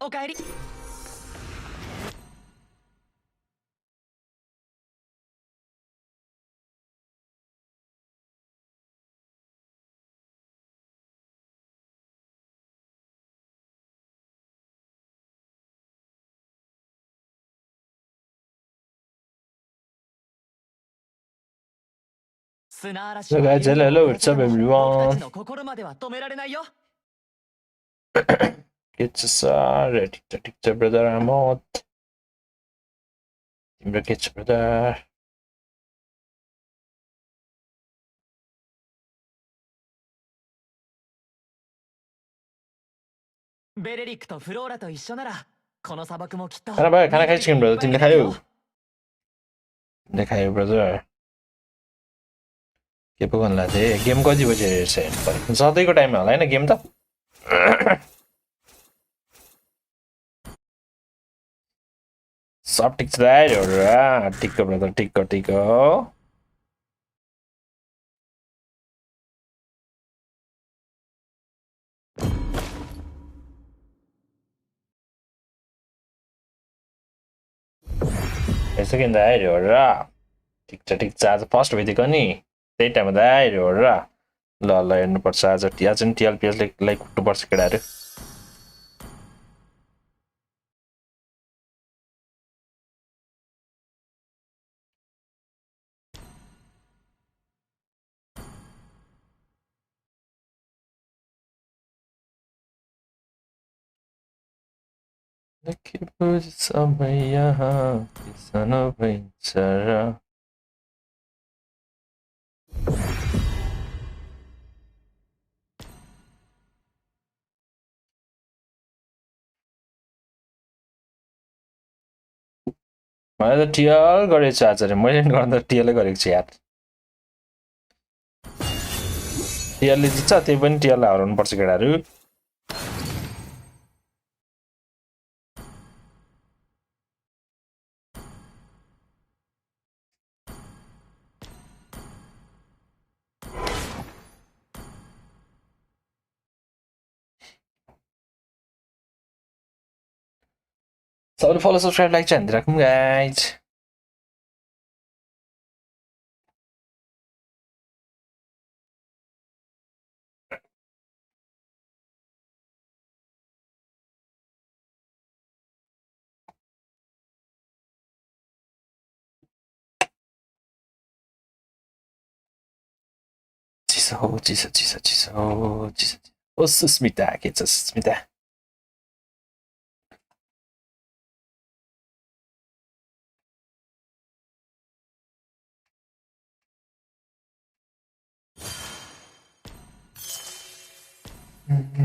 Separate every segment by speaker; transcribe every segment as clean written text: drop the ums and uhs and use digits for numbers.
Speaker 1: おかえり。砂嵐は
Speaker 2: Hello, what's up, everyone?
Speaker 1: の心までは止められないよ。
Speaker 2: Get ready to brother. I'm out. Timber get brother.
Speaker 1: ベレリックとフローラと一緒ならこの砂漠もきっと。
Speaker 2: खाना भयो खाना खाइसक्यौ brother तिमीले खायौ तिमीले खायौ brother के पो गर्नु लाग्थ्यो गेम कति बजी हेर्छ हेर्नु पर्यो सधैँको टाइममा होला हैन गेम त सब ठिक छ दाइ टिक्को ब्रदर टिक्को टिक्को यसो किन दाइ ठिक छ आज फर्स्ट भइदिएको नि त्यही टाइममा दाइ ल हेर्नुपर्छ आज नि टिएलपिएसले कुट्नुपर्छ केटाहरू समय यहाँ किसान भइन्छ र मैले त टिएल गरेको छु आज मैले गर्दा टिएलै गरेको छु यार टिएलले जित्छ त्यही पनि टिएललाई हराउनु पर्छ केटाहरू सबैले फलो सब्सक्राइब लाइक चाहिँ हानिदिराखौँ गाइज चिसो ओ सुस्मिता के छ सुस्मिता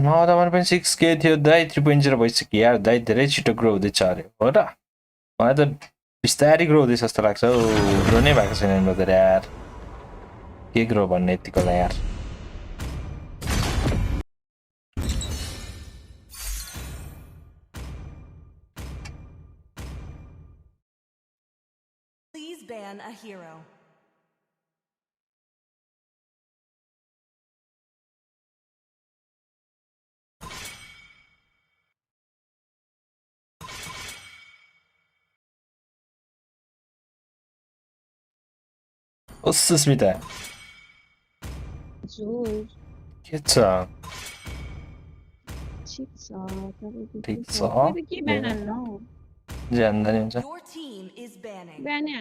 Speaker 2: मदामा पनि 6K थियो दाइ 3.0 भइसक्यो यार दाइ धेरै छिटो ग्रो हुँदैछ अरे हो र मलाई त बिस्तारै ग्रो हुँदैछ जस्तो लाग्छ ग्रो नै भएको छैन ब्रदर यार के ग्रो भन्ने यतिको यार
Speaker 3: Please ban a hero.
Speaker 2: ओ सुस्मिता के छ ठिक छ जान्दा नि हुन्छ बिहानै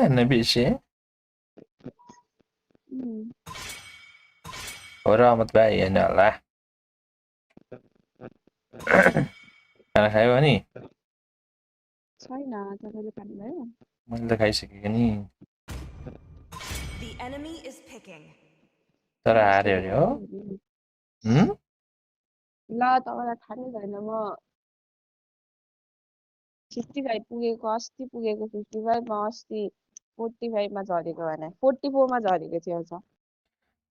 Speaker 2: हान्न बिर्से हो र अहमद भाइ होइन होला खाना खायो भने
Speaker 4: छैन तपाईले खानुभयो
Speaker 2: मैले त खाइसकेको नि
Speaker 3: The enemy is picking.
Speaker 2: तर हार्यो अरे हो
Speaker 4: ल तपाईलाई थाहै छैन म 65 पुगेको अस्ति पुगेको 55 मा अस्ति 45 मा झरेको भने 44 मा झरेको थियो अझ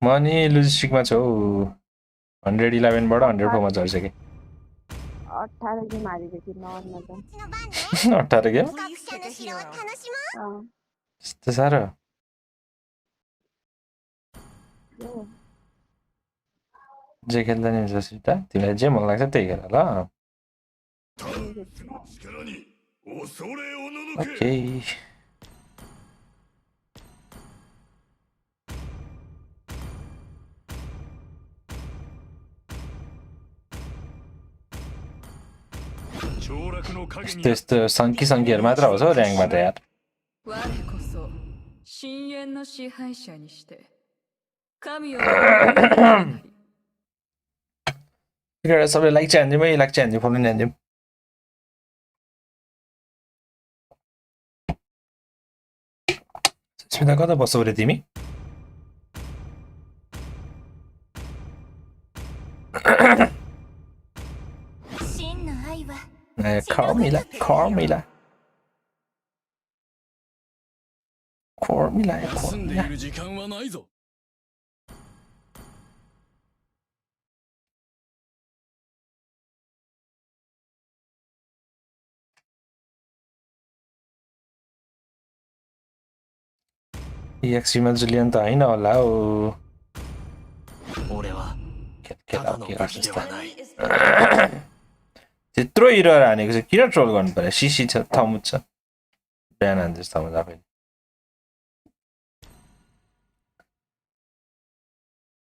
Speaker 2: म नि लजिस्टिकमा छु 111 बाट 104 मा झरिसके
Speaker 4: 18 गेम हारेको थियो नर्मल त
Speaker 2: 18 गेम त्यस्तो साह्रो जे खेल्दा नि हुन्छ सिटा तिमीलाई जे मन लाग्छ त्यही खेल ल ओके यस्तो यस्तो सङ्कीहरू मात्र आउँछ हौ ऱ्याङ्कमा त यार
Speaker 5: 我こそ深淵の支配者にして神を守る者になり
Speaker 2: क्रिकेट सबले लाइक चाहिँ हान्दिउँ है लाइक चाहिँ हान्दिउँ फलो नि हान्दिउँ स्मिता कता बस्छौ रे तिमी Carmilla Carmilla Carmilla
Speaker 6: 休んでいる時間はないぞ
Speaker 2: EXमा जुलियन त हैन होला हो
Speaker 1: 俺は
Speaker 2: केटा के गर्छ
Speaker 3: The
Speaker 2: यस्तो
Speaker 3: enemy is picking.
Speaker 2: त्यत्रो हिरो हानेको छ किन ट्रोल गर्नु पर्यो सिसी छ थमुच छ बिहान हान्दैछ थमुच आफैले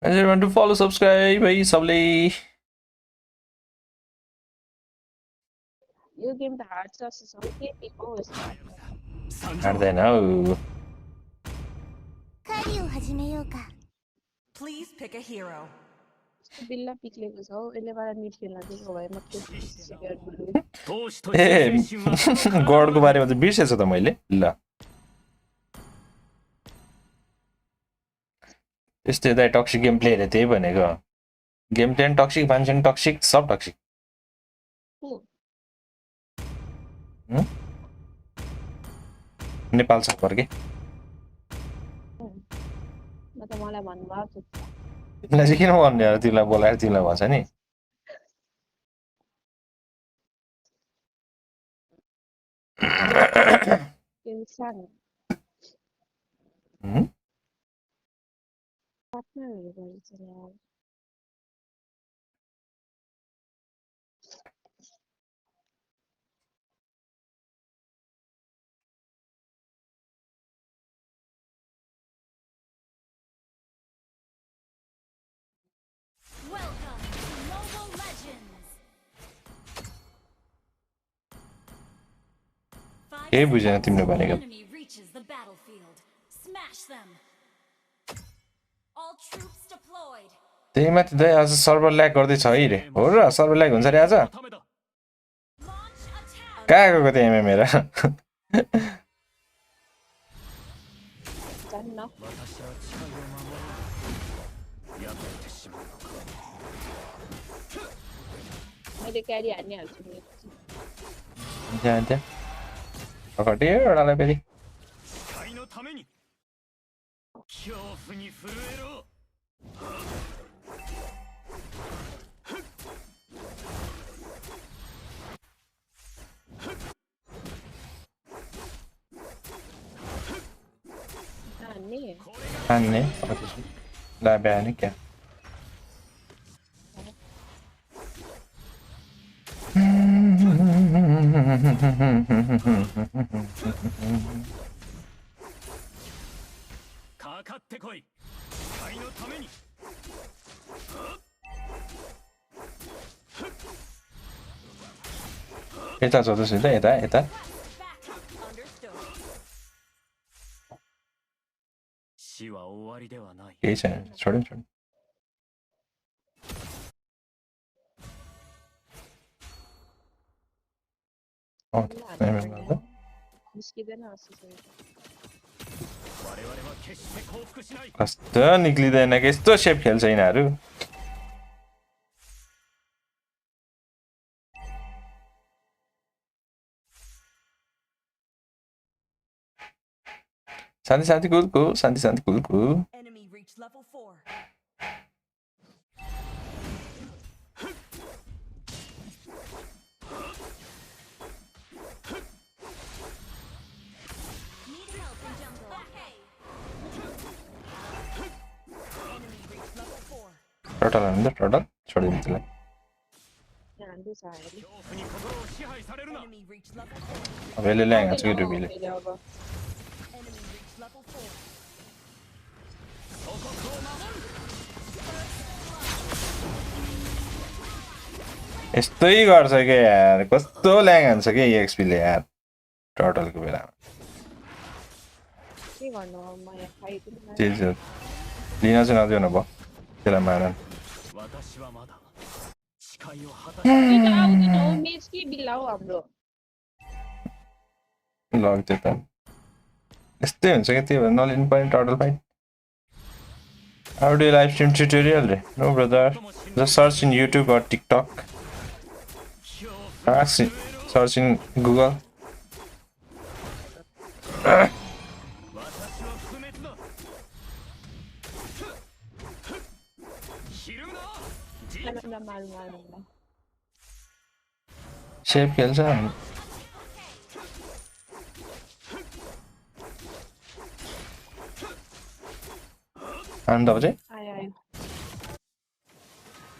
Speaker 2: I want to follow subscribe है सबले
Speaker 4: यो गेम त हार्ड छ जस्तो छ के टिको यस्तो
Speaker 2: हार्दैन हौ
Speaker 3: Please pick a hero.
Speaker 4: बिल्ला पिक्लेको छ हौ यसले बारा निट खेल्न दिएको भए म के
Speaker 1: 闘志と
Speaker 2: ए
Speaker 1: 精神は
Speaker 2: गडको बारेमा त बिर्सेछु त मैले ल यस्तो दाइ टक्सिक गेम प्ले हेरे त्यही भनेको गेम प्ले टक्सिक मान्छे टक्सिक सब टक्सिक नेपाल सर्भर के
Speaker 4: म त मलाई भन्नुभएको छ
Speaker 2: तिमीलाई चाहिँ किन भन्ने हो तिमीलाई बोलाएर तिमीलाई भन्छ नि
Speaker 4: गेम सानो पार्टनरहरु गरिन्छ यार
Speaker 2: केही बुझेन तिमीले भनेको त्यही माथि दाइ आज सर्भर ल्याग गर्दैछ है रे हो र सर्भर ल्याग हुन्छ रे आज कहाँ गएको त्यो एमएम हेर
Speaker 4: जान्न मैले क्यारी हानिहाल्छु नि
Speaker 2: त्यहाँ अगाडि एउटालाई फेरि
Speaker 1: 界のために恐怖に震えろ
Speaker 4: हान्ने
Speaker 2: हान्ने ला बिहान क्या यता जाँदैछु त यता यता केही छैन छोड्यौँ छोड्यौँ
Speaker 4: निस्किँदैन जस्तो छ
Speaker 2: कस्तो निक्लिँदैन कि यस्तो सेप खेल्छ यिनीहरू शान्ति शान्ति कुलको शान्ति शान्ति कुलको
Speaker 3: Enemy reached level 4. Need help in jungle. Enemy reached level 4.
Speaker 2: Total हान्नु त टोटल छोडिदिनु त्यसलाई
Speaker 4: हान्दैछ अहिले
Speaker 1: 恐怖に心を支配されるな
Speaker 3: Enemy reached level 4.
Speaker 2: अब यसले ल्याङ हान्छ कि रुबीले
Speaker 4: अहिले अब
Speaker 3: Enemy reached level 4.
Speaker 1: 祖国を守る
Speaker 2: यस्तै गर्छ के यार कस्तो ल्याङ हान्छ के एक्सपीले यार टोटलको बेलामा
Speaker 4: के गर्नु अब म यहाँ खाइदिनु
Speaker 2: चिज लिन चाहिँ नदिउन भयो त्यसलाई मान
Speaker 1: 私はまだ誓いを果た
Speaker 4: किन आउँदैन हो मेच के बिल्ला हो हाम्रो
Speaker 2: लग्थ्यो त यस्तै हुन्छ क्या त्यही भएर नलिनु पर्ने total fight How do you live stream tutorial? No, brother. Just search in YouTube or TikTok. Search in Google.
Speaker 1: 私は不滅だひるむなじ
Speaker 4: माल
Speaker 2: Shape खेल्छ अनि त चाहिँ
Speaker 4: आयो आयो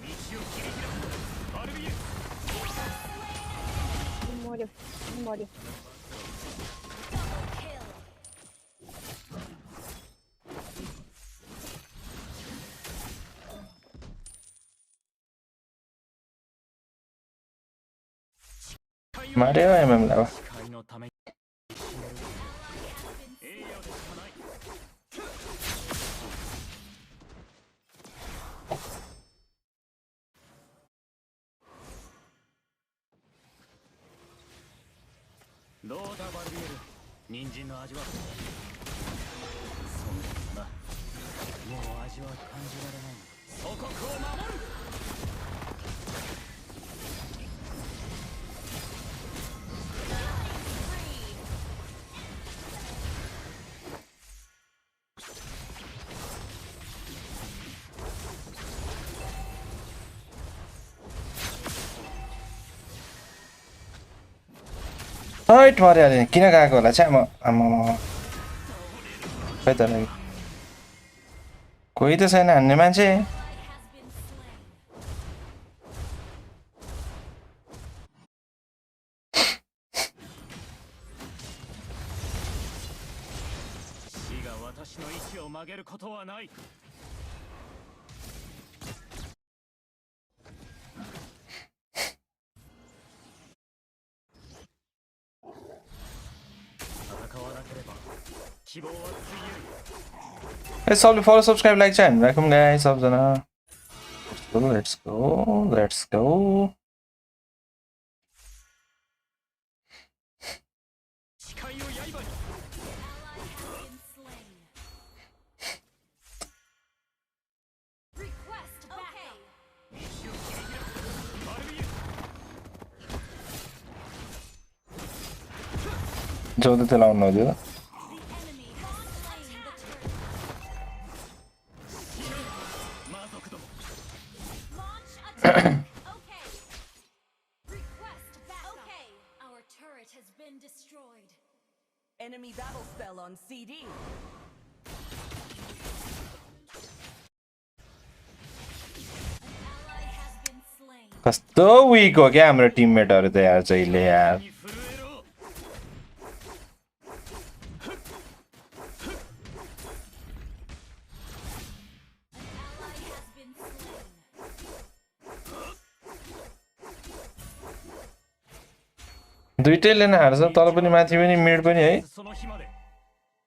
Speaker 1: 道を切り開くバルビエ
Speaker 4: मर्यो मर्यो
Speaker 2: मार्यो एमएमलाई अब
Speaker 1: 誓いのために栄養でしかない どうだバルビエル人参の味はそうだなもう味は感じられない祖国を守る
Speaker 2: हाइट मर्यो अरे किन गएको होला चाहिँ आमा खै त कोही त छैन हान्ने मान्छे Hey, follow, subscribe, like, channel. Welcome, guys. Subjana. Let's go. Let's go. Jodoh telaun no dia.
Speaker 3: Enemy battle spell on CD.
Speaker 2: कस्तो वीक हो क्या हाम्रो टिममेटहरु त यार जहिले यार दुईटैले नै हार्छ तल पनि माथि पनि मिड पनि है
Speaker 1: その日まで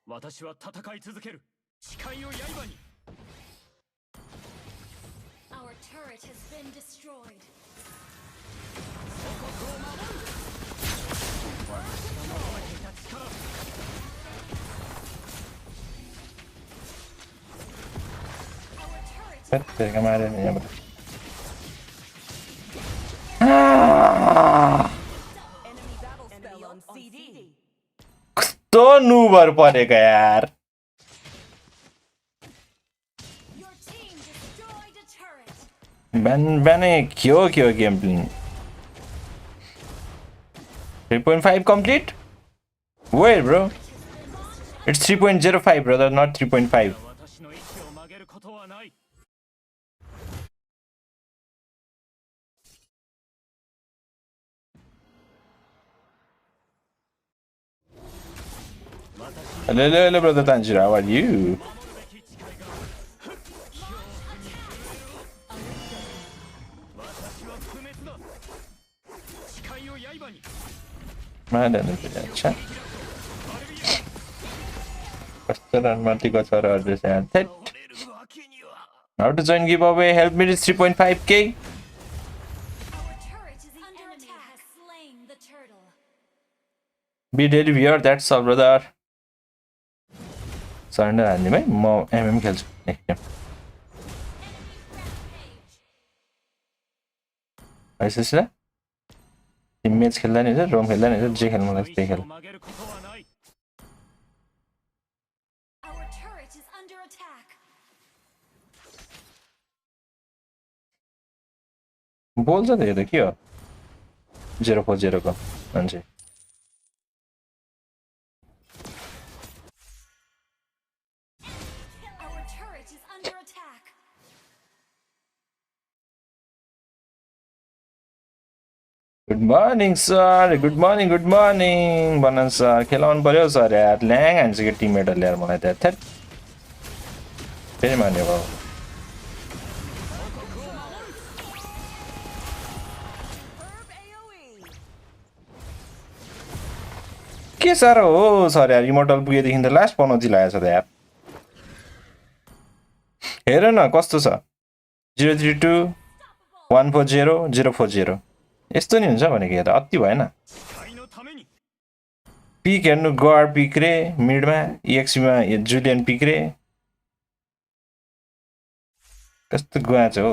Speaker 1: 私は戦い続ける誓いを刃に
Speaker 5: Our turret has been destroyed.
Speaker 1: 祖国を守る私が求めていた力
Speaker 2: Perché male andiamo.
Speaker 3: Enemy battle spell on CD.
Speaker 2: कस्तो नुबर परेको यार
Speaker 5: Your team destroyed a turret.
Speaker 2: बिहानै के हो game play 3.5 complete? Wait bro It's 3.05 brother not 3.5 Hello, brother Tanjiro. How are you?
Speaker 1: 私は不滅だ。誓いを刃に。
Speaker 2: Mana nih punya Pasaran mati kau cara ada santet.
Speaker 1: 倒れるわけには。
Speaker 2: How to join giveaway? Help me reach 3.5k.
Speaker 7: Our turret is under attack. Has slain the turtle.
Speaker 2: Be delivered. That's all, brother. Surrender हान्ने भाइ म MM खेल्छु next game आइसक्यो Tim match खेल्दा नि हुन्छ रोम खेल्दा नि हुन्छ जे खेल्नु मलाई त्यही खेल
Speaker 7: Our turret is under attack.
Speaker 2: बोल्छ त यो त के हो 040 को मान्छे
Speaker 7: Our turret is under attack.
Speaker 2: Good morning, sir. Good morning. Banan sir. खेलाउनु पर्यो सर यार ल्याङ हान्छ के टिममेटहरुले यार मलाई त थेट फेरि मान्यो बाबु के साह्रो हो सर यार इमोर्टल पुगेदेखि त लास्ट पनौती लागेछ त यार हेर न कस्तो छ 032 140 040 यस्तो नि हुन्छ भनेको यो त अति भएन पिक हेर्नु गड पिक रे मिडमा EXP मा जुलियन पिक रे कस्तो गुवाच हो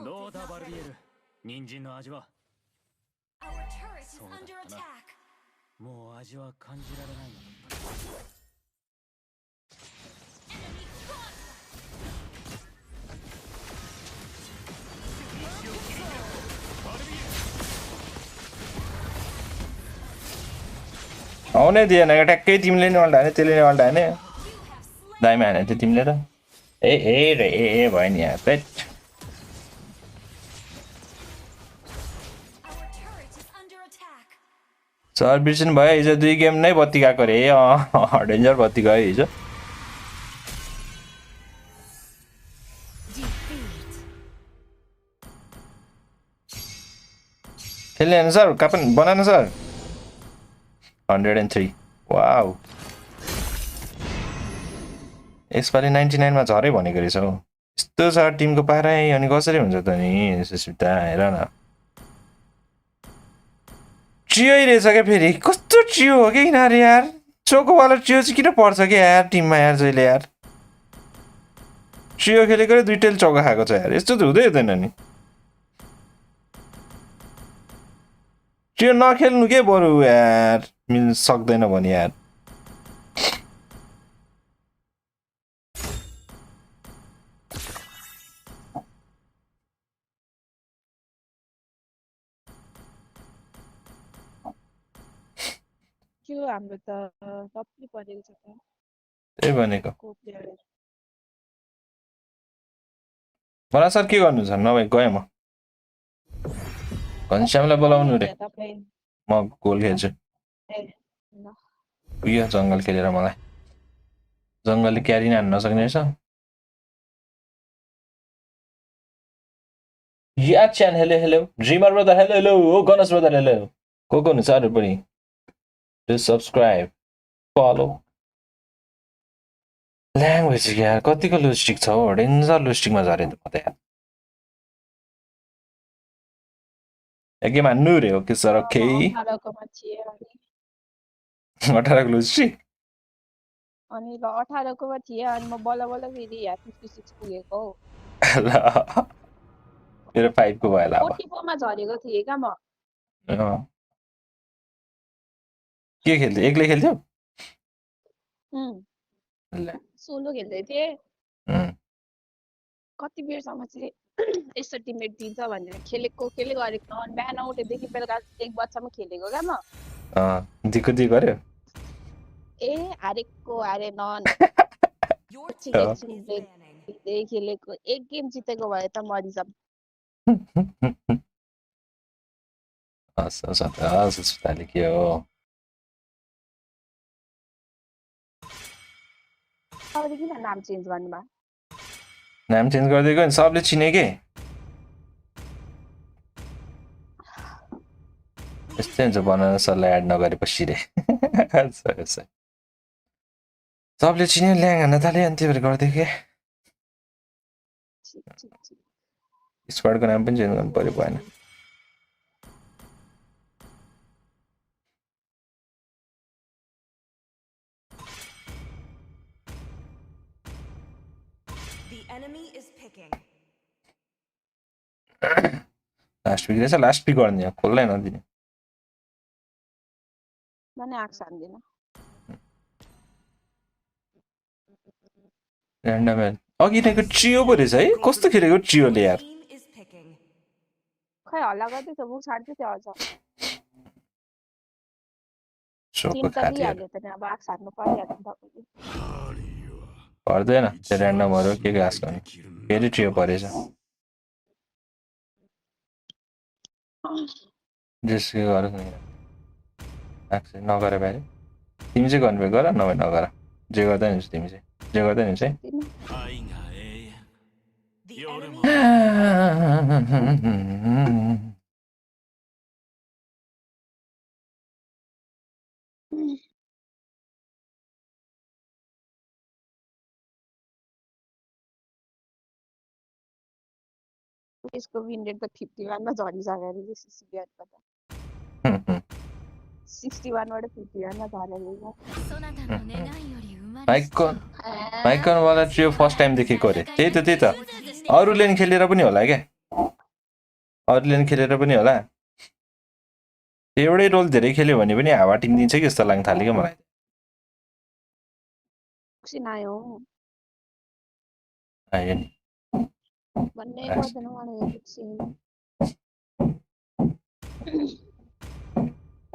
Speaker 1: どうだバルビエル人参の味は
Speaker 7: Our turret is under attack.
Speaker 1: もう味は感じられないの
Speaker 7: Enemy spotted.
Speaker 2: आउने दिएन ट्याक्कै तिमीले नि अल्टा हाने त्यसले नि अल्टा हाने
Speaker 7: You have slain.
Speaker 2: दाइमा हाने थियो तिमीले त ए भयो नि यार पेट
Speaker 7: Our turret is under attack.
Speaker 2: Sir बिर्सिनु भयो हिजो 2 गेम नै बत्ती गएको रे डेन्जर बत्ती गयो हिजो
Speaker 7: Defeat.
Speaker 2: खेल्ने होइन सर कापन बनाएन सर 103 वाउ यसपालि 99 मा झरै भनेको रहेछ हौ यस्तो छ टिमको पारै अनि कसरी हुन्छ त नि सुस्मिता हेर न ट्रियो रहेछ क्या फेरि कस्तो ट्रियो हो कि यिनीहरू यार चोकोवाला ट्रियो चाहिँ किन पर्छ क्या यार टिममा यार जहिले यार ट्रियो खेलेको र 2 टेल चौका खाएको छ यार यस्तो त हुँदै हुँदैन नि ट्रियो नखेल्नु के बरु यार मिल्न सक्दैन भने यार
Speaker 4: त्यो हाम्रो त सबै परेको छ त
Speaker 2: त्यही भनेको
Speaker 4: को प्लेयर
Speaker 2: बना सर के गर्नु छ नभए गएँ म घनश्यामलाई बोलाउनु रे
Speaker 4: तपाईँ
Speaker 2: म गोल खेल्छु
Speaker 4: ए ल
Speaker 2: उयो जङ्गल खेलेर मलाई जङ्गलले क्यारी नै हान्न नसक्ने रहेछ या च्यान हेलो ड्रिमर ब्रदर हेलो ओ गणेश ब्रदर हेलो को हुनुहुन्छ अरू पनि डु सब्सक्राइब फलो ल्याङ्ग्वेज यार कतिको लुस्टिक छ हो डेन्जर लुस्टिकमा झरे त म त यार एक गेम हान्नु रे ओके सर ओके
Speaker 4: 18 थिए
Speaker 2: 18 को लुस्टिक
Speaker 4: अनि ल 18 कोमा थिए अनि म बल्ल बल्ल फेरि यहाँ 56 पुगेको हौ
Speaker 2: ल मेरो 5 को भयो ल अब
Speaker 4: 44 मा झरेको थिएँ क्या म
Speaker 2: के खेल्थ्यौ एक्लै खेल्थ्यौ ल
Speaker 4: सोलो खेल्दै थिएँ
Speaker 2: उम्,
Speaker 4: कति बेरसम्म चाहिँ यस्तो टिममेट दिन्छ भनेर खेलेको गरेको अनि बिहान उठेदेखि बेलुका 1 बजीसम्म खेलेको क्या म
Speaker 2: दिक्क गर्यो
Speaker 4: ए हारेको हारे नन
Speaker 3: Your
Speaker 4: एकछिन
Speaker 3: team
Speaker 4: एकछिन
Speaker 3: is
Speaker 4: ब्रेक
Speaker 3: banning.
Speaker 4: दिँदै खेलेको एक गेम जितेको भए त मरिजाम
Speaker 2: हस् ताली के हो
Speaker 4: तपाईँले किन नाम चेन्ज गर्नुभयो
Speaker 2: नाम चेन्ज गरिदिएको नि सबले चिने के यस्तै हुन्छ बनाउन सरलाई एड नगरेपछि रे सबले चिन्यो ल्याङ हान्न थाल्यो अनि त्यही भएर गरिदिएको के
Speaker 4: ठिक ठिक ठिक
Speaker 2: स्क्वाडको नाम पनि चेन्ज गर्नु पर्यो भएन
Speaker 3: The enemy is picking.
Speaker 2: Last pick रहेछ लास्ट पिक गर्ने यहाँ खोल्दै नदिने
Speaker 4: भने आँख सान्दिनँ
Speaker 2: ऱ्यान्डम अघि नेको ट्रियो पो रहेछ है कस्तो खेलेको ट्रियोले यार
Speaker 3: Team is picking.
Speaker 4: खै हल्ला गर्दै थियो मुख छाड्दै थियो अझ
Speaker 2: सोको
Speaker 4: टिम त
Speaker 2: खाथ्यो
Speaker 4: लिइहाल्यो त नि अब आँख सार्नु परिहाल्यो नि तपाईँले
Speaker 2: पर्दैन त्यो ऱ्यान्डमहरू के घाँस गर्ने फेरि ट्रियो परेछ जेस के गर नगर भाइ तिमी चाहिँ गर्नु गर नभए नगर जे गर्दा नि हुन्छ तिमी चाहिँ जे गर्दा नि हुन्छ है
Speaker 3: The enemy
Speaker 4: यसको विन रेट त 51 मा झरिसक्यो अरे सिसिबिआरको त 61 बाट 51 मा झर्यो अरे
Speaker 7: そなたの願いより生まれ
Speaker 2: माइकनवाला ट्रियो फर्स्ट टाइम देखेको अरे त्यही त अरूले नि खेलेर पनि होला क्या अरूले नि खेलेर पनि होला एउटै रोल धेरै खेल्यो भने पनि हावा टिम्दिन्छ कि जस्तो लाग्न थाल्यो क्या मलाई
Speaker 4: एकछिन आयो
Speaker 2: आयो नि
Speaker 4: भन्नै पर्दैन मलाई एकछिन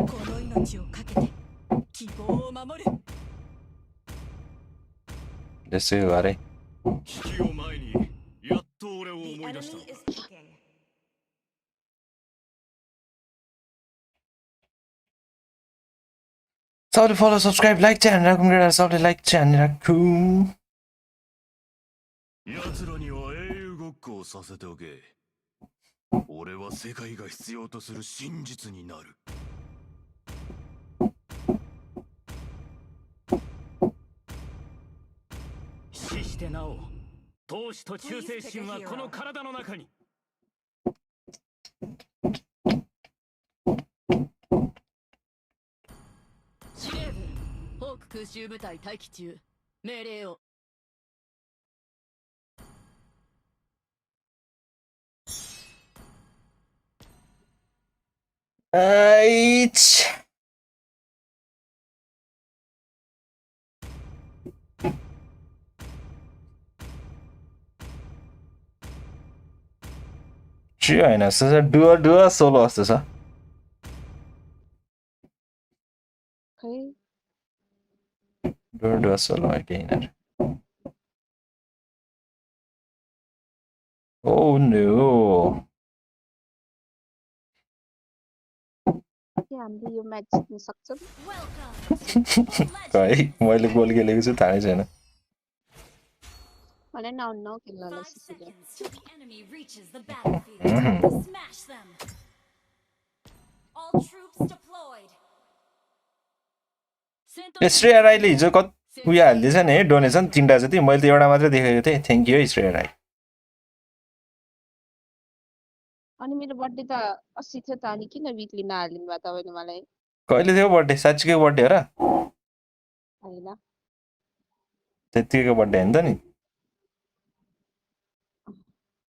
Speaker 3: この命をかけて希望を守る。
Speaker 2: त्यसै गरे
Speaker 6: 危機を前にやっと俺を
Speaker 3: The
Speaker 6: 思い出した
Speaker 3: enemy is picking.
Speaker 2: सबले फलो सब्सक्राइब लाइक चाहिँ हानेर राखौँ सबले लाइक चाहिँ हानेर राखौँ
Speaker 6: 奴らには英雄ごっこをさせておけ。俺は世界が必要とする真実になる。
Speaker 1: 死してなお闘志と忠誠心はこの体の中に
Speaker 5: 司令部ホーク空襲部隊待機中命令を
Speaker 2: はいち ट्रियो होइन जस्तो छ डुवा सोलो जस्तो छ
Speaker 4: खै
Speaker 2: डुवा सोलो हो कि यिनीहरू Oh no
Speaker 4: के हामीले यो म्याच जित्न सक्छौँ
Speaker 2: है मैले गोल खेलेको छु थाहै छैन
Speaker 7: Five
Speaker 4: खेल्नलाई
Speaker 7: seconds till the enemy reaches the battlefield. Smash them. All troops deployed.
Speaker 2: Shreya राईले हिजो उयो हालिदिएछ नि डोनेसन 3टा जति मैले त एउटा मात्रै देखेको थिएँ थ्याङ्क यू है श्रेया राई
Speaker 4: अनि मेरो बर्थडे त 80 थियो त अनि किन विकली नहालिदिनु भयो तपाईँले मलाई
Speaker 2: कहिले थियो बर्थडे साँच्चीकै बर्थडे हो र
Speaker 4: होइन
Speaker 2: त्यतिकै बर्थडे होइन त नि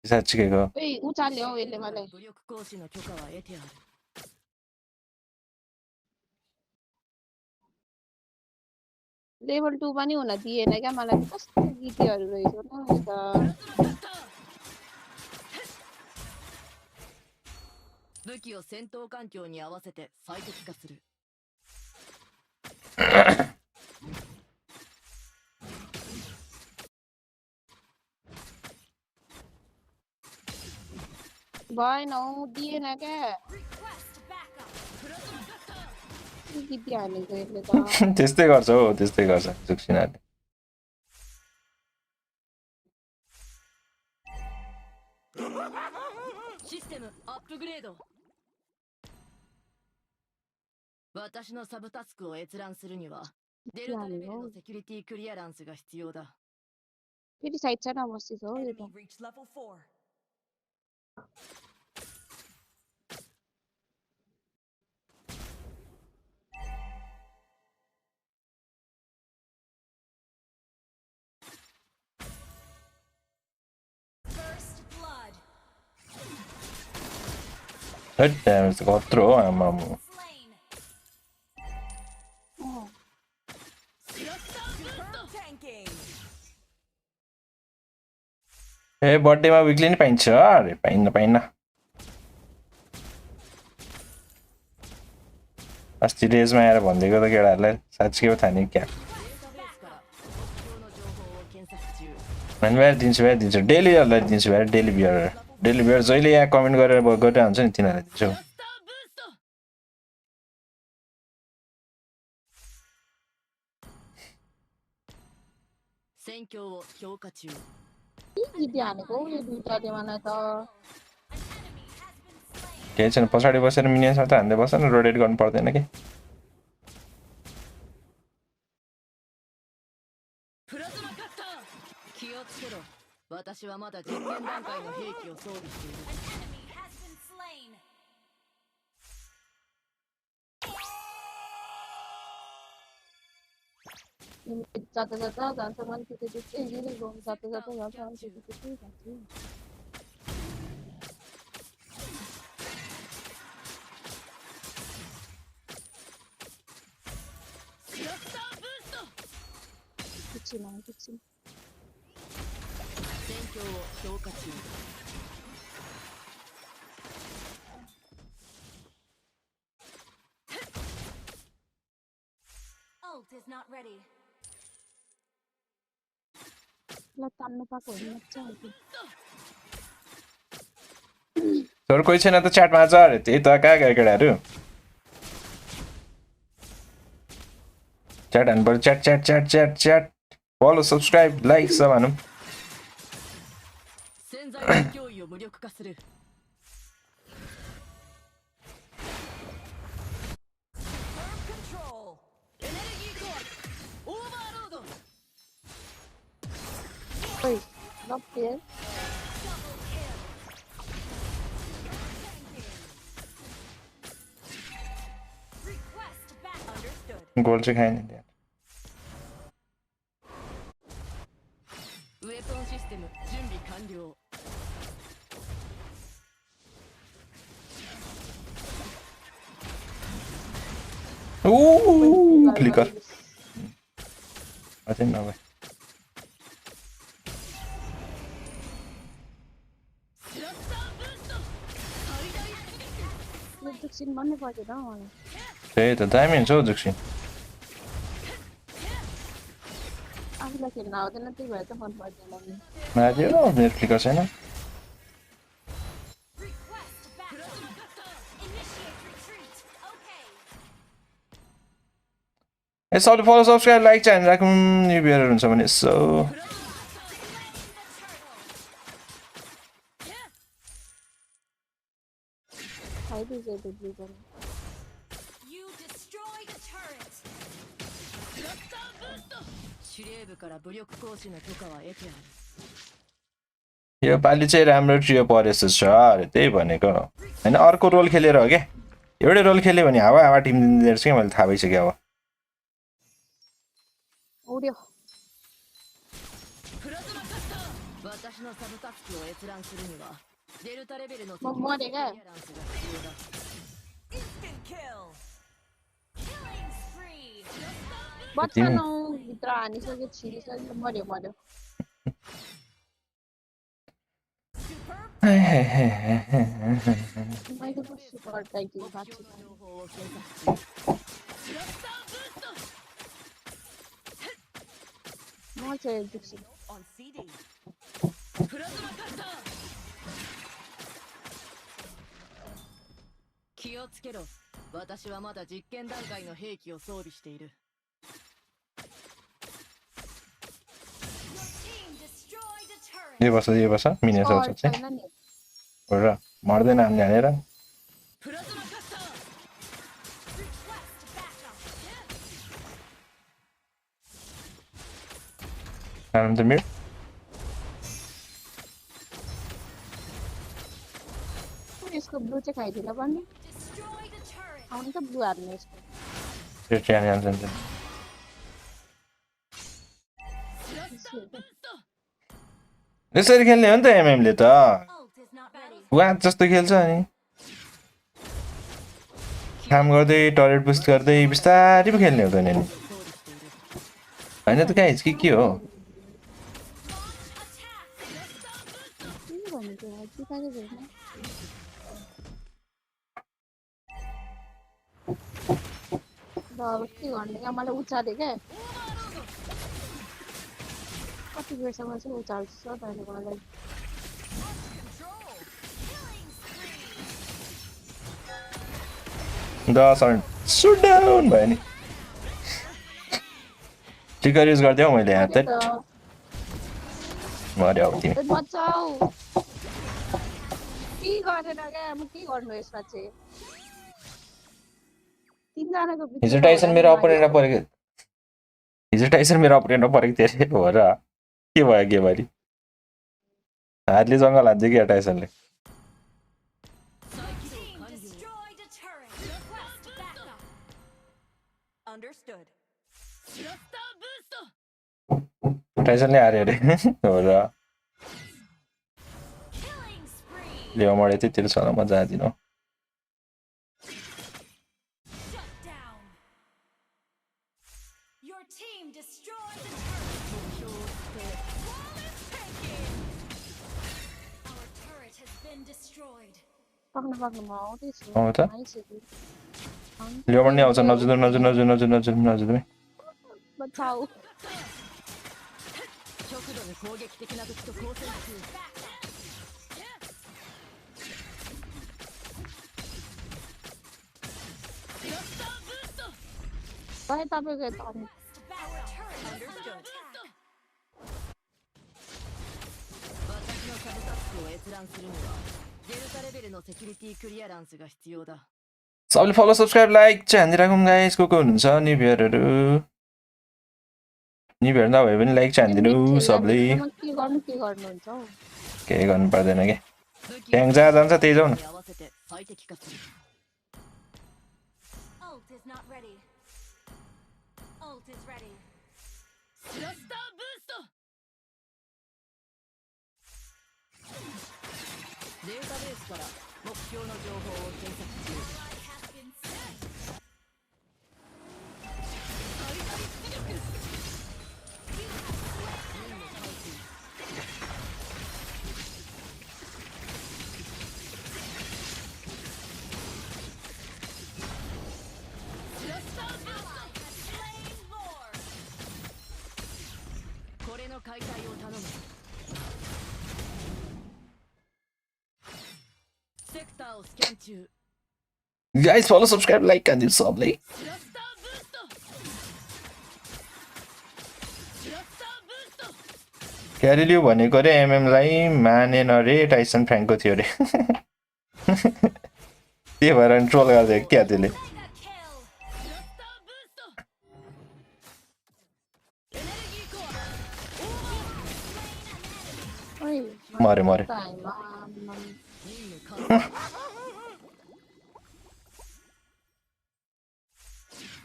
Speaker 2: साँच्चीकैको
Speaker 4: ओइ उचाल्यो हौ यसले मलाई
Speaker 5: 武力行使の許可は得てある
Speaker 4: लेभल 2 पनि हुन दिएन क्या मलाई कस्तो गीतहरू रहेछ न यता
Speaker 5: 武器を戦闘環境に合わせて最適化する
Speaker 7: Enemy
Speaker 4: भएन हौ दिएन क्या
Speaker 7: Request backup.
Speaker 4: गीत हालेको यसले त
Speaker 2: त्यस्तै गर्छ हो त्यस्तै गर्छ जुक्सिनाले
Speaker 3: System upgrade. 私のサブタスクを閲覧するにはデルタレベルのセキュリティクリアランスが必要だ。
Speaker 4: फेरि साइड साइडमा बस्दैछ हौ यो त
Speaker 3: Enemy reached level 4.
Speaker 7: First blood.
Speaker 2: Hate damage त कत्रो हो आमाम
Speaker 7: Slain.
Speaker 3: Tanking.
Speaker 2: ए बर्थडेमा विकली नि पाइन्छ अरे पाइन्न पाइन्न अस्ति रेजमा आएर भनिदिएको त केटाहरूलाई साँच्चीकै थाहा नि क्या भने बिहार दिन्छु डेलीहरूलाई दिन्छु बिहार डेली बियर जहिले यहाँ कमेन्ट गरेर गरिरहेको हुन्छ नि तिनीहरूलाई दिन्छु
Speaker 4: गीत हानेको हौ यो दुईटाले मलाई त
Speaker 2: केही छैन पछाडि बसेर मिनियन्समा त हान्दै बस्छ न रोटेट गर्नु पर्दैन कि
Speaker 4: जाता जाता जान्छ मान्छे त्यस्तै हिँडेर गाउनु जाता जाता जान्छ मान्छे त्यस्तै जान्छ कुछ
Speaker 7: Ult is not ready.
Speaker 4: ल तान्नु पाएको होइन मजा आउँथ्यो
Speaker 2: तर कोही छैन त च्याटमा आज अरे त्यही त कहाँ गयो केटाहरू च्याट हान्नु पर्यो च्याट फलो सब्सक्राइब लाइक सब हानौँ
Speaker 4: ओइ ल प्लेयर
Speaker 7: Request back. Understood.
Speaker 2: गोल चाहिँ खाएन त्यहाँ
Speaker 3: वेपन सिस्टम 準備完了
Speaker 2: फ्लिकर अझै नभए
Speaker 4: जुक्सिन भन्नै पर्दैन हौ मलाई
Speaker 2: त्यही त दामी हुन्छ हौ जुक्सिन
Speaker 4: आफूलाई खेल्न आउँदैन त्यही भएर त मन पर्दैन नि
Speaker 2: माथि हो मेरो फ्लिकर छैन
Speaker 7: Request backup. Initiate retreat. Okay.
Speaker 2: ए सबले फलो सब्सक्राइब लाइक चाहिँ राखौँ न्यू बियर हुन्छ भने यसो
Speaker 4: खाइदिन्छ यो ब्लू पनि
Speaker 7: You destroyed a turret.
Speaker 3: 司令部から武力行使の許可は得てある
Speaker 2: यो पालि चाहिँ राम्रो ट्रियो परेछ छ अरे त्यही भनेको होइन अर्को रोल खेलेर हो क्या एउटै रोल खेल्यो भने हावा टिम दिँदो रहेछ क्या मैले थाहा भइसक्यो अब
Speaker 4: उड्यो
Speaker 3: 私のサブタスクを閲覧するにはデルタレベルのセキ
Speaker 4: म
Speaker 3: ュリティ
Speaker 4: मरे
Speaker 3: クリ
Speaker 4: क्या
Speaker 3: アランスが必要だ
Speaker 7: Instant kill. Killing spree.
Speaker 4: बच्चा नौ भित्र हानिसक्यो छिरिसक्यो मर्यो मैले पो सुपर टाइटिल
Speaker 3: 目
Speaker 4: भएको
Speaker 3: 標
Speaker 4: छु
Speaker 3: の情報を検索中
Speaker 4: म चाहिँ जुक्सिन
Speaker 3: On CD プラズマカッターつけろ。私はまだ実験段階の兵器を装備している。
Speaker 7: Team destroyed a turret.
Speaker 2: यो बस मिनेस आउँछ चाहिँ
Speaker 4: छैन नि
Speaker 2: र मर्दैन हामी हानेर
Speaker 3: プラズマカッター
Speaker 7: Request backup.
Speaker 2: हाल्नु त मिड
Speaker 4: यसको ब्लू चाहिँ खाइदिन पर्ने
Speaker 7: Destroyed a turret.
Speaker 4: आउनु त ब्लू हाल्ने यसको
Speaker 2: त्यो ट्यान हाल्छ नि त यसरी खेल्ने हो नि त एमएमले त
Speaker 7: Ult is not ready.
Speaker 2: Watch जस्तो खेल्छ अनि काम गर्दै टरेट बुस्ट गर्दै बिस्तारै पो खेल्ने हो त नि होइन त गाइज के हो
Speaker 7: Launch attack.
Speaker 4: के भनेको चिताकै छैन ल अब के गर्ने क्या मलाई उचाले क्या कति बेरसम्म चाहिँ उचाल्छ तैँले मलाई
Speaker 2: दस सुट डाउन भयो नि टिकर युज गरिदियो मैले यहाँ त मर्यो अब तिमी
Speaker 4: बचाऊ के गरेन क्या म के गर्नु यसमा चाहिँ तीनजनाको
Speaker 2: हिजो टाइसन मेरो अपरेन्टमा परेको थियो अरे हो र के भयो गेमरी हातले जङ्गल हान्छ कि टाइसनले
Speaker 7: Team destroyed a turret. Request backup.
Speaker 5: Understood.
Speaker 2: टाइसनले हार्यो अरे हो र
Speaker 7: Killing spree.
Speaker 2: लियो मरे चाहिँ तिर्छ म जाँदिनँ
Speaker 7: Shut down. Your team destroyed the turret. Our turret has been destroyed.
Speaker 4: पाक्न म आउँदैछु
Speaker 2: आउँ त
Speaker 4: आइसक्यो
Speaker 2: लियो पनि आउँछ नजुद
Speaker 4: बचाऊ
Speaker 3: 極度に攻撃的な武器と交戦中。
Speaker 4: भाइ तपाईँको यता आउनु
Speaker 7: Our turret has been attacked.
Speaker 3: 私のサブタスクを閲覧するにはデルタレベルのセキュリティクリアランスが必要だ。
Speaker 2: सबले फलो सब्सक्राइब लाइक चाहिँ हानिदिइराखौँ गाइस को हुनुहुन्छ न्युभियरहरू न्युभियर नभए पनि लाइक चाहिँ हानिदिनु सबले
Speaker 4: के गर्नुहुन्छ हौ
Speaker 2: केही गर्नु पर्दैन के ट्याङ जहाँ जान्छ त्यही जाउँ न
Speaker 3: 合わせて最適化する。
Speaker 7: Ult is not ready. Ult is ready.
Speaker 3: スラスターブースト。データベースから目標の情報を検索中。
Speaker 7: I have been set.
Speaker 3: 最大出力。
Speaker 7: Slain Lord.
Speaker 3: これの解体を頼む。セクターをスキャン中。
Speaker 2: guys flow subscribe like हानिदिनु सबले
Speaker 3: スラスターブースト。スラスターブースト。
Speaker 2: क्यारिलियो भनेको अरे एमएमलाई मानेन अरे टाइसन फ्र्याङ्कको थियो अरे त्यही भएर ट्रोल गर्दै क्या त्यसले
Speaker 7: Mega kill.
Speaker 3: スラスターブースト。エネルギーコア。オーバー。
Speaker 4: ओइ
Speaker 2: मरे
Speaker 4: टाइममा
Speaker 3: 任務完了。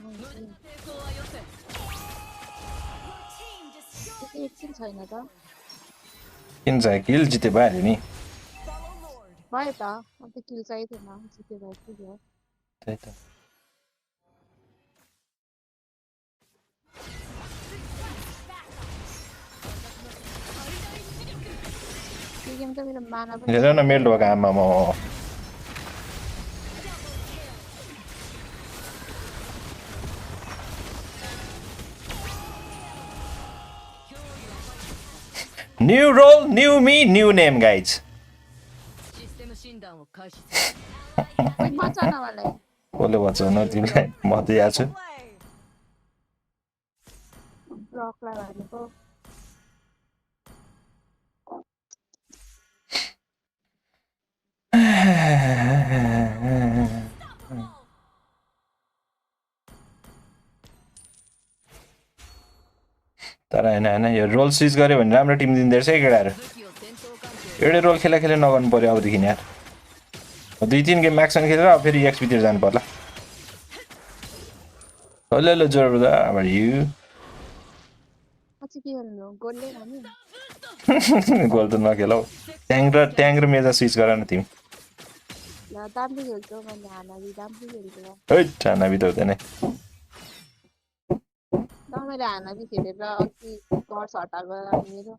Speaker 3: 無駄な抵抗はよせ。
Speaker 7: Team destroyed.
Speaker 4: एकछिन छैन त
Speaker 2: किन चाहिँ किल जिते भइहाल्यो नि
Speaker 4: भयो त अब किल चाहिँ थिएन जित्यो भयो पुग्यो
Speaker 2: त्यही त
Speaker 4: यो गेम त मेरो माना पनि
Speaker 2: हेर न मेल्ट भएको आमामा New role, new me, new name, guys.
Speaker 3: システム診断を開始する。
Speaker 4: कोही बचाउन मलाई
Speaker 2: कसले बचाउनु तिमीलाई म त यहाँ छु
Speaker 4: ब्लकलाई भनेको
Speaker 2: तर हैन हैन यो रोल स्विच गर्यो भने राम्रो टिम दिँदो रहेछ है केटाहरू
Speaker 3: 武器を戦闘関係
Speaker 2: एउटै रोल खेला नगर्नु पर्यो अबदेखि यार 2-3 गेम म्याक्समा खेलेर अब फेरि एक्सपीतिर जानु पर्ला ल जोर ब्रदर अब यु
Speaker 4: पछि के गर्नु गोलले खाने
Speaker 2: गोल त नखेलौ ट्याङ र मेजा स्विच गर न तिमी
Speaker 4: ल दाम्बी खेल्छौ मैले हानाबी दाम्बी खेल्छु
Speaker 2: है ठाना बित हुँदैन
Speaker 4: मैले हानाबी खेलेर अघि कर्स हटाएको मेरो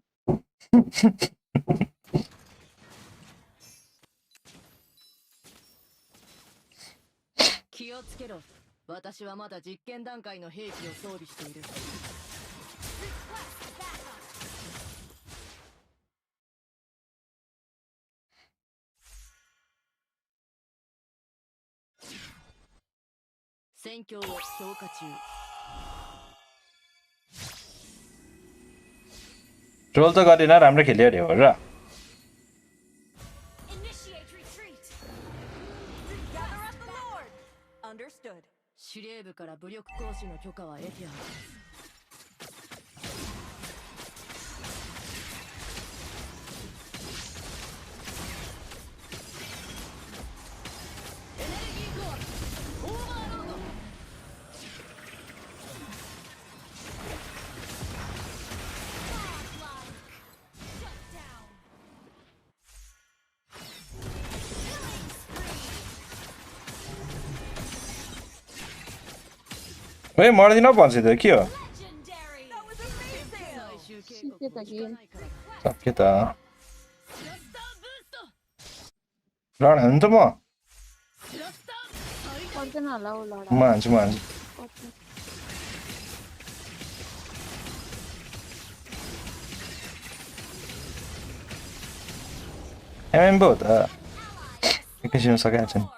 Speaker 3: 気をつけろ。私はまだ実験段階の兵器を装備している。 戦況を強化中。
Speaker 2: रोल त गरेन राम्रो खेल्यो अरे हो र
Speaker 7: Initiate retreat. Gather up the Lord. Understood.
Speaker 3: 司令部から武力行使の許可は得てある。 エネルギーコアオーバーロード。
Speaker 7: Shut down.
Speaker 2: ए मर्दिन भन्छ त के हो
Speaker 7: Legendary. That was amazing.
Speaker 3: 最終警告
Speaker 4: 知ってた
Speaker 3: を聞かないから。
Speaker 2: सक्यो त
Speaker 3: スラスターブースト。
Speaker 2: लड हान्नु त म
Speaker 3: スラスター最
Speaker 4: पर्दैन होला ऊ लडा
Speaker 2: म हान्छु एमएम पो हो त एकैछिनमा सकिहाल्छ नि
Speaker 3: 武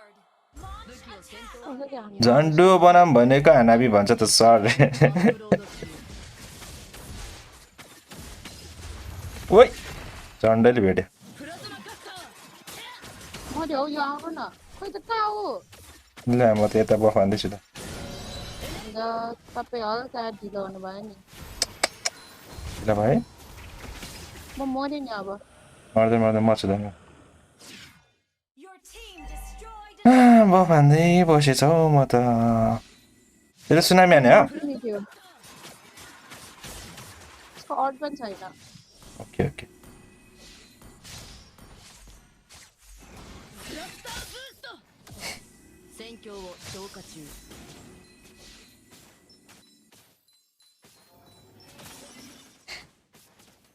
Speaker 3: 器を戦闘
Speaker 4: कसरी हान्नु
Speaker 2: झन्डु बनाम भनेको हानाबी भन्छ त सर
Speaker 3: アップロード中。
Speaker 2: ओइ झन्डैले भेट्यो
Speaker 3: プラズマカッター。
Speaker 4: मर्यो हौ यो आउनु न खोइ त कहाँ हो
Speaker 2: ल म त यता बफान्दैछु त
Speaker 4: अन्त तपाईँ हल्का ढिलो हुनुभयो नि
Speaker 2: ल भाइ
Speaker 4: म मरेँ नि अब
Speaker 2: मर्दै म छु त
Speaker 7: Your team destroyed.
Speaker 2: बफान्दै बसेछौ म त यो त सुनामी हाने हो
Speaker 4: पनि थियो यसको अड पनि छैन
Speaker 2: okay okay
Speaker 3: スラスターブースト。戦況を消化中。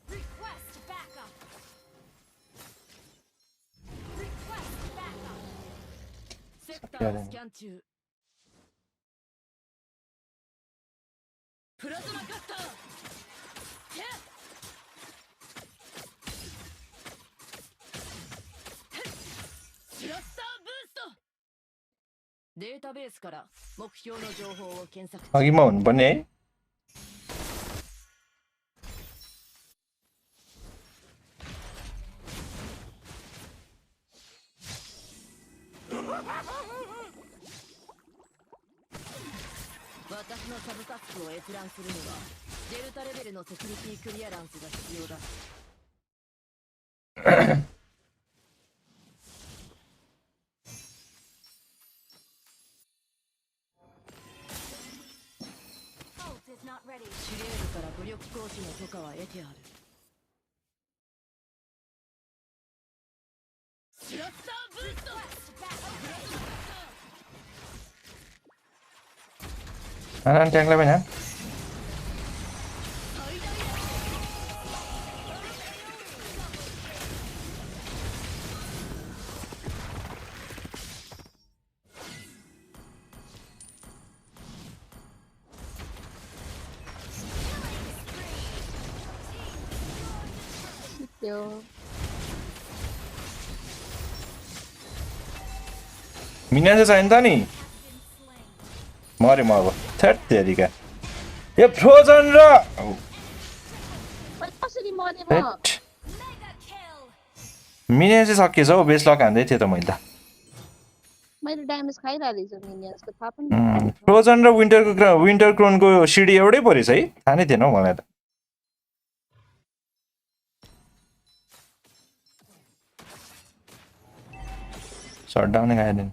Speaker 7: Request backup. Request backup.
Speaker 3: セクターをスキャン中。プラズマカッター。ヘッ。スラスターブースト。データベースから目標の情報を検索。
Speaker 2: अघिमा हुनुपर्ने है
Speaker 3: 「私のサブタスクを閲覧するにはデルタレベルのセキュリティクリアランスが必要だ」
Speaker 7: Ult is not ready.
Speaker 3: 司令部から武力行使の許可は得てある。スラスターブースト。
Speaker 2: आनान ट्याङ्कलाई पनि हान
Speaker 4: त्यो
Speaker 2: मिनियन चाहिँ छैन त नि मरे म अब थेट तेरिका यो फ्रोजन र
Speaker 4: मैले कसरी मरे म
Speaker 2: थेट मिनियन चाहिँ सकिएछ हौ बेस लक हान्दै थिएँ त मैले त
Speaker 4: मैले ड्यामेज खाइरहेको छु मिनियन्सको थाहा पनि छैन
Speaker 2: फ्रोजन र विन्टर क्रोनको सिडी एउटै परेछ है थाहा नै थिएन हौ मलाई त सटडाउन नै खाइदिनु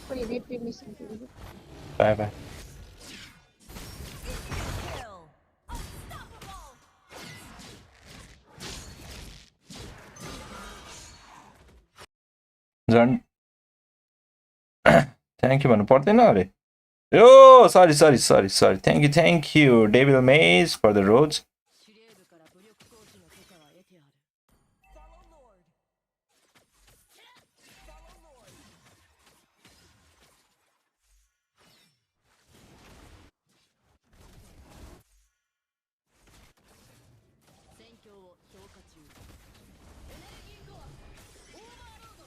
Speaker 4: खोइ रेड मिसन थियो
Speaker 2: बाई बाई झन् थ्याङ्क यू भन्नु पर्दैन अरे ओ सरी सरी सरी सरी thank you devil mage for the rose
Speaker 3: 司令部から武力行使の許可は得てある 戦況を評価中エネルギーコアオーバーロード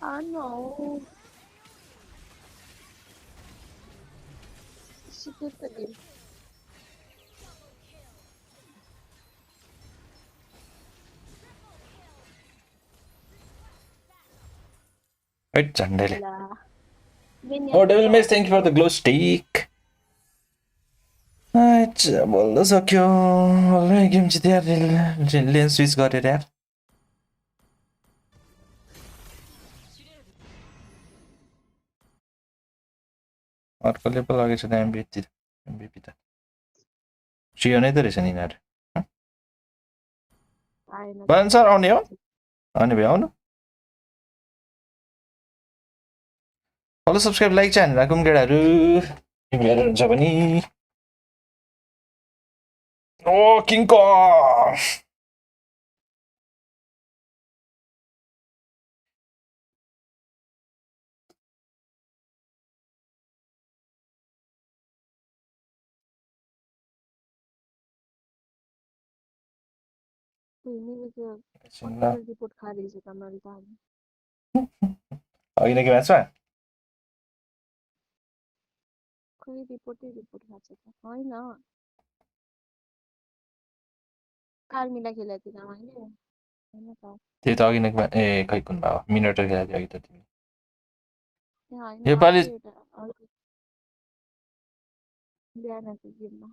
Speaker 4: Ah, no. Sikit tadi.
Speaker 2: Right, झन्डैले
Speaker 4: Lah.
Speaker 2: Oh, Devil Mace, thank you for the glow stick. अच्छा बोल्न सक्यो हल्लै गेम जित्यो यार लेन स्विच गरेर यार अर्कोले पो लगेछ त एमबिपी त ट्रियो नै त रहेछ नि यिनीहरू भन सर आउने हो आउने भयो आउनु फलो सब्सक्राइब लाइक चाहिँ हानेर राखौँ केटाहरू तिमीहरू हुन्छ भने ओ king कङ
Speaker 4: Ini bisa hospital report खाली छ त मैले त
Speaker 2: अघि नै के भन्छ
Speaker 4: खोइ रिपोर्ट भएको छ त हैन आर्मीलाई खेलेको थिएन मैले हैन त
Speaker 2: त्यही त अघि नै ए खै कुन भयो मिनेटर खेला थियो अघि त तिमी
Speaker 4: हैन
Speaker 2: योपालि
Speaker 4: बिहानको गेममा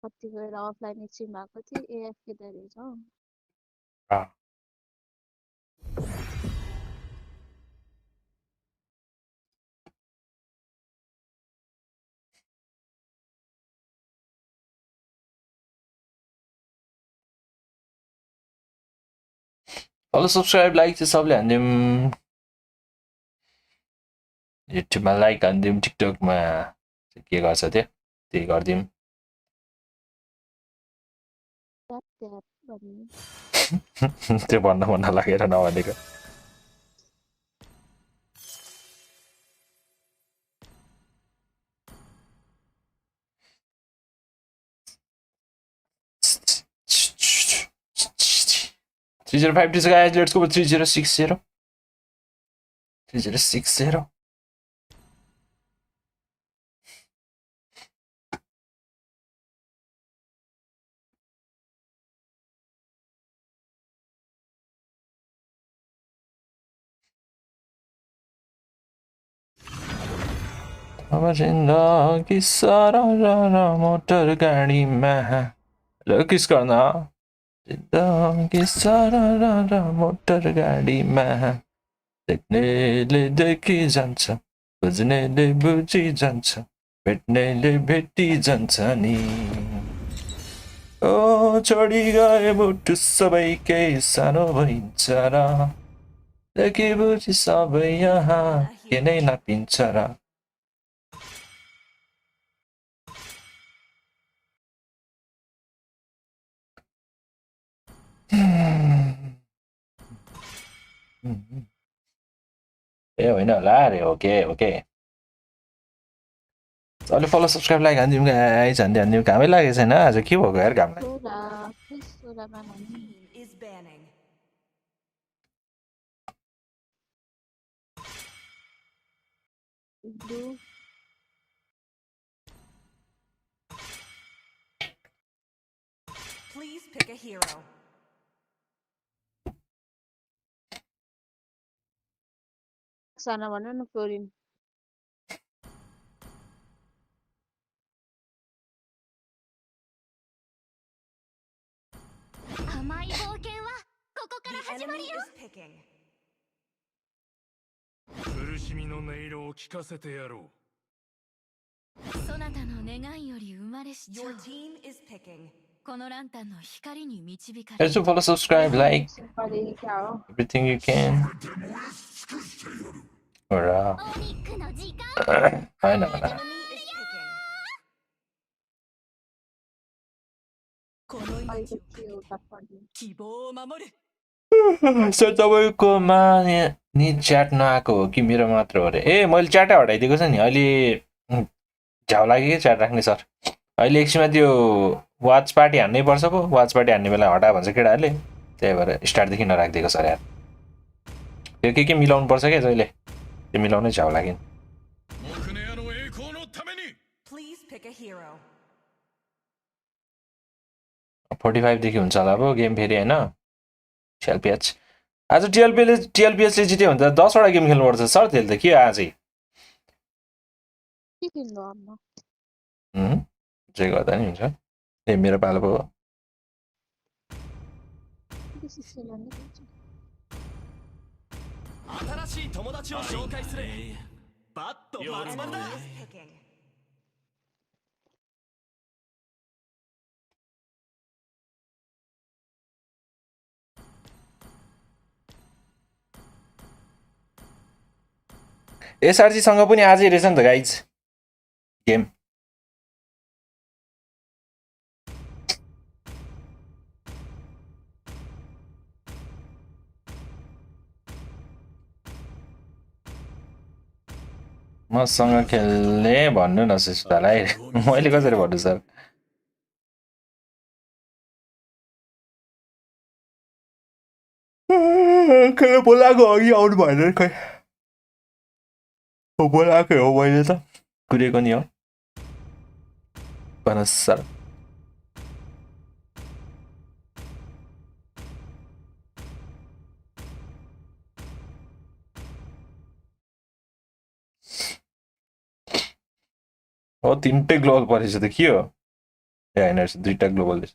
Speaker 4: कति गएर अफलाइन एकछिन भएको थिएँ एएफके त रहेछ
Speaker 2: फलो सब्सक्राइब लाइक चाहिँ सबले हानिदिउँ युट्युबमा लाइक हानिदिउँ टिकटकमा के गर्छ त्यो त्यही गरिदिउँ त्यो भन्न लागेर नभनेको $3052 guys, let's go with 3060. 3060. अब जिन्दगी सारा मोटर गाडीमा र किस गर्न जिन्दगी सारा मोटर गाडीमा देख्नेले देखि जान्छ बुझ्नेले बुझी जान्छ भेट्नेले भेटी जान्छ नि ओ छोडी गए मुटु सबैकै सानो भइन्छ र देखि बुझी सबै यहाँ के नै नपिन्छ र ए होइन होला अरे ओके अहिले फलो सब्सक्राइब लाइक हानिदिउँ गाइस हानिदिउँ घामै लागेको छैन आज के भएको यार घामलाई
Speaker 4: सोह्रमा भन्नु
Speaker 5: is banning.
Speaker 4: Blue
Speaker 5: Please pick a hero.
Speaker 4: साना भन्नु न fluorine
Speaker 5: The enemy is picking.
Speaker 6: 苦しみの音色を聞かせてやろ
Speaker 3: そなたの願いより生まれし蝶
Speaker 5: Your team is picking.
Speaker 3: このランタンの光に導かれ
Speaker 2: Guys do follow subscribe like
Speaker 4: क्या हो
Speaker 2: everything you can होला
Speaker 3: お肉の時間
Speaker 2: होइन
Speaker 5: The
Speaker 2: होला
Speaker 5: enemy is picking. この命を
Speaker 4: अहिलेको के हो तात्पर्य
Speaker 5: 希望を守る
Speaker 2: सर तपाईँकोमा नि च्याट नआएको हो कि मेरो मात्र हो रे ए मैले च्याटै हटाइदिएको छ नि अहिले झ्याउ लाग्यो कि च्याट राख्ने सर अहिले एकछिनमा त्यो वाच पार्टी हान्नै पर्छ पो वाच पार्टी हान्ने बेला हटा भन्छ केटाहरूले त्यही भएर स्टार्टदेखि नराखिदिएको सर यार त्यो के मिलाउनु पर्छ क्या जहिले त्यो मिलाउनै झ्याउ लाग्यो
Speaker 6: 木根屋の栄光のために
Speaker 5: Please pick a hero.
Speaker 2: 45 देखि हुन्छ होला अब गेम फेरि होइन टिएलपिएच आज टिएलपिएचले जित्यो भने त 10 वटा गेम खेल्नुपर्छ सर त्यसले त के हो आजै
Speaker 4: के किन्नु अब
Speaker 2: जे गर्दा नि हुन्छ ए मेरो पालो पो हो
Speaker 4: बेसी सेलाउने गर्छ
Speaker 1: 新しい友達を紹介するバット松丸だ
Speaker 5: Enemy is picking.
Speaker 2: एसआरजीसँग पनि आजै रहेछ नि त गाइज गेम मसँग खेल्ने भन्नु न सुस्तालाई मैले कसरी भन्नु सर खेल बोलाएको अघि आउनु भएन खै बोलाएकै हो मैले त कुरेको नि हो भन्नुहोस् सर हो 3टै ग्लोबल परेछ त के हो ए होइन 2टा global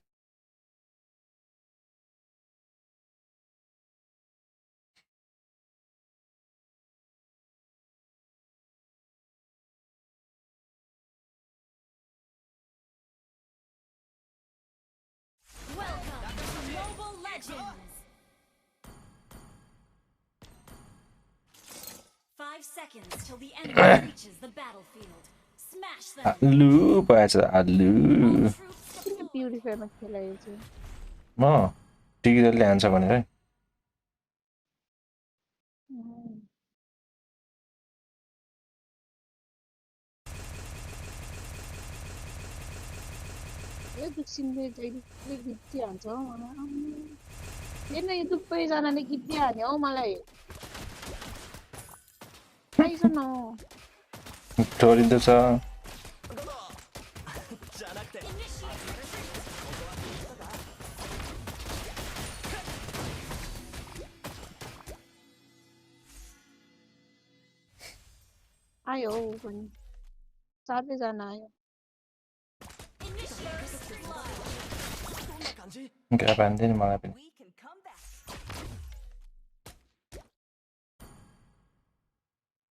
Speaker 7: Welcome to Mobile Legends. 5 seconds till the enemy reaches the battlefield. Smash them.
Speaker 2: आलु पाएछ आलु
Speaker 7: All troops
Speaker 4: किन
Speaker 7: deployed.
Speaker 4: प्युरिफायरमा खेलायो चाहिँ
Speaker 2: म टिकटले हान्छ भनेर
Speaker 4: यो दुखसिङले जहिले गीत हान्छ हौ मलाई हेर्न यो दुवैजनाले गीत हाल्यो हौ मलाई आइज न
Speaker 2: ठोरिँदो छ
Speaker 1: じゃなくて
Speaker 4: आयो हौ पनि 7जना आयो
Speaker 7: Initiate blood.
Speaker 1: どんな感じ
Speaker 2: क्या पाइन्छ नि मलाई पनि
Speaker 5: We can come back.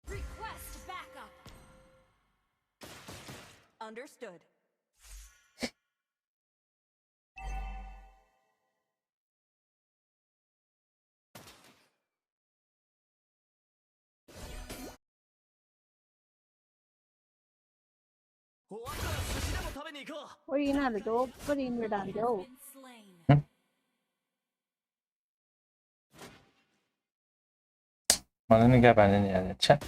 Speaker 7: Request backup.
Speaker 5: Understood.
Speaker 4: ओ यिनीहरूले त ओभर इन्भेट हाल्थ्यो हौ
Speaker 7: Been slain.
Speaker 2: मलाई नि क्या पानी नि यार अच्छा
Speaker 1: こ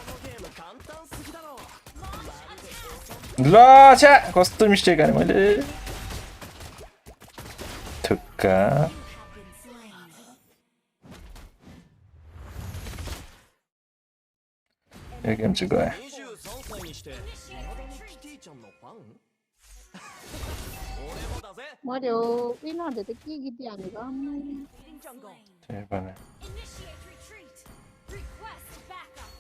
Speaker 1: のゲーム簡単すぎだろ
Speaker 2: ल छ्या कस्तो मिस्टेक गरे मैले ठुक्का यो गेम चाहिँ गयो
Speaker 1: 23歳にして未だにキティちゃんのファン俺もだぜ
Speaker 4: मर्यो यिनीहरूले त के गीत हालेको आम्मै।
Speaker 2: त्यही भने
Speaker 7: Initiate retreat. Request backup.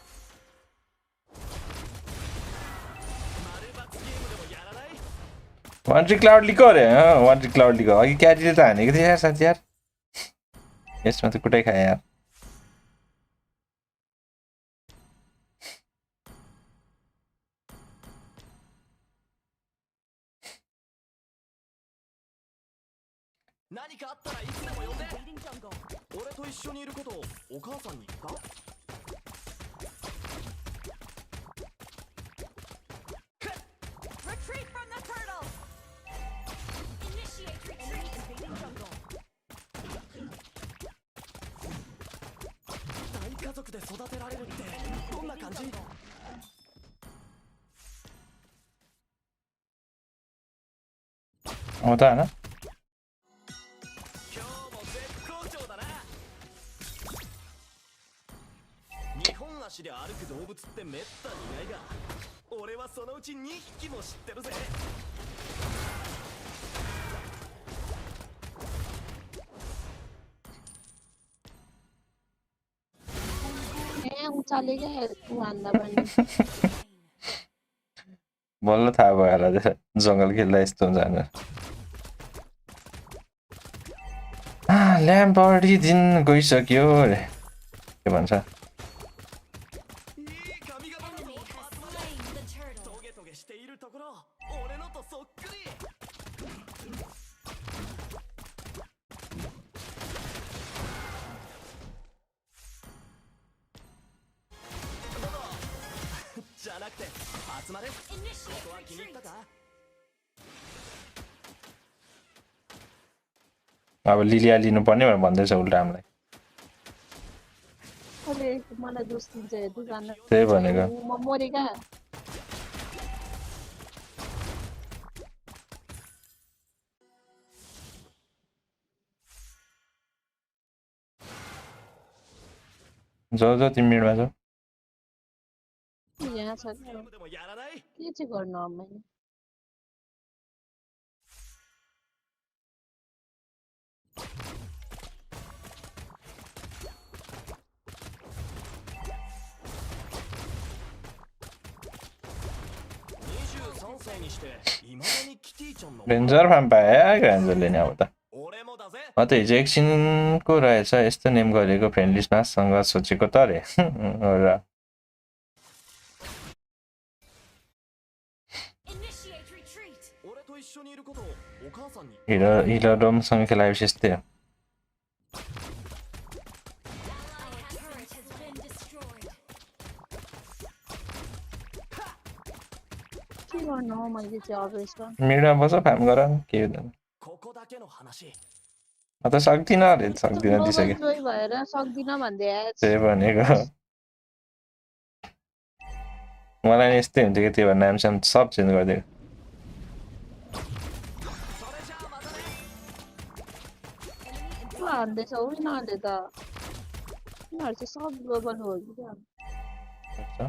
Speaker 1: 丸抜ゲームでもやらない
Speaker 2: वान ट्री क्लाउडलीको अरे वान ट्री क्लाउडलीको अघि क्यारीले त हानेको थियो यार साथी यार यसमा त कुटै खाए यार
Speaker 1: 何かあったらいつでも呼んで俺と一緒にいることをお母さんに言った
Speaker 7: Retreat from the turtle. Initiate retreat. Invading jungle.
Speaker 1: 大家族で育てられるってどんな感じ
Speaker 2: आउँदा होइन
Speaker 1: 今日も絶好調だな2本足で歩く動物ってめったにいないが俺はそのうち2匹も知ってるぜ
Speaker 4: ए उचाले क्या भन्दा पनि
Speaker 2: बल्ल थाहा भयो होला जङ्गल खेल्दा यस्तो हुन्छ भनेर ल्याम्प अलरेडी दिन गइसक्यो अरे के भन्छ
Speaker 1: いい髪型だぞ
Speaker 7: Enemy has slain the turtle.
Speaker 1: トゲトゲしているところ俺のとそっくり じゃなくて集まれ
Speaker 7: Initiate
Speaker 1: ここは気に入った
Speaker 7: retreat.
Speaker 1: か
Speaker 2: अब लिलिया लिनुपर्ने भनेर भन्दैछ उल्टा हामीलाई
Speaker 4: कसले मलाई दोष दिन्छ हेर्दै जान
Speaker 2: त्यही भनेको
Speaker 4: म मरेका
Speaker 2: जाऊ जाऊ 3 मिनटमा जाऊ
Speaker 4: यहाँ छ
Speaker 1: ゲームでもやらない
Speaker 4: के चाहिँ गर्नु अब मैले
Speaker 2: रेन्जर फार्म पायो रेन्जरले नि अब त
Speaker 1: 俺もだぜ
Speaker 2: म त हिजो एकछिनको रहेछ यस्तो नेम गरेको फ्रेन्ड लिस्टमासँग सोचेको त अरे र
Speaker 7: Initiate retreat.
Speaker 1: 俺と一緒にいることをお母さんに
Speaker 2: हिलो डोमसँग खेलाएपछि यस्तै हो
Speaker 7: Ally turret has been destroyed.
Speaker 4: के गर्नु हो मैले चाहिँ अब यसमा
Speaker 2: मिडमा बस फार्म गर के हुँदैन
Speaker 1: ここだけの話
Speaker 2: म त सक्दिनँ अरे सक्दिनँ दिइसक्यो
Speaker 4: जोइ भएर सक्दिनँ भन्दै आएछ
Speaker 2: त्यही भनेको मलाई नि यस्तै हुन्थ्यो कि त्यो भएर नाम साम सब चेन्ज गरिदिएको
Speaker 1: それじゃあまたね
Speaker 4: के हान्दैछ हो यिनीहरूले त यिनीहरू चाहिँ सब ग्लोबल हो कि क्या
Speaker 2: अच्छा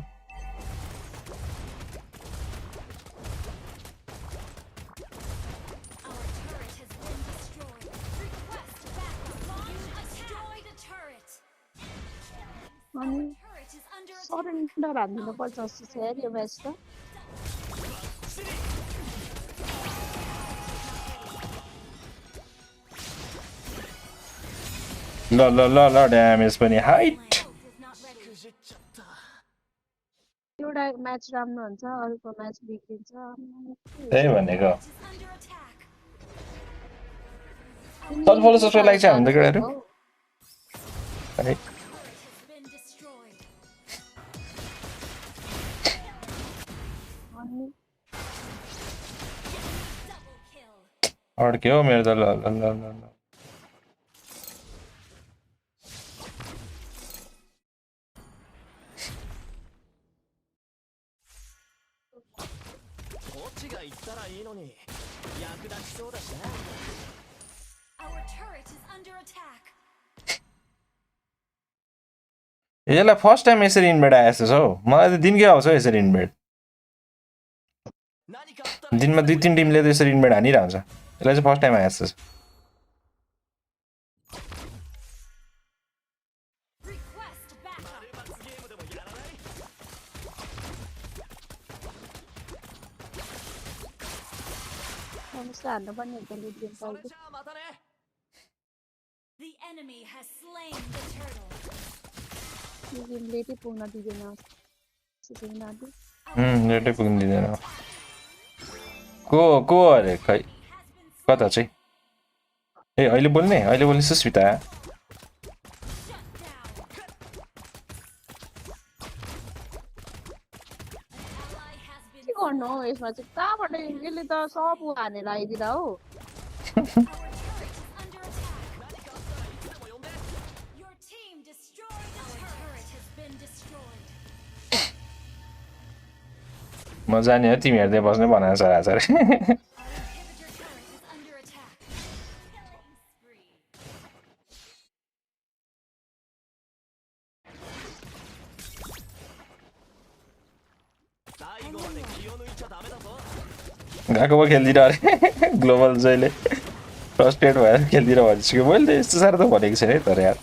Speaker 7: Our turret has been destroyed. Request backup. Launch destroy the turret.
Speaker 4: अनि
Speaker 7: Turret is under attack.
Speaker 4: Surrender हानिदिनु पर्छ जस्तो छ यार यो म्याच त
Speaker 2: ल ल ल ल ड्यामेज पनि हाइट
Speaker 7: Is not ready.
Speaker 1: くじっちゃった
Speaker 4: एउटा म्याच राम्रो हुन्छ अर्को म्याच बिग्रिन्छ
Speaker 2: त्यही भनेको
Speaker 7: Is under attack.
Speaker 2: तल फलो सब्सक्राइब लाइक चाहिँ हाम्रो केटाहरू है
Speaker 7: Turret has been destroyed.
Speaker 4: अनि
Speaker 7: Double kill.
Speaker 2: अड्क्यो मेरो त ल ल ल ल ल
Speaker 1: 言ったらいいのに役立ちそうだしな
Speaker 7: Our turret is under attack.
Speaker 2: यसलाई फर्स्ट टाइम यसरी इन्भेट आएछ हौ मलाई त दिनकै आउँछ हौ यसरी इन्भेट
Speaker 1: 何かあったら
Speaker 2: दिनमा 2-3 टिमले त यसरी इन्भेट हानिरहेको छ यसलाई चाहिँ फर्स्ट टाइम आएछ
Speaker 7: Request backup.
Speaker 1: 罰ゲームでもやらない
Speaker 4: अनुसार हान्न पनि हुन्छ लिडियम
Speaker 1: それ
Speaker 4: पाइको
Speaker 1: じゃあまたね
Speaker 7: The enemy has slain the turtle.
Speaker 4: लिडियम लेटै पुग्न दिँदैन त्यसरी नाति
Speaker 2: लेटै पुग्नु दिँदैन को अरे खै कता चाहिँ ए अहिले बोल्ने Sushmita
Speaker 7: Shut down. An ally has been
Speaker 4: के गर्नु हौ यसमा चाहिँ कहाँबाट यसले त सब हानेर आइदिँदा हो
Speaker 7: Our turret is under attack. Your team destroyed the turret has been destroyed.
Speaker 2: म जाने हो तिमी हेर्दै बस्ने बनाएको छ राजा रे
Speaker 7: Our inhibitor turret is under attack. Killing spree.
Speaker 2: गएको पो खेलिदिएर अरे ग्लोबल जहिले फ्रस्ट्रेट भएर खेलिदिएर भनिसक्यो मैले त यस्तो साह्रो त भनेको छैन है तर यार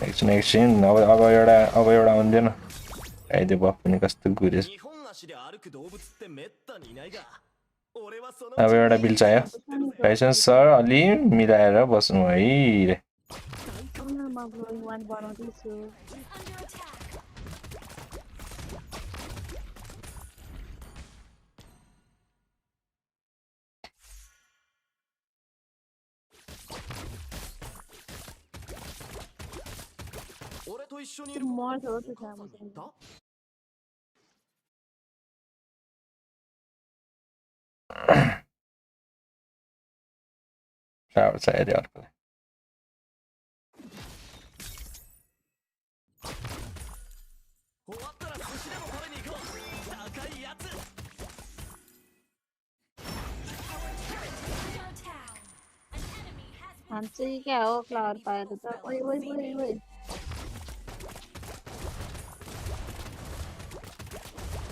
Speaker 2: एकछिन अब एउटा आउँदैन आइदियो बफ पनि कस्तो गुरेछ
Speaker 1: 日本足で歩く動物ってめったにいないが俺はその
Speaker 2: अब एउटा बिल चाहियो भाइसन सर अलि मिलाएर बस्नु है रे
Speaker 4: म ग्लोइङ वान बनाउँदैछु
Speaker 7: Is under attack.
Speaker 4: त्यो मर्छ हो त्यो ठाउँमा चाहिँ
Speaker 2: साह्रो छ अरे अर्कोलाई
Speaker 7: Under attack. An enemy has been
Speaker 4: हामी चाहिँ क्या हो फ्लावर पाएर त ओइ ओइ ओइ ओइ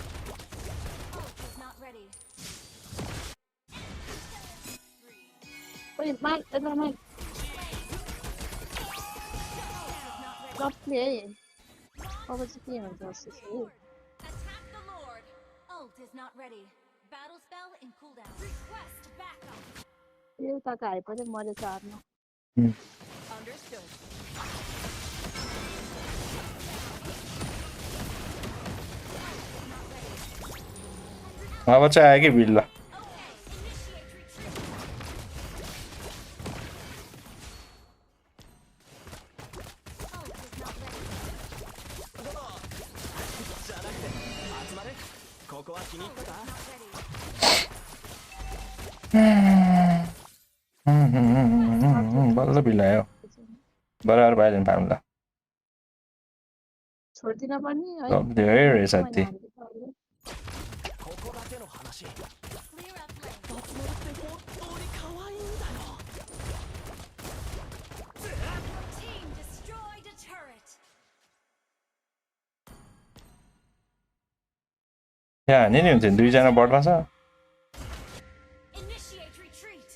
Speaker 7: ult is not ready.
Speaker 4: ओइ मार यता मार लप्ले है अब चाहिँ के हुन्छ जस्तो छ है
Speaker 7: Attack the Lord. Ult is not ready. Battle spell in cooldown. Request backup.
Speaker 4: एउटाको हाइपर चाहिँ मरेछ हार्नु
Speaker 3: Understood.
Speaker 2: अब चाहिँ आयो कि बिल ल बल्ल बिल आयो बराबर भइहाल्यो नि फार्म ल
Speaker 4: छोड्दिन पनि है
Speaker 2: लब्दै है रे साथी
Speaker 7: Clear up lane. Team destroyed a turret.
Speaker 2: यहाँ हाने नि हुन्थ्यो नि दुईजना बढमा छ
Speaker 7: Initiate retreat.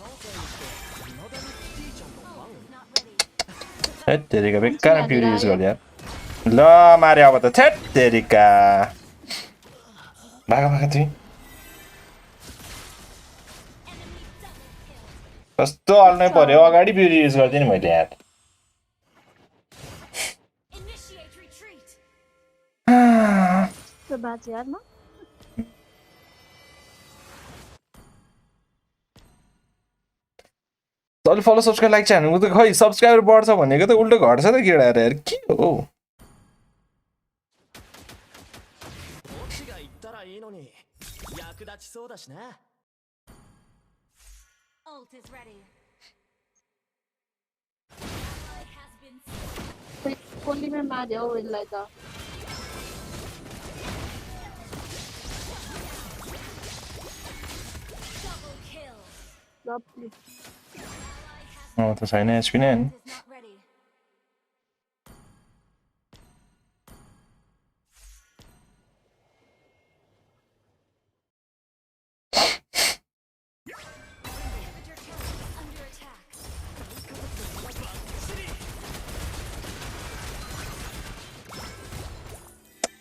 Speaker 7: Ult is not ready.
Speaker 2: थेट तेरिका बेकार प्युरी युज गरिदियो ल मारे अब त थेट तेरिका भागा तिमी
Speaker 7: Enemy double kill.
Speaker 2: कस्तो अल्नै पर्यो अगाडि प्युरी युज गरिदिएँ नि मैले यार
Speaker 7: Initiate retreat.
Speaker 4: त्यो बाँचे यार म
Speaker 2: तैँले फलो सब्सक्राइब लाइक चाहिँ हान्नु त खै सब्सक्राइबर बढ्छ भनेको त उल्टो घट्छ त केटा यार के हो
Speaker 1: オチが言ったらいいのに役立ちそうだしな
Speaker 7: Ult is ready. Ally has been slain.
Speaker 4: खोइ कसले मार्यो हौ यसलाई त Lovely.
Speaker 2: Oh, to छैन एचपी नै हैन
Speaker 7: Is not ready. Inhibitor turret is under attack.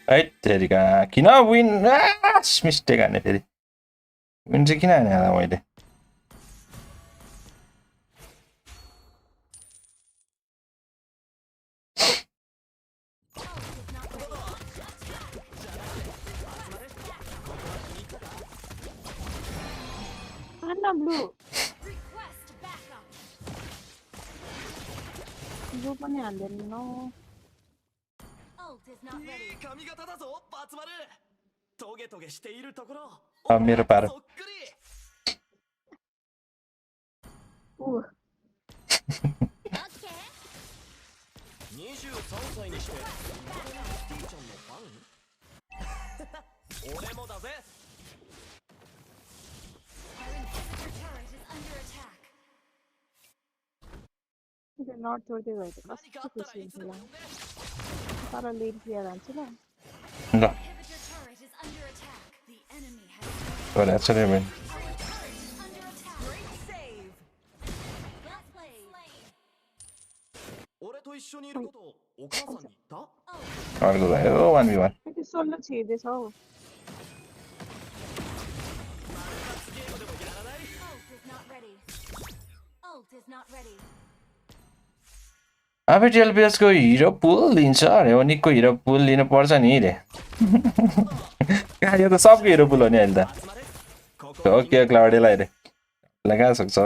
Speaker 2: है तेरिका किन विन मिस्टेक हाने फेरि विन चाहिँ किन हाने होला मैले
Speaker 4: Anna blue.
Speaker 7: Request backup.
Speaker 4: Blue पनि हाल्दैन no.
Speaker 7: Ult is not
Speaker 1: い
Speaker 7: ready.
Speaker 1: い髪型だぞバツ丸トゲトゲしているところ
Speaker 2: あ見るパル
Speaker 1: そっくり
Speaker 4: Ooh.
Speaker 1: 23歳にしてスティちゃんのファン俺もだぜ
Speaker 7: Our inhibitor turret is under attack.
Speaker 4: They're not छोड्दै गयो त
Speaker 1: 何かあ
Speaker 4: कस्तो
Speaker 1: ったら
Speaker 4: खुसी
Speaker 1: いつで
Speaker 4: हुन्छ
Speaker 1: も
Speaker 4: होला
Speaker 1: 呼んで
Speaker 4: तर लेट प्लेयर हाल्छ ल
Speaker 2: ल
Speaker 7: Inhibitor turret is under attack. The enemy has.
Speaker 2: गरे छ रे भाइ
Speaker 7: Our turret is under attack. Great save. Well played.
Speaker 1: 俺と一緒にいることお母さんに言った
Speaker 2: अर्को भयो 1v1
Speaker 4: त्यो सोल्लो छिर्दैछ हौ
Speaker 7: Ult is not ready. Ult is not ready.
Speaker 2: अब टेलबियस को हिरो पुल दिन्छ अरे अनिकको हिरो पुल लिनु पर्छ नि रे कहाँ यो त सबको हिरो पुल हो नि अहिले त ओके क्लाउडीलाई रे लगा सक्छ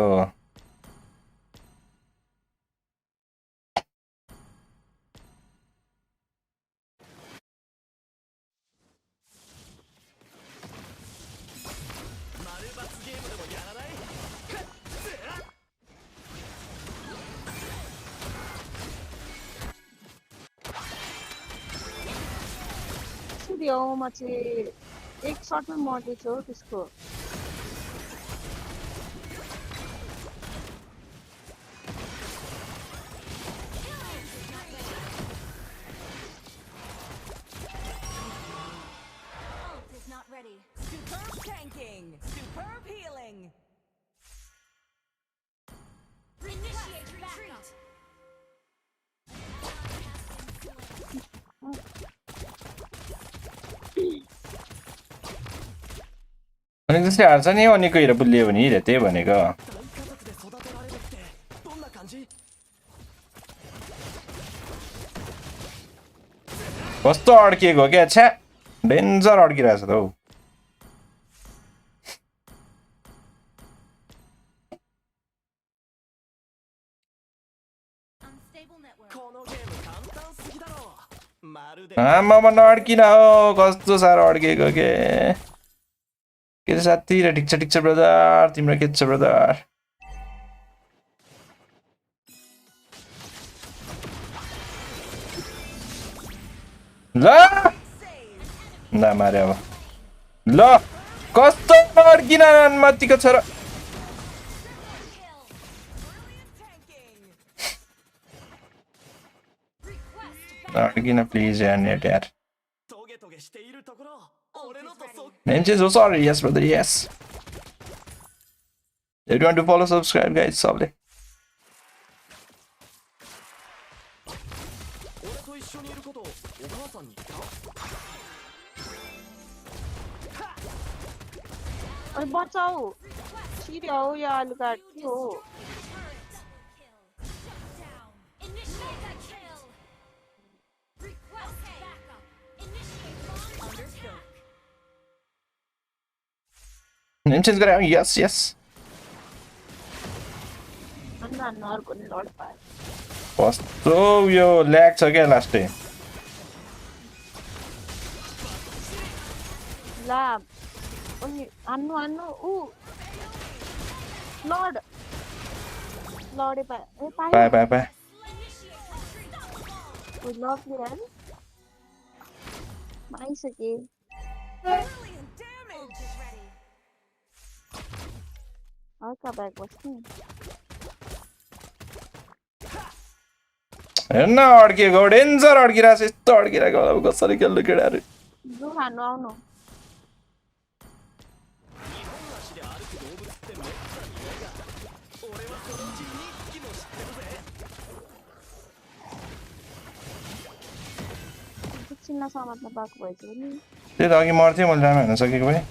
Speaker 4: सूर्यमा चाहिँ एक सर्टमा मर्दैछ हौ त्यसको
Speaker 7: Ult is not ready.
Speaker 8: Superb tanking! Superb healing!
Speaker 7: Initiate retreat.
Speaker 2: अनि जस्तै हार्छ नि अनिकको हिरो पुल लियो भने रे त्यही भनेको
Speaker 1: 大家族で育てられるってどんな感じ
Speaker 2: कस्तो अड्किएको क्या छ्या डेन्जर अड्किरहेछ त हौ
Speaker 7: Unstable network.
Speaker 1: このゲーム簡単すぎだろまるで
Speaker 2: आमामा नअड्किन हो कस्तो साह्रो अड्किएको के साथी र ठिक छ ब्रदर तिम्रो के छ ब्रदर ल ल मारे अब ल कस्तो अड्किन मत्तीको छोरा अड्किन प्लिज यार नेट यार
Speaker 1: トゲトゲしているところ俺のとそっ
Speaker 2: Name change, oh sorry, yes brother, yes. Everyone to follow, subscribe guys, sorry.
Speaker 1: 俺と一緒にいることお母さんに言った
Speaker 4: अरे बचाऊ छिर्यो हौ या लुगा के हो
Speaker 7: Initiate that kill. Request backup. Initiate launch attack.
Speaker 2: Name change गरे yes, yes.
Speaker 4: अन्ना अन्ना अर्को नि लड पाए
Speaker 2: कस्तो यो ल्याग छ क्या लास्टै
Speaker 4: ला अनि अन्नु अन्नु उ लड लडे पाए ए पाए
Speaker 2: बाय
Speaker 4: उ lovely run
Speaker 8: Brilliant damage!
Speaker 7: Ult is ready.
Speaker 4: हल्का ब्याग बस्ने
Speaker 2: हेर्न अड्किएको डेन्जर अड्किरहेको छ यस्तो अड्किरहेको अब कसरी खेल्नु केटाहरू
Speaker 4: जो खानु आउनु
Speaker 1: 二本足で歩く動物ってめったにいないが俺はそのうち2匹も知ってるぜ
Speaker 4: चिन्न समात्न पाएको भएछ नि
Speaker 2: त्यही त अघि मर्थेँ मैले राम्रो हेर्न सकेको भए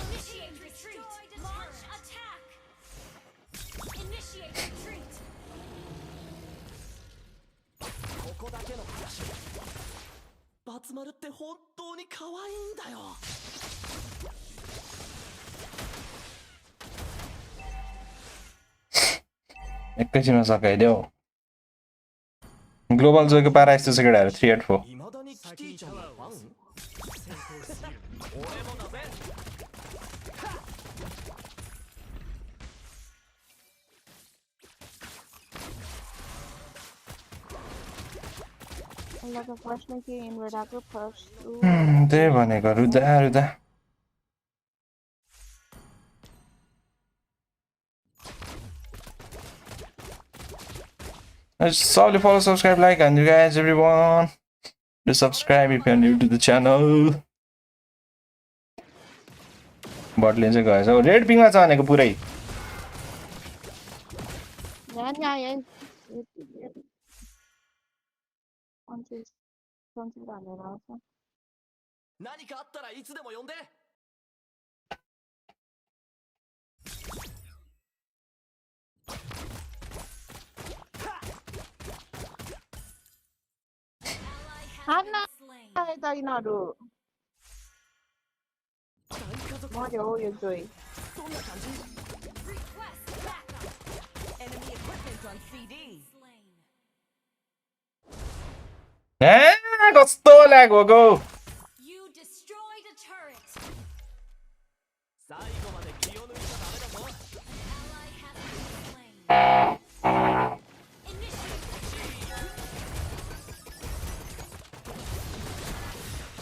Speaker 7: Initiate retreat. Launch attack. Initiate retreat.
Speaker 1: ここだけの話バツ丸って本当に可愛いんだよ
Speaker 2: एकैछिनमा सकाइदेऊ ग्लोबल जोको पारा यस्तो छ केटाहरू 384
Speaker 1: 未だにキティちゃんのファン俺もだぜ
Speaker 4: पहिला त फर्स्टमा के इन्भर्ट आएको फर्स्ट
Speaker 2: त्यही भनेको रुदा रुदा Solely follow, subscribe, like, and you guys, everyone. Just subscribe if you're new to the channel. Bot lane चाहिँ गएछ रेड पिङमा छ भनेको पुरै
Speaker 4: यहाँ नि आयो कन्फ्युज हालेर आउँछ
Speaker 1: 何かあったらいつでも呼んで
Speaker 4: हान्न आयो त यिनीहरू मर्यो हो यो जोइ
Speaker 8: Request backup. Enemy equipment on CD.
Speaker 2: कस्तो ल्याग भएको
Speaker 7: You destroyed a turret.
Speaker 1: 最後まで気を抜いちゃダメだぞ
Speaker 7: Ally has been slain. Initiate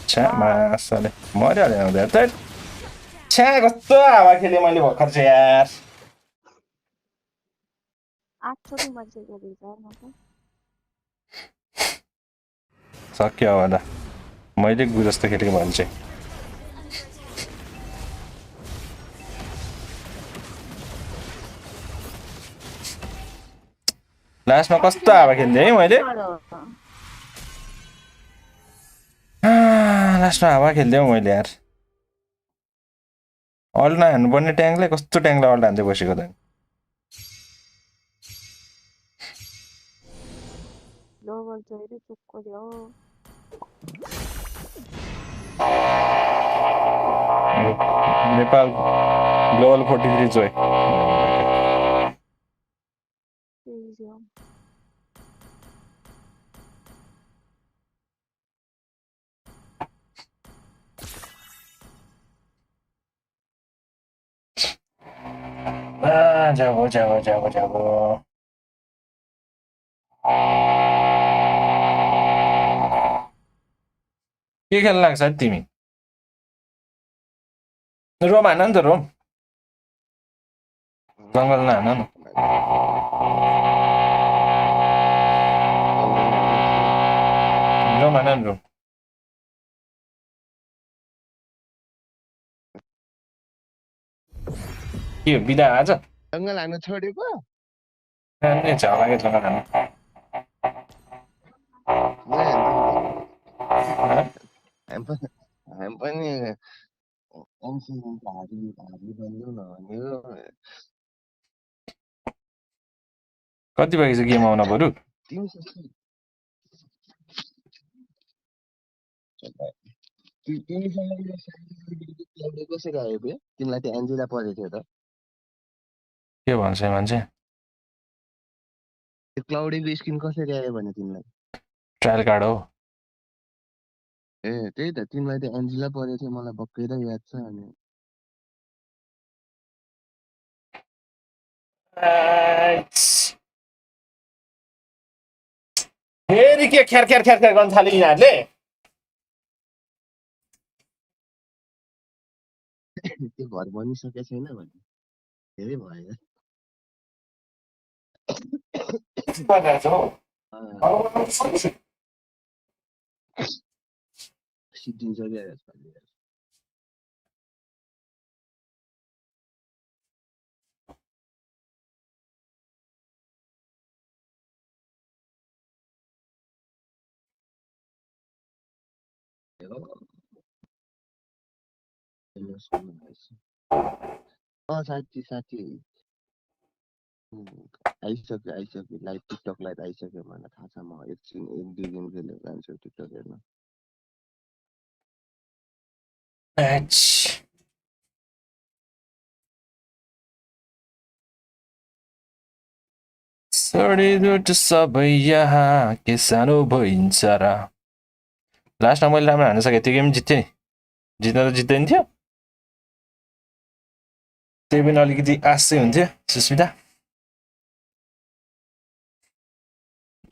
Speaker 2: छ्या मासले मरिहाल्यो हुँदै त छ्या कस्तो हावा खेलेँ मैले भर्खर चाहिँ यार
Speaker 4: 8 छोटी मान्छे गरेछ म त
Speaker 2: सक्यो होला मैले गु जस्तो खेलेको भने चाहिँ लास्टमा कस्तो हावा खेल्दै है मैले लास्टमा हावा खेल्दै हौ मैले यार अल्ट नहान्नुपर्ने ट्याङ्कले कस्तो ट्याङ्कले अल्ट हान्दै बसेको त
Speaker 4: ग्लोबल जोइले चुक्को दियो
Speaker 2: नेपाल ग्लोबल 43 जोय जाऊ जाऊ जाऊ जाऊ के खेल्न लाग्छ तिमी रोम हान नि त रोम जङ्गल नहान न रोम हान नि रोम के हो बिदा आज
Speaker 9: जङ्गल हान्न छोडेको
Speaker 2: झगडा जङ्गल हान
Speaker 9: हामी पनि हारी बन्दिउँ न भनेको
Speaker 2: कति बजी चाहिँ गेम आउन बरु
Speaker 9: कसरी आयो बे तिमीलाई त्यो एन्जिला परेको थियो त
Speaker 2: के भन्छ मान्छे
Speaker 9: त्यो क्लाउडीको स्किन कसरी आयो भने तिमीलाई
Speaker 2: ट्रायल कार्ड हो
Speaker 9: ए त्यही त तिमीलाई त्यो एन्जिला परेको थियो मलाई भक्कै याद छ अनि
Speaker 2: फेरि के ख्यार ख्यार ख्यार ख्यार गर्न थाल्यो यिनीहरूले
Speaker 9: त्यो घर बनिसकेको छैन भने धेरै भयो सिद्धिन्छ क्या यसपालि साथी साथी आइसक्यो लाइभ टिकटक लाइभ आइसक्यो मलाई थाहा छ म एकछिन 1-2 गेम खेलेर जान्छु टिकटक हेर्न
Speaker 2: सडिदुट सबै यहाँ के सानो भइन्छ र लास्टमा मैले राम्रो हान्न सकेँ त्यो गेम जित्थेँ नि जित्न त जित्दैन थियो त्यही पनि अलिकति आश चाहिँ हुन्थ्यो सुस्मिता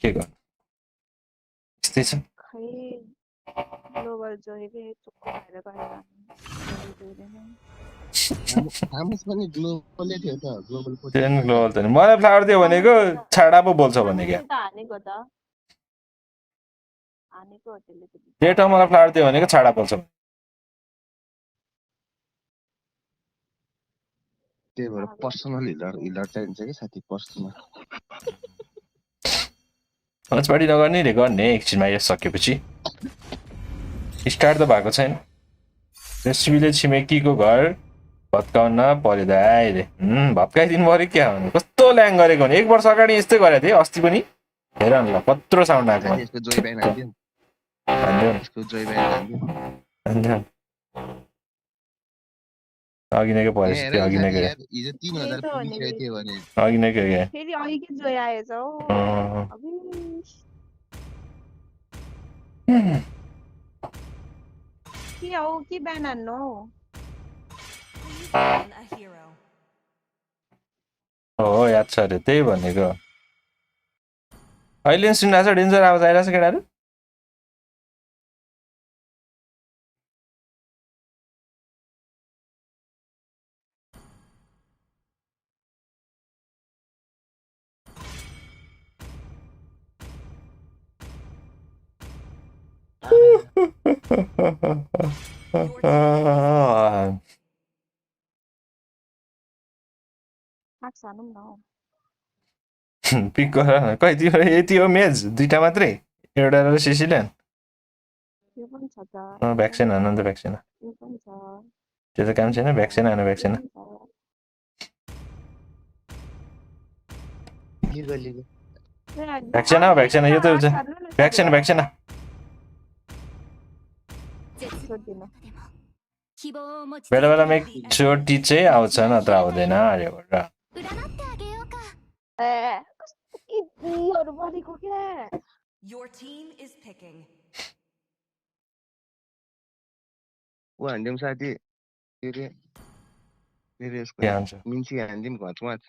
Speaker 2: के गर्नु यस्तै छ
Speaker 4: खै ग्लोबल जोइले चुक्क भएर गएर
Speaker 9: थामस पनि ग्लोबलै थियो त ग्लोबल
Speaker 2: टेन ग्लोबल त नि मलाई फ्लावर दियो भनेको छाडा पो बोल्छ भने क्या
Speaker 4: हानेको त हानेको हो त्यसले त
Speaker 2: त्यही ठाउँ मलाई फ्लावर दियो भनेको छाडा बोल्छ
Speaker 9: त्यही भएर पर्सनल हिलर चाहिन्छ कि साथी पर्सनल
Speaker 2: हन्चपाटी नगर्ने रे गर्ने एकछिनमा यो सकेपछि स्टार्ट त भएको छैन रेसिपीले छिमेकीको घर भत्काउन पर्यो दाइ रे भत्काइदिनु पऱ्यो क्या भने कस्तो ल्याङ गरेको भने 1 वर्ष अगाडि यस्तै गरेको थिएँ अस्ति पनि हेर न ल कत्रो साउन्ड आएको
Speaker 9: यसको जोइ ब्यान हान्दियो यसको जोइ ब्यान हान्दियो
Speaker 2: अघि नै परेछ त्यो अघि नै गयो
Speaker 9: हिजो 3000 पुगिसकेको थियो भने
Speaker 2: अघि नै गयो
Speaker 4: फेरि अघि जोइ आएछ हौ अबि के हो के ब्यान हान्नु
Speaker 8: Been a hero.
Speaker 2: हो याद छ अरे त्यही भनेको अहिले सुनिरहेको छ डेन्जर आवाज आइरहेको छ केटाहरू
Speaker 4: हात सानौँ न
Speaker 2: पिक गर न कति यति हो मेज 2टा मात्रै एउटा र सिसिलियन
Speaker 4: यो पनि छ त
Speaker 2: भ्याक्सिन हान अन्त भ्याक्सिन
Speaker 4: यो पनि छ
Speaker 2: त्यो त काम छैन भ्याक्सिन हान भ्याक्सिन भ्याक्सिन हो भ्याक्सिन यो त भ्याक्सिन भ्याक्सिन बेला बेलामा एकचोटि चाहिँ आउँछ नत्र आउँदैन अरे भनेर
Speaker 4: कस्तो इडीहरू बनेको क्या
Speaker 8: Your team is picking.
Speaker 9: ऊ हान्दिउँ साथी के रे यसको
Speaker 2: के हुन्छ
Speaker 9: मिन्सी हान्दिउँ घचमाच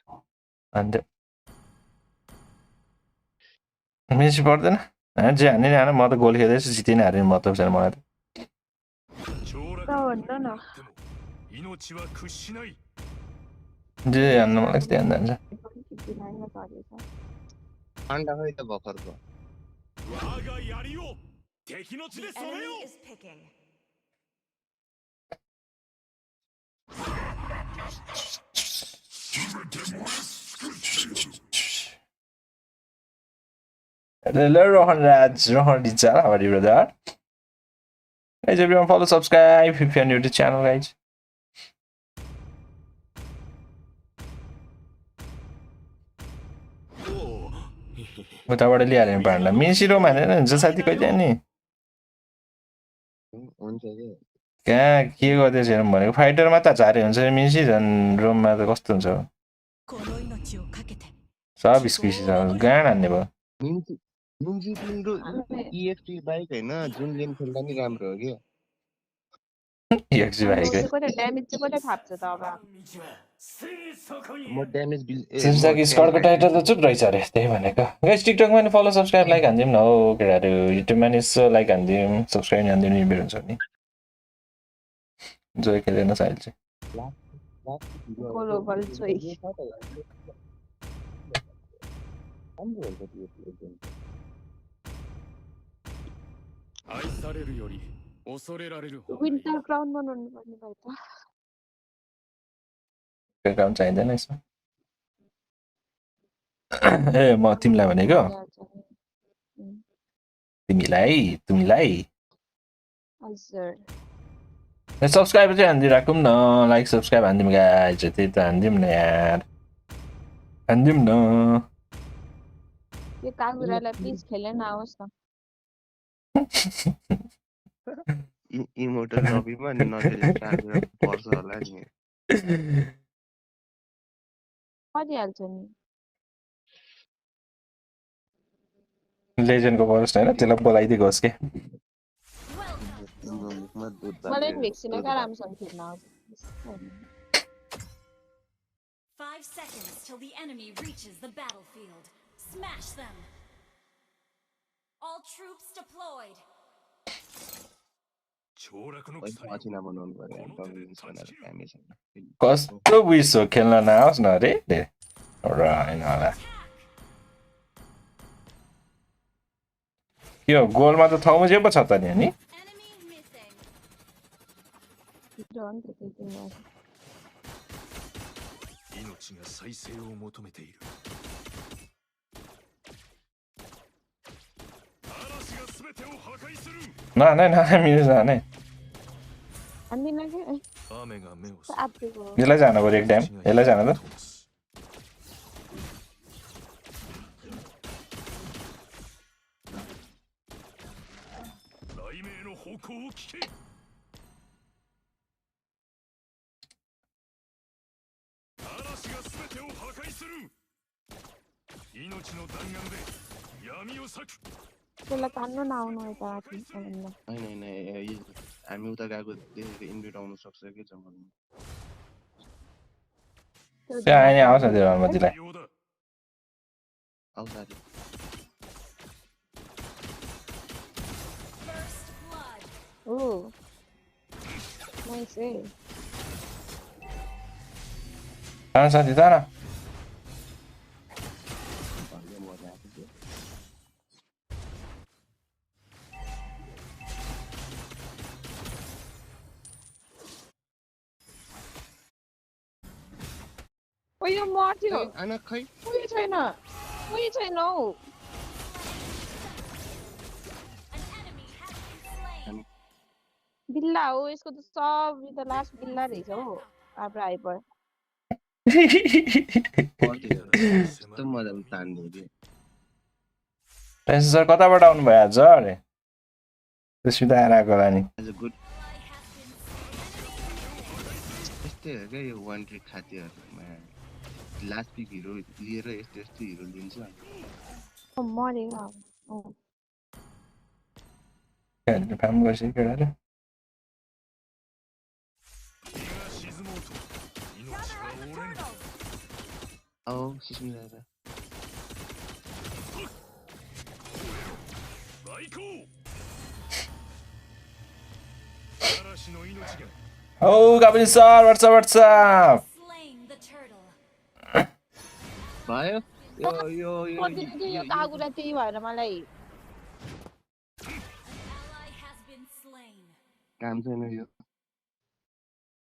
Speaker 2: अन्त मिन्सी पर्दैन जे हान्ने नि हान म त गोल खेल्दैछु जिते नि हारे मतलब छैन मलाई त जे हान्न मलाई त्यस्तै हान्न जान्छ
Speaker 9: अन्डा खै त भर्खरको
Speaker 8: The enemy is picking.
Speaker 2: Hello, Rohan Raj. Rohan Rizal, how are you, brother? Guys, everyone follow, subscribe if you're new to the channel, guys. उताबाट ल्याएर पार्ला मिन्सिरो मानेर हुन्छ साथी कहिले नि
Speaker 9: हुन्छ के
Speaker 2: कहाँ के गर्दैछ भनेको फाइटरमा त झारे हुन्छ मिन्सी झन् रोममा त कस्तो हुन्छ सब स्क्विसी छ गाँड हान्ने भयो
Speaker 9: मिन्सी तिम्रो EXP बाइक हैन जुन लेन खेल्दा नि राम्रो हो के
Speaker 2: EXP बाइक है
Speaker 4: ड्यामेज चाहिँ कहिले थाप्छ त अब
Speaker 9: म ड्यामेज
Speaker 2: सिन्सको स्क्वाडको टाइटल त चुप रहेछ अरे त्यही भनेको गाइस टिकटकमा नि फलो सब्स्क्राइब लाइक हान्दिउँ न हो केटाहरू युट्युबमा नि यसो लाइक हान्दिउँ सब्स्क्राइब हान्दिउँ नि बेर हुन्छ नि जोइ खेलेन साइल चाहिँ
Speaker 4: Global choice.
Speaker 9: राम्रो हुन्छ त्यो प्लेजन
Speaker 6: 愛されるより恐れられる方がいい
Speaker 4: Winter Crown बनाउनु पर्ने भयो त
Speaker 2: त्यो काम चाहिँदैन यसमा ए म तिमीलाई भनेको तिमीलाई
Speaker 4: हजुर
Speaker 2: सब्सक्राइब चाहिँ हानिदिइराखौँ न लाइक सब्सक्राइब हानिदिउँ गाइज त्यही त हानिदिउँ न यार हानिदिउँ न
Speaker 4: यो कागुरालाई प्लिज खेलेन आओस् न
Speaker 9: इमोटल लबीमा नखेले कागुरा पर्छ होला नि
Speaker 4: परिहाल्छ नि
Speaker 2: लेजेन्डको परोस् होइन त्यसलाई बोलाइदिएको होस् के
Speaker 9: तिम्रो मुखमा दुध
Speaker 4: मलाई पनि भेक्सिन क्या राम्रोसँग खेल्न आउँछ
Speaker 7: 5 seconds till the enemy reaches the battlefield. Smash them. All troops deployed.
Speaker 6: 凋落の
Speaker 9: अचिना बनाउनु पर्यो डब्लिउएस भनेर कामै छैन
Speaker 2: कस्तो विस हो खेल्न नआओस् न अरे होइन होला यो गोलमा त ठाउँमा जे पो छ त नि अनि
Speaker 7: Enemy missing.
Speaker 4: भित्र हो नि त त्यही भएर
Speaker 6: 命が再生を求めている嵐が全てを破壊する
Speaker 2: नहाने मिल्छ हाने
Speaker 4: हान्दिन कि
Speaker 6: 雨が目を
Speaker 4: आत्तिको
Speaker 2: यसलाई जानु पऱ्यो एक टाइम यसलाई जानु त
Speaker 4: त्यसलाई तान्नु नआउनु यता भन्नु
Speaker 9: होइन हामी उता गएको देखेर इन्भिट आउनु सक्छ कि जङ्गलमा
Speaker 2: त्यहाँ आइने आउँछ त्यो अनुमतिलाई
Speaker 9: आउँछ अरे
Speaker 7: First blood.
Speaker 4: Oh, nice, eh?
Speaker 2: तान साथी तान
Speaker 4: Oh, यो मर्थ्यो
Speaker 9: आना खै
Speaker 4: उयो छैन हौ
Speaker 7: An enemy has been slain.
Speaker 4: बिल्ला हो यसको त सब त लास्ट बिल्ला रहेछ हो हाम्रो हाइपर
Speaker 9: कस्तो मजाले तान्ने कि
Speaker 2: सर कताबाट आउनु भयो आज अरे त्यसपछि आएर आएको होला नि
Speaker 9: आज गुड यस्तै हो क्या यो वान ट्रिक खातीहरूमा लास्ट पिक हिरो लिएर यस्तो यस्तो हिरो लिन्छ
Speaker 4: मरेको
Speaker 2: काम गर्छ केटाले
Speaker 9: औ सुस्मिरा
Speaker 2: Oh, Gabriel sir, what's up?
Speaker 7: Slain the turtle.
Speaker 9: भयो यो
Speaker 4: कागुरा त्यही भएर मलाई
Speaker 7: Ally has been slain.
Speaker 9: काम छैन यो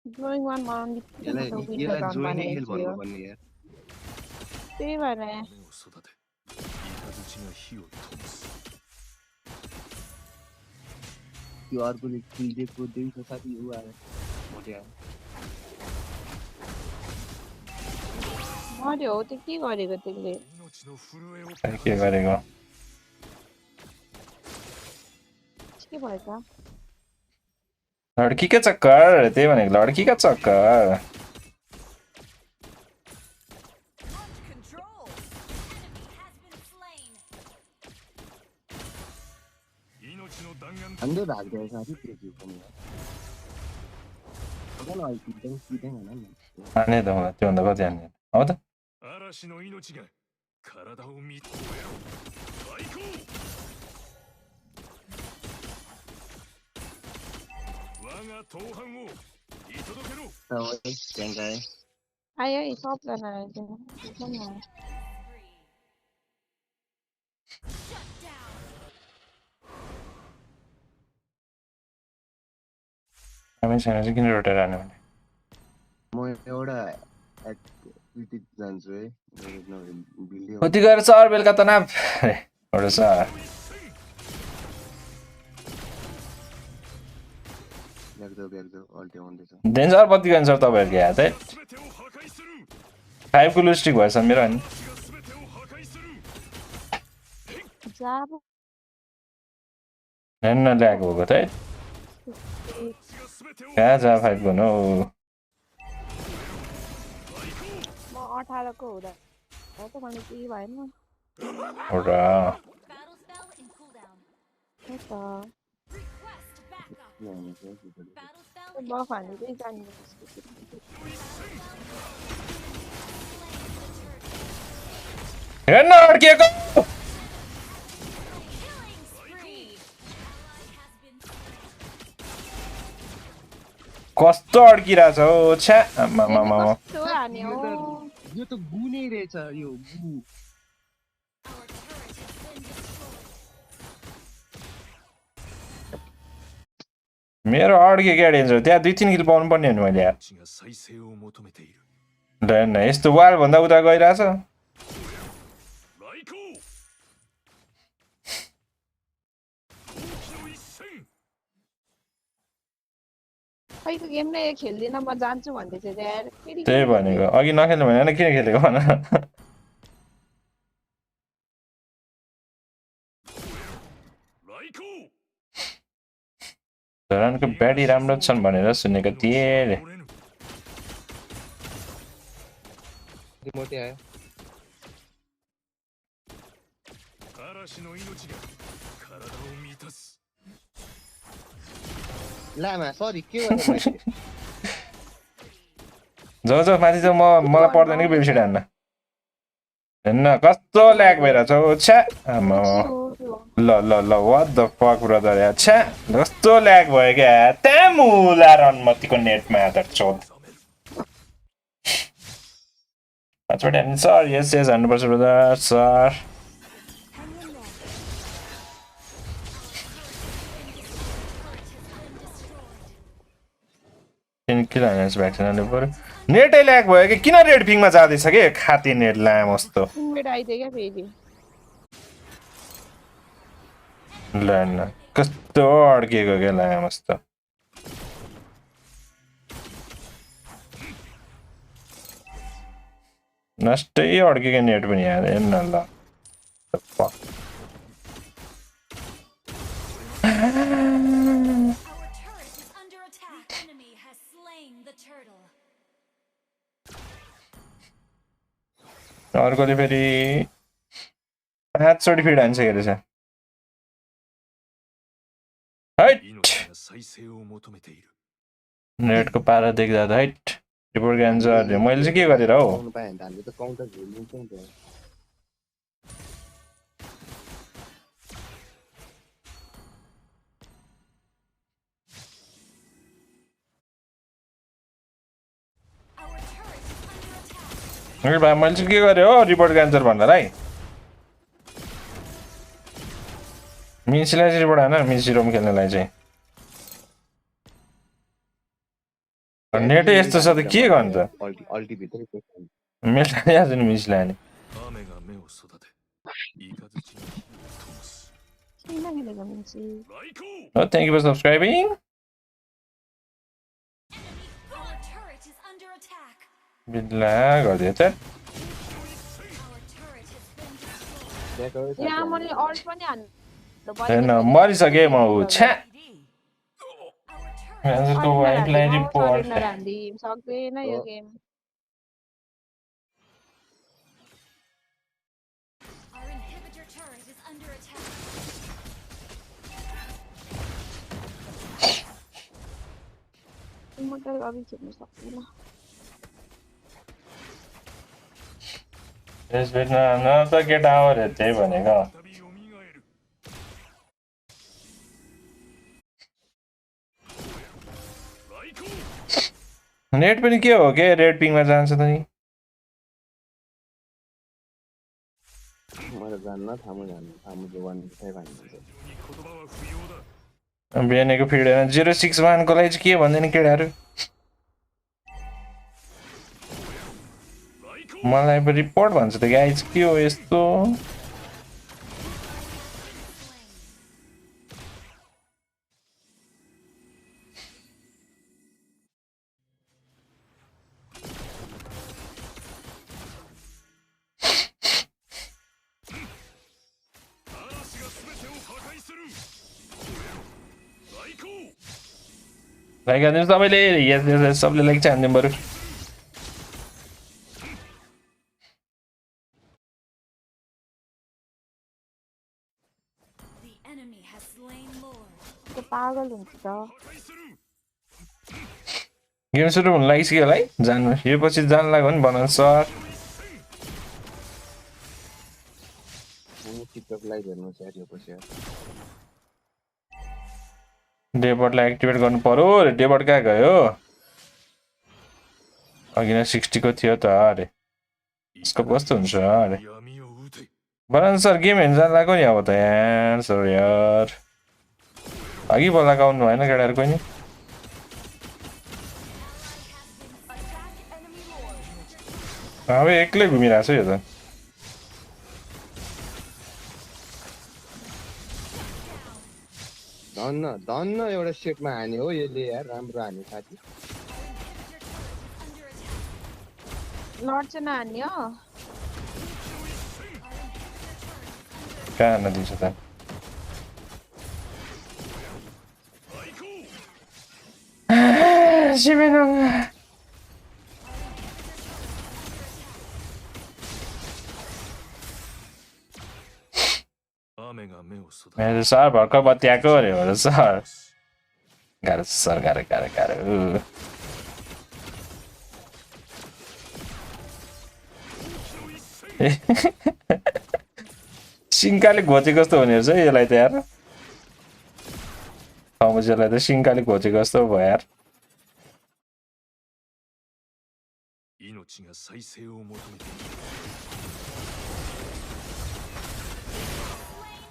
Speaker 4: ड्रइङ वान बनाउनु
Speaker 9: यसलाई जोइने हिल भन्नुपर्ने यार
Speaker 4: त्यही भएर
Speaker 6: 目を育て雷が火を灯す
Speaker 9: त्यो अर्कोले किल दिएको देख्छ साथी उ आयो मोटे आयो
Speaker 4: मर्यो हो त्यो के गरेको त्यसले
Speaker 6: 命の震えを
Speaker 2: के गरेको
Speaker 4: के भयो त
Speaker 2: लड्की का चक्कर त्यही भनेको लड्की का चक्कर
Speaker 8: Launch control.
Speaker 7: Enemy has been slain.
Speaker 6: 命の弾丸
Speaker 9: हान्दै भाग्दै साथी त्यो जिउ पनि हो न किट्दैन हैन नि
Speaker 2: हाने त हो त्योभन्दा कति हान्ने हो त
Speaker 6: 嵐の命が体を見つめろ最高我が闘飯を
Speaker 9: त्यहाँ गए
Speaker 4: आयो है सबजना आयो सबजना
Speaker 2: हामी छैन चाहिँ किन रोटेर हाल्नु भने
Speaker 9: म एउटा एक्टिभिटी जान्छु है बिल्डिङ
Speaker 2: कति गएर सर बेलुका तनाव एउटा सर
Speaker 9: ब्याग्दो अल्टी आउँदैछ
Speaker 2: डेन्जर पति गयो सर तपाईँहरूको यहाँ चाहिँ 5 को लुस्टिक भएछ मेरो अनि
Speaker 4: जाब
Speaker 2: हेर्न ल्याएको भएको त है कहाँ जा 5 गर्नु
Speaker 4: म 18 को हुँदा हो त मैले केही भएन
Speaker 2: एउटा
Speaker 7: Battle spell in cooldown.
Speaker 4: हो त
Speaker 7: Request backup. Battle spell in
Speaker 4: बफ हाल्नु चाहिँ जान्नु
Speaker 2: हेर्न अड्किएको
Speaker 7: killing spree. Ally has been
Speaker 2: कस्तो अड्किरहेछ हो छ्या आमामामा
Speaker 4: कस्तो हाने हो
Speaker 9: यो त गु नै रहेछ यो गु
Speaker 7: Our turret has been destroyed.
Speaker 2: मेरो अड्के क्या डेन्जर त्यहाँ 2-3 किल पाउनु पर्ने हो नि मैले यार
Speaker 6: が再生を求めている
Speaker 2: ल हेर्न यस्तो वाल भन्दा उता गइरहेछ
Speaker 6: 来航狂気の一戦
Speaker 4: खैको गेम नै खेल्दिनँ म जान्छु भन्दै चाहिँ यार फेरि
Speaker 2: त्यही भनेको अघि नखेल्नु भने किन खेलेको भन
Speaker 6: 来航
Speaker 2: धरानको ब्याडी राम्रो छन् भनेर सुनेको थिएँ
Speaker 6: 折れぬ
Speaker 9: मोटे आयो
Speaker 6: 嵐の命が体を満たす
Speaker 9: लामा सरी के गर्नु मैले
Speaker 2: जो माथि चाहिँ मलाई पर्दैन कि बेलसिट हान्न हेर्न कस्तो ल्याग भइरहेछ हो छ्या आमा ल ल ल वाट द फक ब्रदर यार छ्या कस्तो ल्याग भयो क्या त्यहाँ मुला रनमतीको नेटमा त चोद पाँचवटा हान्नु सर यस यस हान्नुपर्छ ब्रदर सर किन हानेछ भ्याक्सिनले पऱ्यो नेटै ल्याग भयो कि किन रेड पिङमा जाँदैछ कि खाती नेट लाम जस्तो
Speaker 4: इन्भेट आइदियो क्या फेरि
Speaker 2: ल न कस्तो अड्किएको क्या लाम जस्तो नष्टै अड्किएको नेट पनि यहाँ हेर्न ल
Speaker 7: Our turret is under attack. Enemy has slain the turtle.
Speaker 2: अर्कोले फेरि 5 चोटि फिड हान्छ के रहेछ
Speaker 6: 命が再生を求めている
Speaker 2: नेटको पारा देख्दा त हाइट रिपोर्ट गान्छ अरे मैले चाहिँ के गरेर हो
Speaker 9: पाउनु पाएँ भने त हामीले त काउन्टर झुलिन्छ नि त
Speaker 7: Our turret is under attack.
Speaker 2: मैले भाइ मैले चाहिँ के गरेँ हो रिपोर्ट गान्सर भन्नलाई मिन्सीलाई चाहिँ रिपोर्ट हान मिन्सी रोम खेल्नलाई चाहिँ नेटै यस्तो छ त के गर्नु त
Speaker 9: अल्टी भित्रै पस्छ
Speaker 2: मेललाई आज नि मिन्सीलाई हाने
Speaker 6: 雨が目を育てイカズチに火を灯す
Speaker 4: किन खेलेको मिन्सी
Speaker 6: 来航
Speaker 2: Oh, thank you for subscribing.
Speaker 7: Our turret is under attack.
Speaker 2: बिल्ला गरिदियो त
Speaker 7: Our turret has been destroyed.
Speaker 4: यहाँ मैले अल्ट पनि हान्नु
Speaker 2: हेर्न मरिसकेँ म ऊ छ्या
Speaker 7: Our turret
Speaker 2: हजुरको वाइफलाई रिपोर्ट
Speaker 4: हान्दी सक्दैन यो game
Speaker 7: Our inhibitor turret is under attack.
Speaker 4: म त अघि खेल्नु सक्दिनँ
Speaker 2: यस भेट्न न त केटा हो रे त्यही भनेको
Speaker 6: 再び蘇る 来航
Speaker 2: नेट पनि के हो के रेड पिङमा जान्छ त नि
Speaker 9: मैले जान्न थामु चाहिँ 1.5 हान्नुहुन्छ
Speaker 2: बिहानको फिड 061 को लागि चाहिँ के भन्दैन केटाहरू मलाई पनि रिपोर्ट भन्छ त गाइज के हो यस्तो लाइक हानिदिनु सबैले यस यस सबले लाइक चाहिँ हानिदिनु बरु
Speaker 7: The enemy has slain Lord.
Speaker 4: त्यो पागल हुन्छ त
Speaker 2: गेम सुरु हुन लागिसक्यो होला है जानु यो पछि जान लाग्यो भने भन सर
Speaker 9: म टिकटक लाइभ हेर्नु चाहिँ यो पछि
Speaker 2: डेबटलाई एक्टिभेट गर्नु पर्यो रे डेबट कहाँ गयो अघि नै 60 को थियो त अरे यसको कस्तो हुन्छ अरे भन सर गेम हेर्न जान लाग्यो नि अब त यार सर यार अघि बोलाएको आउनु भएन केटाहरू कोही नि अब एक्लै घुमिरहेको छ यो त
Speaker 9: धन्न एउटा सेटमा हाने हो यसले यार राम्रो हाने साथी
Speaker 4: लड चाहिँ नहान्ने हो
Speaker 2: कहाँ नदिन्छ त मेरो सर भर्खर बत्ती आएको अरे हो र सर गाह्रो सर गाह्रो सिङ्काले घोचे कस्तो हुने रहेछ यसलाई त यार थमुजेलाई त सिङ्काले घोचे कस्तो भयो यार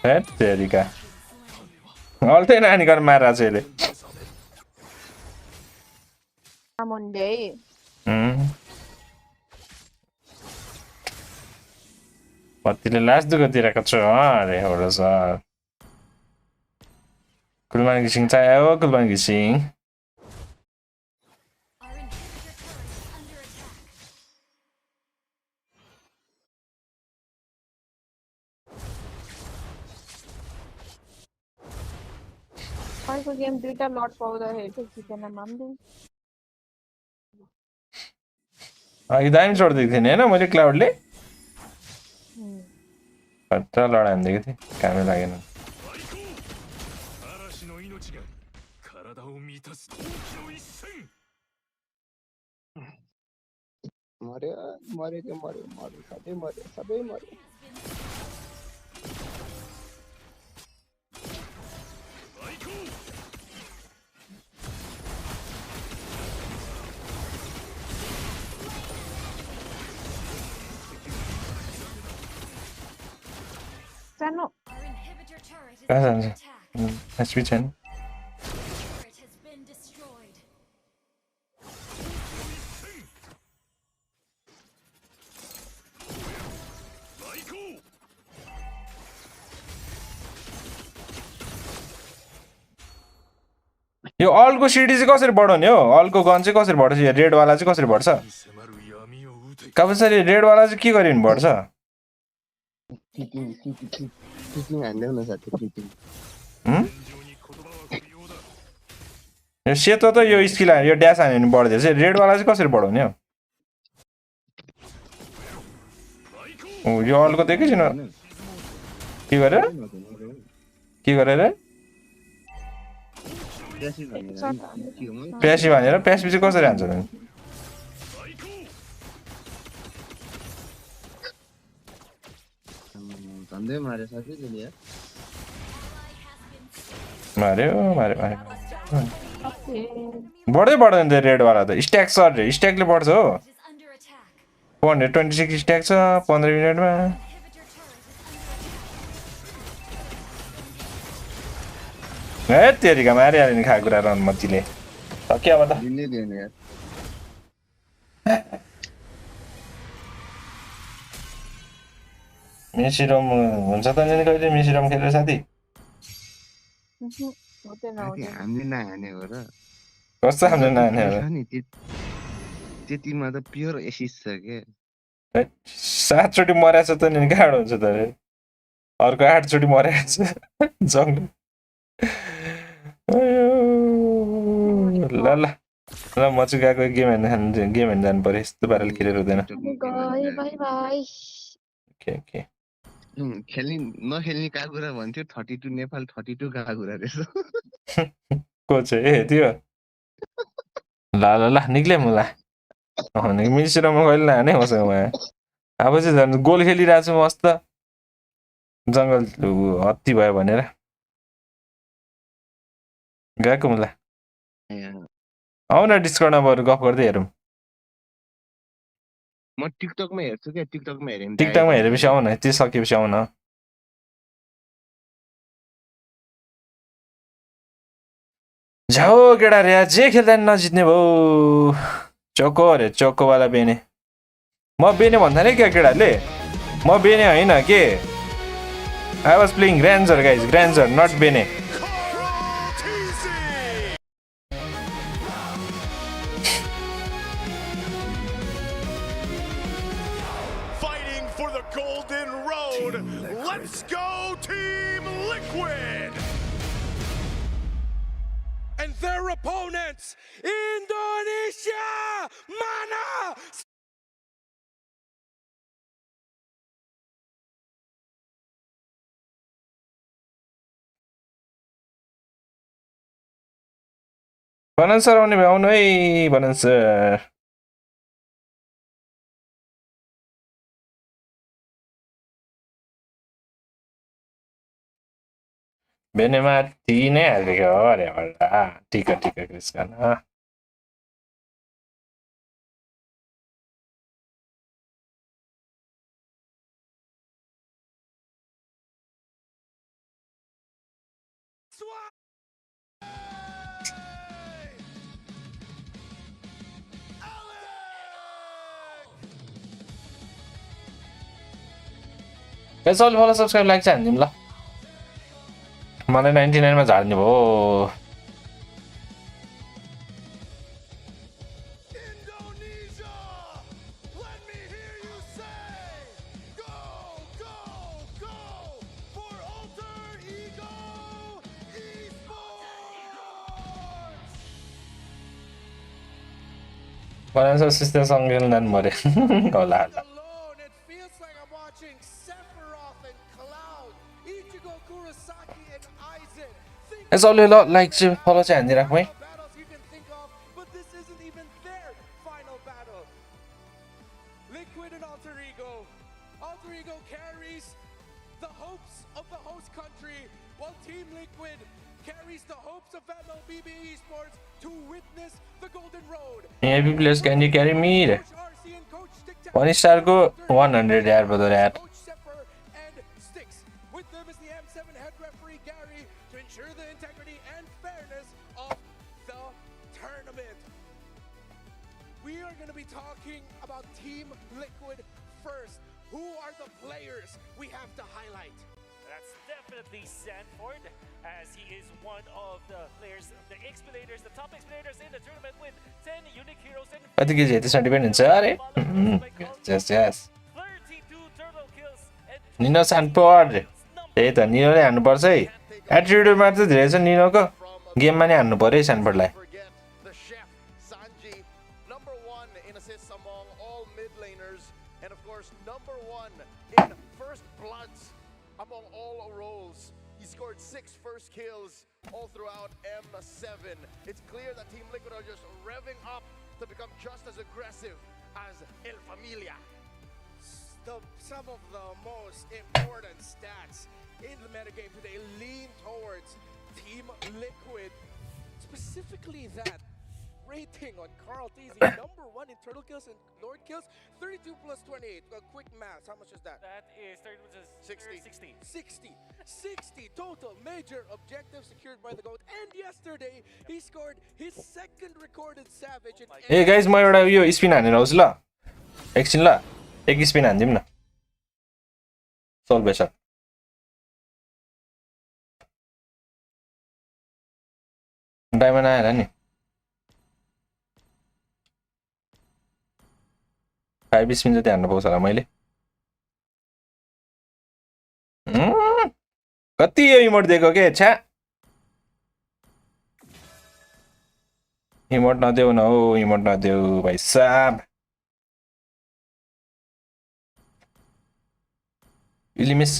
Speaker 2: हेट तेरिका अल्टै नानीको मारिरहेको छ यसले
Speaker 4: मुन्डे
Speaker 2: पत्तीले लास दुःखतिरहेको छु अरे हो र सर कुलमान घिसिङ चाहियो कुलमान घिसिङ
Speaker 4: अर्को गेम दुईटा लड पाउँदाखेरि चाहिँ जितेन मान्दै
Speaker 2: अघि दामी छोडिदिएको थिएँ नि होइन मैले क्लाउडले खतरा लडा हानिदिएको थिएँ कामै लागेन
Speaker 9: मर्यो सबै मर्यो
Speaker 4: सानो
Speaker 7: Our inhibitor turret is
Speaker 2: कहाँ
Speaker 7: under
Speaker 2: जान्छ
Speaker 7: attack.
Speaker 2: एसपी छैन
Speaker 7: Turret has been destroyed.
Speaker 2: यो अलको सिडी चाहिँ कसरी बढाउने हो अलको गन चाहिँ कसरी बढ्छ यो रेडवाला चाहिँ कसरी बढ्छ कसरी रेडवाला चाहिँ के गरी बढ्छ
Speaker 9: किकिङ हान्देऊ न साथी किकिङ
Speaker 2: यो सेतो त यो स्किल हान्यो यो ड्यास हान्यो भने बढ्दैछ रेडवाला चाहिँ कसरी बढाउने हो यो अलको त एकैछिन के गरेर प्यासी भनेर प्यासी चाहिँ कसरी हान्छ त
Speaker 9: झन्डै मारे साथी
Speaker 2: मार्यो
Speaker 4: ओके
Speaker 2: बढ्दै बढ्दैन त्यो रेडवाला त स्ट्याक सर स्ट्याकले बढ्छ हो
Speaker 7: Turret is under attack.
Speaker 2: 426 stack छ 15 मिनेटमा
Speaker 7: Inhibitor turret is under attack.
Speaker 2: है तेरिका मारिहाल्यो नि खाएको कुरा रन मच्चीले सक्यो अब त
Speaker 9: दिनै दिएन यार
Speaker 2: मेसिरम हुन्छ त नि कहिले मेसिरम खेलेर साथी
Speaker 4: हुँदैन
Speaker 9: साथी
Speaker 4: हुँदैन
Speaker 9: हामीले नहाने हो र
Speaker 2: कस्तो हाम्रो नानी
Speaker 9: छ नि त्यतिमा त प्योर एसिस छ के
Speaker 2: 7 चोटि मरेछ त नि गाह्रो हुन्छ त रे अर्को 8 चोटि मरेछ जङ्गल ल ल ल म चाहिँ गएको गेम हेर्न जानु पर्यो यस्तो पाराले खेलेर हुँदैन
Speaker 4: गए बाई बाई
Speaker 2: ओके ओके
Speaker 9: नखेल्ने कागुरा भन्थ्यो 32 नेपाल 32 कागुरा रहेछ
Speaker 2: को चाहिँ ए त्यो ल ल ल निक्ले म ल मिसिरमा कहिले लाने मसँग उहाँ अब चाहिँ झन् गोल खेलिरहेको छु मस्त जङ्गल हत्ती भयो भनेर गएको म ल आउ न डिस्कर्डमा बरु गफ गर्दै हेरौँ
Speaker 9: म टिकटकमा हेर्छु क्या टिकटकमा हेरेँ
Speaker 2: टिकटकमा हेरेपछि आउ न त्यो सकेपछि आउ न झ्याउ केटा रे जे खेल्दा नि नजित्ने भयो चोको अरे चोकोवाला बेने म बेने भन्दा नि क्या केटाहरूले म बेने होइन के आई वाज प्लेइङ ग्रान्जर गाइज ग्रान्जर नट बेने
Speaker 6: Fighting for the golden road. Let's go, Team Liquid! And their opponents, Indonesia! Mana!
Speaker 2: भनन सर आउने भए आउनु है भनन सर बेनेमा ती नै हालेको हो अरे होला टिका टिका क्रिस्कन यसो फलो सब्सक्राइब लाइक चाहिँ हानिदिउँ ल मलाई 99 मा झार्ने भयो
Speaker 6: Indonesia! Let me hear you say, go, go, go for Alter Ego Esports!
Speaker 2: भनन सर सिस्टरसँग खेल्न जानु पर्यो होला होला
Speaker 6: Alone, it feels like I'm watching Sephiroth and Cloud, Ichigo Kurosaki and Aizen. Think
Speaker 2: यसोले ल लाइक चाहिँ फलो चाहिँ हानिदिइराख्नु है
Speaker 6: battles you can think of, but this isn't even their final battle. Liquid and Alter Ego. Alter Ego carries the hopes of the host country, while Team Liquid carries the hopes of MLBB Esports to witness the Golden Road.
Speaker 2: AP players can you carry me रे
Speaker 6: Coach RC and Coach Tic-Tac.
Speaker 2: 1 स्टारको 100 यार बदर यार
Speaker 6: Coach Sepher and Styx. With them is the M7 head referee Gary to ensure the integrity and fairness of the tournament. We are going to be talking about Team Liquid first. Who are the players we have to highlight?
Speaker 10: That's definitely Sanford, as he is one of the players, the expilators, the top expilators in the tournament with 10 unique heroes and
Speaker 2: कति KG त्यसमा depend हुन्छ अरे yes yes
Speaker 10: 32 turtle kills and
Speaker 2: निनो सानपोर्ड त्यही त निनोले हान्नुपर्छ है एटिट्युडमा चाहिँ धेरै छ निनोको गेममा नै हान्नु पर्यो है सानपोर्डलाई
Speaker 6: Forget the chef, Sanji, number 1 in assists among all mid laners, and of course, number 1 in first bloods among all roles. He scored 6 first kills all throughout M7. It's clear that Team Liquid are just revving up to become just as aggressive as El Familia. Some of the most important stats in the metagame today lean towards Team Liquid.
Speaker 11: specifically that rating on Carl TZ, number 1 in turtle kills and lord kills, 32 plus 28. Quick math, how much is that?
Speaker 10: That is 30, which is
Speaker 11: 60 total major objectives secured by the GOAT. And yesterday, he scored his second recorded Savage.
Speaker 2: Hey guys, म एउटा यो spin हानेर आउँछु ल एकछिन ल एक spin हान्दिम न solve base diamond आएर नि 5 स्पिन जति हान्न पाउँछ होला मैले कति यो इमोट दिएको के छ्या इमोट नदेऊ न हो इमोट नदेऊ भाइ साहब इलिमिस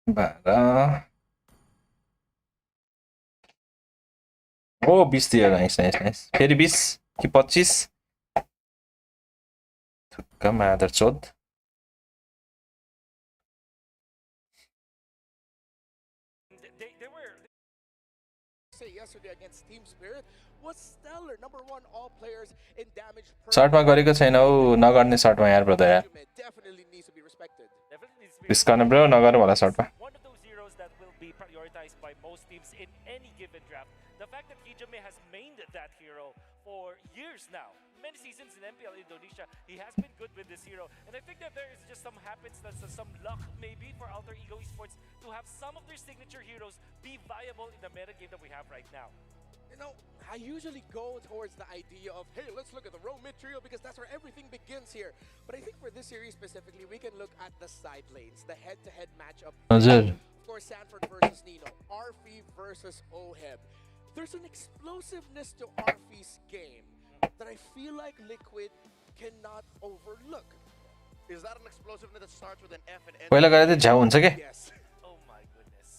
Speaker 2: 12 ओ 20 दियो नाइस नाइस नाइस फेरि 20 कि 25 थुक्का मादर चोद
Speaker 11: yesterday against Team Spirit was stellar. Number 1 all players in damage.
Speaker 2: सर्टमा गरेको छैन हौ नगर्ने सर्टमा यार ब्रदर यार
Speaker 11: Definitely needs to be respected.
Speaker 2: Discount bro नगरौँ होला सर्टमा
Speaker 10: One of those heroes that will be prioritized by most teams in any given draft. The fact that Kijame has mained that hero for years now, many seasons in MPL Indonesia, he has been good with this hero. And I think that there is just some happenstance and some luck maybe for Alter Ego Esports to have some of their signature heroes be viable in the meta game that we have right now.
Speaker 11: You know, I usually go towards the idea of, hey, let's look at the row mid trio because that's where everything begins here. But I think for this series specifically, we can look at the side lanes, the head-to-head matchup. Of course, Sanford versus Nino, Arfi versus Oheb. There's an explosiveness to Arfi's game that I feel like Liquid cannot overlook.
Speaker 6: Is that an explosiveness that starts with an F and
Speaker 2: पहिला गरे त झ्याउ हुन्छ के
Speaker 11: Yes.
Speaker 10: Oh my goodness.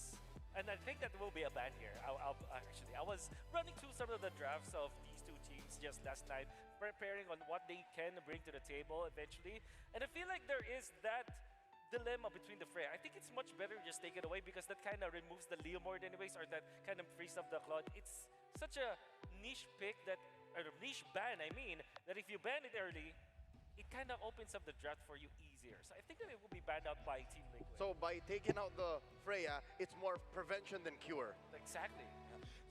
Speaker 10: And I think that will be a ban here. I was running through some of the drafts of these two teams just last night, preparing on what they can bring to the table eventually. And I feel like there is that dilemma between the Freya. I think it's much better to just take it away because that kind of removes the Leomord anyways, or that kind of frees up the Claude. It's such a niche pick that, or niche ban, I mean, that if you ban it early, it kind of opens up the draft for you easier. So I think that it will be banned out by Team Liquid.
Speaker 6: So by taking out the Freya, it's more prevention than cure.
Speaker 10: Exactly.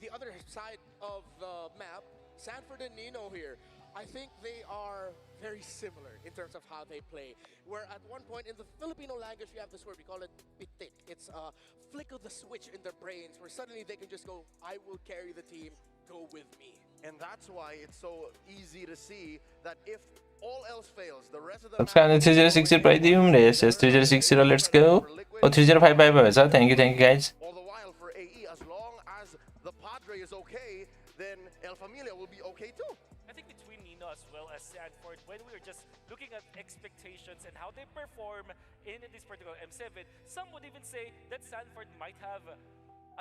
Speaker 11: The other side of the map, Sanford and Nino here, I think they are very similar in terms of how they play. Where at one point in the Filipino language, we have this word, we call it pitik. It's a flick of the switch in their brains where suddenly they can just go, I will carry the team, go with me.
Speaker 6: And that's why it's so easy to see that if all else fails, the rest of the
Speaker 2: Subscribe to 306 प्राइदियम रे yes 306 let's go oh 3055 भएछ thank you guys
Speaker 6: all the while for AE, as long as the Padre is okay, then El Familia will be okay too.
Speaker 10: I think between Nino as well as Sanford, when we were just looking at expectations and how they perform in this particular M7, some would even say that Sanford might have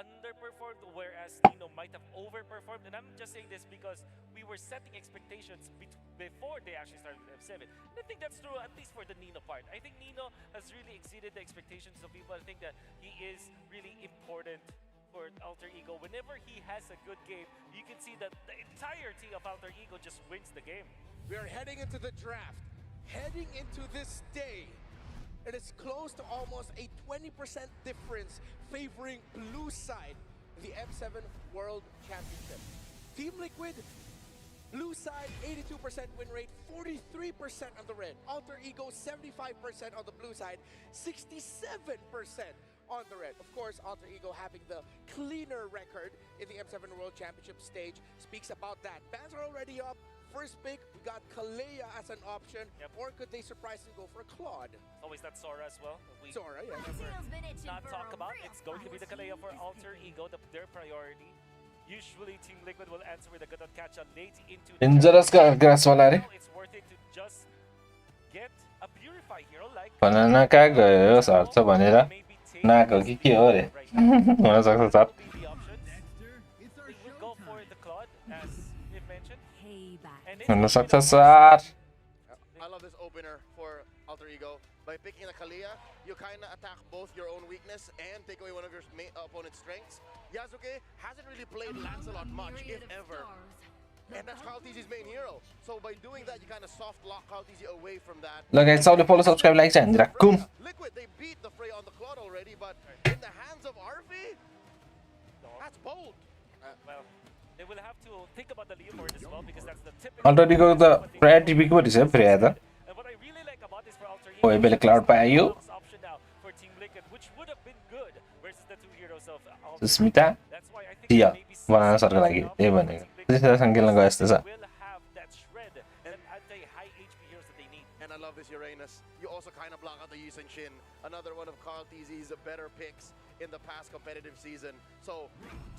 Speaker 10: underperformed, whereas Nino might have overperformed. And I'm just saying this because we were setting expectations before they actually started with M7. And I think that's true, at least for the Nino part. I think Nino has really exceeded the expectations of people. I think that he is really important for Alter Ego. Whenever he has a good game, you can see that the entirety of Alter Ego just wins the game.
Speaker 11: We are heading into the draft, heading into this day. It is close to almost a 20% difference favoring blue side in the M7 World Championship. Team Liquid, blue side, 82% win rate, 43% on the red. Alter Ego, 75% on the blue side, 67% on the red. Of course, Alter Ego having the cleaner record in the M7 World Championship stage speaks about that. Bans are already up. First pick, we got Kalea as an option, or could they surprise and go for Claude?
Speaker 10: Always that Sora as well.
Speaker 11: Sora, yeah.
Speaker 10: Not talk about. It's going to be the Kalea for Alter Ego, their priority. Usually, Team Liquid will answer with a good catch on late into the
Speaker 2: Dangerous grass wala re
Speaker 10: it's worth it to just get a purify hero like
Speaker 2: बनाना का गयो सर्छ भनेर नाको के हो रे हुन सक्छ sir
Speaker 10: go for the Claude as we mentioned.
Speaker 2: हुन सक्छ sir
Speaker 6: I love this opener for Alter Ego. By picking the Kalea, you kind of attack both your own weakness and take away one of your opponent's strengths. Yasuke hasn't really played Lancelot much, if ever. And that's Kyle TZ's main hero. So by doing that, you kind of soft lock Kyle TZ away from that.
Speaker 2: ल guys सबले फलो subscribe like चाहिँ हानिदिराखौँ
Speaker 6: Liquid, they beat the fray on the cloud already, but in the hands of Arfi, that's bold.
Speaker 10: Well, they will have to think about the Leopard as well because that's the typical.
Speaker 2: अलरेडीको त priority big पो रहेछ Freya त
Speaker 10: And what I really like about this for Alter
Speaker 2: ओए बेले cloud पायो
Speaker 10: option now for Team Liquid, which would have been good versus the two heroes of
Speaker 2: Sushmita
Speaker 10: That's why I think
Speaker 2: दिया
Speaker 10: maybe
Speaker 2: बनाउन सर्को लागि त्यही भनेको त्यसैसँग खेल्न गए जस्तो छ
Speaker 10: will have that shred and anti-high HP heroes that they need.
Speaker 6: And I love this Uranus. You also kind of block out the Yusen Shin, another one of Kyle TZ's better picks in the past competitive season. So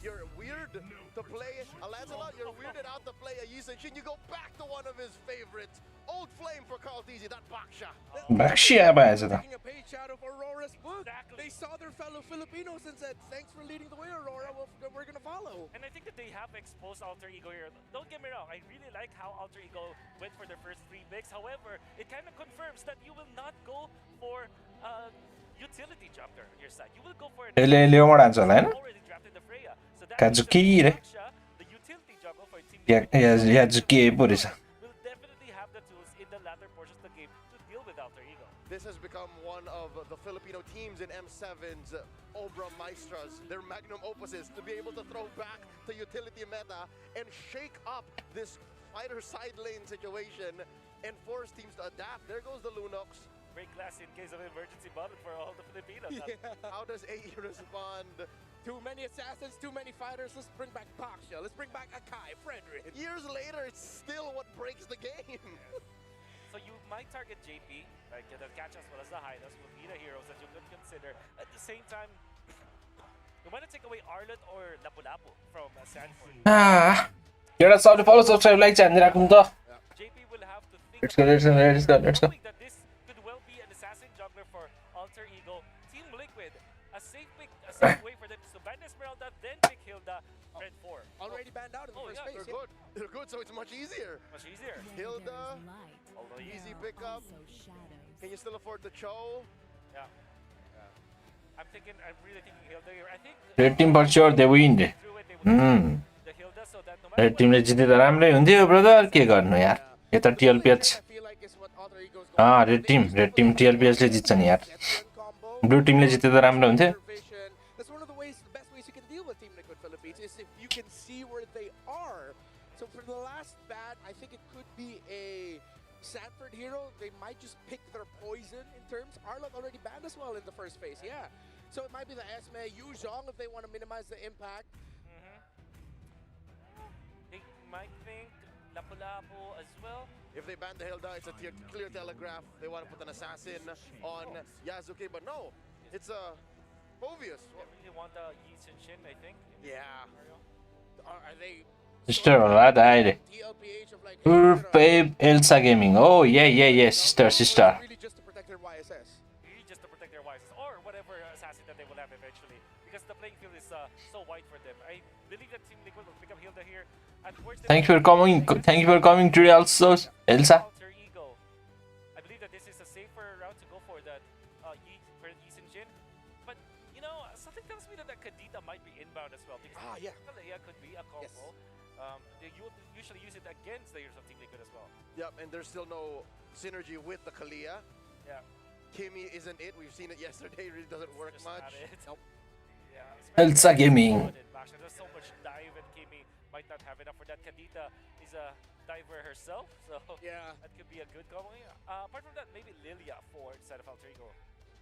Speaker 6: you're weird to play a Lancelot, you're weirded out to play a Yusen Shin. You go back to one of his favorites. Old flame for Kyle TZ, that Baksha.
Speaker 2: भाक्सिया भएछ त
Speaker 11: Taking a page out of Aurora's book. They saw their fellow Filipinos and said, thanks for leading the way, Aurora. We're going to follow.
Speaker 10: And I think that they have exposed Alter Ego here. Don't get me wrong, I really like how Alter Ego went for their first 3 picks. However, it kind of confirms that you will not go for utility jungler on your side. You will go for an
Speaker 2: यसले लियोमा dance होला हैन
Speaker 10: already drafted the Freya. So that
Speaker 2: काजुकी रे
Speaker 10: the utility jungle for Team
Speaker 2: याजुकी पो रहेछ
Speaker 10: will definitely have the tools in the latter portions of the game to deal with Alter Ego.
Speaker 6: This has become one of the Filipino teams in M7's Obra Maestras, their magnum opuses, to be able to throw back the utility meta and shake up this fighter side lane situation and force teams to adapt. There goes the Lunox.
Speaker 10: Break glass in case of emergency button for all the Filipinos.
Speaker 6: How does AE respond?
Speaker 11: Too many assassins, too many fighters. Let's bring back Baksha. Let's bring back Akai, Frederick.
Speaker 6: Years later, it's still what breaks the game.
Speaker 10: So you might target JP, like the catch as well as the Hylos will be the heroes that you could consider. At the same time, you want to take away Arlet or Lapu-Lapu from Sanford.
Speaker 2: एउटा सबले फलो subscribe like चाहिँ हानिदिराखौँ त
Speaker 10: JP will have to think
Speaker 2: Let's go
Speaker 10: that this could well be an assassin juggler for Alter Ego. Team Liquid, a safe pick, a safe way for them to ban Esmeralda, then pick Hilda, Red 4.
Speaker 11: Already banned out in the first phase.
Speaker 6: They're good. They're good, so it's much easier.
Speaker 10: Much easier.
Speaker 6: Hilda,
Speaker 10: Although
Speaker 6: easy pickup. Can you still afford the Cho?
Speaker 10: Yeah. I'm really thinking Hilda here. I think
Speaker 2: red Tim for sure they win
Speaker 10: the Hilda so that no matter
Speaker 2: red टिमले जिते त राम्रै हुन्थ्यो brother के गर्नु यार यो त टिएलपिएच red Tim टिएलपिएचले जित्छ नि यार ब्लू टिमले जिते त राम्रो हुन्थ्यो
Speaker 11: That's one of the best ways you can deal with Team Liquid Philippines is if you can see where they are. So for the last ban, I think it could be a Sanford hero. They might just pick their poison in terms. Arlot already banned as well in the first phase, yeah. So it might be the Esme, Yu Zhong if they want to minimize the impact.
Speaker 10: they might think Lapu-Lapu as well.
Speaker 6: If they ban the Hilda, it's a clear telegraph. They want to put an assassin on Yasuke, but no, it's obvious.
Speaker 10: They really want the Yi Shin, I think.
Speaker 6: Yeah.
Speaker 11: Are they
Speaker 2: sister होला त अहिले
Speaker 11: TLPH of like
Speaker 2: Urpe Elsa Gaming oh yeah sister
Speaker 11: really just to protect their YSS?
Speaker 10: Really just to protect their wives or whatever assassin that they will have eventually. Because the playing field is so wide for them. I believe that Team Liquid will pick up Hilda here.
Speaker 2: Thank you for coming today also Elsa
Speaker 10: Alter Ego. I believe that this is a safer route to go for that Yi Shin. But you know, something tells me that Kadita might be inbound as well because
Speaker 11: yeah.
Speaker 10: Kalea could be a combo. They usually use it against the heroes of Team Liquid as well.
Speaker 6: Yep, and there's still no synergy with the Kalia.
Speaker 10: Yeah.
Speaker 6: Kimmy isn't it. We've seen it yesterday. It really doesn't work
Speaker 10: Just
Speaker 6: much.
Speaker 10: not it.
Speaker 11: Nope.
Speaker 10: Yeah,
Speaker 2: Elsa Gaming.
Speaker 10: There's so much dive and Kimmy might not have enough for that. Kadita is a diver herself, so
Speaker 11: Yeah.
Speaker 10: that could be a good combo. Apart from that, maybe Lilia for instead of Alter Ego.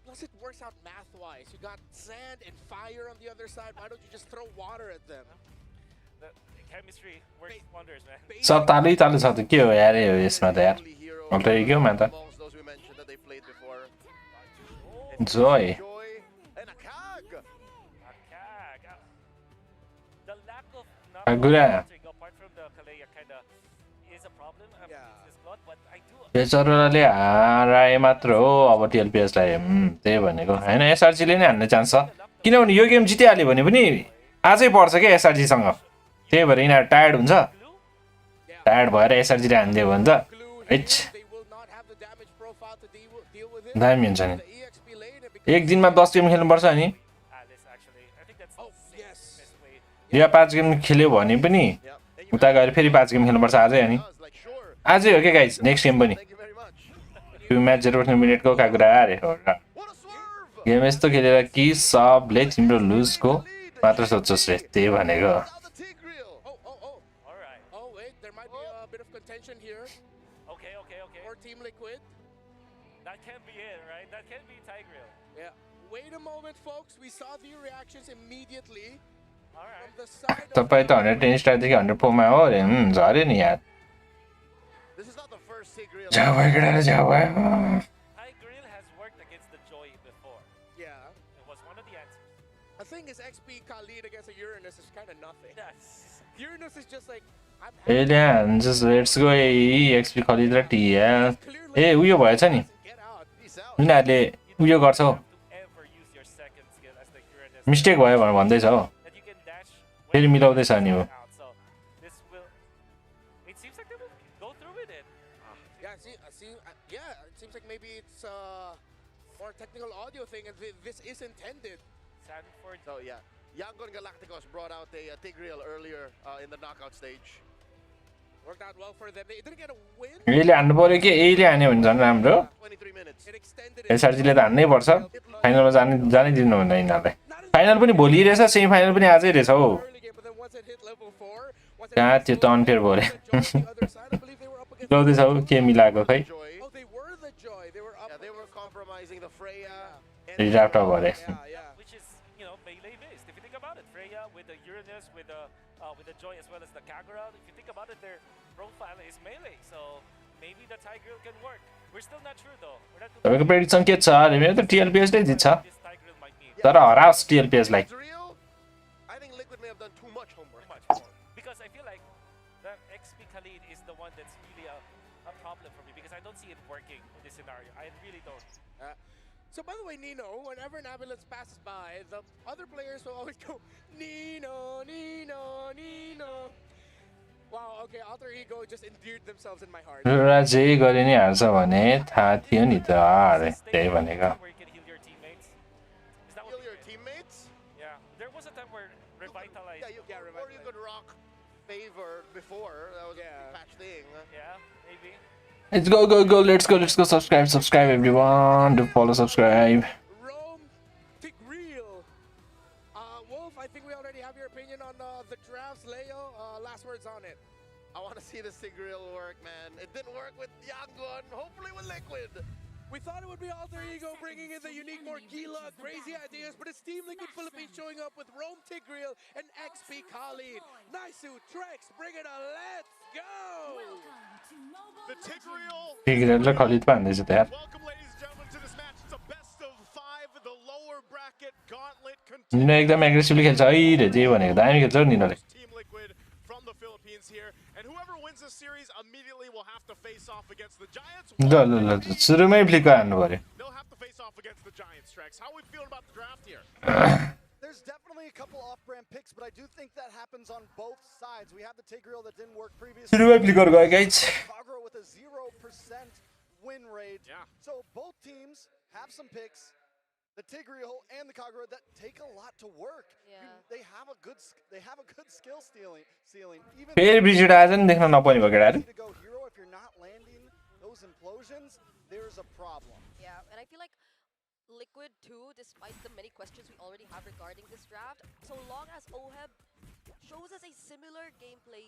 Speaker 11: Plus it works out math-wise. You got sand and fire on the other side. Why don't you just throw water at them?
Speaker 10: The chemistry works wonders, man.
Speaker 2: सब तालै तालै छ त के हो यार यो यसमा त यार alter इगोमा त
Speaker 6: Amongst those we mentioned that they played before.
Speaker 2: Joy
Speaker 6: Joy and Akag.
Speaker 10: Akag. The lack of
Speaker 2: Agura.
Speaker 10: Alter Ego, apart from the Kalea, kind of is a problem. This plot, but I do.
Speaker 2: बेचरोले हाराए मात्र हो अब टिएलपिएसलाई त्यही भनेको हैन एसआरजीले नै हान्न चाहन्छ किनभने यो game जितिहाल्यो भने पनि आजै पर्छ के एसआरजीसँग त्यही भएर यिनीहरू टायर्ड हुन्छ टायर्ड भएर एसआरजीले हानिदियो भने त इच दामी हुन्छ नि एक दिनमा 10 गेम खेल्नुपर्छ नि
Speaker 10: same
Speaker 11: Yes.
Speaker 10: best way.
Speaker 2: या 5 गेम खेल्यो भने पनि उता गएर फेरि 5 गेम खेल्नुपर्छ आजै अनि आजै हो क्या गाइज नेक्स्ट गेम पनि 2 म्याच 0 मिनेटको कागुरा अरे हो र गेम यस्तो खेलेर कि सबले तिम्रो लुजको मात्र सोच्छस् रे त्यही भनेको
Speaker 11: Oh wait, there might be a bit of contention here
Speaker 10: Okay.
Speaker 11: for Team Liquid.
Speaker 10: That can be it, right? That can be Tigreal.
Speaker 11: Yeah. Wait a moment, folks. We saw the reactions immediately
Speaker 10: Alright.
Speaker 11: from the side of
Speaker 2: तपाईँ त 110 स्टारदेखि 104 मा हो अरे झऱ्यो नि यार जाऊ भयो केटाहरू जाऊ भयो
Speaker 10: Tigreal has worked against the Joy before.
Speaker 11: Yeah.
Speaker 10: It was one of the answers.
Speaker 11: The thing is, XP Khalid against a Uranus is kind of nothing.
Speaker 10: Yes.
Speaker 11: Uranus is just like, I'm
Speaker 2: alien just let's go XP Khaleed र TL ए उयो भएछ नि
Speaker 11: get out.
Speaker 2: उनीहरूले उयो गर्छ हौ
Speaker 10: Ever use your second skill as the Uranus
Speaker 2: mistake भयो भनेर भन्दैछ हो
Speaker 10: that you can dash
Speaker 2: फेरि मिलाउँदैछ नि हो
Speaker 10: out. So this will. It seems like they will go through with it.
Speaker 11: Yeah, yeah, it seems like maybe it's more technical audio thing, and this is intended.
Speaker 10: Sanford.
Speaker 6: So yeah, Yangon Galacticos brought out a Tigreal earlier in the knockout stage.
Speaker 11: Worked out well for them. They didn't get a win.
Speaker 2: यहीले हान्नु पर्यो कि यहीले हान्यो भने झन् राम्रो
Speaker 6: 23 minutes.
Speaker 11: It extended it.
Speaker 2: एसआरजीले त हान्नै पर्छ फाइनलमा जानै दिनु भन्दा यिनीहरूलाई फाइनल पनि भोलि रहेछ सेमी फाइनल पनि आजै रहेछ हौ
Speaker 11: Early game, but then once it hit level 4, once it
Speaker 2: कहाँ
Speaker 11: hit
Speaker 2: त्यो
Speaker 11: level
Speaker 2: त अनफेयर भयो
Speaker 11: 4, the Joy on the other side, I believe they were up against
Speaker 2: गर्दैछ हौ के मिलाएको खै
Speaker 6: Joy.
Speaker 11: Oh, they were the Joy. They were up.
Speaker 6: Yeah, they were compromising the Freya.
Speaker 2: रिड्राफ्ट भयो
Speaker 11: Yeah.
Speaker 10: Which is, melee based. If you think about it, Freya with the Uranus, with the Joy as well as the Kagura. If you think about it, their profile is melee. So maybe the Tigreal can work. We're still not sure though. We're not
Speaker 2: तपाईँको prediction के छ अरे मेरो त टिएलपिएसले जित्छ
Speaker 10: this Tigreal might need
Speaker 2: तर हराओस् टिएलपिएसलाई
Speaker 6: Israel, I think Liquid may have done too much homework.
Speaker 10: much more. Because I feel like the XP Khalid is the one that's really a problem for me because I don't see it working in this scenario. I really don't.
Speaker 11: So by the way, Nino, whenever an ambulance passes by, the other players will always go, Nino, Nino, Nino. Wow, okay, Alter Ego just endeared themselves in my heart.
Speaker 2: र जे गरे नि हाल्छ भने थाहा थियो नि त अरे त्यही भनेको
Speaker 10: Where you can heal your teammates. Is that what
Speaker 6: Heal
Speaker 10: we
Speaker 6: your
Speaker 10: did?
Speaker 6: teammates.
Speaker 10: Yeah. There was a time where Revitalize.
Speaker 6: Yeah, or you could rock favor before. That was a patch thing.
Speaker 10: Yeah, maybe.
Speaker 2: Let's go let's go subscribe everyone do follow subscribe
Speaker 11: Rome, Tigreal. Wolf, I think we already have your opinion on the drafts. Leo, last words on it.
Speaker 6: I want to see this Tigreal work, man. It didn't work with Yangon. Hopefully with Liquid.
Speaker 11: We thought it would be Alter Ego bringing in the unique, more Gila, crazy ideas, but it's Team Liquid Philippines showing up with Rome Tigreal and XP Khalid. Naisu, Trex, bring it on, let's go!
Speaker 6: The Tigreal.
Speaker 2: टिग्रेल raw Khalid पो हान्दैछ त यार
Speaker 6: Welcome, ladies and gentlemen, to this match. It's a best of 5, the lower bracket gauntlet
Speaker 2: निनो एकदम aggressively खेल्छ है रे जे भनेको दामी खेल्छ नि निनोले
Speaker 6: Team Liquid from the Philippines here, and whoever wins this series immediately will have to face off against the Giants.
Speaker 2: ल सुरुमै फ्लिकर हान्नु पर्यो
Speaker 6: They'll have to face off against the Giants, Trex. How are we feeling about the draft here?
Speaker 12: There's definitely a couple off-brand picks, but I do think that happens on both sides. We have the Tigreal that didn't work previously.
Speaker 2: सुरुमै flicker गयो guys
Speaker 12: Kagura with a 0% win rate.
Speaker 6: Yeah.
Speaker 12: So both teams have some picks. The Tigreal and the Kagura that take a lot to work.
Speaker 3: Yeah.
Speaker 12: They have a good skill ceiling. Even
Speaker 2: फेरि ब्रिजिड आज नि देख्न नपाउने भयो केटाहरू
Speaker 12: to go hero, if you're not landing those implosions, there's a problem.
Speaker 13: Yeah, and I feel like Liquid too, despite the many questions we already have regarding this draft, so long as Oheb shows us a similar gameplay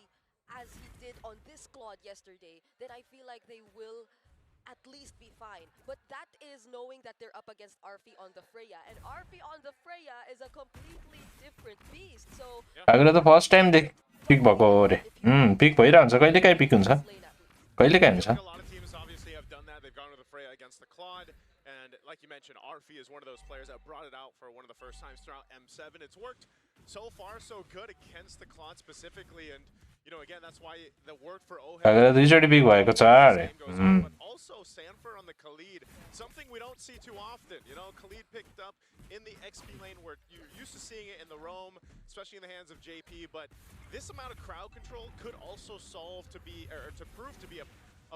Speaker 13: as he did on this squad yesterday, then I feel like they will at least be fine. But that is knowing that they're up against Arfi on the Freya, and Arfi on the Freya is a completely different beast. So
Speaker 2: Kagura त first time pick भएको हो रे pick भइरहेको हुन्छ कहिलेकाहीँ pick हुन्छ कहिलेकाहीँ हुन्छ
Speaker 6: A lot of teams obviously have done that. They've gone to the Freya against the Claude. And like you mentioned, Arfi is one of those players that brought it out for one of the first times throughout M7. It's worked so far so good against the Claude specifically. And, again, that's why the word for Oheb...
Speaker 2: Kagura दुईचोटि pick भएको छ अरे
Speaker 6: But also Sanford on the Khalid, something we don't see too often. Khalid picked up in the XP lane where you're used to seeing it in the roam, especially in the hands of JP. But this amount of crowd control could also to prove to be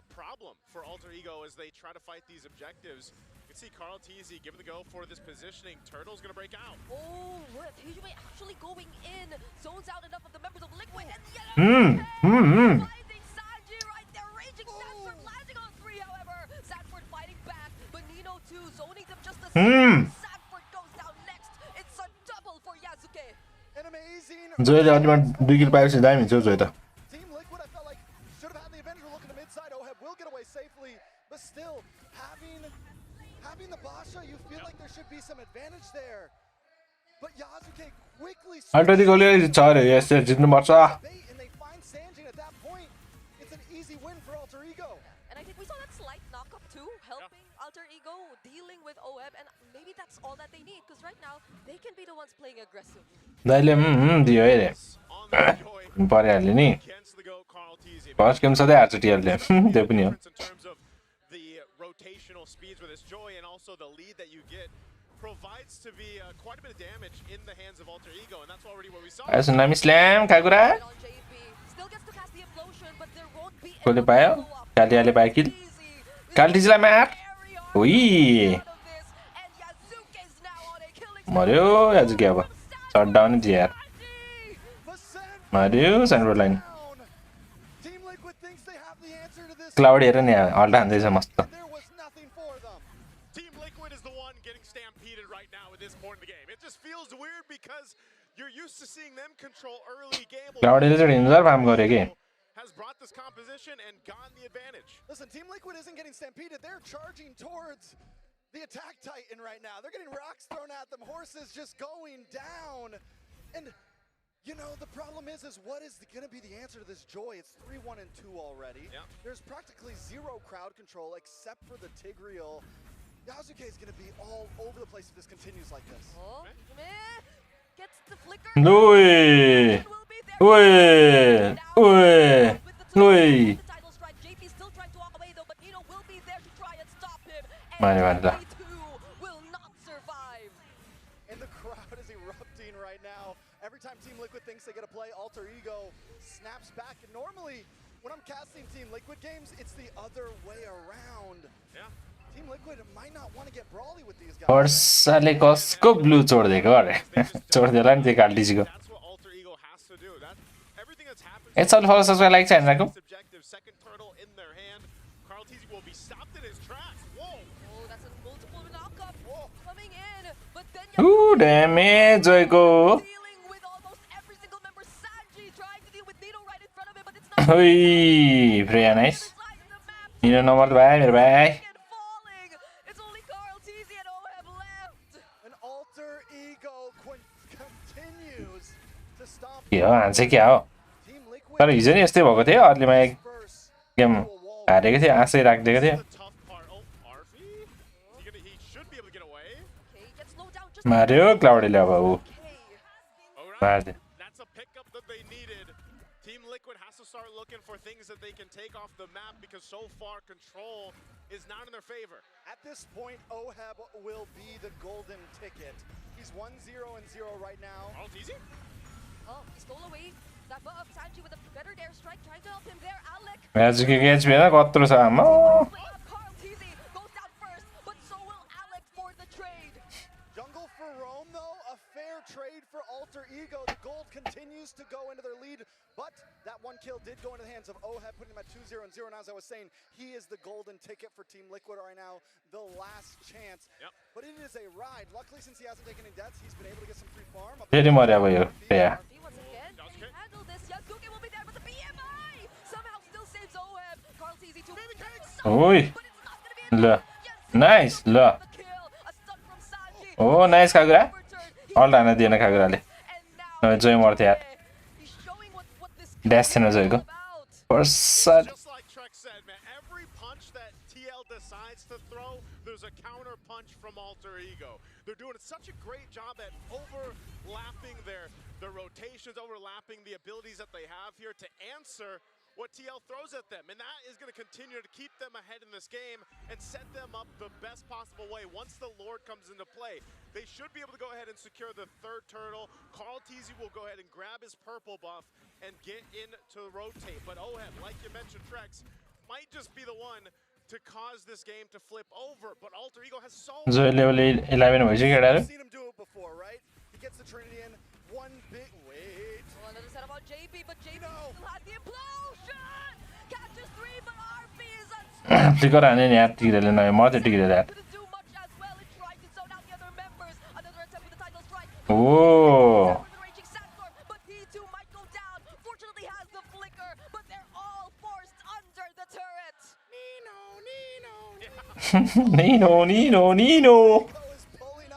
Speaker 6: a problem for Alter Ego as they try to fight these objectives. You can see Carl TZ give it the go for this positioning. Turtle's gonna break out.
Speaker 13: Oh, what? Tejume actually going in. Zones out enough of the members of Liquid. And yet finding Sanji right there. Raging Sanford landing on 3, however. Sanford fighting back. But Nino too, zoning them just the same. Sanford goes down next. It's a double for Yasuke.
Speaker 12: An amazing.
Speaker 2: जोइले ultimate 2 kill पाएपछि दामी हुन्छ जोइ त
Speaker 12: Team Liquid, I felt like should have had the Avenger look in the mid side. Oheb will get away safely, but still having the Basha, you feel like there should be some advantage there. But Yasuke quickly
Speaker 2: Alto गोले छ रे yes जित्नु पर्छ
Speaker 12: and they find Sanjin at that point. It's an easy win for Alter Ego.
Speaker 13: And I think we saw that slight knock-up too, helping Alter Ego, dealing with OM, and maybe that's all that they need, because right now, they can be the ones playing aggressive.
Speaker 2: दाइले दियो हेरे परिहाल्यो नि first game सधैँ हार्छ टिएलले त्यो पनि हो
Speaker 6: The rotational speeds with this Joy and also the lead that you get provides to be quite a bit of damage in the hands of Alter Ego, and that's already what we saw.
Speaker 2: As Nami Slam, Kagura.
Speaker 13: Still gets to cast the implosion, but there won't be
Speaker 2: Kole payo. Kali ale payo kill. Kali sila map. Ui. Mario Yazuki aba. Shot down is here. Mario Sandro line. Cloud here ni all done this must.
Speaker 6: Team Liquid is the one getting stampeded right now at this point in the game. It just feels weird because you're used to seeing them control early game.
Speaker 2: Cloud is reserve ham garege.
Speaker 6: Has brought this composition and gotten the advantage.
Speaker 12: Listen, Team Liquid isn't getting stampeded. They're charging towards the attack titan right now. They're getting rocks thrown at them. Horses just going down. And you know, the problem is what is going to be the answer to this Joy? It's 3-1 and 2 already.
Speaker 6: Yep.
Speaker 12: There's practically zero crowd control except for the Tigreal. Yasuke is going to be all over the place if this continues like this.
Speaker 13: Oh, gets the flicker.
Speaker 2: Ui. Ui. Ui. Ui.
Speaker 13: JP still trying to walk away though, but Nino will be there to try and stop him.
Speaker 2: And
Speaker 13: will not survive.
Speaker 12: And the crowd is erupting right now. Every time Team Liquid thinks they get a play, Alter Ego snaps back. And normally, when I'm casting Team Liquid games, it's the other way around.
Speaker 6: Yeah.
Speaker 12: Team Liquid might not want to get brawly with these guys.
Speaker 2: वर्षाले कसको blue छोडिदिएको अरे छोडिदिएला नि त्यो काल्टिजीको
Speaker 6: That's what Alter Ego has to do. Everything that's happened.
Speaker 2: It's all for subscribe like channel राखौ
Speaker 6: Second turtle in their hand. Carl TZ will be stopped in his tracks. Whoa.
Speaker 13: Oh, that's a multiple knock-up coming in. But then
Speaker 2: damage जोइको
Speaker 13: dealing with almost every single member. Sanji trying to deal with Nino right in front of him, but it's not.
Speaker 2: Oi, Freya nice. Nino number भाइ मेरो भाइ
Speaker 13: It's only Carl TZ and OM left.
Speaker 12: And Alter Ego continues to stomp.
Speaker 2: के हो हान्छ क्या हो तर हिजो नि यस्तै भएको थियो अर्लीमा एक गेम हारेको थियो आशै राखिदिएको थियो मार्यो क्लाउडीले अब ऊ मार्दियो
Speaker 6: That's a pickup that they needed. Team Liquid has to start looking for things that they can take off the map because so far control is not in their favor.
Speaker 12: At this point, Oheb will be the golden ticket. He's 1-0-0 right now.
Speaker 6: Carl TZ?
Speaker 13: Oh, he stole away that buff. Sanji with a better dare strike, trying to help him there. Alec.
Speaker 2: म्याजिकको एच भेन कत्रो छ आम्मा
Speaker 13: Carl TZ goes down first, but so will Alec for the trade.
Speaker 12: Jungle for Rome, though, a fair trade for Alter Ego. The gold continues to go into their lead, but that one kill did go into the hands of Oheb, putting him at 2-0-0. And as I was saying, he is the golden ticket for Team Liquid right now, the last chance.
Speaker 6: Yep.
Speaker 12: But it is a ride. Luckily, since he hasn't taken any deaths, he's been able to get some free farm.
Speaker 2: फेरि मर्यो अब यो yeah
Speaker 13: Once again, can he handle this? Yasuke will be there, but the BMI somehow still saves Oheb. Carl TZ to baby cakes.
Speaker 2: ओइ ल nice ल ओ nice Kagura अल हान दिएन कागुराले नभए जोइ मर्थ्यो यार ड्यास थिएन जोइको वर्षा
Speaker 6: Just like Trek said, man, every punch that TL decides to throw, there's a counter punch from Alter Ego. They're doing such a great job at overlapping their rotations, overlapping the abilities that they have here to answer what TL throws at them. And that is going to continue to keep them ahead in this game and set them up the best possible way. Once the Lord comes into play, they should be able to go ahead and secure the third turtle. Carl TZ will go ahead and grab his purple buff and get in to rotate. But Oheb, like you mentioned, Trex, might just be the one to cause this game to flip over, but Alter Ego has so
Speaker 2: जो level 11 भइसक्यो केटाहरु
Speaker 12: Seen him do it before, right? He gets the Trinity in. One big wait.
Speaker 13: Oh, another set about JP, but JP still had the implosion. Catches 3, but RP is unstoppable.
Speaker 2: Flicker हाने नि यार टिग्रेले नभए म त Tigray यार
Speaker 13: Couldn't do much as well. It tried to zone out the other members. Another attempt with the title strike.
Speaker 2: Oh
Speaker 13: With the raging Sandstorm, but he too might go down. Fortunately has the flicker, but they're all forced under the turret.
Speaker 2: निनो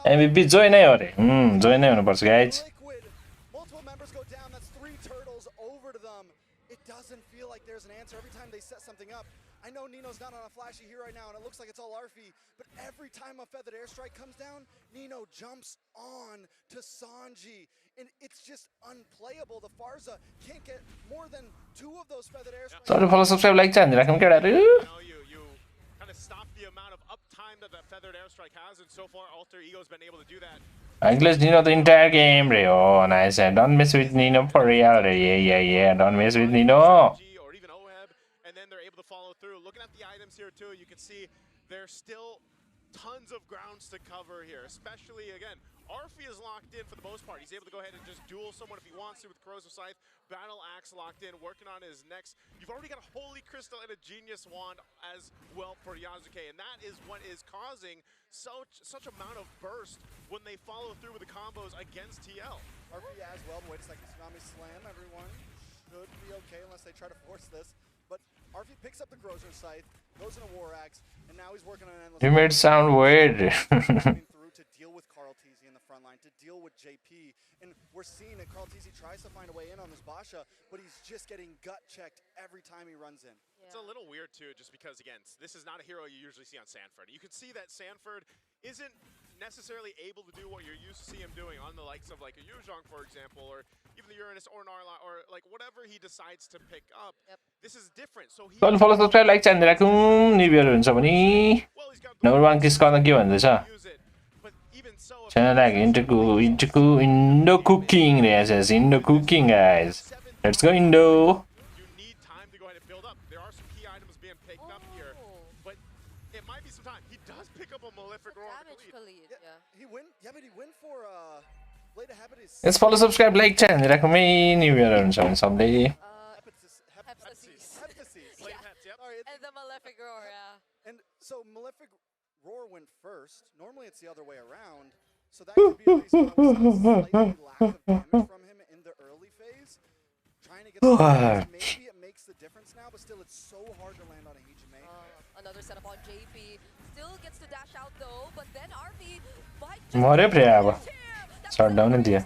Speaker 2: MVP join नै हो रे join नै हुनुपर्छ guys
Speaker 12: Liquid. Multiple members go down. That's 3 turtles over to them. It doesn't feel like there's an answer every time they set something up. I know Nino's not on a flashy here right now, and it looks like it's all Arfi, but every time a feathered airstrike comes down, Nino jumps on to Sanji, and it's just unplayable. The Farza can't get more than 2 of those feathered airstrikes.
Speaker 2: तपाईले फलो subscribe like चाहिँ हान्दिराखौँ केटाहरु
Speaker 6: you kind of stop the amount of uptime that feathered airstrike has, and so far Alter Ego's been able to do that.
Speaker 2: I glitched Nino the entire game रे oh nice don't mess with Nino for real रे yeah don't mess with Nino
Speaker 6: Or even Oheb, and then they're able to follow through. Looking at the items here too, you can see there's still tons of grounds to cover here, especially again Arfi is locked in for the most part. He's able to go ahead and just duel someone if he wants to with Corrosive Scythe. Battle Axe locked in, working on his next. You've already got a Holy Crystal and a Genius Wand as well for Yasuke, and that is what is causing such amount of burst when they follow through with the combos against TL.
Speaker 12: Arfi as well. Wait a second. Tsunami Slam, everyone. Should be okay unless they try to force this. But Arfi picks up the Grozer Scythe, goes in a War Axe, and now he's working on an endless.
Speaker 2: You made it sound weird
Speaker 12: through to deal with Carl Teasy in the front line, to deal with JP, and we're seeing that Carl Teasy tries to find a way in on this Basha, but he's just getting gut checked every time he runs in.
Speaker 6: It's a little weird too, just because again, this is not a hero you usually see on Sanford. You can see that Sanford isn't necessarily able to do what you're used to see him doing on the likes of like a Yuzhong, for example, or even the Uranus or Narla, or like whatever he decides to pick up. This is different. So he
Speaker 2: तपाईले फलो subscribe like चाहिँ हान्दिराखौँ निबियर हुन्छ भने number 1 किस गर्न के भन्दैछ Channel like Indo cooking yes Indo cooking guys let's go Indo
Speaker 12: But he win for Blade of Habit is.
Speaker 2: Let's follow subscribe like चाहिँ हान्दिराखौँ निबियर हुन्छ भने सबले
Speaker 13: And the Malefic Roar,
Speaker 12: And so Malefic Roar went first. Normally it's the other way around. So that could be a reason why we saw a slightly lack of damage from him in the early phase. Trying to get the damage. Maybe it makes the difference now, but still it's so hard to land on a Hijime.
Speaker 13: Another setup on JP. Still gets to dash out though, but then RP might
Speaker 2: मरे pray अब shut down नि दियो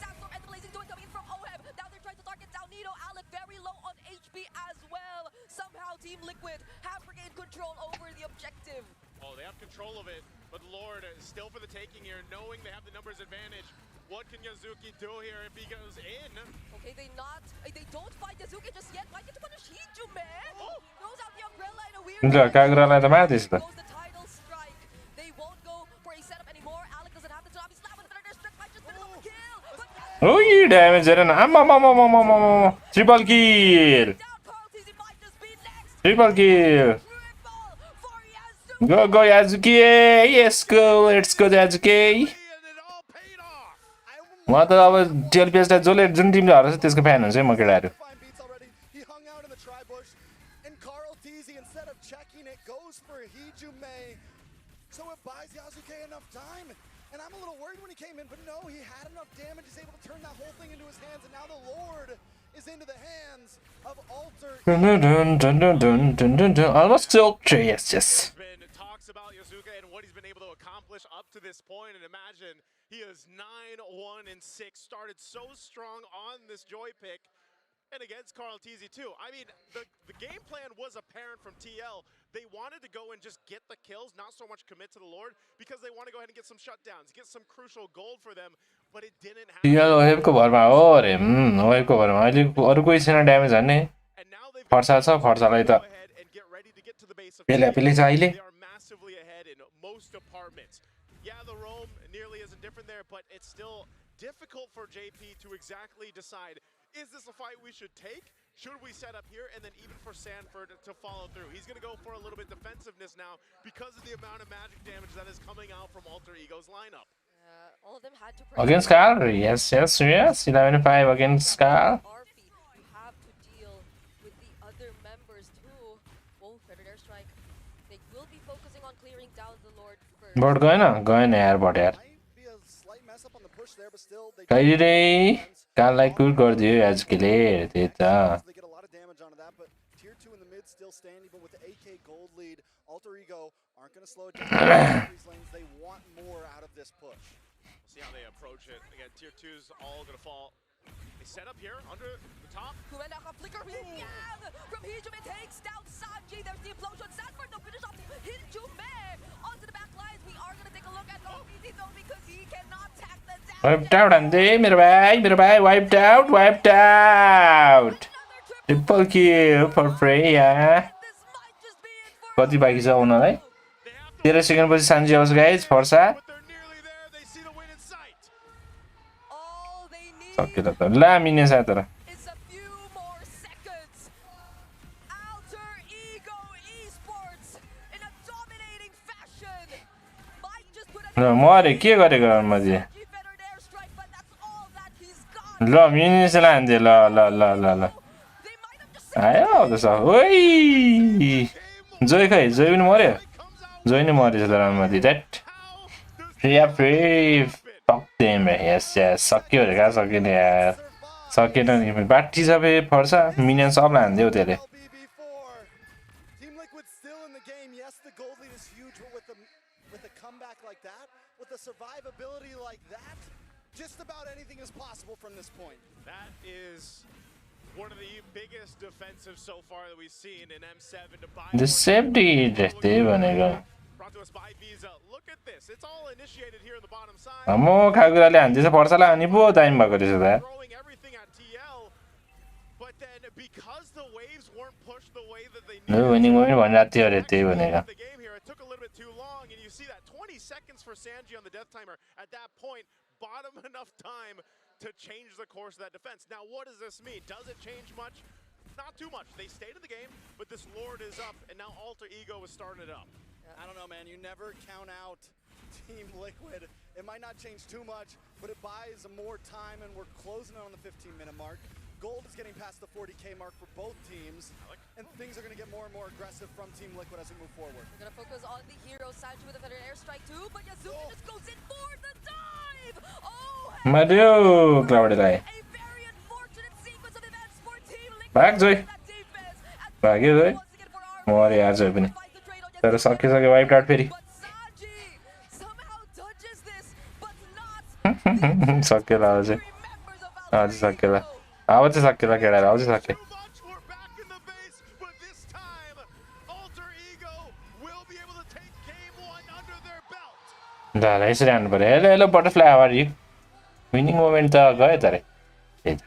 Speaker 13: Team Liquid have regained control over the objective.
Speaker 6: Oh, they have control of it, but Lord is still for the taking here, knowing they have the numbers advantage. What can Yazuki do here if he goes in?
Speaker 13: Okay, they don't fight Yazuki just yet. Might get to punish Hijime. Throws out the umbrella in a weird
Speaker 2: ल कागरालाई त मार्दिस् त
Speaker 13: the title strike. They won't go for a setup anymore. Alec doesn't have the Tsunami Slap, but the strike might just finish the kill.
Speaker 2: Oh, you damage it and triple kill. Triple kill. Go Yasuki. Yes, go. Let's go Yasuki. म त अब TLPS लाई जसले जुन टिमले हराउँछ त्यसको fan हुन्छ है म केटाहरु
Speaker 12: He hung out in the tri-bush, and Carl Teasy, instead of checking it, goes for Hijime. So it buys Yasuke enough time. And I'm a little worried when he came in, but no, he had enough damage. He's able to turn that whole thing into his hands, and now the Lord is into the hands of Alter.
Speaker 2: Almost still yes.
Speaker 6: There's been talks about Yasuke and what he's been able to accomplish up to this point, and imagine he is 9-1-6, started so strong on this Joy pick. And against Carl Teasy too. I mean, the game plan was apparent from TL. They wanted to go and just get the kills, not so much commit to the Lord, because they want to go ahead and get some shutdowns, get some crucial gold for them, but it didn't happen.
Speaker 2: TL ओहेबको भरमा हो रे ओहेबको भरमा अहिले अरु कोही छैन damage हान्ने फर्सा छ फर्सालाई त पेले छ अहिले
Speaker 6: They are massively ahead in most departments. Yeah, the roam nearly isn't different there, but it's still difficult for JP to exactly decide, is this a fight we should take? should we set up here, and then even for Sanford to follow through. He's going to go for a little bit defensiveness now because of the amount of magic damage that is coming out from Alter Ego's lineup.
Speaker 13: All of them had to
Speaker 2: Against Carl? Yes, yes, yes. 11-5 against Carl.
Speaker 13: You have to deal with the other members too. Oh, Feathered Airstrike. They will be focusing on clearing down the Lord first.
Speaker 2: But गएन यार but यार कहिले काललाई कुट गरिदियो आजकेले त्यही त
Speaker 12: Tier 2 in the mid still standing, but with the AK gold lead, Alter Ego aren't going to slow it down. These lanes, they want more out of this push.
Speaker 6: We'll see how they approach it. Again, Tier 2's all going to fall. They set up here under the top.
Speaker 13: Flicker from Hijime takes down Sanji. There's the implosion. Sanford, the finish off Hijime onto the back lines. We are going to take a look at OBT though because he cannot tack the down.
Speaker 2: Wiped out and they मेरो भाइ wiped out. Triple kill for Freya. कति बाँकी छ उनीलाई 13 second पछि Sanji आउँछ guys फर्सा सकियो त ला मिने छ तर मरे के गरेको मैले ल मिने लान्दे ल ल ल ल ल आयो त्यसो ओइ जोइ खै जोइ पनि मर्यो जोइ नै मरेछ त राममाथि that Freya free fuck them yes yes सक्यो रे का सकिन यार सकिन नि बाटी सबै फर्छ मिनियन सब लान्दियो त्यसले
Speaker 12: Team Liquid still in the game. Yes, the gold lead is huge, but with a comeback like that, with a survivability like that, just about anything is possible from this point.
Speaker 6: That is one of the biggest defensives so far that we've seen in M7 to buy.
Speaker 2: The safety त्यही भनेको
Speaker 6: Brought to us by Visa. Look at this. It's all initiated here on the bottom side.
Speaker 2: म खागुराले हान्दिछ पर्सला अनि पो time भएको रहेछ त
Speaker 6: Throwing everything at TL. But then because the waves weren't pushed the way that they
Speaker 2: no winning पनि भनिरहेको थियो अरे त्यही भनेको
Speaker 6: the game here, it took a little bit too long, and you see that 20 seconds for Sanji on the death timer. At that point, bought him enough time to change the course of that defense. Now, what does this mean? Does it change much? Not too much. They stayed in the game, but this Lord is up, and now Alter Ego is starting it up.
Speaker 12: I don't know, man. You never count out Team Liquid. It might not change too much, but it buys more time, and we're closing in on the 15-minute mark. Gold is getting past the 40K mark for both teams, and things are going to get more and more aggressive from Team Liquid as we move forward.
Speaker 13: We're going to focus on the hero, Sanji with a Feather Airstrike too, but Yazumi just goes in for the dive! Oh,
Speaker 2: मार्यो क्लाउडलाई भाग जोइ भाग्यो जोइ मरे यार जोइ पनि तर सकिसक्यो wipe out फेरि सकिएला अझै अझै सकिएला अब चाहिँ सकिएला केटाहरू अझै सक्यो ल ल यसरी हान्नु पर्यो hello hello butterfly how are you winning moment त गयो त रे त्यही त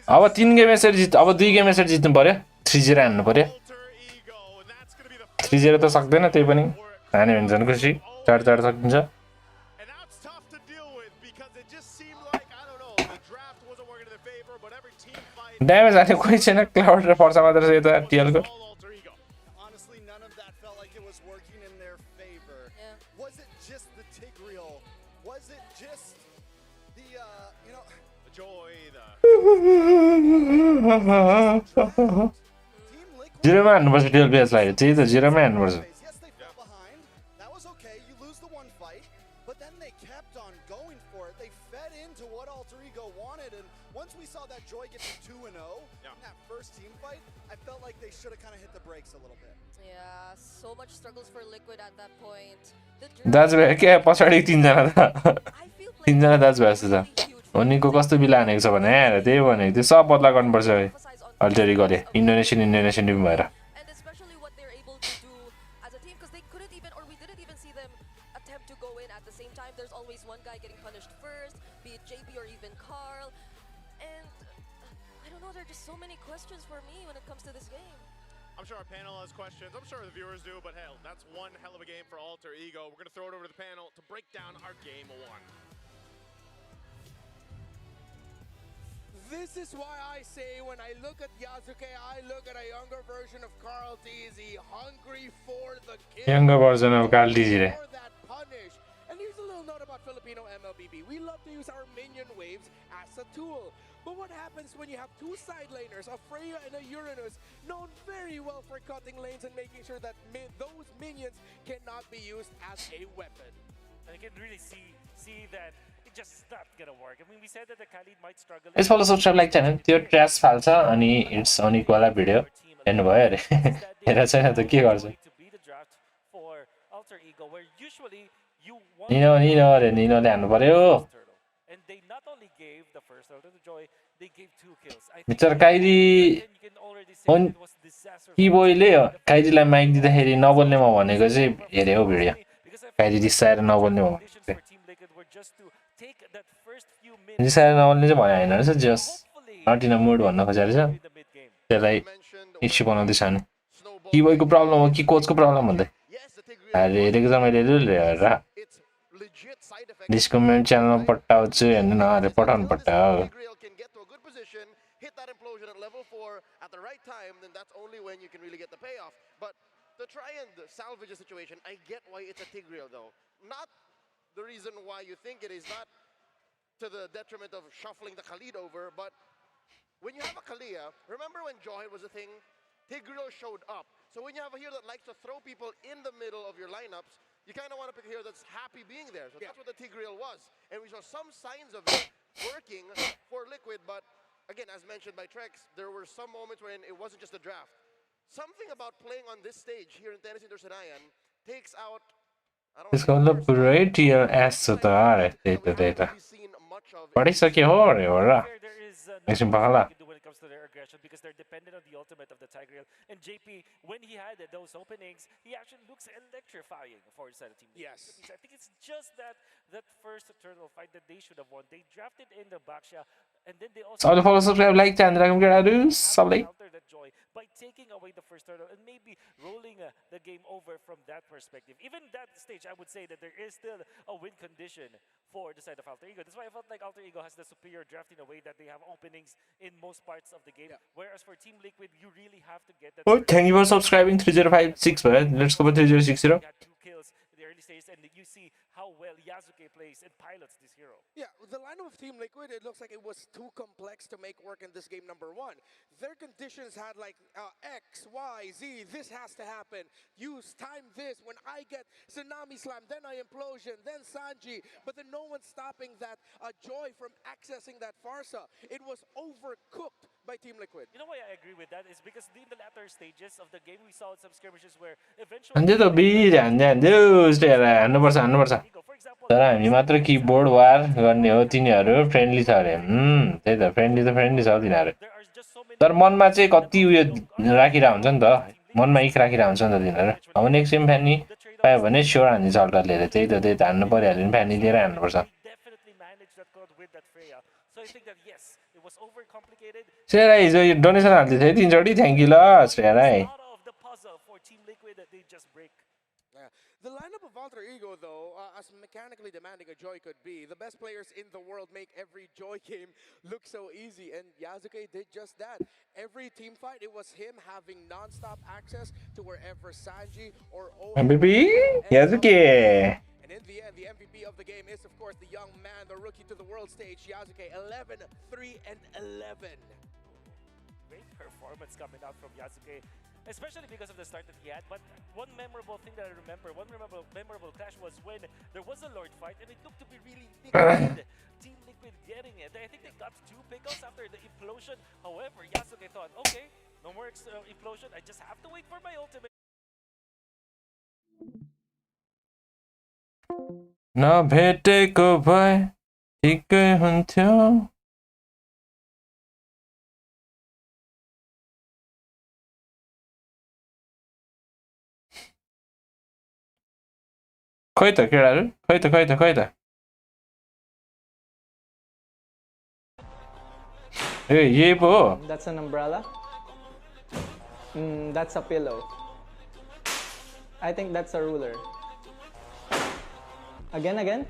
Speaker 2: अब 3 गेम यसरी जित अब 2 गेम यसरी जित्नु पर्यो 3-0 हान्नु पर्यो 3-0 त सक्दैन त्यही पनि हान्यो भने झन् खुसी 4-4 सकिन्छ ड्यामेज हाने कोही छैन क्लाउड र पर्सा मात्र छ यता टिएलको जिरोमा हान्नुपर्छ टिएल बेसलाई त्यही त जिरोमै हान्नुपर्छ दाजुभाइ के पछाडि तीनजना दाजुभाइ जस्तो छ उनीको कस्तो बिला हानेको छ भने त्यही भनेको त्यो सब बदला गर्नुपर्छ अल्टर इगोले इन्डोनेसियन टिम भएर
Speaker 6: I'm sure our panel has questions. I'm sure the viewers do, but hell, that's one hell of a game for Alter Ego. We're going to throw it over to the panel to break down our game one.
Speaker 11: This is why I say when I look at Yasuke, I look at a younger version of Carl DZ, hungry for the kill.
Speaker 2: Younger version of Carl DZ.
Speaker 11: For that punish. And here's a little note about Filipino MLBB. We love to use our minion waves as a tool. But what happens when you have two side laners, a Freya and a Uranus, known very well for cutting lanes and making sure that those minions cannot be used as a weapon?
Speaker 10: And you can really see that it's just not gonna work. I mean, we said that the Khalid might struggle.
Speaker 2: Please follow subscribe like channel. त्यो trace फाल्छ अनि it's Anik वाला video हेर्नु भयो अरे हेरेर छैन त के गर्छ निनो अरे निनोले हान्नु पर्यो मिस्टर काइरी किबोयले काइरीलाई माइक दिँदाखेरि नबोल्ने म भनेको चाहिँ हेरे हो भिडियो काइरी रिसाएर नबोल्ने म रिसाएर नबोल्ने चाहिँ भयो होइन रहेछ जस नट इन अ मुड भन्न खोजेको रहेछ त्यसलाई इस्यु बनाउँदैछ भने किबोयको प्रब्लम हो कि कोचको प्रब्लम भन्दै हेरेको छ मैले हेरेर डिस्कमेन्ट च्यानलमा पठाउँछु हेर्नु न अरे पठाउनु पर्छ
Speaker 6: hit that implosion at level 4 at the right time, then that's only when you can really get the payoff. But to try and salvage a situation, I get why it's a Tigreal though. Not the reason why you think it is, not to the detriment of shuffling the Khalid over, but when you have a Kalia, remember when Joy was a thing? Tigreal showed up. So when you have a hero that likes to throw people in the middle of your lineups, you kind of want to pick a hero that's happy being there. So that's what the Tigreal was. And we saw some signs of it working for Liquid, but again, as mentioned by Trex, there were some moments when it wasn't just a draft. Something about playing on this stage here in Tennessee Intersenayan takes out.
Speaker 2: त्यसको मतलब पुरै tier S छ त अरे त्यही त पढिसक्यो हो अरे हो र एकछिन pakhala
Speaker 10: because they're dependent on the ultimate of the Tigreal. And JP, when he had those openings, he actually looks electrifying for his team.
Speaker 11: Yes.
Speaker 10: I think it's just that first turtle fight that they should have won. They drafted in the Baksha, and then they also
Speaker 2: follow subscribe like channel
Speaker 10: that joy by taking away the first turtle and maybe rolling the game over from that perspective. Even that stage, I would say that there is still a win condition for the side of Alter Ego. That's why I felt like Alter Ego has the superior draft in a way that they have openings in most parts of the game. Whereas for Team Liquid, you really have to get that.
Speaker 2: Oh, thank you for subscribing 3056, man. Let's go for 3060.
Speaker 10: Got 2 kills in the early stages, and you see how well Yasuke plays and pilots this hero.
Speaker 11: Yeah, the lineup of Team Liquid, it looks like it was too complex to make work in this game number 1. Their conditions had like X, Y, Z, this has to happen. Use time this, when I get Tsunami Slam, then I Implosion, then Sanji, but then no one's stopping that Joy from accessing that Farsa. It was overcooked by Team Liquid.
Speaker 10: You know why I agree with that? Is because in the latter stages of the game, we saw some skirmishes where eventually...
Speaker 2: तर हामी मात्र keyboard वार गर्ने हो तिनीहरू friendly छ अरे त्यही त फ्रेन्डली छ तिनीहरू तर मनमा चाहिँ कति उयो राखिरहेको हुन्छ नि त मनमा इख राखिरहेको हुन्छ नि त तिनीहरू अब नेक्स्ट टाइम फ्यानी पायो भने स्योर हान्दिन्छ अल्टर लिएर त्यही त हान्नु परिहाल्यो भने फ्यानी लिएर हान्नुपर्छ श्रेया हिजो डोनेसन हाल्दै थियो 3 चोटि थ्याङ्क यू ल श्रेया राई
Speaker 11: The lineup of Alter Ego, though, as mechanically demanding a Joy could be, the best players in the world make every Joy game look so easy, and Yasuke did just that. Every team fight, it was him having non-stop access to wherever Sanji or
Speaker 2: MVP Yasuke.
Speaker 11: And in the end, the MVP of the game is, of course, the young man, the rookie to the world stage, Yasuke, 11, 3, and 11.
Speaker 10: Great performance coming out from Yasuke. Especially because of the start that he had, but one memorable thing that I remember, one memorable clash was when there was a Lord fight and it looked to be really big. Team Liquid getting it. I think they got 2 pickups after the implosion. However, Yasuke thought, okay, no more implosion. I just have to wait for my ultimate.
Speaker 2: न भेटेको भए ठिकै हुन्थ्यो खोइ त केटाहरु खोइ त ए यही पो हो
Speaker 14: That's an umbrella. That's a pillow. I think that's a ruler. Again.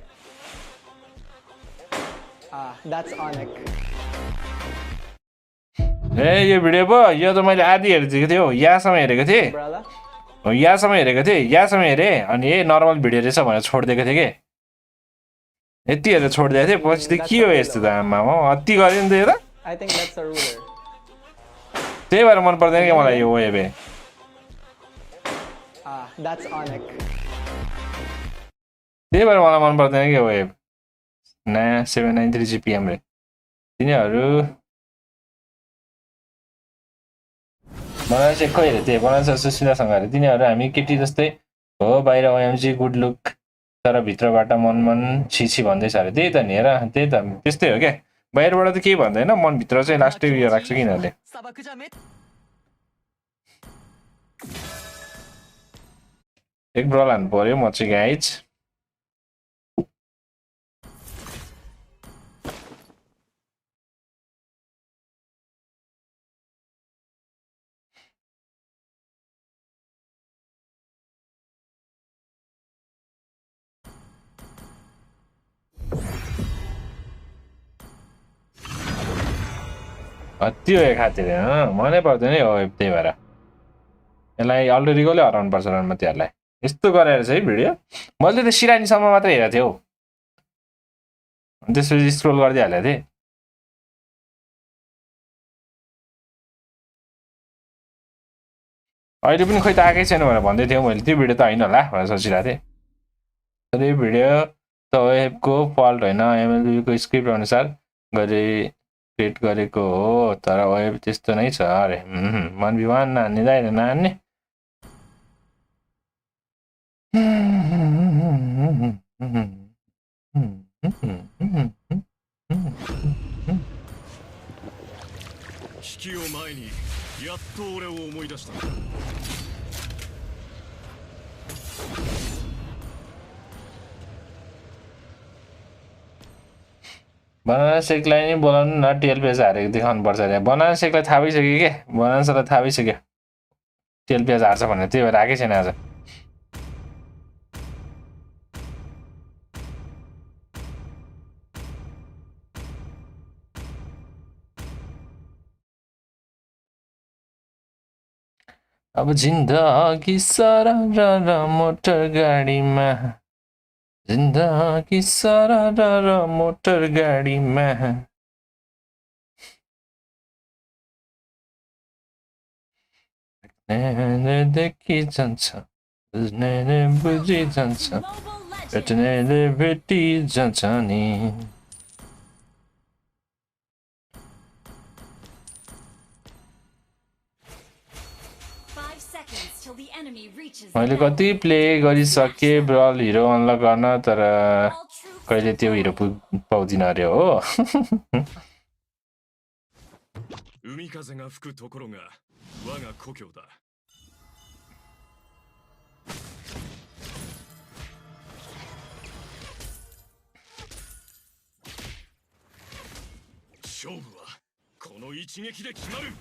Speaker 14: That's Onyx.
Speaker 2: A yo video पो यो त मैले आधी हेरिदिएको थिएँ हौ यहाँसम्म हेरेको थिएँ हो यहाँसम्म हेरेको थिएँ यहाँसम्म हेरेँ अनि ए नर्मल भिडियो रहेछ भनेर छोडिदिएको थिएँ कि यति हेरेर छोडिदिएको थिएँ पछि त के हो यस्तो त आमामा अति गऱ्यो नि त यो त
Speaker 14: I think that's a ruler.
Speaker 2: त्यही भएर मन पर्दैन क्या मलाई यो वेबे
Speaker 14: That's Onyx.
Speaker 2: त्यही भएर मलाई मन पर्दैन क्या वेब नयाँ 793 GPM रे तिनीहरू बनाएर चाहिँ हेरेको थिएँ बनाएर चाहिँ सुशीलासँग अरे तिनीहरू हामी केटी जस्तै हो बाहिर OMG गुड लुक तर भित्रबाट मन छिछि भन्दैछ अरे त्यही त नि हेर त्यही त त्यस्तै हो क्या बाहिरबाट त केही भन्दैन मनभित्र चाहिँ लास्टै उयो राख्छ कि यिनीहरूले एक ब्रल हान्नु पर्यो म चाहिँ गाइज अति हो खातिर मनै पर्दैन हो त्यही भएर यसलाई अलरेडी कसले हराउनु पर्छ रनमा त्यहाँलाई यस्तो गरेर चाहिँ भिडियो मैले त सिरानीसम्म मात्रै हेरेको थिएँ हौ त्यसपछि स्क्रोल गर्दै हालेको थिएँ अहिले पनि खोइ त आएकै छैन भनेर भन्दै थिएँ मैले त्यो भिडियो त होइन होला भनेर सोचिरहेको थिएँ तर यो भिडियो त वेबको फल्ट होइन MLB को स्क्रिप्ट अनुसार क्रिएट गरेको हो तर वेब त्यस्तो नै छ अरे मन विमान नान्ने दाइ नान्ने बनाना सेकलाई नै बोलाउनु न 12 पेज हारेको देखाउनु पर्छ अरे बनाना सेकलाई थाहा भइसक्यो के बनाना सेकलाई थाहा भइसक्यो 12 पेज हार्छ भनेर त्यही भएर आएकै छैन आज अब जिन्दगी सारा मोटर गाडीमा जिन्दगी सारा मोटर गाडीमा देखि जान्छ बुझि जान्छ भेटी जान्छ नि मैले कति प्ले गरिसकेँ ब्रल हिरो अनलक गर्न तर कहिले त्यो हिरो पाउँदिन अरे हो
Speaker 1: 海風が吹くところが我が故郷だ勝負はこの一撃で決まる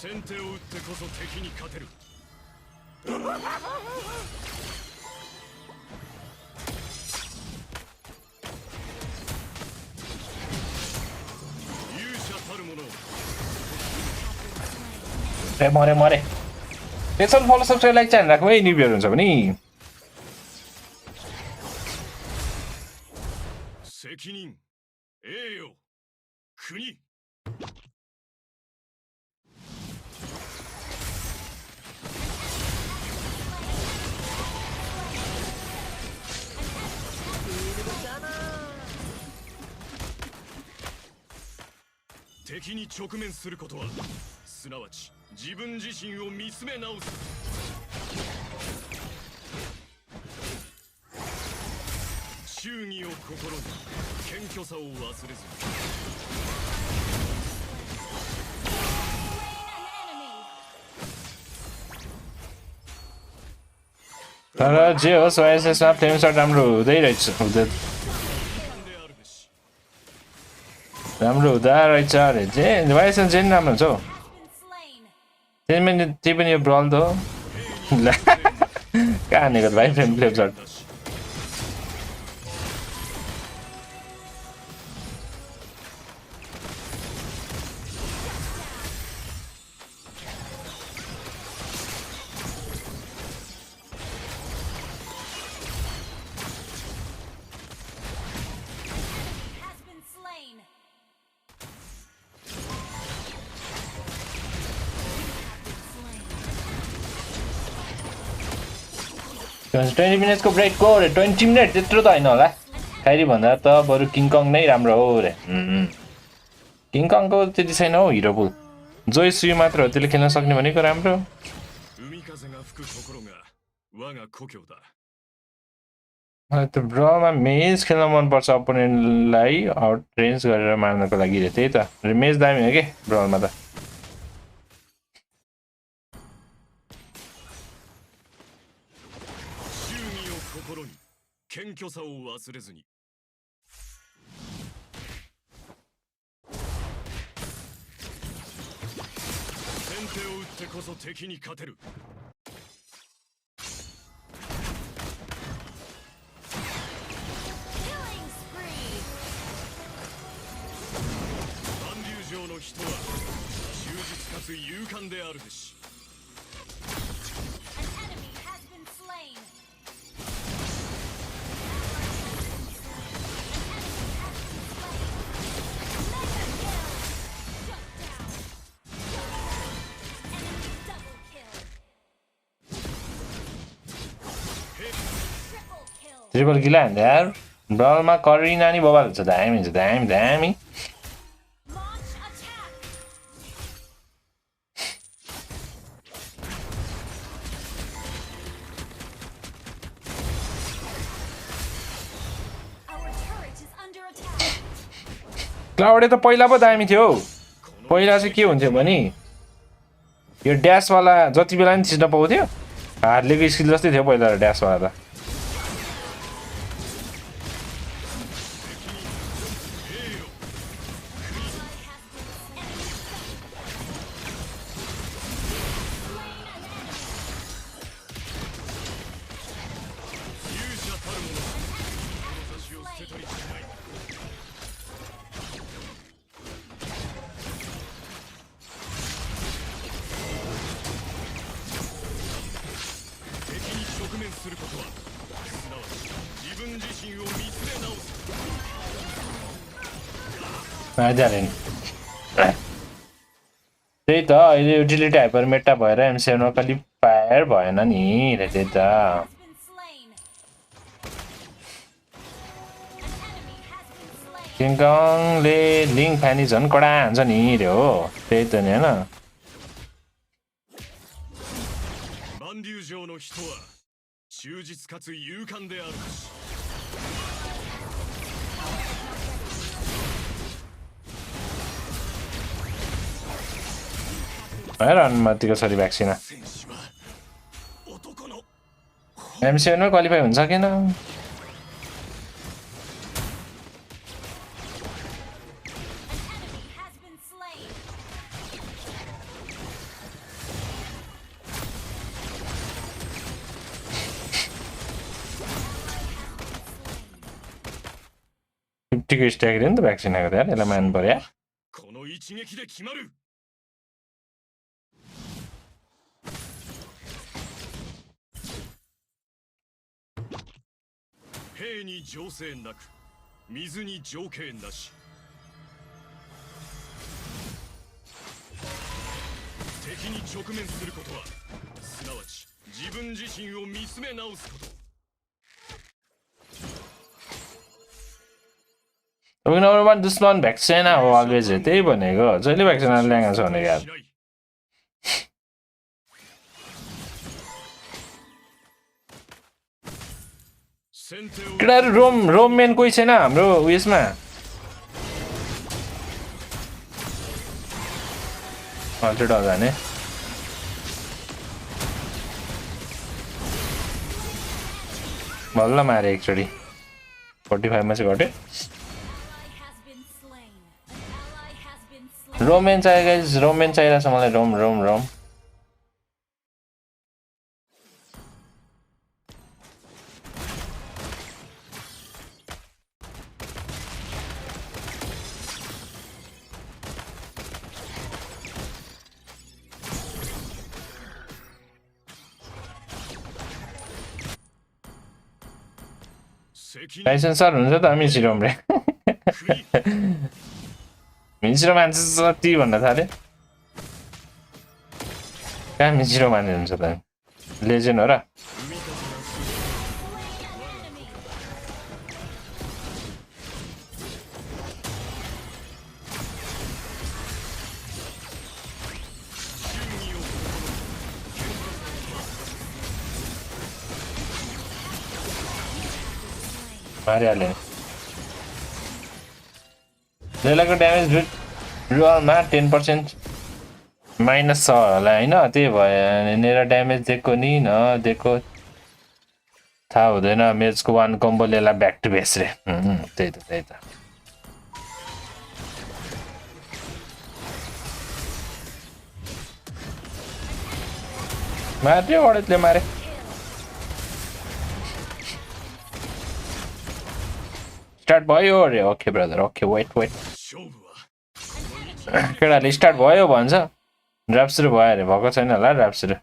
Speaker 1: 先手を打ってこそ敵に勝てる勇者たるもの
Speaker 2: मरे त्यसो फलो सब्सक्राइब लाइक च्यानल राख्नु है न्यू हुन्छ भने
Speaker 1: 責任栄誉国 敵に直面することはすなわち自分自身を見つめ直す忠義を心に謙虚さを忘れず
Speaker 7: Slain an enemy.
Speaker 2: तर जे होस् ओएसएसमा फ्लेम सर्ट राम्रो हुँदै रहेछ राम्रो हुँदा रहेछ अरे चाहिँ ओएसएस चाहिँ राम्रो हुन्छ हौ त्यही पनि यो ब्रल त हो कहाँ हानेको भाइ फ्लेम सर्ट ट्वेन्टी मिनट्सको ब्रेक को रे 20 मिनट त्यत्रो त होइन होला खाइरी भन्दा त बरु किङकङ नै राम्रो हो रे किङकङको त्यति छैन हौ हिरो पुल जोइ सुई मात्र हो त्यसले खेल्न सक्ने भनेको राम्रो मलाई त ब्रमा मेज खेल्न मनपर्छ अपोनेन्टलाई आउट रेन्ज गरेर मार्नको लागि रे त्यही त मेज दामी हो के ब्रमा त ट्रिपल किल हान्दा यार ब्रलमा करिना नि बबाल हुन्छ दामी हुन्छ दामी दामी क्लाउडे त पहिला पो दामी थियो पहिला चाहिँ के हुन्थ्यो भने यो ड्यासवाला जति बेला नि थिच्न पाउँथ्यो हार्लेको स्किल जस्तै थियो पहिला ड्यासवाला त त्यही त अहिले युटिलिटी हाइपर मेटा भएर एम7मा कहिले फायर भएन नि रे त्यही त किङकङले लिङ फ्यानी झन् कडा हान्छ नि रे हो त्यही त नि होइन अनुमतिको छोरी भ्याक्सिन एम7मा क्वालिफाई हुन्छ किन फिफ्टीको स्ट्याक रे नि त भ्याक्सिन आएको त यार यसलाई मान्नु पर्यो नम्बर 1 दुश्मन भ्याक्सिन हो अलवेज त्यही भनेको जहिले भ्याक्सिन ल्याएको छ भने यार केटाहरु रोममेन कोही छैन हाम्रो उयसमा अल्टो जाने बल्ल मारे एकचोटि 45 मा चाहिँ घट्यो रोमेन चाहियो गाइस रोमेन चाहिरहेछ मलाई रोम रोम रोम लाइसेन्स सर हुन्छ त मिसिरोम रे मिसिरो मान्छे जति भन्न थाल्यो कहाँ मिसिरो मान्छे हुन्छ त लेजेन्ड हो र मारिहाल्यो लेलाको ड्यामेज रुलमा 10% माइनस छ होला होइन त्यही भयो यहाँनिर ड्यामेज दिएको नि नदिएको थाहा हुँदैन मेजको वान कम्बो लेला ब्याक टु बेस रे त्यही त मार्यो अडेतले मारे स्टार्ट भयो अरे ओके ब्रदर ओके वेट केटाहरूले स्टार्ट भयो भन्छ ड्राफ्ट सुरु भयो अरे भएको छैन होला ड्राफ्ट सुरु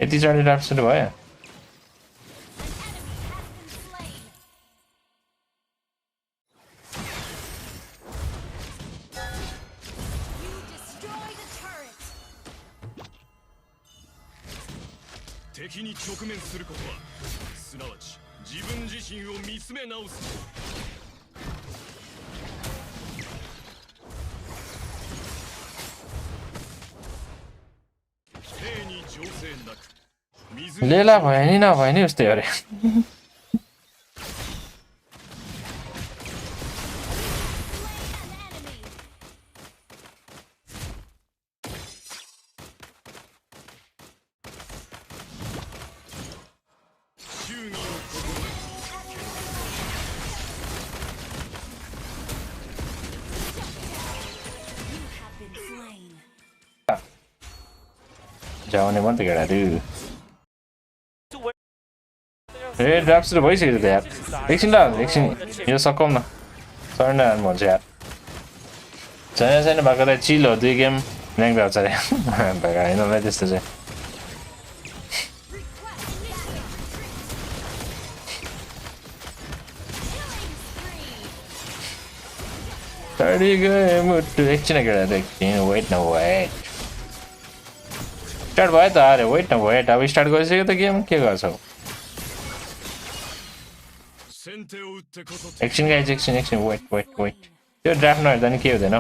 Speaker 2: यतिचोटि ड्राफ्ट सुरु भयो लेला भयो नि नभयो नि उस्तै अरे जाउने मन त केटाहरू ए ड्राफ्ट सुरु भइसक्यो त यार एकछिन यो सकाउँ न सर्न भन्छ यार छैन भएको त चिल हो 2 गेम ऱ्याङ्क आउँछ अरे होइन होला त्यस्तो चाहिँ सरी गयो मुटु एकछिन केटाहरू एकछिन वेट स्टार्ट भयो त अरे वेट अब स्टार्ट गरिसक्यो त गेम के गर्छौ एकछिन गाइज एकछिन वेट त्यो ड्राफ्ट नहेर्दा नि के हुँदैन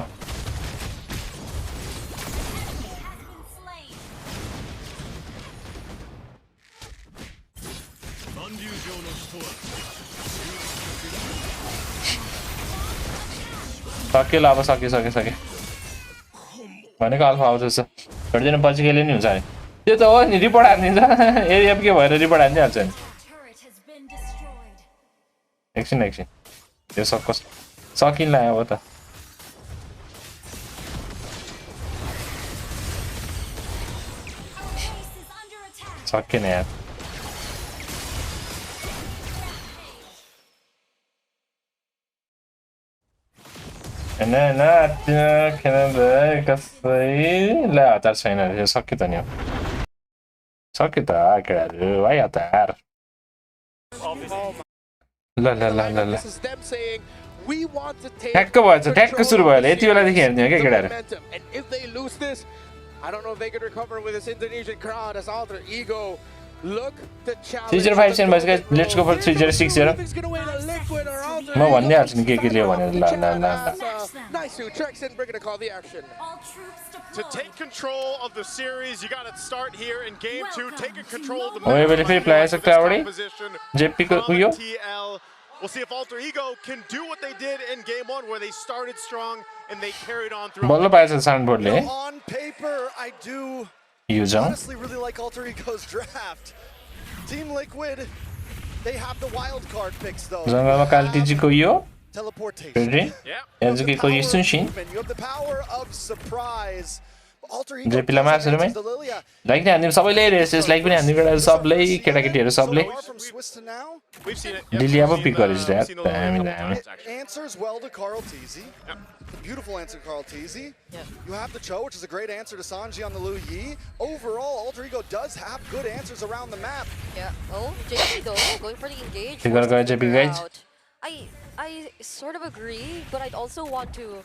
Speaker 2: सक्यो ल अब सक्यो भनेको अल्फा आउँछ थोरै दिन पछि खेल्यो नि हुन्छ अरे त्यो त हो नि रिपोर्ट हानिदिन्छ एरिया के भएर रिपोर्ट हानिदिइहाल्छ नि एकछिन यो सकोस् सकिन्ला अब त सकिएन यार कसै ल हतार छैन यो सक्यो त नि सक्यो त केटाहरू है हतार ल ठ्याक्क भएछ ठ्याक्क सुरु भयो यति बेलादेखि हेर्ने हो क्या केटाहरू Teacher 5 cent guys, let's go for 3060. म भनिदिइहाल्छु नि के लियो भनेर ल
Speaker 6: Nice who tricks in, bringing a call the action. To take control of the series, you got to start here in game 2, taking control of the
Speaker 2: map. ओए फेरि player सक्छ अगाडि JP को उयो
Speaker 6: We'll see if Alter Ego can do what they did in game 1 where they started strong and they carried on through.
Speaker 2: बल्ल पाएछ साउन्डबोर्डले
Speaker 12: On paper, I do
Speaker 2: honestly
Speaker 12: really like Alter Ego's draft. Team Liquid They have the wild card picks though.
Speaker 2: जङ्गलमा कालटिजीको यो
Speaker 12: Teleportation.
Speaker 2: Ready याजुकीको यो सुनशिन
Speaker 12: You have the power of surprise. Alter ego.
Speaker 2: जेपीलाई मार्छ रे भाइ लाइक नि हान्दिम सबैले रेस लाइक पनि हान्दिम केटा सबले केटाकेटीहरु सबले लिलिया पो पिक गरेछ रे हामी
Speaker 12: Answers well to Carl Teasy. Beautiful answer, Carl Teasy. You have the Cho, which is a great answer to Sanji on the Lu Yi. Overall, Alter Ego does have good answers around the map.
Speaker 13: Yeah. Oh, JP though, going for the engage.
Speaker 2: You gotta go JP guys.
Speaker 13: I sort of agree, but I'd also want to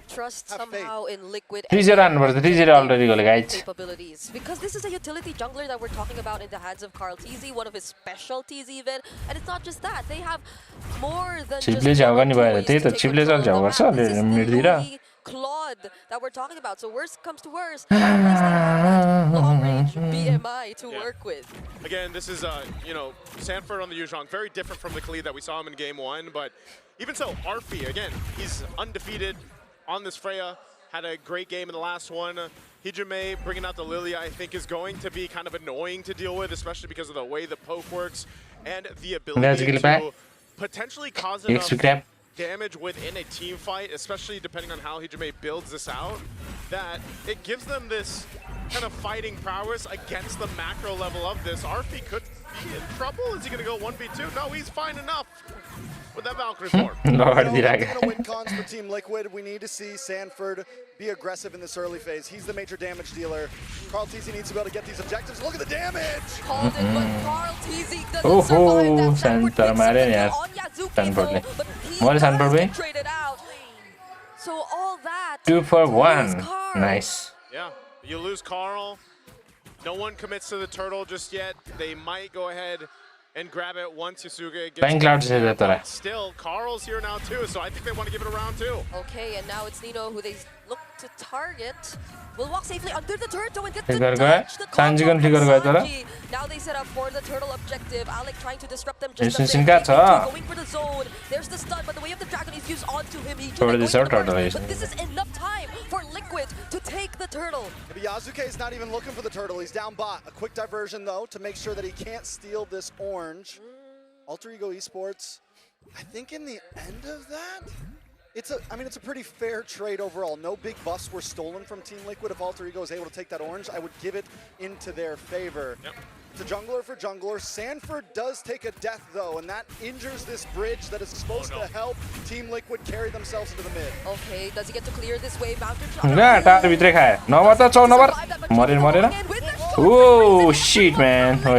Speaker 13: trust somehow in Liquid
Speaker 2: 3-0 हान्नुपर्छ 3-0 Alter Ego ले guys.
Speaker 13: Capabilities, because this is a utility jungler that we're talking about in the hands of Carl Teasy, one of his specialties even, and it's not just that. They have more than just
Speaker 2: Chiple जाउ गर्ने भएर त्यही त चिपले चल जाउ गर्छ अलि मिड्दिरा
Speaker 13: Claude that we're talking about. So worst comes to worst, at least they have that long range BMI to work with.
Speaker 15: Again, this is you know, Sanford on the Yuzhong, very different from the Khalid that we saw him in game 1, but even so, Arfi again, he's undefeated on this Freya, had a great game in the last one. Hijime bringing out the Lilia, I think, is going to be kind of annoying to deal with, especially because of the way the poke works and the ability to potentially cause enough damage within a team fight, especially depending on how Hijime builds this out, that it gives them this kind of fighting prowess against the macro level of this. Arfi could be in trouble. Is he going to go 1v2? No, he's fine enough with that Valkyrie form.
Speaker 12: Win cons for Team Liquid. We need to see Sanford be aggressive in this early phase. He's the major damage dealer. Carl Teasy needs to be able to get these objectives. Look at the damage!
Speaker 13: Called it, but Carl Teasy doesn't survive that Sanford on Yazuki, but he does get traded out. So all that
Speaker 2: 2 for 1. Nice.
Speaker 15: Yeah, you lose Carl. No one commits to the turtle just yet. They might go ahead and grab it once Yasuke gets it. Still, Carl's here now too, so I think they want to give it a round too.
Speaker 13: Okay, and now it's Nino who they look to target. Will walk safely under the turret though and get
Speaker 2: the
Speaker 13: dodge.
Speaker 2: Sanji.
Speaker 13: Now they set up for the turtle objective. Alec trying to disrupt them just
Speaker 2: a
Speaker 13: bit.
Speaker 2: Going
Speaker 13: for the zone. There's the stun, but the way of the dragon is used onto him. He
Speaker 2: but
Speaker 13: this is enough time for Liquid to take the turtle.
Speaker 12: Yasuke is not even looking for the turtle. He's down bot. A quick diversion though to make sure that he can't steal this orange. Alter Ego Esports, I think in the end of that, it's a pretty fair trade overall. No big buffs were stolen from Team Liquid. If Alter Ego is able to take that orange, I would give it into their favor. It's a jungler for jungler. Sanford does take a death though, and that injures this bridge that is supposed to help Team Liquid carry themselves into the mid.
Speaker 13: Okay, does he get to clear this wave?
Speaker 2: Oh shit, man. Oh,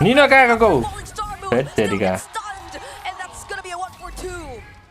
Speaker 2: Nino go.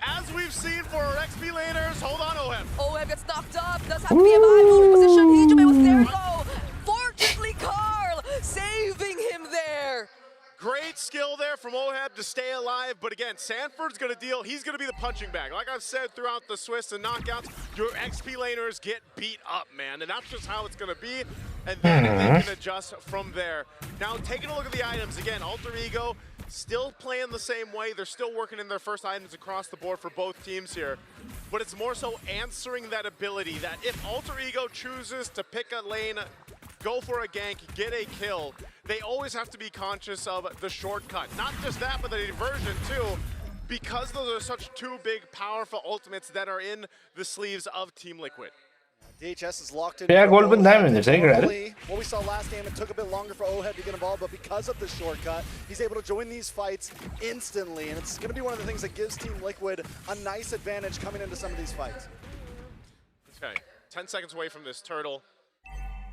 Speaker 15: As we've seen for our XP laners, hold on, Oheb.
Speaker 13: Oheb gets knocked up, does have to be a high position. Hijime was there though. Fortunately, Carl saving him there.
Speaker 15: Great skill there from Oheb to stay alive, but again, Sanford's gonna deal, he's gonna be the punching bag. Like I've said throughout the Swiss and knockouts, your XP laners get beat up, man, and that's just how it's gonna be, and then they can adjust from there. Now, taking a look at the items, again, Alter Ego still playing the same way. They're still working in their first items across the board for both teams here, but it's more so answering that ability that if Alter Ego chooses to pick a lane, go for a gank, get a kill, they always have to be conscious of the shortcut. Not just that, but the diversion too, because those are such two big, powerful ultimates that are in the sleeves of Team Liquid.
Speaker 12: DHS is locked in.
Speaker 2: Yeah, golden diamond.
Speaker 12: What we saw last game, it took a bit longer for Oheb to get involved, but because of the shortcut, he's able to join these fights instantly, and it's going to be one of the things that gives Team Liquid a nice advantage coming into some of these fights.
Speaker 15: Okay, 10 seconds away from this turtle.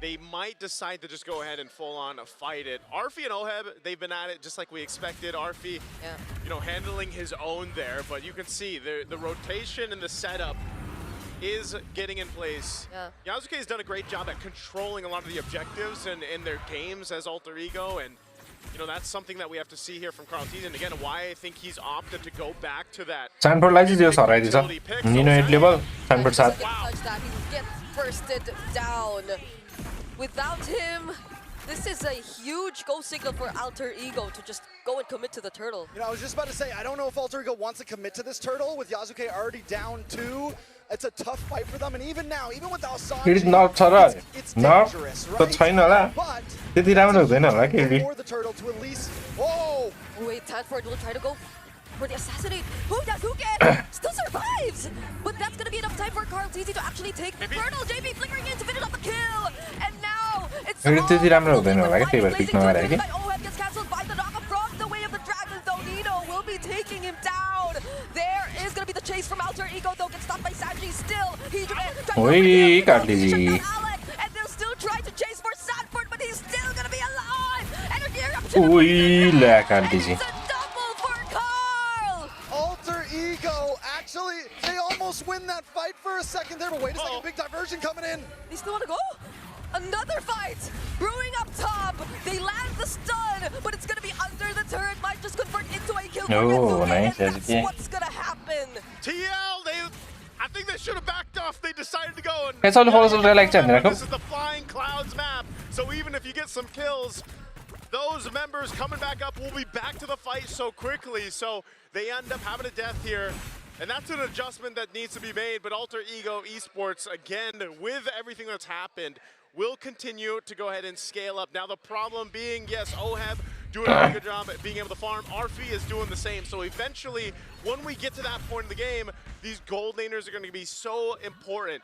Speaker 15: They might decide to just go ahead and full-on fight it. Arfi and Oheb, they've been at it just like we expected. Arfi, you know, handling his own there, but you can see the rotation and the setup is getting in place. Yasuke has done a great job at controlling a lot of the objectives and in their games as Alter Ego, and you know that's something that we have to see here from Carl Teasy, and again why I think he's opted to go back to that.
Speaker 2: Sanford लाई चाहिँ दियो हराइदिन्छ निनो 8 level Sanford 7
Speaker 13: He gets bursted down. Without him, This is a huge go signal for Alter Ego to just go and commit to the turtle.
Speaker 12: You know, I was just about to say, I don't know if Alter Ego wants to commit to this turtle with Yasuke already down 2. It's a tough fight for them, and even now, even without Sanji,
Speaker 2: It is not Tara.
Speaker 12: it's
Speaker 2: No,
Speaker 12: dangerous,
Speaker 2: the
Speaker 12: right?
Speaker 2: China la.
Speaker 12: But
Speaker 2: Did राम्रो हुँदैन होला के
Speaker 12: for the turtle to at least, oh,
Speaker 13: Wait, Sanford will try to go for the assassinate. Who Yasuke still survives, but that's gonna be enough time for Carl TZ to actually take the turtle. JB flickering in to finish off the kill, and now it's all
Speaker 2: त्यति राम्रो हुँदैन होला के त्यही भएर pick नगरे कि
Speaker 13: OHEB gets cancelled by the knockup from the way of the dragon, though Nino will be taking him down. There is gonna be the chase from Alter Ego, though gets stopped by Sanji still. He's
Speaker 2: ओइ काट्ली जी
Speaker 13: and they'll still try to chase for Sanford, but he's still gonna be alive. Energy eruption.
Speaker 2: ओइ ला काट्ली जी
Speaker 12: Alter Ego, actually, they almost win that fight for a second there, but wait a second, big diversion coming in.
Speaker 13: They still want to go? Another fight! Brewing up top! They land the stun, but it's gonna be under the turret, might just convert into a kill for
Speaker 2: Oh,
Speaker 13: Yasuke,
Speaker 2: nice,
Speaker 13: and that's
Speaker 2: Yasuke.
Speaker 13: what's gonna happen.
Speaker 15: TL, I think they should have backed off. They decided to go. And
Speaker 2: It's all follows the like
Speaker 15: this is the Flying Clouds map, so even if you get some kills, those members coming back up will be back to the fight so quickly. So they end up having a death here. And that's an adjustment that needs to be made. But Alter Ego Esports, again, with everything that's happened, will continue to go ahead and scale up. Now the problem being, yes, OHEB doing a really good job at being able to farm. Arfi is doing the same. So eventually, when we get to that point in the game, these gold laners are going to be so important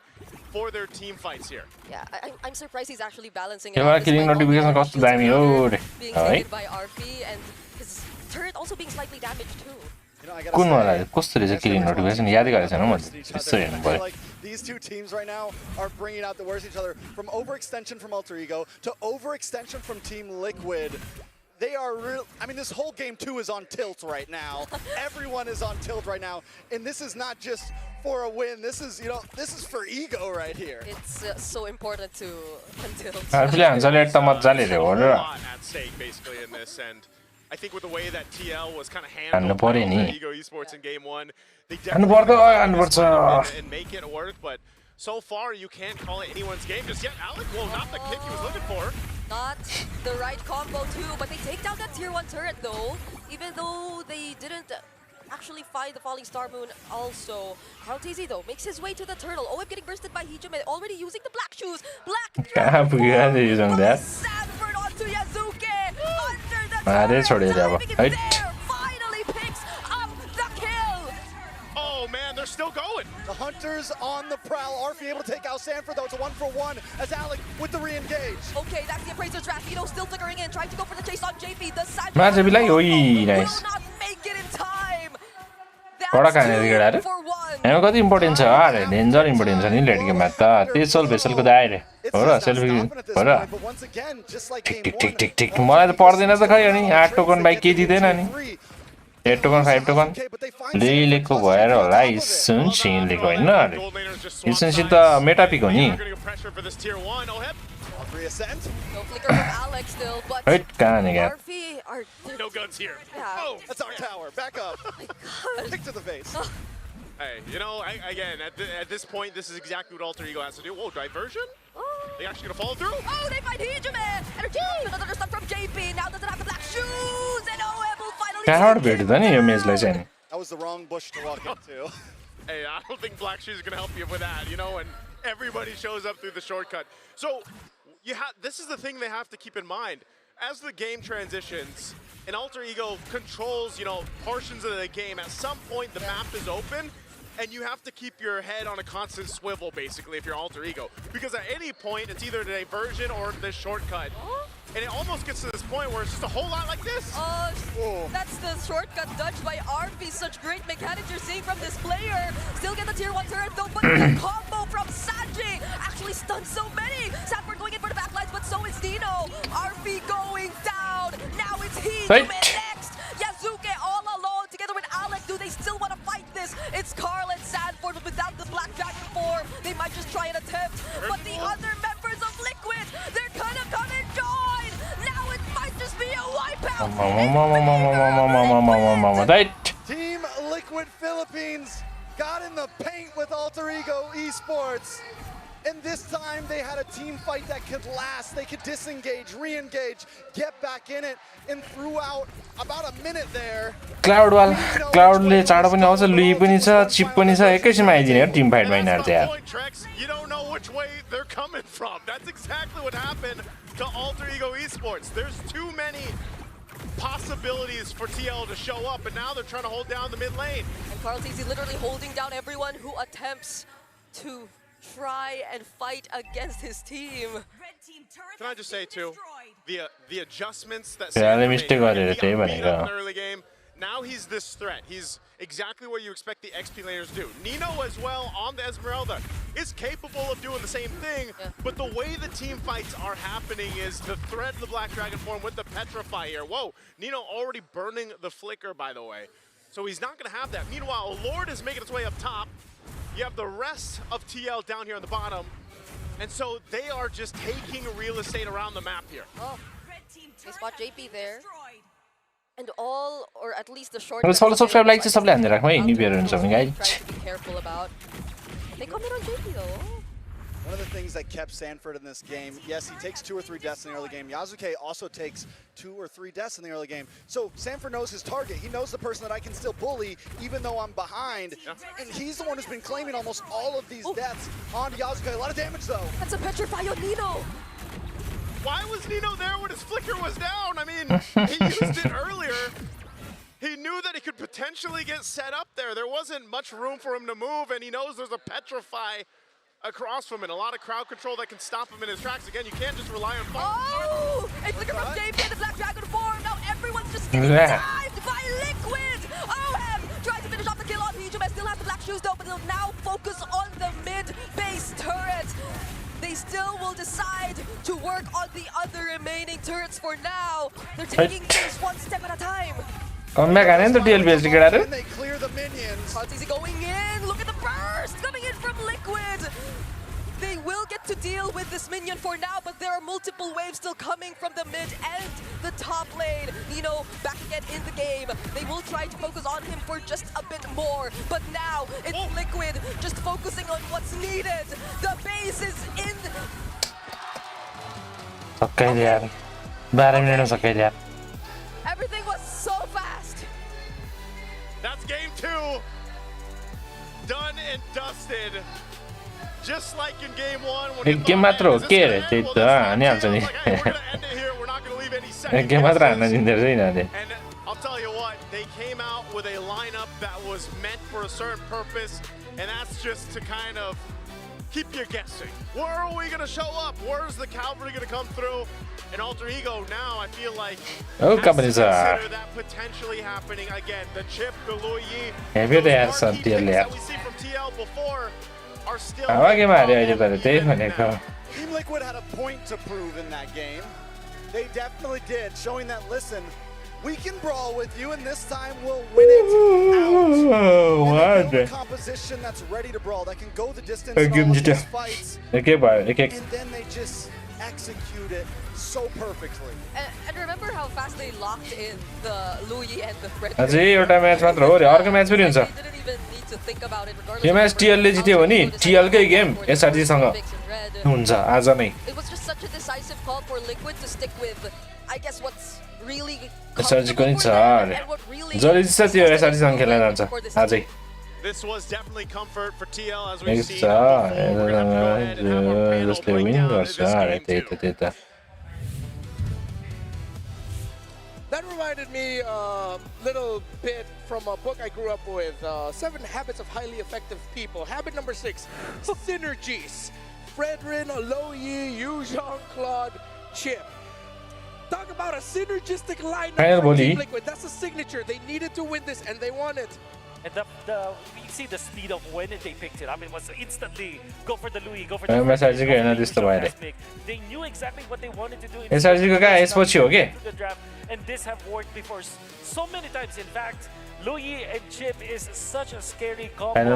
Speaker 15: for their team fights here.
Speaker 13: Yeah, I'm surprised he's actually balancing it
Speaker 2: के
Speaker 13: out
Speaker 2: bar killing
Speaker 13: despite all the
Speaker 2: notification cost
Speaker 13: kills
Speaker 2: दामी हो रे
Speaker 13: being
Speaker 2: है
Speaker 13: taken by Arfi and his turret also being slightly damaged too.
Speaker 2: कुन वाला कस्तो रहेछ killing notification यादै गरेको छैन म यसो हेर्नु पर्यो
Speaker 12: Like these two teams right now are bringing out the worst of each other, from overextension from Alter Ego to overextension from Team Liquid. They are real. I mean, this whole game 2 is on tilt right now. Everyone is on tilt right now, and this is not just for a win. This is, you know, this is for ego right here.
Speaker 13: It's so important to tilt.
Speaker 2: आफूले हान्छले त मज्जाले रे हो र
Speaker 15: At stake basically in this, and I think with the way that TL was kind of handled
Speaker 2: पर्यो
Speaker 15: by
Speaker 2: नि
Speaker 15: Alter Ego Esports in game 1, they
Speaker 2: हान्नु
Speaker 15: definitely
Speaker 2: पर्छ
Speaker 15: and make it work. But so far, you can't call it anyone's game just yet. Alec, well, not the kick he was looking for.
Speaker 13: Not the right combo too, but they take down that tier 1 turret though, even though they didn't actually find the Falling Star Moon also. Carl TZ though makes his way to the turtle. OHEB getting bursted by Hijime, already using the black shoes.
Speaker 2: कहाँ पुग्यो आज using that
Speaker 13: Sanford onto Yasuke, under the
Speaker 2: मारे छोडेर अब hat
Speaker 13: finally picks up the kill.
Speaker 15: Oh man, they're still going.
Speaker 12: The Hunters on the prowl. Arfi able to take out Sanford though. It's a 1-for-1 as Alec with the re-engage.
Speaker 13: Okay, that's the Appraiser's draft. Vito still flickering in, trying to go for the chase on JP. The side
Speaker 2: मार चाहिँ बिलाई ओइ nice
Speaker 13: will not make it in time.
Speaker 2: बडा खाने दिगडा रे हैन कति important छ अरे डेन्जर इम्पोर्टेन्ट छ नि लेट गेममा त त्यसोल भेसलको त आइरे हो र सेल्फी हो र टिक टिक टिक टिक टिक मलाई त पर्दैन त खै अनि 8 टोकन बाइ के दिदैन नि 8 टोकन 5 टोकन लिलेको भएर होला इसन सिनलेको हैन अरे इसन सित मेटा पिक हो नि
Speaker 13: No flicker from Alex still, but
Speaker 2: hat कहाँ नि gap
Speaker 13: Arfi are
Speaker 15: no guns here.
Speaker 13: Yeah.
Speaker 15: Oh,
Speaker 12: that's our tower. Back up. Kick to the face.
Speaker 15: Hey, you know, again, at this point, this is exactly what Alter Ego has to do. Whoa, diversion? They actually gonna follow through?
Speaker 13: Oh, they find Hijime! Energy! Another stuff from JP. Now doesn't have the black shoes, and OHEB will finally.
Speaker 2: कहाँबाट भेट्दा नि यो मेचलाई चाहिँ
Speaker 12: That was the wrong bush to walk into.
Speaker 15: Hey, I don't think Black Shoes is gonna help you with that, you know, and everybody shows up through the shortcut. So, this is the thing they have to keep in mind. As the game transitions, and Alter Ego controls, you know, portions of the game, at some point the map is open, and you have to keep your head on a constant swivel, basically, if you're Alter Ego. Because at any point, it's either the diversion or the shortcut. And it almost gets to this point where it's just a whole lot like this.
Speaker 13: That's the shortcut dodged by Arfi. Such great mechanics you're seeing from this player. Still get the tier 1 turret though, but the combo from Sanji actually stuns so many. Sanford going in for the backlines, but so is Dino. Arfi going down. Now it's Hijime next. Yasuke all alone together with Alec. Do they still want to fight this? It's Carl and Sanford, but without the Black Dragon 4, they might just try and attempt. But the other members of Liquid, they're gonna come and join. Now it might just be a wipeout.
Speaker 12: Team Liquid Philippines got in the paint with Alter Ego Esports. And this time they had a team fight that could last. They could disengage, re-engage, get back in it, and throughout about a minute there.
Speaker 2: क्लाउडले चाँडो पनि आउँछ Louis पनि छ chip पनि छ एकैछिनमा आइदिने हो Tim फाइटमा यिनीहरू चाहिँ यार
Speaker 15: You don't know which way they're coming from. That's exactly what happened to Alter Ego Esports. There's too many possibilities for TL to show up, and now they're trying to hold down the mid lane.
Speaker 13: And Carl's literally holding down everyone who attempts to try and fight against his team.
Speaker 15: Can I just say too, the adjustments that
Speaker 2: Sanford
Speaker 15: made,
Speaker 2: mistake
Speaker 15: he got beat up in the early game. Now he's this threat. He's exactly what you expect the XP laners to do. Nino as well on the Esmeralda is capable of doing the same thing, but the way the team fights are happening is the thread of the Black Dragon form with the Petrify here. Whoa, Nino already burning the Flicker, by the way. So he's not going to have that. Meanwhile, Lord is making its way up top. You have the rest of TL down here on the bottom. And so they are just taking real estate around the map here.
Speaker 13: Oh, they spot JP there. And all, or at least the short.
Speaker 2: follow subscribe like सबले हान्दै राख्नु है new player हुन्छ भने guys
Speaker 13: Try to be careful about. They come in on JP though.
Speaker 12: One of the things that kept Sanford in this game, yes, he takes 2 or 3 deaths in the early game. Yasuke also takes 2 or 3 deaths in the early game. So Sanford knows his target. He knows the person that I can still bully even though I'm behind. And he's the one who's been claiming almost all of these deaths on Yasuke. A lot of damage though.
Speaker 13: That's a Petrify on Nino.
Speaker 15: Why was Nino there when his Flicker was down? I mean, he used it earlier. He knew that he could potentially get set up there. There wasn't much room for him to move, and he knows there's a Petrify across from it. A lot of crowd control that can stop him in his tracks. Again, you can't just rely on fire.
Speaker 13: Oh! A Flicker from JP in the Black Dragon form. Now everyone's just getting dived by Liquid. Oheb trying to finish off the kill on Hijime. Still has the black shoes though, but they'll now focus on the mid-base turret. They still will decide to work on the other remaining turrets for now. They're taking things one step at a time.
Speaker 2: Comeback हाने नि त DL based केटाहरु
Speaker 12: And they clear the minions.
Speaker 13: Easy going in. Look at the burst coming in from Liquid. They will get to deal with this minion for now, but there are multiple waves still coming from the mid and the top lane. Nino back again in the game. They will try to focus on him for just a bit more, but now it's Liquid just focusing on what's needed. The base is in.
Speaker 2: सक्कै दे यार 12 मिनेटमा सक्कै दे यार
Speaker 13: Everything was so fast.
Speaker 15: That's game 2. Done and dusted. Just like in game 1 when
Speaker 2: एक game मात्र हो के रे त्यही त हानिहाल्छ नि एक गेम मात्र हान्न दिँदै रहेछ यिनीहरूले
Speaker 15: And I'll tell you what, they came out with a lineup that was meant for a certain purpose, and that's just to kind of keep you guessing. Where are we going to show up? Where's the cavalry going to come through? And Alter Ego now, I feel like, has to consider that potentially happening again. The chip, the Luyi, those marquee picks that we see from TL before are still...
Speaker 12: Team Liquid had a point to prove in that game. They definitely did, showing that, listen, we can brawl with you, and this time we'll win it out. And build a composition that's ready to brawl, that can go the distance in all of these fights. And then they just execute it so perfectly.
Speaker 13: And remember how fast they locked in the Luyi and the Fred.
Speaker 2: अझै एउटा match मात्र हो रे अर्को match पनि हुन्छ
Speaker 13: They didn't even need to think about it regardless.
Speaker 2: Yo match TL ले जित्यो भने टीएल कै गेम एसआरजी सँग हुन्छ आज नै
Speaker 13: It was just such a decisive call for Liquid to stick with, I guess, what's really
Speaker 2: SRG को नि छ अरे जले जित्छ त्यो एसआरजी सँग खेल्न जान्छ आजै
Speaker 15: This was definitely comfort for TL as we've seen before. We're going to have to go ahead and have our panel break down this game 2.
Speaker 11: That reminded me a little bit from a book I grew up with, 7 Habits of Highly Effective People. Habit number 6, synergies. Fredrin, Aloyi, Yuzhong, Claude, Chip. Talk about a synergistic lineup for Team Liquid. That's a signature. They needed to win this, and they won it.
Speaker 10: And we see the speed of when they picked it up. It was instantly go for the Luyi, go for the They knew exactly what they wanted to do in the draft, and this have worked before so many times. In fact, Luyi and Chip is such a scary combo.
Speaker 6: In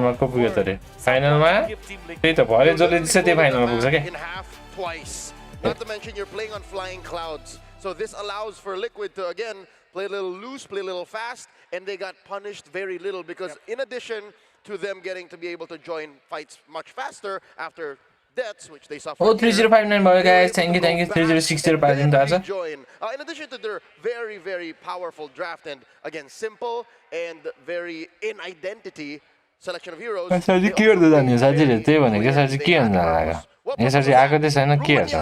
Speaker 6: half twice. Not to mention you're playing on flying clouds. So this allows for Liquid to again play a little loose, play a little fast, and they got punished very little because in addition to them getting to be able to join fights much faster after deaths, which they suffered.
Speaker 2: Oh, 3059 भयो guys. Thank you. 3060 पाइदिनु त आज.
Speaker 6: Join. In addition to their very, very powerful draft and again simple and very in identity selection of heroes.
Speaker 2: Sir चाहिँ के गर्दै जाने हो साथीहरु त्यही भनेको सर चाहिँ के गर्न लाग्यो. यसरी चाहिँ आएको चाहिँ छैन के गर्छ.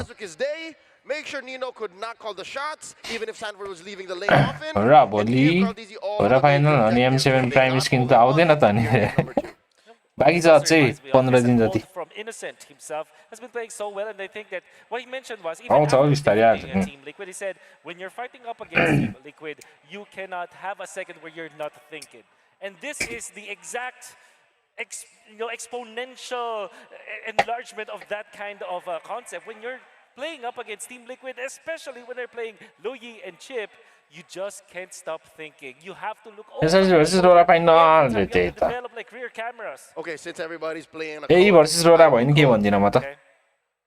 Speaker 6: Make sure Nino could not call the shots, even if Sanford was leaving the lane often.
Speaker 2: र भोलि र फाइनल अनि M7 प्राइम स्किन त आउँदैन त नि. बाकी चाहिँ अझै 15 दिन जति.
Speaker 10: From Innocent himself has been playing so well, and I think that what he mentioned was even
Speaker 2: आउँछ
Speaker 10: after
Speaker 2: बिस्तारै
Speaker 10: defeating Team Liquid, he said when you're fighting up against Team Liquid, you cannot have a second where you're not thinking, and this is the exact exponential enlargement of that kind of concept when you're playing up against Team Liquid, especially when they're playing Loyi and Chip. You just can't stop thinking. You have to look over.
Speaker 2: versus Rora final त्यही त.
Speaker 10: Develop like rear cameras.
Speaker 6: Okay, since everybody's playing
Speaker 2: यही versus Rora भयो नि के भन्दिन म त.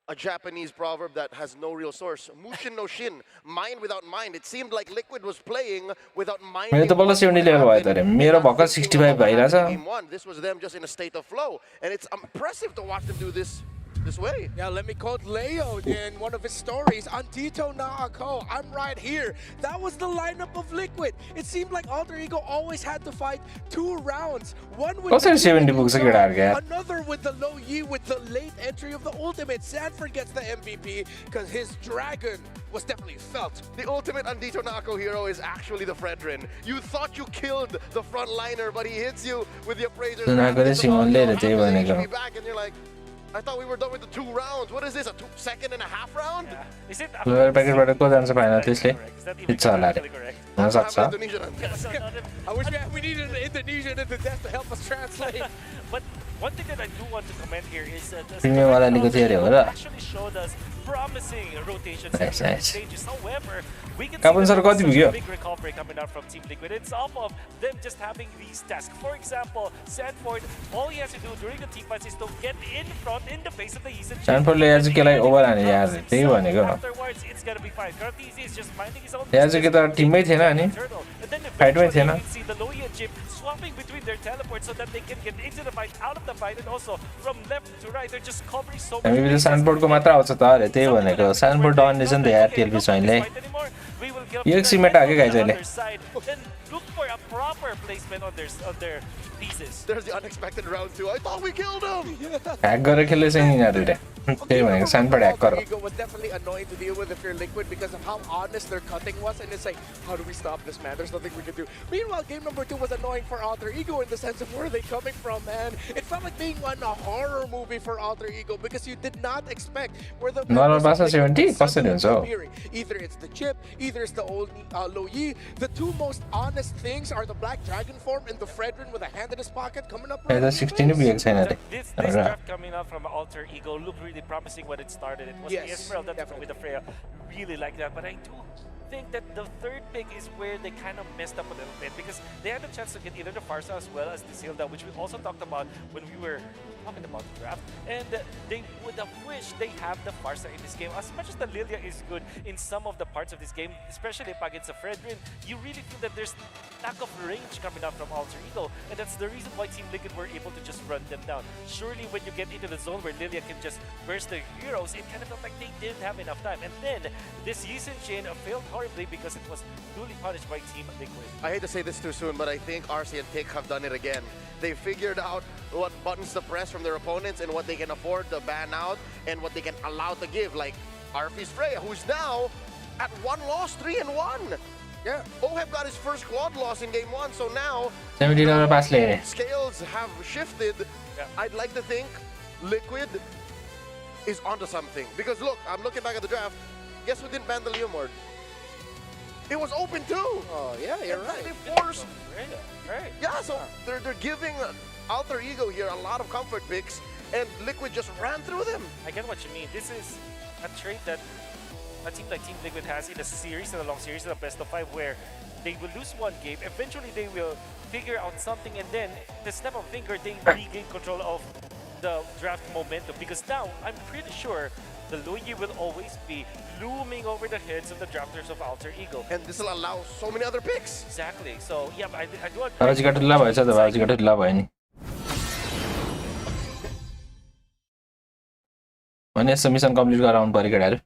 Speaker 6: A Japanese proverb that has no real source. Mushin no shin, mind without mind. It seemed like Liquid was playing without mind.
Speaker 2: मेरो त बल्ल 70 level भयो त रे. मेरो भक्क 65 भइराछ.
Speaker 6: This was them just in a state of flow, and it's impressive to watch them do this way.
Speaker 11: Yeah, let me quote Leo in one of his stories. Antito Naako, I'm right here. That was the lineup of Liquid. It seemed like Alter Ego always had to fight 2 rounds. One with the
Speaker 2: 70 books
Speaker 11: another with the low Yi with the late entry of the ultimate. Sanford gets the MVP because his dragon was definitely felt.
Speaker 6: The ultimate Antito Naako hero is actually the Fredrin. You thought you killed the frontliner, but he hits you with the appraiser. Back and you're like, I thought we were done with the 2 rounds. What is this, a 2-second and a half round?
Speaker 10: Yeah. Is it
Speaker 2: प्याकेटबाट को जान्छ final त्यसले it's होला रे हुन सक्छ.
Speaker 11: I wish we needed an Indonesian in the death to help us translate.
Speaker 10: But one thing that I do want to comment here is that
Speaker 2: premium वाला लिएको थियो रे हो र.
Speaker 10: actually showed us promising rotations
Speaker 2: Nice.
Speaker 10: stages. However, we can
Speaker 2: Kapun
Speaker 10: see
Speaker 2: sir कति पुग्यो?
Speaker 10: big recovery coming out from Team Liquid. It's off of them just having these tasks. For example, Sanford, all he has to do during the team fights is to get in front in the face of the East.
Speaker 2: Sanfordले आज केलाई over हाने यार त्यही भनेको.
Speaker 10: Afterwards, it's gonna be fine. Kartizi is just minding his own
Speaker 2: आज के त टिममै थिएन अनि फाइटमै थिएन.
Speaker 10: see the Loyi and Chip swapping between their teleports so that they can get into the fight, out of the fight, and also from left to right. They're just covering so
Speaker 2: हामी पनि सानफोर्डको मात्र आउँछ त अरे त्यही भनेको. सानफोर्ड done रहेछ नि त यार टिएलपी स्वाइनले. यो सिमेट हाके गाइज अहिले.
Speaker 10: Then look for a proper placement on their pieces.
Speaker 6: There's the unexpected round 2. I thought we killed him.
Speaker 2: Hack गरेर खेल्दैछ नि यिनीहरूले. त्यही भनेको सानफोर्ड ह्याक गर.
Speaker 11: Ego was definitely annoying to deal with if you're Liquid because of how honest their cutting was, and it's like, how do we stop this, man? There's nothing we can do. Meanwhile, game number 2 was annoying for Alter Ego in the sense of where are they coming from, man? It felt like being in a horror movie for Alter Ego because you did not expect where the
Speaker 2: Normal Basa 70 कसरी हुन्छ हो?
Speaker 11: Either it's the chip, either it's the old Low Yi. The 2 most honest things are the Black Dragon form and the Fredrin with a hand in his pocket coming up.
Speaker 2: Hey, that's 16 पुगेको छैन रे.
Speaker 10: This draft coming out from Alter Ego looked really promising when it started. It was the Ezreal that took with the Freya. Really like that, but I do think that the 3rd pick is where they kind of messed up a little bit because they had a chance to get either the Farsa as well as the Zilda, which we also talked about when we were talking about the draft, and they would have wished they have the Farsa in this game. As much as the Lilia is good in some of the parts of this game, especially against a Fredrin, you really feel that there's lack of range coming out from Alter Ego, and that's the reason why Team Liquid were able to just run them down. Surely when you get into the zone where Lilia can just burst the heroes, it kind of felt like they didn't have enough time, and then this Yisun chain failed horribly because it was duly punished by Team Liquid.
Speaker 6: I hate to say this too soon, but I think RC and Tick have done it again. They figured out what buttons to press from their opponents and what they can afford to ban out and what they can allow to give, like Arfi's Freya, who's now at 1 loss, 3-1. Yeah, Oheb got his first quad loss in game 1, so now
Speaker 2: $70 pass ले.
Speaker 6: Scales have shifted.
Speaker 10: Yeah.
Speaker 6: I'd like to think Liquid is onto something. Because look, I'm looking back at the draft. Guess who didn't ban the Leomord? It was open too.
Speaker 11: Oh yeah, you're right.
Speaker 6: They forced.
Speaker 10: Right.
Speaker 6: Yeah, so they're giving Alter Ego here a lot of comfort picks, and Liquid just ran through them.
Speaker 10: I get what you mean. This is a trait that a team like Team Liquid has in a series, in a long series, in a best of 5, where they will lose one game, eventually they will figure out something, and then the snap of a finger, they regain control of the draft momentum. Because now, I'm pretty sure the Loyi will always be looming over the heads of the drafters of Alter Ego.
Speaker 6: And this will allow so many other picks.
Speaker 10: Exactly. So, yeah, I do agree.
Speaker 2: Teraz got to love it, otherwise you got to love it. भने यस्तो mission complete गराउनु पर्यो केटाहरू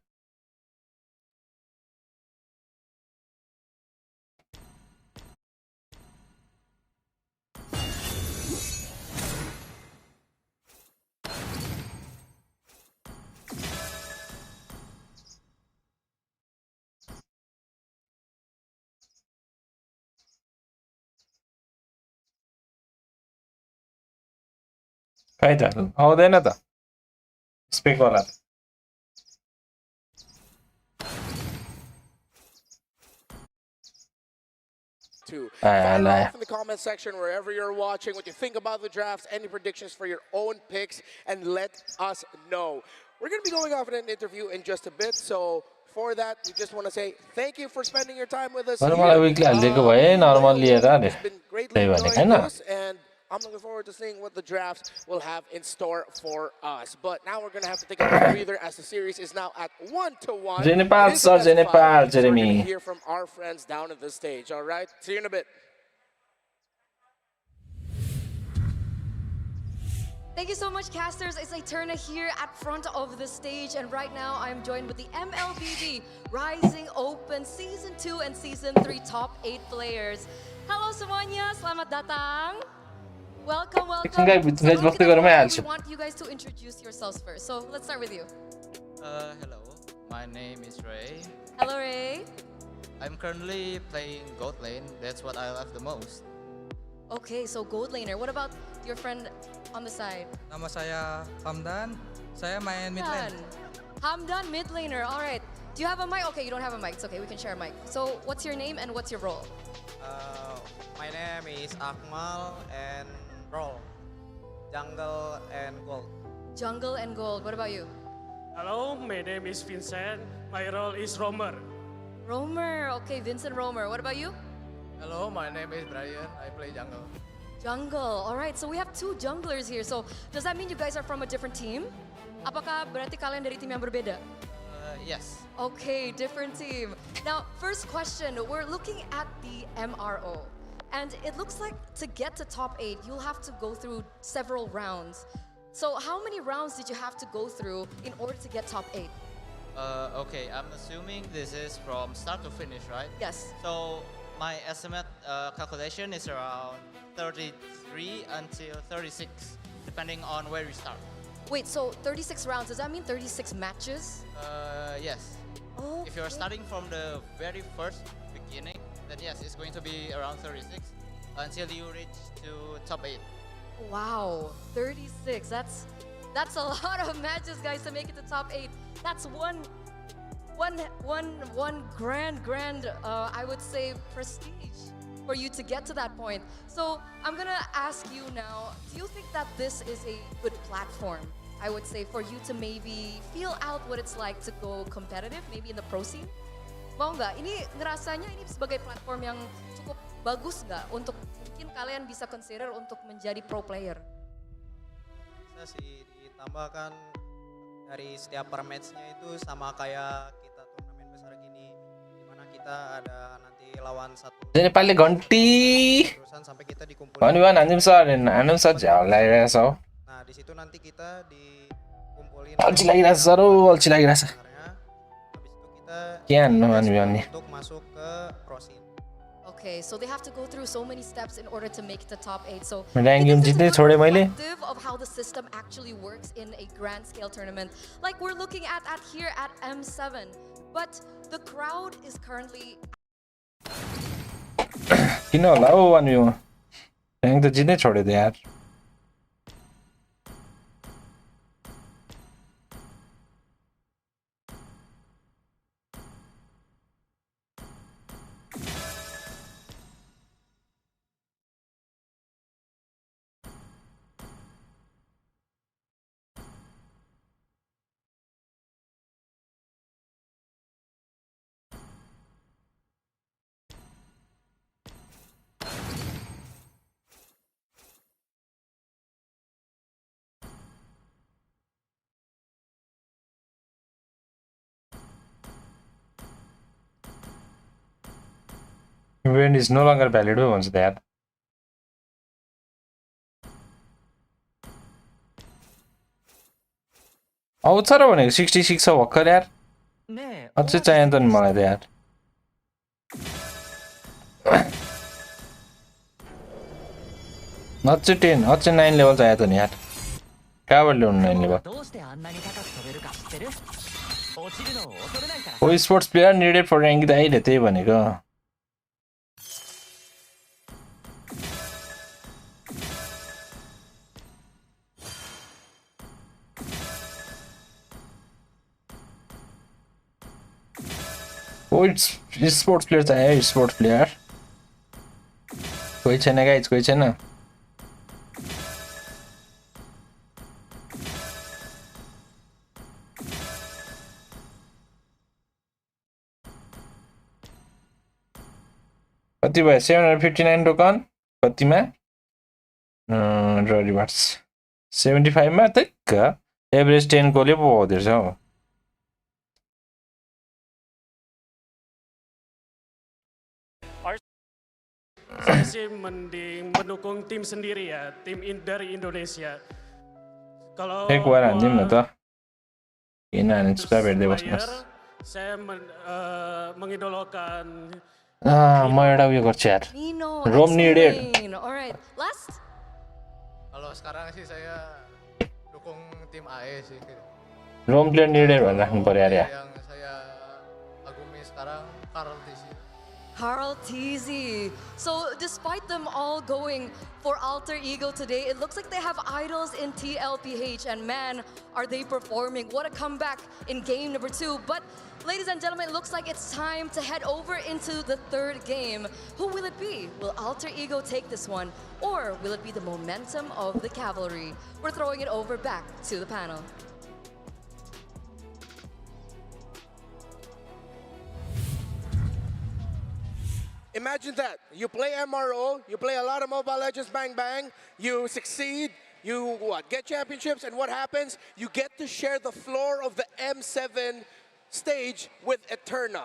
Speaker 2: खै त आउँदैन त spec वाला
Speaker 11: Fire off in the comment section wherever you're watching what you think about the drafts, any predictions for your own picks, and let us know. We're going to be going off in an interview in just a bit, so for that, we just want to say thank you for spending your time with us here.
Speaker 2: मलाई विकली हालिदिएको भए normal लिएर
Speaker 11: Greatly enjoying this, and I'm looking forward to seeing what the drafts will have in store for us. But now we're going to have to take a breather as the series is now at 1-1.
Speaker 2: Jenipal, sir, Jenipal,
Speaker 11: So we're going
Speaker 2: Jeremy.
Speaker 11: to hear from our friends down at the stage, all right? See you in a bit.
Speaker 13: Thank you so much, casters. It's Eterna here at front of the stage, and right now I'm joined with the MLBB Rising Open Season 2 and Season 3 top 8 players. Hello semuanya, selamat datang. Welcome, welcome.
Speaker 2: Sebelum kita mulai,
Speaker 13: we want you guys to introduce yourselves first. So let's start with you.
Speaker 16: Hello, my name is Ray.
Speaker 13: Hello, Ray.
Speaker 16: I'm currently playing gold lane. That's what I love the most.
Speaker 13: Okay, so gold laner. What about your friend on the side?
Speaker 17: Nama saya Hamdan. Saya main mid lane.
Speaker 13: Hamdan, mid laner. All right. Do you have a mic? Okay, you don't have a mic. It's okay. We can share a mic. So what's your name and what's your role?
Speaker 17: My name is Akmal and role jungle and gold.
Speaker 13: Jungle and gold. What about you?
Speaker 18: Hello, my name is Vincent. My role is roamer.
Speaker 13: Roamer. Okay, Vincent Roamer. What about you?
Speaker 17: Hello, my name is Brian. I play jungle.
Speaker 13: Jungle. All right. So we have two junglers here. So does that mean you guys are from a different team? Apakah berarti kalian dari tim yang berbeda?
Speaker 17: Yes.
Speaker 13: Okay, different team. Now, first question. We're looking at the MRO. And it looks like to get to top 8, you'll have to go through several rounds. So how many rounds did you have to go through in order to get top 8?
Speaker 16: Okay, I'm assuming this is from start to finish, right?
Speaker 13: Yes.
Speaker 16: So my estimate calculation is around 33 until 36, depending on where you start.
Speaker 13: Wait, so 36 rounds, does that mean 36 matches?
Speaker 16: Yes.
Speaker 13: Oh.
Speaker 16: If you're starting from the very first beginning, then yes, it's going to be around 36 until you reach to top 8.
Speaker 13: Wow, 36. That's a lot of matches, guys, to make it to top 8. That's one grand, I would say, prestige for you to get to that point. So I'm gonna ask you now, do you think that this is a good platform, I would say, for you to maybe feel out what it's like to go competitive, maybe in the pro scene? Mau nggak? Ini ngerasanya ini sebagai platform yang cukup bagus nggak untuk mungkin kalian bisa consider untuk menjadi pro player?
Speaker 17: Bisa sih, ditambahkan dari setiap per match-nya itu sama kayak kita turnamen besar gini, dimana kita ada nanti lawan satu.
Speaker 2: Jadi paling ganti.
Speaker 17: Terusan sampai kita dikumpulin.
Speaker 2: Paniwan anjim sa jauh lagi so.
Speaker 17: Nah di situ nanti kita dikumpulin.
Speaker 2: Alci lagi rasa alci lagi rasa. Kian paniwan nih.
Speaker 17: Untuk masuk ke pro scene.
Speaker 13: Okay, so they have to go through so many steps in order to make it to top 8. So
Speaker 2: Ranking जितने छोड़े मैले.
Speaker 13: of how the system actually works in a grand scale tournament, like we're looking at here at M7, but the crowd is currently.
Speaker 2: किन होला हो पनिवा? Rank त जित्नै छोडे दे यार. Event is no longer valid once that. आउँछ र भनेको 66 छ भर्खर यार अझै चाहियो त नि मलाई त यार अझै 10 अझै 9 लेभल चाहियो त नि यार कहाँबाट ल्याउनु 9 लेभल ओ स्पोर्ट्स प्लेयर निडेड फर र्याङ्क त अहिले त्यही भनेको ओ स्पोर्ट्स प्लेयर चाहियो स्पोर्ट्स प्लेयर कोही छैन गाइज कोही छैन कति भयो 759 टोकन कतिमा रिवार्ड्स 75 मा तक एभरेज 10 गोले पो हुँदै छ हौ
Speaker 18: Saya sih mending mendukung tim sendiri ya, tim dari Indonesia. Kalau
Speaker 2: एक बार हान्दिम न त किन हाने चुपचाप हेर्दै बस्नुहोस्
Speaker 18: saya mengidolakan
Speaker 2: म एउटा उयो गर्छु यार रोम needed
Speaker 13: Alright, last.
Speaker 17: Kalau sekarang sih saya dukung tim AE sih.
Speaker 2: रोम प्लेयर निडेड भनेर राख्नु पर्यो यार
Speaker 17: Yang saya agumi sekarang Carl TC.
Speaker 13: Carl TZ. So despite them all going for Alter Ego today, it looks like they have idols in TLPH, and man, are they performing. What a comeback in game number 2. But ladies and gentlemen, it looks like it's time to head over into the third game. Who will it be? Will Alter Ego take this one? Or will it be the momentum of the cavalry? We're throwing it over back to the panel.
Speaker 11: Imagine that. You play MRO, you play a lot of Mobile Legends Bang Bang, you succeed, you get championships, and what happens? You get to share the floor of the M7 stage with Eterna.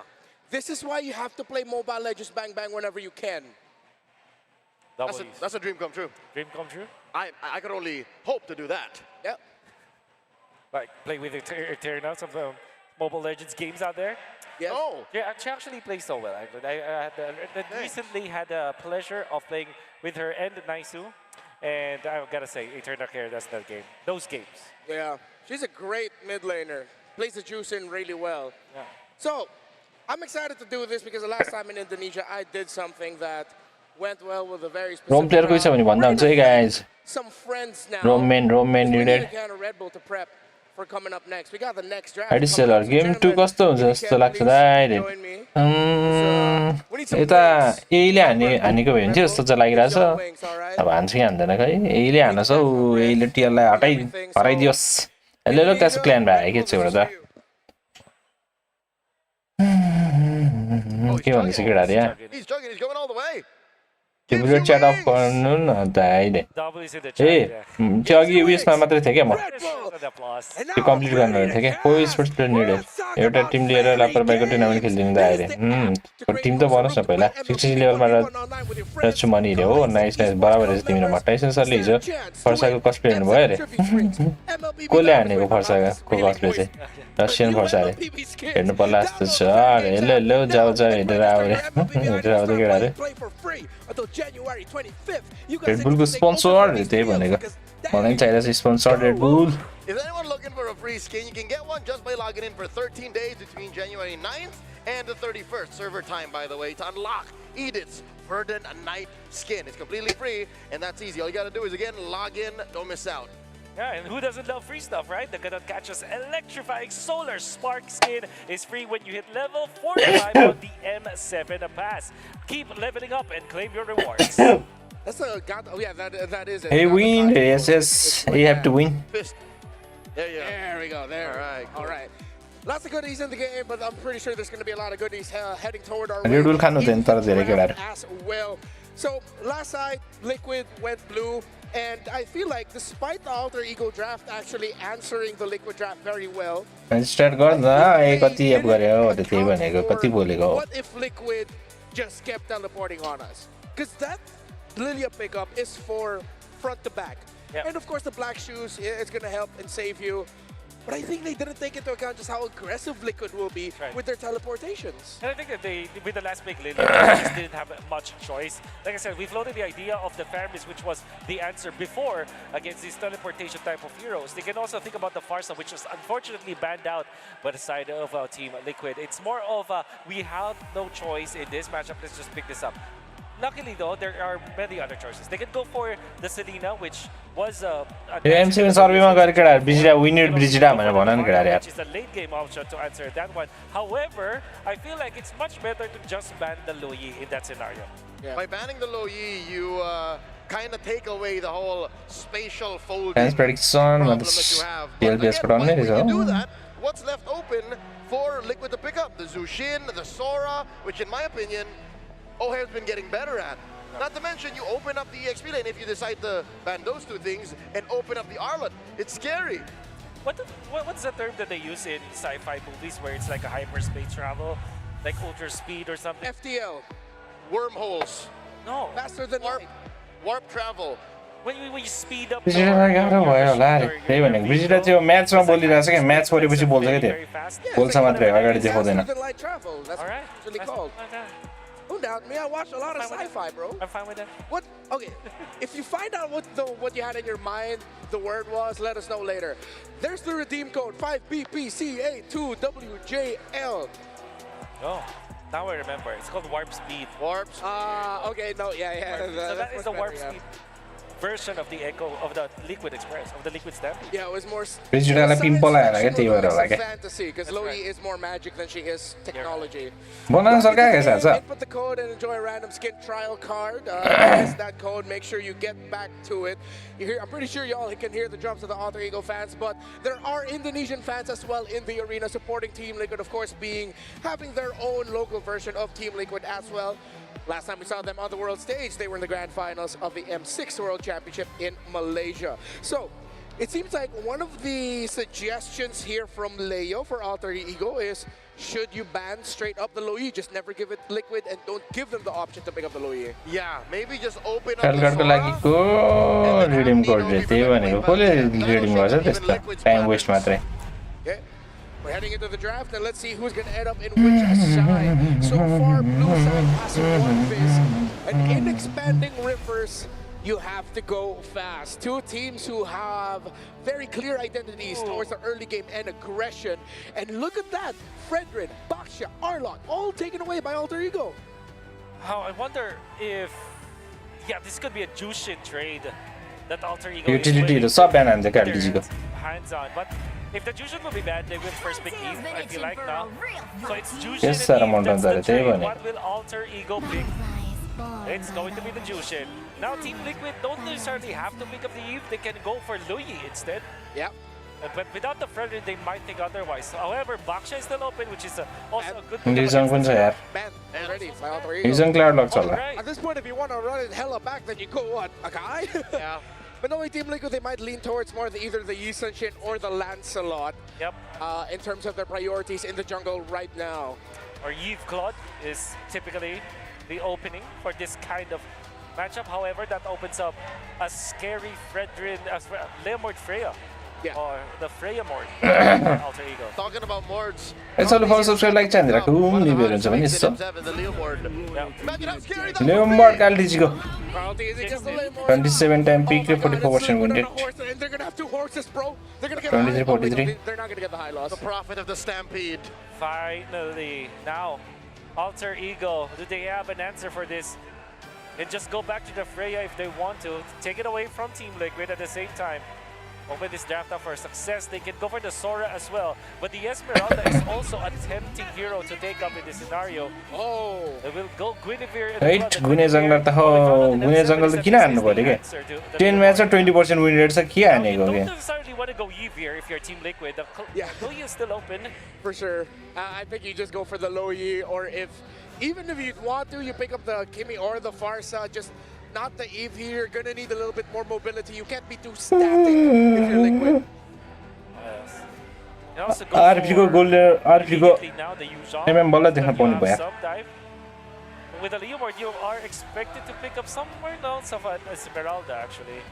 Speaker 11: This is why you have to play Mobile Legends Bang Bang whenever you can.
Speaker 6: That's a dream come true.
Speaker 10: Dream come true?
Speaker 6: I could only hope to do that.
Speaker 11: Yep.
Speaker 10: Like play with Eterna, some of the Mobile Legends games out there.
Speaker 11: Yes.
Speaker 6: Oh.
Speaker 10: Yeah, she actually plays so well. I recently had the pleasure of playing with her and Naisu, and I've got to say, Eterna carried us that game. Those games.
Speaker 11: Yeah, she's a great mid laner. Plays the juice in really well.
Speaker 10: Yeah.
Speaker 11: So, I'm excited to do this because the last time in Indonesia, I did something that went well with a very specific
Speaker 2: roam player कोही छ भने भन्दा हुन्छ है guys
Speaker 11: some friends now.
Speaker 2: Roam main
Speaker 11: We need
Speaker 2: needed
Speaker 11: a can of Red Bull to prep for coming up next. We got the next draft.
Speaker 2: Additional game 2 कस्तो हुन्छ जस्तो लाग्छ दाइ यता एले हानेको भए हुन्थ्यो जस्तो चाहिँ लागिरहेछ अब हान्छ कि हान्दैन खै एले हान्छ हौ एले टिएललाई हराइदियोस् यसले ल त्यसको क्ल्यान भयो के छ एउटा त के भन्दैछ केटाहरु यहाँ
Speaker 6: He's jogging, he's going all the way.
Speaker 2: टिब्लेट च्याट अफ गर्नु न त अहिले ए त्यो अघि उयसमा मात्रै थिएँ क्या म त्यो कम्प्लिट गर्नु थियो क्या कोही स्पोर्ट्स प्लेयर निडेड एउटा टिम लिएर लापरवाहीको टुर्नामेन्ट खेलिदिनु त आएर टिम त बनोस् न पहिला 60 लेभलमा रच्छु मनी हिँड्यो हो नाइस नाइस बराबर रहेछ तिमीहरूमा टाइसन सरले हिजो फर्साको कस्प्ले हेर्नु भयो अरे कसले हानेको फर्साको कस्प्ले चाहिँ रसियन फर्सा अरे हेर्नु पर्ला जस्तो छ अरे हेलो जाऊ हेरेर आऊ अरे हेरेर आउँदै केटाहरू Red Bull को sponsor त्यही भनेको मलाई चाहिरहेछ sponsor Red Bull.
Speaker 6: If anyone looking for a free skin, you can get one just by logging in for 13 days between January 9th and the 31st. Server time, by the way, to unlock Edith's Verdant Night skin. It's completely free, and that's easy. All you gotta do is, again, log in, don't miss out.
Speaker 10: Yeah, and who doesn't love free stuff, right? The Gadot Catch's electrifying Solar Spark skin is free when you hit level 45 on the M7 pass. Keep leveling up and claim your rewards.
Speaker 11: That's a god. Oh yeah, that is it.
Speaker 2: Hey, win! Yes, you have to win.
Speaker 11: There you go. There we go. There. All right. Cool. All right. Lots of goodies in the game, but I'm pretty sure there's going to be a lot of goodies heading toward our
Speaker 2: Red Bull खानु then तर धेरै केटाहरु.
Speaker 11: As well. So last side, Liquid went blue. And I feel like despite the Alter Ego draft actually answering the Liquid draft very well.
Speaker 2: Start गर्दा ए कति app गर्यो हो त्यही भनेको कति बोलेको.
Speaker 11: What if Liquid just kept teleporting on us? Because that Lilia pickup is for front to back.
Speaker 10: Yep.
Speaker 11: And of course the black shoes, it's going to help and save you. but I think they didn't take into account just how aggressive Liquid will be with their teleportations.
Speaker 10: And I think that they, with the last pick, they just didn't have much choice. Like I said, we floated the idea of the Faramis, which was the answer before against these teleportation type of heroes. They can also think about the Farsa, which was unfortunately banned out by the side of Team Liquid. It's more of we have no choice in this matchup, let's just pick this up. Luckily though, there are many other choices. They can go for the Selena, which was
Speaker 2: M7 सर्वेमा गरे केटाहरु बिजिरा विनेड बिजिरा भनेर भन न केटाहरु यार.
Speaker 10: which is a late game option to answer that one. However, I feel like it's much better to just ban the Lo Yi in that scenario.
Speaker 6: By banning the Lo Yi, you kind of take away the whole spatial folding
Speaker 2: Fans prediction
Speaker 6: problem
Speaker 2: this
Speaker 6: that you have.
Speaker 2: TLBS
Speaker 6: But again,
Speaker 2: is
Speaker 6: when you do that, what's left open for Liquid to pick up? The Zushin, the Sora, which in my opinion, OHEB's been getting better at. Not to mention, you open up the EXP lane if you decide to ban those two things and open up the Arlet. It's scary.
Speaker 10: What's the term that they use in sci-fi movies where it's like a hyperspace travel? Like ultra speed or something?
Speaker 11: FTL.
Speaker 6: Wormholes.
Speaker 10: No.
Speaker 11: Faster than
Speaker 6: warp travel.
Speaker 10: When you speed up...
Speaker 2: बिजिरा गाह्रो भयो होला अरे. त्यही भनेको बिजिरा त्यो म्याचमा बोलिरहेछ के match परेपछि बोल्छ के त्यो. बोल्छ मात्रै अगाडि देखाउँदैन.
Speaker 11: That's really called. Don't doubt me, I watch a lot of sci-fi, bro.
Speaker 10: I'm fine with that.
Speaker 11: What? Okay, if you find out what you had in your mind, the word was, let us know later. There's the redeem code 5BPCA2WJL.
Speaker 10: Oh, now I remember. It's called warp speed.
Speaker 6: Warp
Speaker 11: speed. Okay, no, yeah.
Speaker 10: So that is the warp speed version of the Echo of the Liquid Express, of the Liquid Stampede.
Speaker 11: Yeah, it was more
Speaker 2: बिजिरालाई pimple आएर के त्यही भएर होला के.
Speaker 11: fantasy, because Lo Yi is more magic than she is technology.
Speaker 2: बनाउन सरकाएको छ आज.
Speaker 11: Input the code and enjoy a random skin trial card. Miss that code, make sure you get back to it. I'm pretty sure y'all can hear the drums of the Alter Ego fans, but there are Indonesian fans as well in the arena supporting Team Liquid, of course, having their own local version of Team Liquid as well. Last time we saw them on the world stage, they were in the grand finals of the M6 World Championship in Malaysia. So, it seems like one of the suggestions here from Leo for Alter Ego is, should you ban straight up the Lo Yi? Just never give it Liquid and don't give them the option to pick up the Lo Yi.
Speaker 6: Yeah, maybe just open up
Speaker 2: Calcard को लागि को redeem code रे त्यही भनेको कसले redeem गर्छ त्यस्तो time waste मात्रै.
Speaker 11: Okay. We're heading into the draft, and let's see who's going to end up in which side. So far, blue side has one Fizz, and in expanding rivers, you have to go fast. Two teams who have very clear identities towards the early game and aggression. And look at that, Fredrin, Baksha, Arlot, all taken away by Alter Ego.
Speaker 10: How I wonder if, this could be a Jushin trade that Alter Ego
Speaker 2: Utility the sub ban and the card
Speaker 10: hands on, but if the Jushin will be bad, they will first pick Eve, I feel like now. So it's Jushin
Speaker 2: Yes,
Speaker 10: and Eve,
Speaker 2: that's
Speaker 10: that's the
Speaker 2: the
Speaker 10: trade. What will Alter Ego pick? It's going to be the Jushin. Now Team Liquid don't necessarily have to pick up the Eve, they can go for Lo Yi instead.
Speaker 11: Yep.
Speaker 10: But without the Fredrin, they might think otherwise. However, Baksha is still open, which is also a good thing.
Speaker 11: Man, already by Alter Ego. At this point, if you want to run it hella back, then you go what? A guy?
Speaker 6: Yeah.
Speaker 11: But knowing Team Liquid, they might lean towards more either the Yi Sun-Shin or the Lancelot.
Speaker 10: Yep.
Speaker 11: In terms of their priorities in the jungle right now.
Speaker 10: Or Yves Claude is typically the opening for this kind of matchup. However, that opens up a scary Fredrin, Leomord Freya.
Speaker 11: Yeah.
Speaker 10: Or the Freya Mord. Alter Ego.
Speaker 6: Talking about Mords.
Speaker 2: It's all for subscribe like Chandra. Whom leave it so many so. Leomord Caldigo. 27 time peak 44% win rate.
Speaker 11: They're gonna have two horses, bro. They're gonna get
Speaker 2: 23-43.
Speaker 11: They're not gonna get the high loss.
Speaker 6: The prophet of the Stampede.
Speaker 10: Finally, now Alter Ego. Do they have an answer for this? And just go back to the Freya if they want to. Take it away from Team Liquid at the same time. Open this draft up for success. They can go for the Sora as well. But the Esmeralda is also a tempting hero to take up in this scenario.
Speaker 11: Oh!
Speaker 10: They will go Guinevere.
Speaker 2: Right, Gune Jungle त हो Gune Jungle त किन हान्नु पर्यो के 10 match 20% win rate छ के हानेको के.
Speaker 10: You don't necessarily want to go Eve here if you're Team Liquid. The Lo Yi is still open.
Speaker 11: For sure. I think you just go for the Lo Yi, or even if you want to, you pick up the Kimi or the Farsa. Just not the Eve here. You're gonna need a little bit more mobility. You can't be too static if you're Liquid.
Speaker 10: Yes.
Speaker 2: RP को goal RP को MM बल्ल देख्न पाउने भयो.
Speaker 10: With a Leomord, you are expected to pick up somewhere else of an Esmeralda actually.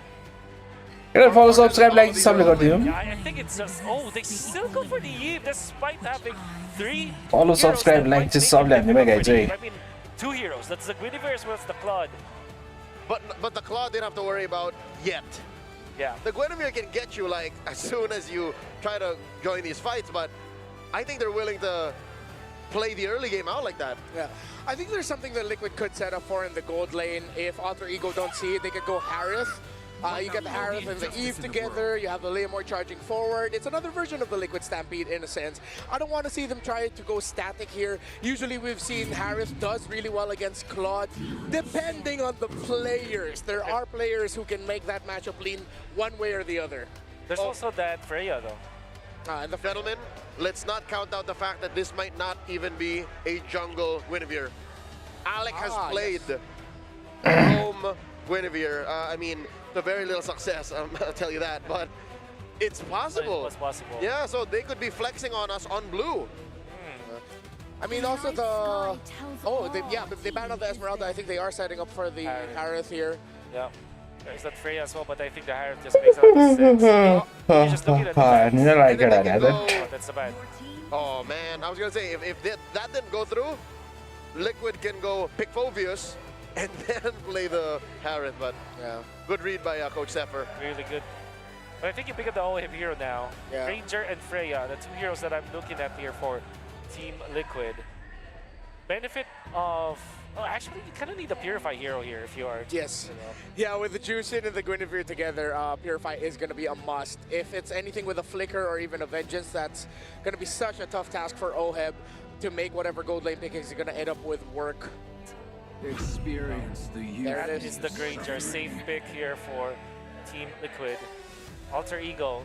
Speaker 2: follow, subscribe, like, सब गरिदिनु
Speaker 10: Yeah, I think it's just, oh, they still go for the Eve despite having 3
Speaker 2: follow,
Speaker 10: heroes
Speaker 2: subscribe,
Speaker 10: that
Speaker 2: like
Speaker 10: might
Speaker 2: just
Speaker 10: make
Speaker 2: सब
Speaker 10: it
Speaker 2: ल्याउने
Speaker 10: difficult
Speaker 2: मैं
Speaker 10: for the
Speaker 2: guys
Speaker 10: Eve. I mean, 2 heroes. That's the Guinevere as well as the Claude.
Speaker 6: But the Claw didn't have to worry about yet.
Speaker 10: Yeah.
Speaker 6: The Guinevere can get you like as soon as you try to join these fights, but I think they're willing to play the early game out like that.
Speaker 11: Yeah, I think there's something that Liquid could set up for in the gold lane. If Alter Ego don't see it, they could go Harith. You get the Harith and the Eve together, you have the Leomord charging forward. It's another version of the Liquid Stampede in a sense. I don't want to see them try to go static here. Usually we've seen Harith does really well against Claude, depending on the players. There are players who can make that matchup lean one way or the other.
Speaker 10: There's also that Freya though.
Speaker 6: And the gentlemen, let's not count out the fact that this might not even be a jungle Guinevere. Alec has played Rome Guinevere. I mean, to very little success, I'll tell you that, but it's possible.
Speaker 10: It was possible.
Speaker 6: Yeah, so they could be flexing on us on blue.
Speaker 11: I mean, also they banned out the Esmeralda. I think they are setting up for the Harith here.
Speaker 10: Yeah. There's that Freya as well, but I think the Harith just makes out the sense. You're just looking at the oh, that's the bad.
Speaker 6: Oh man, I was gonna say, if that didn't go through, Liquid can go pick Phoveus and then play the Harith, but yeah, good read by Coach Sepher.
Speaker 10: Really good. But I think you pick up the OHIP hero now.
Speaker 6: Yeah.
Speaker 10: Ranger and Freya, the 2 heroes that I'm looking at here for Team Liquid. Benefit of... Oh, actually, you kind of need a Purify hero here if you are...
Speaker 11: Yes.
Speaker 10: You know.
Speaker 11: Yeah, with the Juicin and the Guinevere together, Purify is going to be a must. If it's anything with a Flicker or even a Vengeance, that's going to be such a tough task for OHEB to make whatever gold lane pick is going to end up with work.
Speaker 1: Experience the use.
Speaker 10: That is the Granger. Safe pick here for Team Liquid. Alter Ego.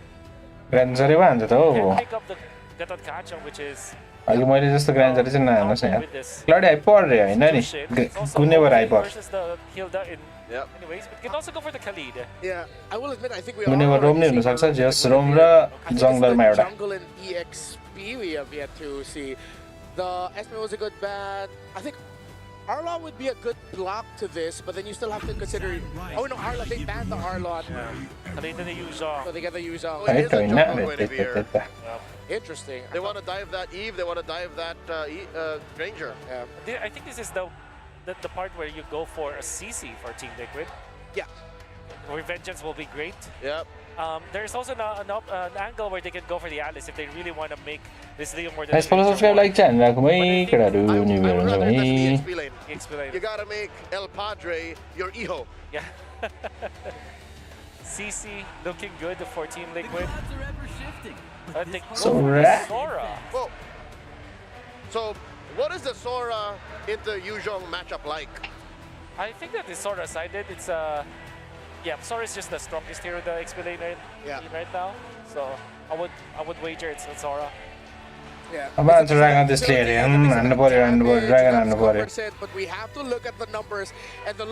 Speaker 2: Granger भन्छ त हो
Speaker 10: Can pick up the Gatot Kachang, which is...
Speaker 2: अघि मैले जस्तो ग्रान्जर चाहिँ नहाल्नुहोस् न यार cloudy hype पर्यो होइन नि गुनेभर hype
Speaker 10: versus the Hilda in anyways, but can also go for the Khalid.
Speaker 11: Yeah, I will admit, I think we
Speaker 2: गुनेभर रोम नै हुन सक्छ जस रोम र जंगलरमा एउटा
Speaker 11: Jungle and EXP we have yet to see. The Esme was a good ban. I think Arla would be a good block to this, but then you still have to consider... Oh no, Arla, they banned the Arla.
Speaker 10: Khalid and the Yuzhong.
Speaker 11: So they get the Yuzhong.
Speaker 2: Ay, ito na.
Speaker 11: Interesting.
Speaker 6: They want to dive that Eve, they want to dive that Granger.
Speaker 11: Yeah.
Speaker 10: I think this is the part where you go for a CC for Team Liquid.
Speaker 11: Yeah.
Speaker 10: Where Vengeance will be great.
Speaker 6: Yep.
Speaker 10: There's also an angle where they can go for the Alice if they really want to make this Leo more than...
Speaker 2: Guys, follow, subscribe, like channel राख्नुमै केटाहरु new video हुन्छ भने
Speaker 6: EXP lane. You gotta make El Padre your Iho.
Speaker 10: Yeah. CC looking good for Team Liquid. I think
Speaker 2: Sora.
Speaker 6: Well, so what is the Sora into Yuzhong matchup like?
Speaker 10: I think that is Sora sided. It's yeah, Sora is just the strongest hero in the XP lane right now. So I would wager it's Sora.
Speaker 11: Yeah.
Speaker 2: अब dragon त्यसले हेरे हान्नु पर्यो dragon हान्नु पर्यो
Speaker 11: But we have to look at the numbers, and the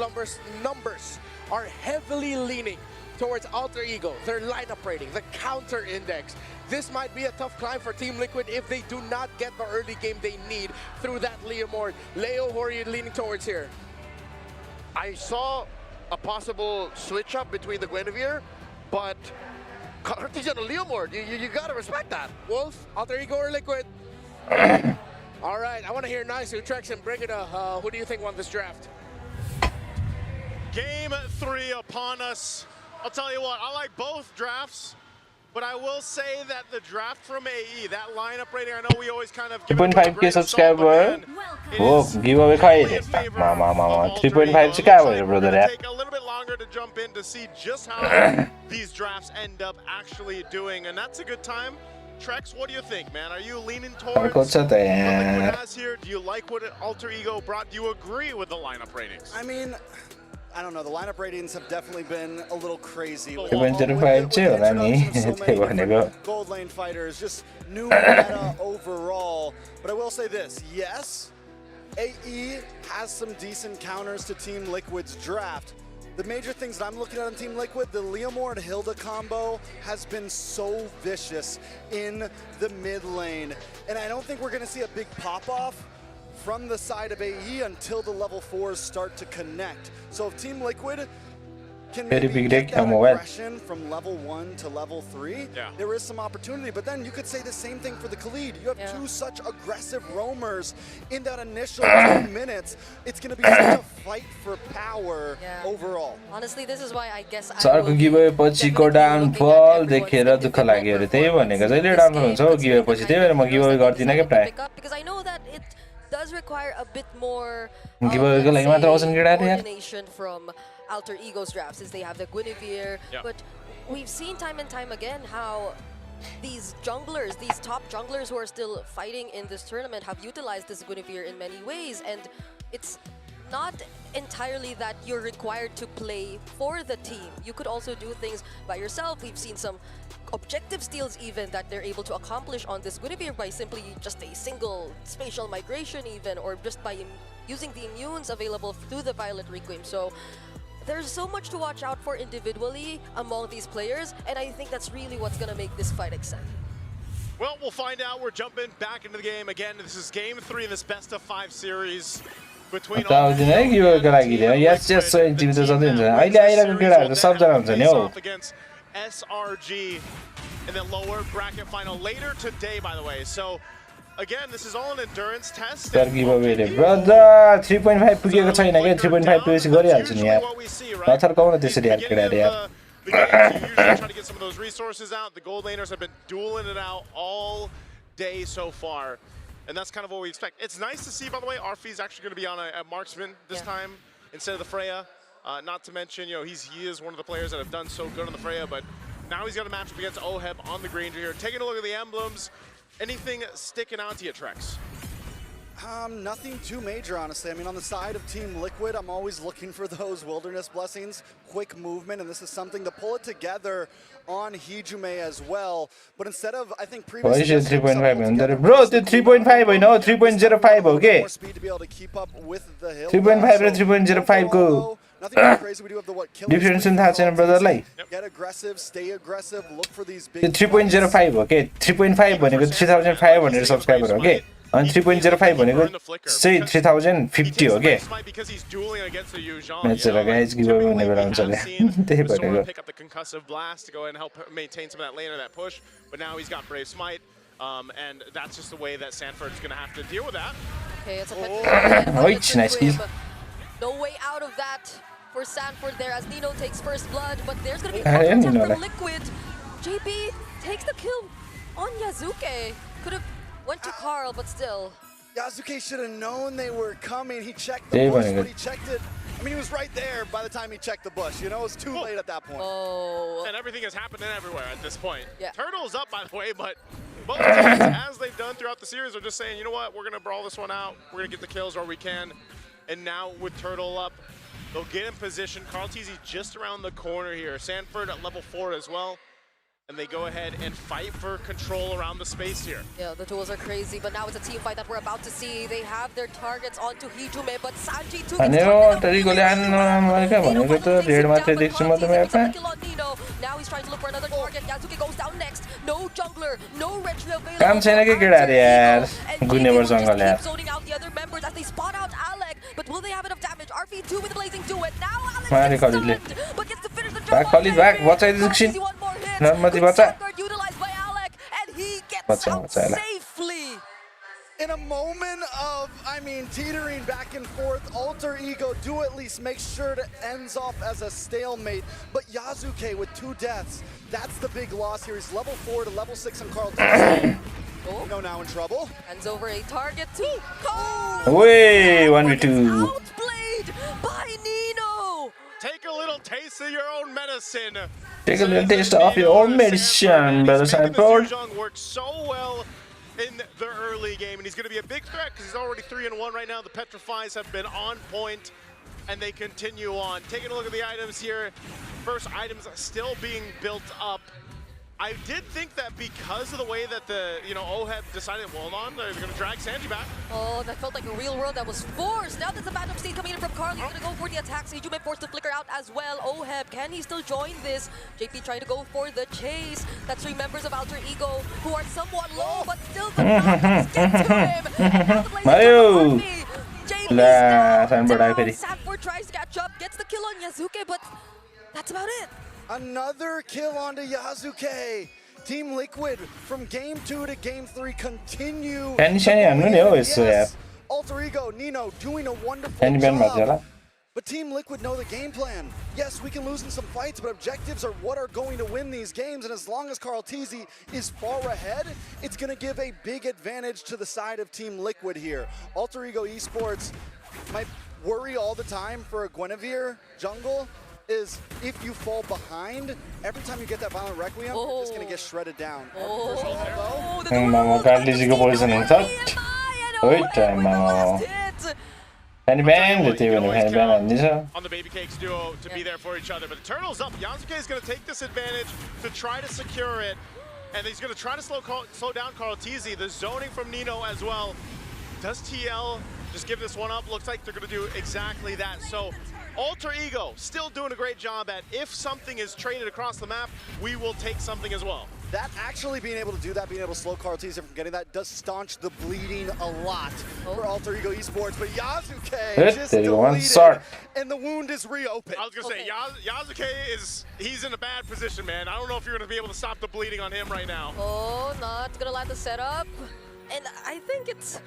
Speaker 11: numbers are heavily leaning towards Alter Ego, their lineup rating, the counter index. This might be a tough climb for Team Liquid if they do not get the early game they need through that Leomord. Leo, who are you leaning towards here?
Speaker 6: I saw a possible switch up between the Guinevere, but Cartijan and Leomord, you gotta respect that.
Speaker 11: Wolf, Alter Ego or Liquid? All right, I want to hear nice Utrecht and bring it up. Who do you think won this draft?
Speaker 15: Game 3 upon us. I'll tell you what, I like both drafts, but I will say that the draft from AE, that lineup rating, I know we always kind of give
Speaker 2: 3.5k subscriber. Oh, giveaway खाइले. मामा 3.5 चाहिँ कहाँ भयो brother यार?
Speaker 15: Take a little bit longer to jump in to see just how these drafts end up actually doing, and that's a good time. Trex, what do you think, man? Are you leaning towards what Liquid has here? Do you like what Alter Ego brought? Do you agree with the lineup ratings?
Speaker 12: I mean, I don't know. The lineup ratings have definitely been a little crazy. With
Speaker 2: Gold
Speaker 12: lane fighters, just new meta overall. But I will say this, yes, AE has some decent counters to Team Liquid's draft. The major things that I'm looking at on Team Liquid, the Leomord Hilda combo has been so vicious in the mid lane. And I don't think we're going to see a big pop-off from the side of AE until the level 4s start to connect. So if Team Liquid can
Speaker 2: Very
Speaker 12: maybe
Speaker 2: big
Speaker 12: get
Speaker 2: deck,
Speaker 12: that
Speaker 2: mobile.
Speaker 12: aggression from level 1 to level 3, there is some opportunity. But then you could say the same thing for the Khalid. You have two such aggressive roamers in that initial 2 minutes. It's going to be such a fight for power overall.
Speaker 13: Honestly, this is why I guess
Speaker 2: सरको गिभअवे पछिको downfall देखेर दुःख लाग्यो अरे त्यही भनेको जहिले downfall हुन्छ हो गिभअवे पछि त्यही भएर म गिभअवे गर्दिनँ के प्राय
Speaker 13: because I know that it does require a bit more
Speaker 2: गिभअवेको लागि मात्र आउँछन् केटाहरु यार
Speaker 13: coordination from Alter Ego's draft since they have the Guinevere, but we've seen time and time again how these junglers, these top junglers who are still fighting in this tournament have utilized this Guinevere in many ways, and it's not entirely that you're required to play for the team. You could also do things by yourself. We've seen some objective steals even that they're able to accomplish on this Guinevere by simply just a single spatial migration even, or just by using the immunes available through the Violet Requiem. So there's so much to watch out for individually among these players, and I think that's really what's going to make this fight exciting.
Speaker 15: Well, we'll find out. We're jumping back into the game again. This is game 3 in this best of 5 series. Against SRG in the lower bracket final later today, by the way. So again, this is all an endurance test.
Speaker 2: Brother, 3.5 पुगेको छैन के 3.5 पुगेपछि गरिहाल्छु नि यार नथर्काउन त्यसरी यार केटाहरु यार
Speaker 15: The games usually try to get some of those resources out. The gold laners have been dueling it out all day so far. And that's kind of what we expect. It's nice to see, by the way, Arfi's actually going to be on a marksman this time instead of the Freya. Not to mention, you know, he is one of the players that have done so good on the Freya, but now he's got a matchup against Oheb on the Granger here. Taking a look at the emblems, anything sticking out to you, Trex?
Speaker 12: Nothing too major, honestly. I mean, on the side of Team Liquid, I'm always looking for those wilderness blessings, quick movement, and this is something to pull it together on Hijume as well. But instead of, I think previously
Speaker 2: 3.5 bro, the 3.5 I know 3.05 okay.
Speaker 12: More speed to be able to keep up with the hill.
Speaker 2: 3.5 and 3.05 go.
Speaker 12: Nothing too crazy. We do have the what killing.
Speaker 2: Difference in that and brother like.
Speaker 12: Get aggressive, stay aggressive, look for these big.
Speaker 2: 3.05 okay. 3.5 भनेको 3500 subscriber okay. And 3.05 भनेको say 3050 okay. That's it guys, give away whenever I'm sorry. त्यही भनेको.
Speaker 15: Pick up the concussive blast to go ahead and help maintain some of that lane or that push, but now he's got Brave Smite. And that's just the way that Sanford's going to have to deal with that.
Speaker 13: Okay, it's a bit
Speaker 2: nice kill.
Speaker 13: No way out of that for Sanford there as Nino takes first blood, but there's going to be contact from Liquid. JP takes the kill on Yazuke. Could have went to Carl, but still.
Speaker 12: Yazuke should have known they were coming. He checked the bush, but he checked it. I mean, he was right there by the time he checked the bush. You know, it was too late at that point.
Speaker 13: Oh.
Speaker 15: And everything is happening everywhere at this point.
Speaker 13: Yeah.
Speaker 15: Turtle's up, by the way, but both teams, as they've done throughout the series, are just saying, you know what, we're going to brawl this one out. We're going to get the kills where we can. And now with Turtle up, they'll get in position. Carl Teasy just around the corner here. Sanford at level 4 as well. And they go ahead and fight for control around the space here.
Speaker 13: Yeah, the duels are crazy, but now it's a team fight that we're about to see. They have their targets onto Hijume, but Sanji too gets
Speaker 2: Nino
Speaker 13: now he's trying to look for another target. Yazuki goes down next. No jungler, no retry available.
Speaker 2: काम छैन के केटाहरु यार गुनेभर जंगल यार
Speaker 13: zoning out the other members as they spot out Alec, but will they have enough damage? RV2 with the blazing duet. Now Alec gets stunned, but gets to finish the job.
Speaker 2: back watch out this shit
Speaker 13: Utilized by Alec, and he gets out safely.
Speaker 12: In a moment of, I mean, teetering back and forth, Alter Ego do at least make sure it ends off as a stalemate. But Yazuke with 2 deaths, that's the big loss here. He's level 4 to level 6 on Carl. No, now in trouble.
Speaker 13: Hands over a target to Carl.
Speaker 2: Way 1v2.
Speaker 13: Outplayed by Nino.
Speaker 15: Take a little taste of your own medicine.
Speaker 2: Take a little taste of your own medicine, brother Sanford.
Speaker 15: Works so well in the early game, and he's going to be a big threat because he's already 3-1 right now. The Petrifies have been on point, and they continue on. Taking a look at the items here, first items still being built up. I did think that because of the way that the, Oheb decided, well, hold on, they're going to drag Sanji back.
Speaker 13: Oh, that felt like a real world that was forced. Now there's a band of steam coming in from Carl. He's going to go for the attack. Hijume forced to flicker out as well. Oheb, can he still join this? JP trying to go for the chase. That's 3 members of Alter Ego who are somewhat low, but still the knockouts get to him. And now the blazing JP Sanford tries to catch up, gets the kill on Yazuke, but That's about it.
Speaker 12: Another kill onto Yasuke. Team Liquid from game 2 to game 3 continue. Yes. Alter Ego, Nino doing a wonderful job. But Team Liquid know the game plan. Yes, we can lose in some fights, but objectives are what are going to win these games. And as long as Carl Tizzy is far ahead, it's going to give a big advantage to the side of Team Liquid here. Alter Ego Esports, my worry all the time for a Guinevere jungle is if you fall behind, every time you get that Violent Requiem, you're just going to get shredded down.
Speaker 15: On the Baby Cakes duo to be there for each other, but the Turtle's up. Yasuke is going to take this advantage to try to secure it, and he's going to try to slow down Carl Tizzy. The zoning from Nino as well. Does TL just give this one up? Looks like they're going to do exactly that. So Alter Ego still doing a great job at if something is traded across the map, we will take something as well.
Speaker 12: That actually being able to do that, being able to slow Carl Tizzy from getting that, does staunch the bleeding a lot for Alter Ego Esports. But Yasuke just deleted, and the wound is reopened.
Speaker 15: I was going to say, Yasuke he's in a bad position, man. I don't know if you're going to be able to stop the bleeding on him right now.
Speaker 13: Oh, not going to land the setup. And I think it's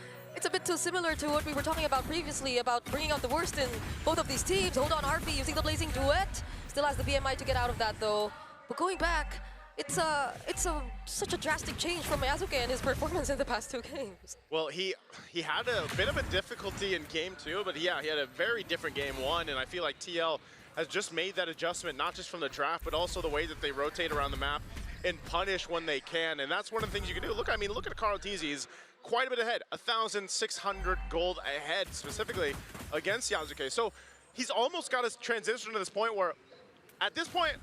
Speaker 13: a bit too similar to what we were talking about previously about bringing out the worst in both of these teams. Hold on, RP using the Blazing Duet. Still has the BMI to get out of that, though. But going back, it's such a drastic change from Yasuke and his performance in the past 2 games.
Speaker 15: Well, he had a bit of a difficulty in game 2, but yeah, he had a very different game 1, and I feel like TL has just made that adjustment, not just from the draft, but also the way that they rotate around the map and punish when they can, and that's one of the things you can do. Look, I mean, look at Carl Tizzy. He's quite a bit ahead, 1,600 gold ahead, specifically against Yasuke. So he's almost got his transition to this point where, at this point,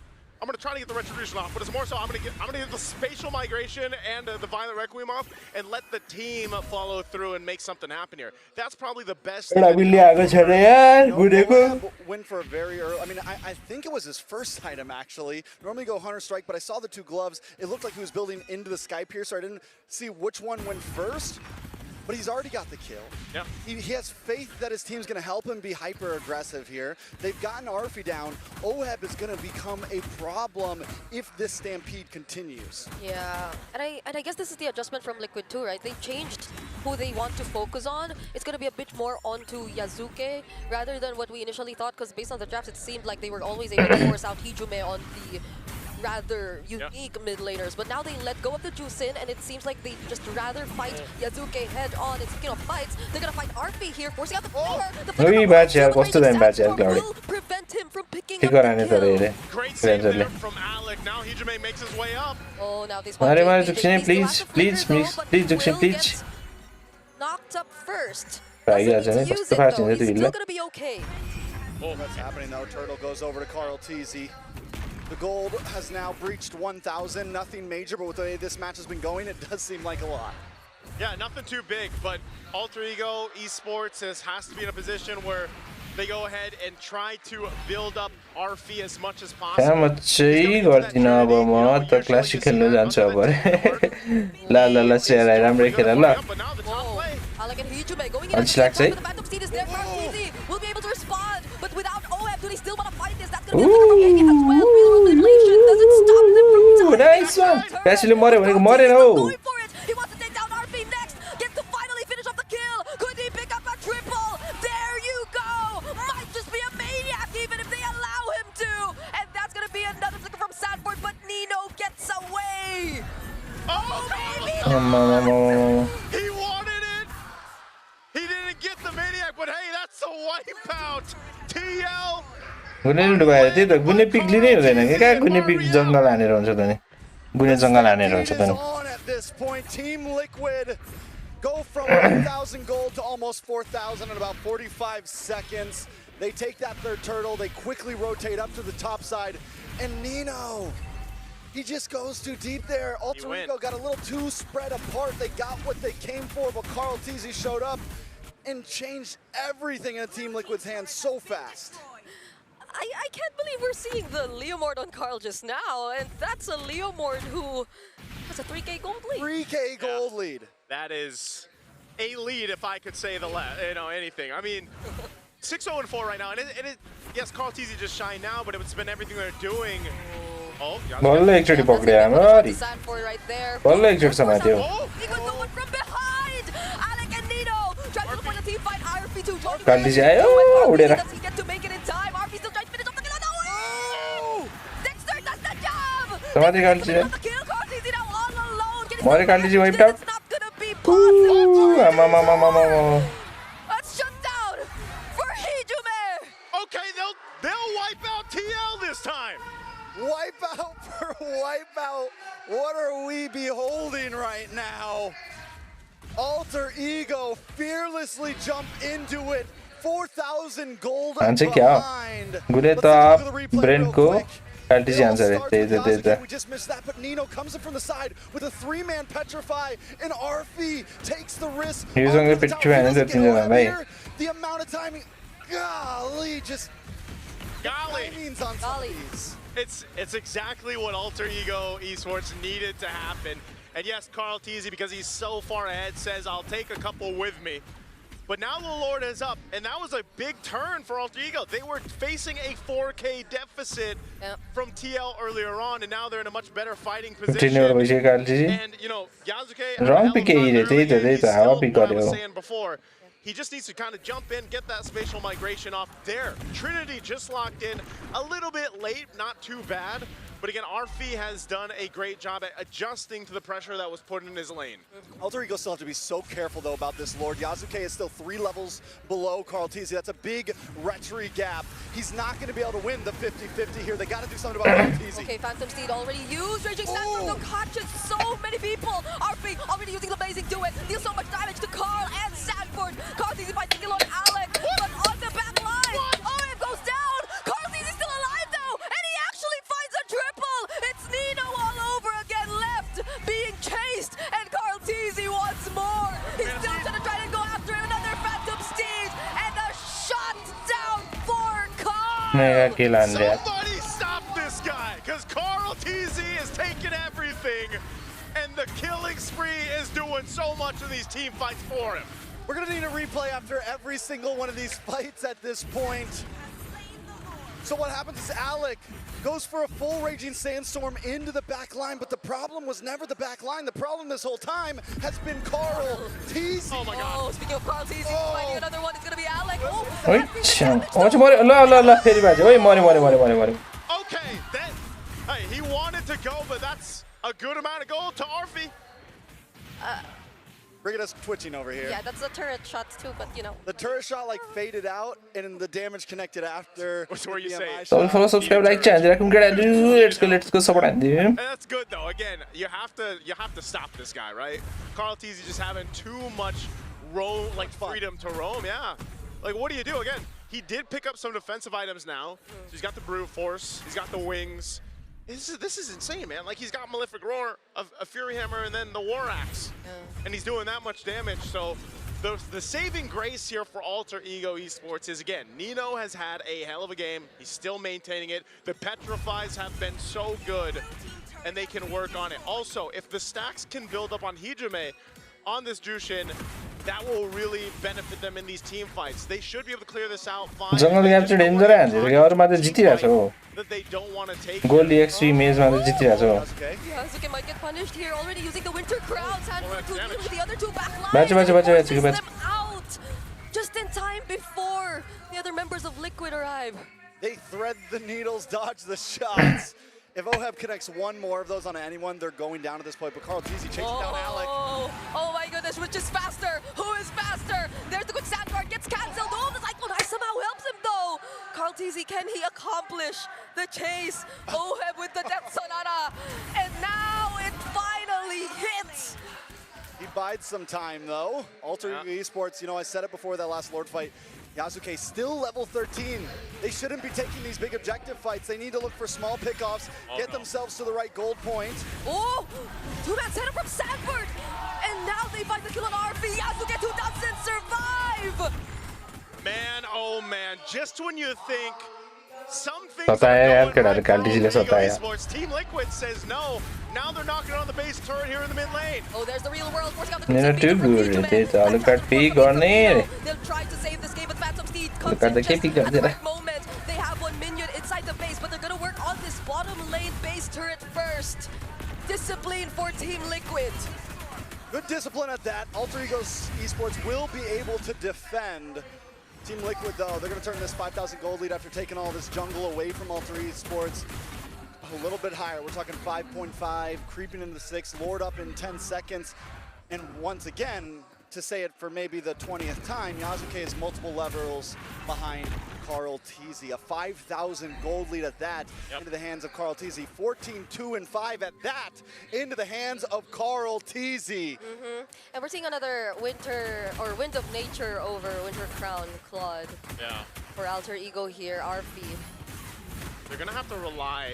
Speaker 15: I'm going to try to get the Retribution off, but it's more so I'm going to get the Spatial Migration and the Violent Requiem off and let the team follow through and make something happen here. That's probably the best thing.
Speaker 12: Win for a very early, I mean, I think it was his first item, actually. Normally go Hunter Strike, but I saw the 2 gloves. It looked like he was building into the Sky Piercer. I didn't see which one went first. But he's already got the kill.
Speaker 15: Yep.
Speaker 12: He has faith that his team's going to help him be hyper-aggressive here. They've gotten Arfi down. Oheb is going to become a problem if this stampede continues.
Speaker 13: Yeah, and I guess this is the adjustment from Liquid too, right? They changed who they want to focus on. It's going to be a bit more onto Yasuke rather than what we initially thought, because based on the drafts, it seemed like they were always able to force out Hijume on the rather unique mid laners, but now they let go of the Juicin, and it seems like they just rather fight Yasuke head on. And speaking of fights, they're gonna fight RP here, forcing out the floor. The will prevent him from picking up the kill.
Speaker 15: Great save there from Alec. Now Hijume makes his way up.
Speaker 13: Oh, now these
Speaker 2: please.
Speaker 13: Knocked up first.
Speaker 12: Still gonna be okay. Oh, that's happening though. Turtle goes over to Carl Tizzy. The gold has now breached 1,000. Nothing major, but with the way this match has been going, it does seem like a lot.
Speaker 15: Yeah, nothing too big, but Alter Ego Esports has to be in a position where they go ahead and try to build up RF as much as possible.
Speaker 13: Will be able to respond, but without OF, do they still want to fight this? That's
Speaker 2: going to be nice one. Especially more.
Speaker 13: He wants to take down RP next. Gets to finally finish off the kill. Could he pick up a triple? There you go. Might just be a maniac even if they allow him to. And that's going to be another flicker from Sanford, but Nino gets away. Oh, baby.
Speaker 15: He wanted it. He didn't get the maniac, but hey, that's a wipeout. TL.
Speaker 12: At this point, Team Liquid go from 1,000 gold to almost 4,000 in about 45 seconds. They take that third turtle, they quickly rotate up to the top side, and Nino, he just goes too deep there. Alter Ego got a little too spread apart. They got what they came for, but Carl Tizzy showed up and changed everything in Team Liquid's hands so fast.
Speaker 13: I can't believe we're seeing the Leomord on Carl just now, and that's a Leomord who has a 3K gold lead.
Speaker 12: 3K gold lead.
Speaker 15: That is a lead, if I could say anything. I mean, 6-0-4 right now, and yes, Carl Teasy just shined now, but it's been everything they're doing. Oh,
Speaker 2: बल्ल एकचोटि पक्रिया मरी
Speaker 13: Sanford right there.
Speaker 2: बल्ल एकचोटि समात्यो
Speaker 13: Equid going from behind. Alec and Nino trying to look for the team fight. RP2 joining.
Speaker 2: काल्टी आयो उडेर
Speaker 13: Does he get to make it in time? RP still trying to finish off the kill. No! Dexter does the job.
Speaker 2: समाते काल्टी
Speaker 13: The kill. Carteezy now all alone.
Speaker 2: मरे काल्टी wiped out
Speaker 13: That's shut down for Hijume.
Speaker 15: Okay, they'll wipe out TL this time.
Speaker 12: Wipe out for wipe out. What are we beholding right now? Alter Ego fearlessly jump into it. 4,000 gold behind.
Speaker 2: गुरे त brain को काल्टी answer है
Speaker 12: We just missed that, but Nino comes in from the side with a 3-man petrify, and Arfi takes the risk.
Speaker 2: He's going to petrify another thing, right?
Speaker 12: The amount of timing, golly, just timings on some of these.
Speaker 15: It's exactly what Alter Ego Esports needed to happen. And yes, Carl Teasy, because he's so far ahead, says, I'll take a couple with me. But now the Lord is up, and that was a big turn for Alter Ego. They were facing a 4K deficit from TL earlier on, and now they're in a much better fighting position. And, you know, Yasuke, I was saying before, he just needs to kind of jump in, get that spatial migration off there. Trinity just locked in a little bit late, not too bad. But again, Arfi has done a great job at adjusting to the pressure that was put in his lane.
Speaker 12: Alter Ego still have to be so careful, though, about this Lord. Yasuke is still 3 levels below Carl Teasy. That's a big retry gap. He's not going to be able to win the 50-50 here. They got to do something about Carl Teasy.
Speaker 13: Okay, Phantom Steed already used. Raging Sandstorm no catches so many people. Arfi already using the Blazing Duet. Deals so much damage to Carl and Sanford. Carl Teasy fights the kill on Alec. But on the back line, it goes down. Carl Teasy's still alive, though. And he actually finds a triple. It's Nino all over again, left being chased, and Carl Teasy once more. He's still trying to go after another Phantom Steed, and a shot down for Carl.
Speaker 15: Somebody stop this guy, because Carl Teasy is taking everything, and the killing spree is doing so much of these team fights for him.
Speaker 12: We're going to need a replay after every single one of these fights at this point. So what happens is Alec goes for a full Raging Sandstorm into the back line, but the problem was never the back line. The problem this whole time has been Carl Teasy.
Speaker 15: Oh my God.
Speaker 13: Oh, speaking of Carl Teasy, finding another one is going to be Alec.
Speaker 15: Okay, then, hey, he wanted to go, but that's a good amount of gold to Arfi.
Speaker 12: Brigida's twitching over here.
Speaker 13: Yeah, that's the turret shots too, but you know.
Speaker 12: The turret shot like faded out, and the damage connected after.
Speaker 15: What's where you say?
Speaker 2: Follow, subscribe, like, channel. Let's go support him.
Speaker 15: And that's good though. Again, you have to stop this guy, right? Carl Teasy just having too much freedom to roam. Yeah. Like, what do you do? Again, he did pick up some defensive items now. So he's got the brute force. He's got the wings. This is insane, man. Like, he's got Malefic Roar, a Fury Hammer, and then the War Axe. And he's doing that much damage. So the saving grace here for Alter Ego Esports is, again, Nino has had a hell of a game. He's still maintaining it. The Petrifies have been so good, and they can work on it. Also, if the stacks can build up on Hijume on this Jushin, that will really benefit them in these team fights. They should be able to clear this out fine.
Speaker 2: Jungle capture danger and
Speaker 15: that they don't want to take.
Speaker 2: Gold XP maze
Speaker 13: Yasuke might get punished here, already using the Winter Crown. Sanford with the other two back lines. Them out just in time before the other members of Liquid arrive.
Speaker 12: They thread the needles, dodge the shots. If Oheb connects one more of those on anyone, they're going down at this point. But Carl Teasy chasing down Alec.
Speaker 13: Oh my goodness, which is faster? Who is faster? There's the quick sand guard, gets cancelled. Oh, the Cyclone Ice somehow helps him though. Carl Teasy, can he accomplish the chase? Oheb with the Death Sonata. And now it finally hits.
Speaker 12: He bides some time though. Alter Ego Esports, you know, I said it before that last Lord fight. Yasuke still level 13. They shouldn't be taking these big objective fights. They need to look for small pickoffs, get themselves to the right gold point.
Speaker 13: Oh, 2-man setup from Sanford. And now they find the kill on Arfi. Yasuke, who doesn't survive.
Speaker 15: Man, oh man, just when you think something Esports, Team Liquid says no. Now they're knocking on the base turret here in the mid lane.
Speaker 13: Oh, there's the real world forcing out the
Speaker 2: They're too good. They'll
Speaker 13: try to save this game with Phantom Steed comes
Speaker 2: Look at
Speaker 13: in
Speaker 2: the
Speaker 13: just
Speaker 2: KP
Speaker 13: at the
Speaker 2: there.
Speaker 13: right moment. They have one minion inside the base, but they're gonna work on this bottom lane base turret first. Discipline for Team Liquid.
Speaker 12: Good discipline at that. Alter Ego Esports will be able to defend. Team Liquid, though, they're going to turn this 5,000 gold lead after taking all this jungle away from Alter Esports a little bit higher. We're talking 5.5, creeping into the 6, Lord up in 10 seconds. And once again, to say it for maybe the 20th time, Yasuke is multiple levels behind Carl Teasy. A 5,000 gold lead at that into the hands of Carl Teasy. 14-2-5 at that into the hands of Carl Teasy.
Speaker 13: And we're seeing another Wind of Nature over Winter Crown Claude.
Speaker 15: Yeah.
Speaker 13: For Alter Ego here, RP.
Speaker 15: They're gonna have to rely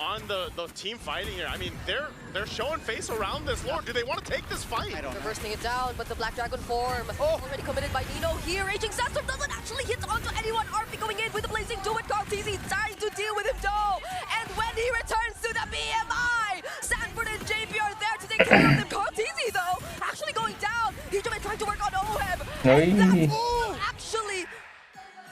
Speaker 15: on the team fighting here. I mean, they're showing face around this Lord. Do they want to take this fight?
Speaker 13: They're bursting it down, but the Black Dragon form already committed by Nino here. Raging Sandstorm doesn't actually hit onto anyone. RP going in with the Blazing Duo with Carl Teasy, trying to deal with him though. And when he returns to the BMI, Sanford and JP are there to take care of them. Carl Teasy though, actually going down. He's trying to work on Oheb. And that actually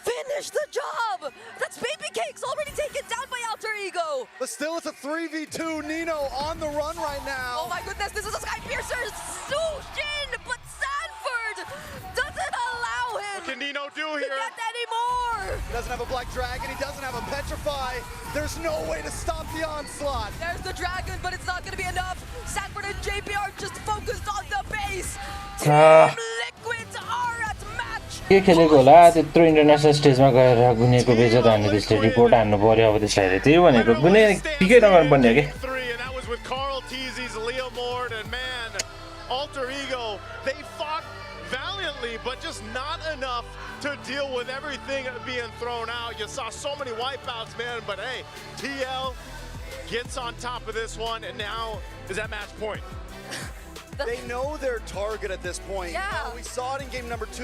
Speaker 13: finish the job! That's Baby Cakes already taken down by Alter Ego!
Speaker 12: But still, it's a 3v2. Nino on the run right now.
Speaker 13: Oh my goodness, this is a Sky Piercer! Sushin! But Sanford doesn't allow him
Speaker 15: What can Nino do
Speaker 13: to
Speaker 15: here?
Speaker 13: get any more!
Speaker 12: He doesn't have a Black Dragon. He doesn't have a Petrify. There's no way to stop the onslaught.
Speaker 13: There's the Dragon, but it's not going to be enough. Sanford and JP are just focused on the base. Team Liquid are at match.
Speaker 2: के खेलेको होला त्यत्रो international स्टेजमा गएर गुनेको बेइज्जत हान्ने त्यसले report हान्नु पर्यो अब त्यसलाई त्यही भनेको गुने पिकै नगर्नु पर्ने हो के
Speaker 15: And that was with Carl Teasy's Leomord, and man, Alter Ego, they fought valiantly, but just not enough to deal with everything being thrown out. You saw so many wipeouts, man, but hey, TL gets on top of this one, and now is at match point.
Speaker 12: They know their target at this point.
Speaker 13: Yeah.
Speaker 12: We saw it in game number 2.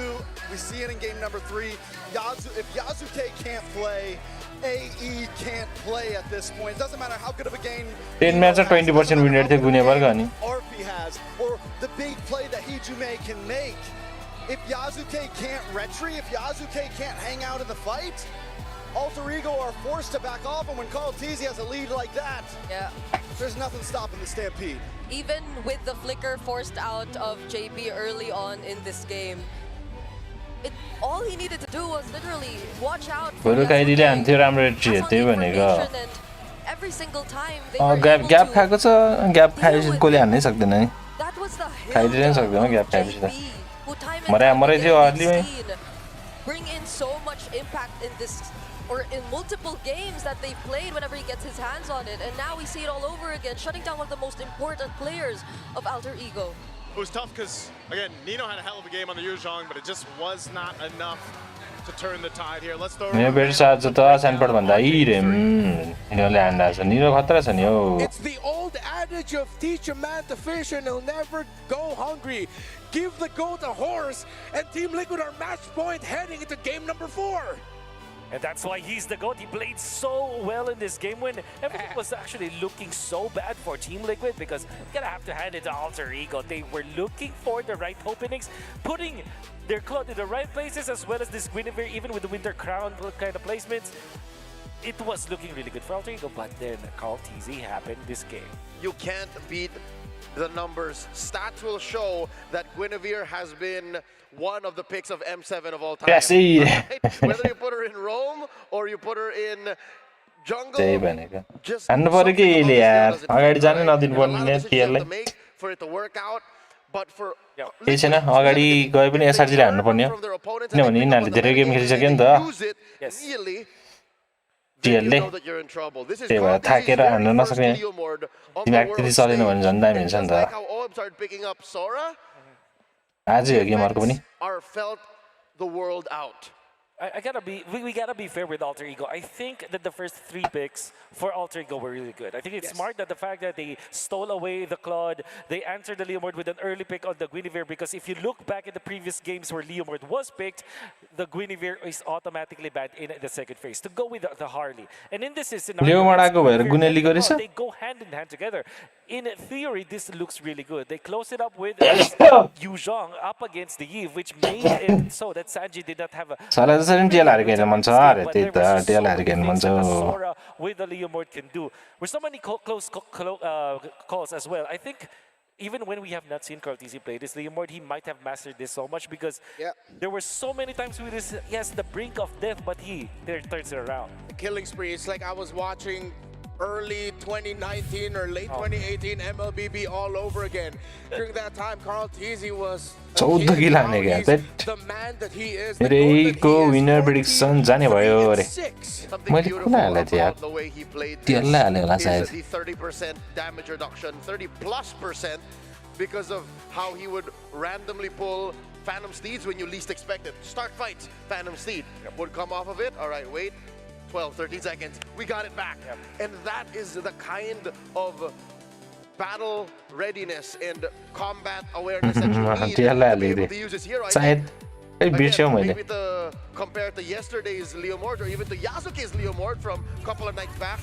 Speaker 12: We see it in game number 3. If Yasuke can't play, AE can't play at this point. It doesn't matter how good of a game
Speaker 2: 10 match 20% win rate थियो गुने वर्ग अनि
Speaker 12: RP has, or the big play that Hijume can make. If Yasuke can't retry, if Yasuke can't hang out in the fight, Alter Ego are forced to back off, and when Carl Teasy has a lead like that, there's nothing stopping the Stampede.
Speaker 13: Even with the flicker forced out of JP early on in this game, all he needed to do was literally watch out for
Speaker 2: Kaidile हान्थ्यो राम्रो rate त्यही भनेको
Speaker 13: every single time they were able
Speaker 2: gap
Speaker 13: to
Speaker 2: खाएको छ gap खाएपछि कोले हान्नै सक्दैन नि
Speaker 13: that was the
Speaker 2: खाइदिनै सक्दैन ग्याप खाएपछि त
Speaker 13: who time and
Speaker 2: मरै थियो अर्लीमै
Speaker 13: bring in so much impact in this or in multiple games that they've played whenever he gets his hands on it, and now we see it all over again, shutting down one of the most important players of Alter Ego.
Speaker 15: It was tough because, again, Nino had a hell of a game on the Yuzhong, but it just was not enough to turn the tide here. Let's throw
Speaker 2: यो बेट साथ त स्यानफोर्ड भन्दा इरे यिनीहरूले हान्दा छ निरो खतरा छ नि हो
Speaker 11: It's the old adage of teach a man to fish and he'll never go hungry. Give the goat a horse, and Team Liquid are match point heading into game number 4.
Speaker 10: And that's why he's the GOAT. He played so well in this game when everything was actually looking so bad for Team Liquid, because you're gonna have to hand it to Alter Ego. They were looking for the right openings, putting their Claude in the right places, as well as this Guinevere, even with the Winter Crown kind of placements. It was looking really good for Alter Ego, but then Carl Teasy happened this game.
Speaker 6: You can't beat the numbers. Stats will show that Guinevere has been one of the picks of M7 of all time.
Speaker 2: Yes,
Speaker 6: right? Whether you put her in Rome or you put her in jungle,
Speaker 2: त्यही भनेको हान्नु पर्यो कि यसले यार अगाडि जानु नदिनु पर्ने टिएललाई
Speaker 6: for it to work out. But for
Speaker 2: केही छैन अगाडि गए पनि एसआरजीले हान्नु पर्ने हो किनभने यिनीहरूले धेरै गेम खेलिसक्यो नि त टिएलले त्यही भएर थाकेर हान्न नसक्ने दिमाग त्यति चलेन भने झन् दामी हुन्छ नि त आजै हो गेम अर्को पनि
Speaker 6: are felt the world out.
Speaker 10: We gotta be fair with Alter Ego. I think that the first 3 picks for Alter Ego were really good. I think it's smart that the fact that they stole away the Claude, they answered the Leomord with an early pick on the Guinevere, because if you look back at the previous games where Leomord was picked, the Guinevere is automatically banned in the second phase to go with the Harley. And in this scenario,
Speaker 2: Leomord आको भएर गुनेली गरेछ
Speaker 10: they go hand in hand together. in theory, this looks really good. They close it up with Yu Zhong up against the Eve, which made it so that Sanji did not have a
Speaker 2: Salah doesn't deal again, Manzar.
Speaker 10: but there was just so many
Speaker 2: Again,
Speaker 10: things that the
Speaker 2: Manzo.
Speaker 10: Sora with the Leomord can do. With so many close calls as well. I think even when we have not seen Cartesi play this Leomord, he might have mastered this so much because there were so many times with this, yes, the brink of death, but he turns it around.
Speaker 11: The killing spree, it's like I was watching early 2019 or late 2018 MLBB all over again. During that time, Cartesi was
Speaker 2: the
Speaker 11: man that he is.
Speaker 2: Reiko winner prediction जाने भयो अरे मैले कुन हाले थिए यार
Speaker 6: the way he played
Speaker 2: त्यसलाई हाले होला
Speaker 6: is
Speaker 2: सायद
Speaker 6: the 30% damage reduction, 30+% because of how he would randomly pull Phantom Steeds when you least expect it. Start fights, Phantom Steed would come off of it. All right, wait, 12, 13 seconds, we got it back. And that is the kind of battle readiness and combat awareness that you need to be able to use his hero. Again, maybe to compare to yesterday's Leomord or even to Yasuke's Leomord from a couple of nights back,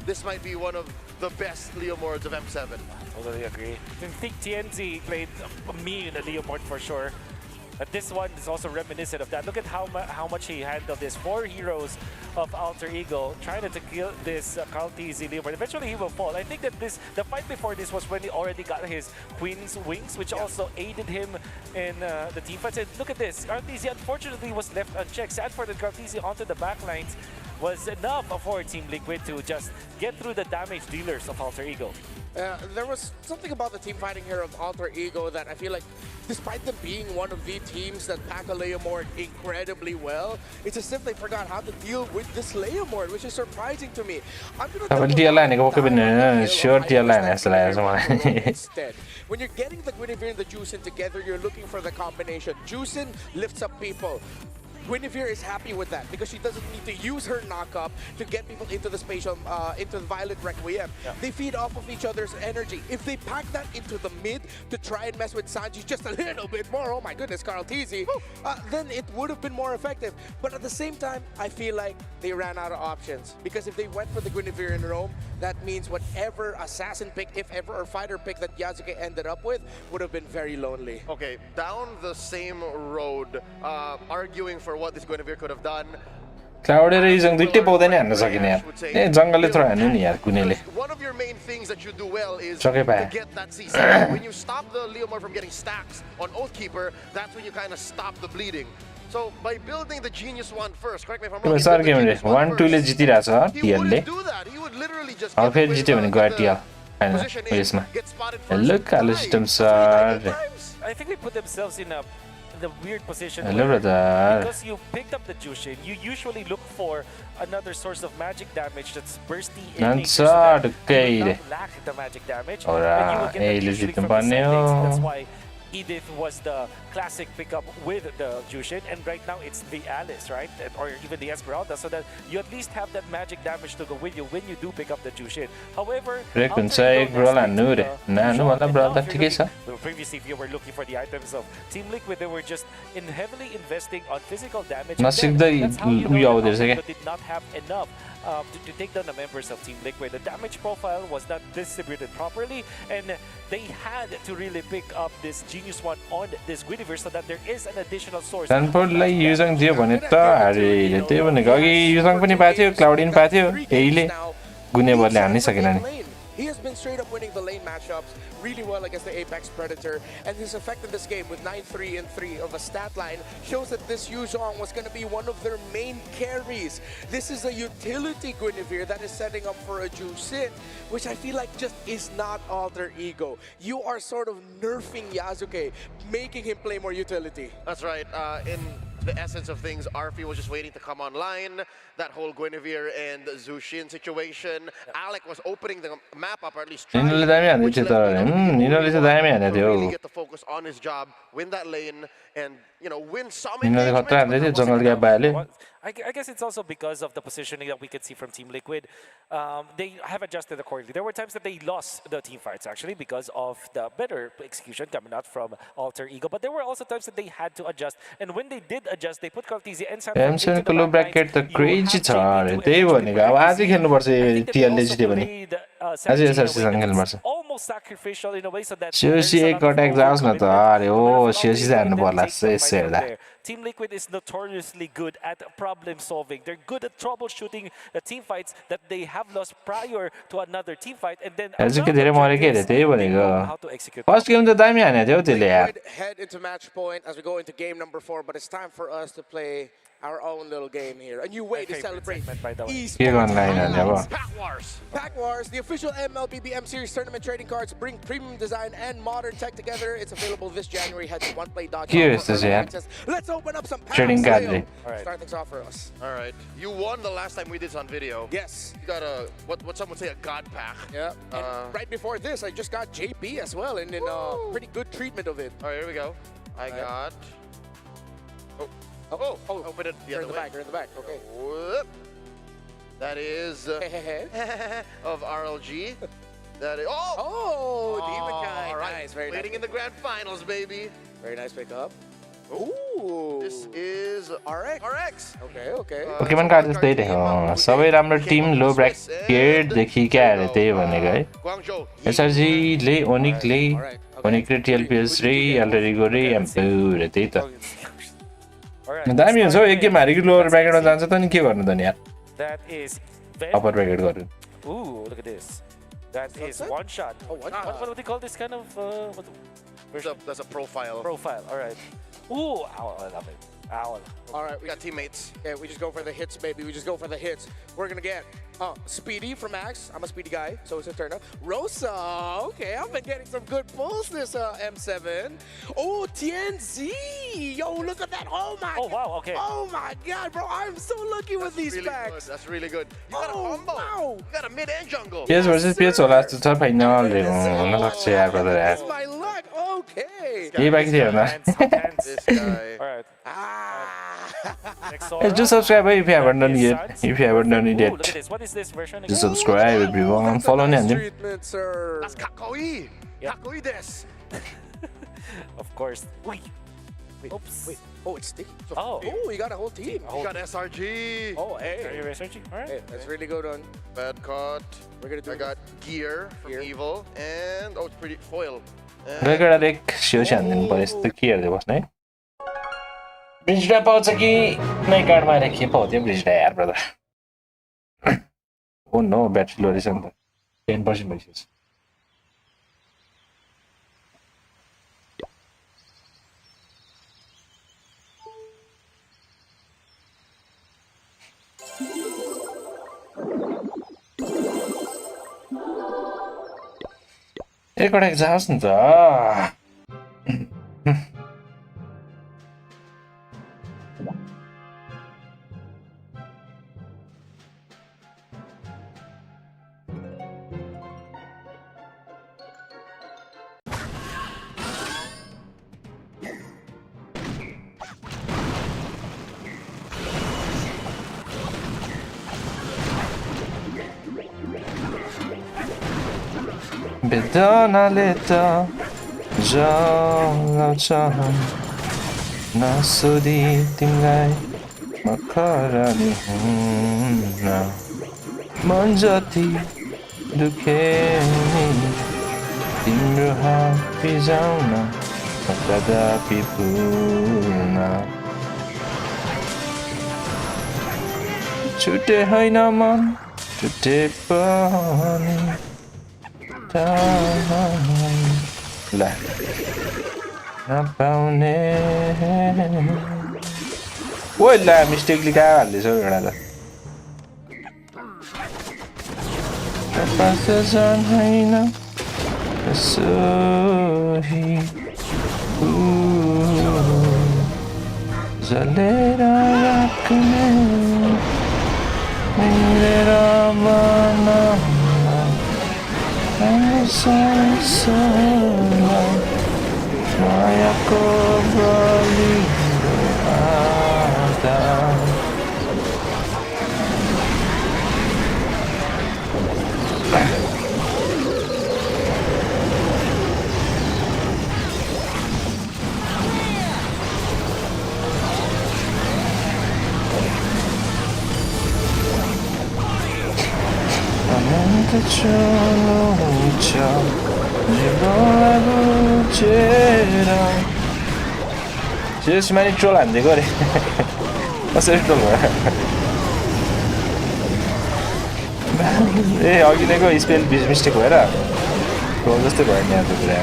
Speaker 6: this might be one of the best Leomords of M7.
Speaker 10: Totally agree. I think TNZ played me in the Leomord for sure. But this one is also reminiscent of that. Look at how much he handled this. 4 heroes of Alter Ego trying to kill this Cartesi Leomord. Eventually he will fall. I think that the fight before this was when he already got his Queen's Wings, which also aided him in the team fights. And look at this. Cartesi unfortunately was left unchecked. Sanford and Cartesi onto the backlines was enough for Team Liquid to just get through the damage dealers of Alter Ego.
Speaker 11: There was something about the team fighting here of Alter Ego that I feel like, despite them being one of the teams that pack a Leomord incredibly well, it's as if they forgot how to deal with this Leomord, which is surprising to me. I'm gonna instead. When you're getting the Guinevere and the Juicin together, you're looking for the combination. Juicin lifts up people. Guinevere is happy with that because she doesn't need to use her knock-up to get people into the spatial, into the Violet Requiem. They feed off of each other's energy. If they pack that into the mid to try and mess with Sanji just a little bit more, oh my goodness, Cartesi, then it would have been more effective. But at the same time, I feel like they ran out of options because if they went for the Guinevere in Rome, that means whatever assassin pick, if ever, or fighter pick that Yasuke ended up with would have been very lonely.
Speaker 6: Okay, down the same road, arguing for what this Guinevere could have done.
Speaker 2: Cloud reason दुईटै पाउँदैन हान्न सकिने यार ए जंगलले throw हान्नु नि यार कुनेले
Speaker 6: One of your main things that you do well is
Speaker 2: सके
Speaker 6: to
Speaker 2: पाए
Speaker 6: get that CC. When you stop the Leomord from getting stacks on Oathkeeper, that's when you kind of stop the bleeding. So by building the Genius one first, correct me if I'm wrong.
Speaker 2: Sir game रे 1-2 ले जितिरहेछ TL ले अब फेरि जित्यो भने गयो TL हैन यसमा hello कालो system sir
Speaker 10: I think they put themselves in the weird position
Speaker 2: Hello,
Speaker 10: where,
Speaker 2: brother.
Speaker 10: because you picked up the Jushin, you usually look for another source of magic damage that's bursty in nature, so that you would not lack the magic damage, and you will get that usually from the sendings. That's why Edith was the classic pickup with the Jushin, and right now it's the Alice, right? Or even the Esmeralda, so that you at least have that magic damage to go with you when you do pick up the Jushin. However, previously if you were looking for the items of Team Liquid, they were just heavily investing on physical damage. That's how you know that did not have enough to take down the members of Team Liquid. The damage profile was not distributed properly, and they had to really pick up this Genius one on this Guinevere so that there is an additional source.
Speaker 2: Stanfordलाई युजङ दियो भने त अरे त्यही भनेको अघि युजङ पनि पाएको थियो क्लाउडिन पाएको थियो त्यहीले गुनेभरले हान्नै सकेन नि
Speaker 11: He has been straight up winning the lane matchups really well against the Apex Predator, and his effect in this game with 9-3 and 3 of a stat line shows that this Yu Zhong was going to be one of their main carries. This is a utility Guinevere that is setting up for a Juicin, which I feel like just is not Alter Ego. You are sort of nerfing Yasuke, making him play more utility.
Speaker 6: That's right. In the essence of things, Arfi was just waiting to come online. That whole Guinevere and Zushin situation. Alec was opening the map up, or at least trying, which left him to really get the focus on his job, win that lane, and win some engagements.
Speaker 10: I guess it's also because of the positioning that we could see from Team Liquid. They have adjusted accordingly. There were times that they lost the team fights actually because of the better execution coming out from Alter Ego, but there were also times that they had to adjust. And when they did adjust, they put Cartesi and Sanford into the
Speaker 2: bracket the crazy छ अरे त्यही भनेको अब आज खेल्नुपर्छ टिएलले जित्यो भने आज यसरी खेल्नुपर्छ
Speaker 10: almost sacrificial in a way so that
Speaker 2: Seriously,
Speaker 10: there's a lot of
Speaker 2: attack जाओस् न त
Speaker 10: overcommitment.
Speaker 2: अरे
Speaker 10: A
Speaker 2: O
Speaker 10: bit of an
Speaker 2: seriously
Speaker 10: opportunity
Speaker 2: जानु
Speaker 10: to
Speaker 2: पर्ला
Speaker 10: take the fight
Speaker 2: Yesso
Speaker 10: from
Speaker 2: हेर्दा
Speaker 10: there. Team Liquid is notoriously good at problem solving. They're good at troubleshooting the team fights that they have lost prior to another team fight, and then
Speaker 2: हेर्छु
Speaker 10: around
Speaker 2: के धेरै मरेको अरे
Speaker 10: objectives,
Speaker 2: त्यही
Speaker 10: they
Speaker 2: भनेको
Speaker 10: know how to execute.
Speaker 2: First game त दामी हाने थियो त्यसले यार
Speaker 11: Liquid head into match point as we go into game number 4, but it's time for us to play our own little game here. A new way to celebrate esports.
Speaker 2: के गर्न लागिरहने अब
Speaker 11: Pack Wars, the official MLBB M Series tournament trading cards bring premium design and modern tech together. It's available this January. Head to oneplay.com.
Speaker 2: के हो यस्तो चाहिँ यार
Speaker 11: Let's open up some packs.
Speaker 2: Trading कार्डले
Speaker 11: Start things off for us.
Speaker 6: All right. You won the last time we did this on video.
Speaker 11: Yes.
Speaker 6: You got a, what some would say a god pack.
Speaker 11: Yeah. And right before this, I just got JP as well, and in pretty good treatment of it.
Speaker 6: All right, here we go. I got... Oh, open it the
Speaker 11: You're
Speaker 6: other
Speaker 11: in the
Speaker 6: way.
Speaker 11: back, you're in the back. Okay.
Speaker 6: Whoop. That is of RLG. That is...
Speaker 11: Oh, Demon Guy.
Speaker 6: All right.
Speaker 11: Nice, very
Speaker 6: Waiting
Speaker 11: nice.
Speaker 6: in the grand finals, baby.
Speaker 11: Very nice pickup. Ooh.
Speaker 6: This is
Speaker 11: RX.
Speaker 6: RX.
Speaker 11: Okay, okay.
Speaker 2: Pokemon card जस्तै थियो सबै राम्रो Tim लो ब्राकेटदेखि क्या अरे त्यही भनेको है एसआरजीले ओनिकले ओनिकले टिएलपिएस रे अल्रेडीको रे एम्पु रे त्यही त दामी हुन्छ हौ एक गेम हारेको लोवर ब्राकेटमा जान्छ त नि के गर्नु त नि यार
Speaker 10: That is
Speaker 2: अप्पर ब्राकेट गर्नु
Speaker 10: Ooh, look at this. That is one shot.
Speaker 11: Oh, one
Speaker 10: What
Speaker 11: shot.
Speaker 10: do they call this kind of
Speaker 6: That's a profile.
Speaker 10: profile? All right. Ooh, ow, I love it. Ow.
Speaker 11: All right,
Speaker 6: We got teammates.
Speaker 11: yeah, we just go for the hits, baby. We just go for the hits. We're gonna get Speedy from Max. I'm a Speedy guy, so it's a turn up. Rosa, okay, I've been getting some good pulls this M7. Oh, TNZ, yo, look at that. Oh my.
Speaker 10: Oh wow. Okay.
Speaker 11: Oh my God, bro, I'm so lucky with these
Speaker 6: Really
Speaker 11: packs.
Speaker 6: good. That's really good. You got a
Speaker 11: Oh,
Speaker 6: combo.
Speaker 11: wow.
Speaker 6: You got a mid and jungle.
Speaker 2: PS versus PS होला जस्तो छ final हुन सक्छ यार brother यार
Speaker 11: That's my luck. Okay.
Speaker 2: यही बाँकी थियो होला
Speaker 6: This guy.
Speaker 10: All right.
Speaker 2: Hey, just subscribe if you haven't done yet. If you haven't done it
Speaker 10: Ooh, look at
Speaker 2: yet,
Speaker 10: this. What is this version?
Speaker 2: just
Speaker 10: again?
Speaker 2: subscribe everyone. Follow me and them.
Speaker 11: Treatment, sir.
Speaker 6: That's Kakoi.
Speaker 10: Yeah.
Speaker 6: Kakoi this.
Speaker 10: Of course. Wait. Oops.
Speaker 11: Wait. Oh, it's sticky. So,
Speaker 10: Oh.
Speaker 11: you got a whole team.
Speaker 6: You got SRG.
Speaker 11: Oh,
Speaker 10: Are
Speaker 11: hey.
Speaker 10: you researching? All right.
Speaker 11: Hey, that's really good on.
Speaker 6: Bad caught.
Speaker 11: We're gonna do
Speaker 6: I got gear from
Speaker 11: Gear.
Speaker 6: Evil. And, oh, it's pretty foil. And
Speaker 2: Regular एक सियो छान्दिनु पर्यो यस्तो के हेर्दै बस्नु है ब्रिजडा पाउँछ कि नै कार्ड मारे के पाउँथ्यो ब्रिजडा यार ब्रदर ओ नो ब्याट्री लो रहेछ नि त 10% भइसक्यो एकवटा जाओस् नि त बेदनाले त जलाउँछ नसोधी तिमीलाई म खरानी हुन्न मन जति दुखे नि तिम्रो हात बिजाउन म कदापि भुल्न छुटे होइन मन छुटे पनि ला नपाउने ओ ला मिस्टेकली कहाँ हाल्दैछ एउटा त पास जान होइन सोही जलेर राख्ने मिलेर मन मायाको बलि आदा अनन्त चलो जेसमा नि ट्रोल हान्दिएको अरे कसरी ट्रोल भयो ए अघि नैको स्पेल मिस्टेक भएर ट्रोल जस्तै भयो नि यहाँ कुरा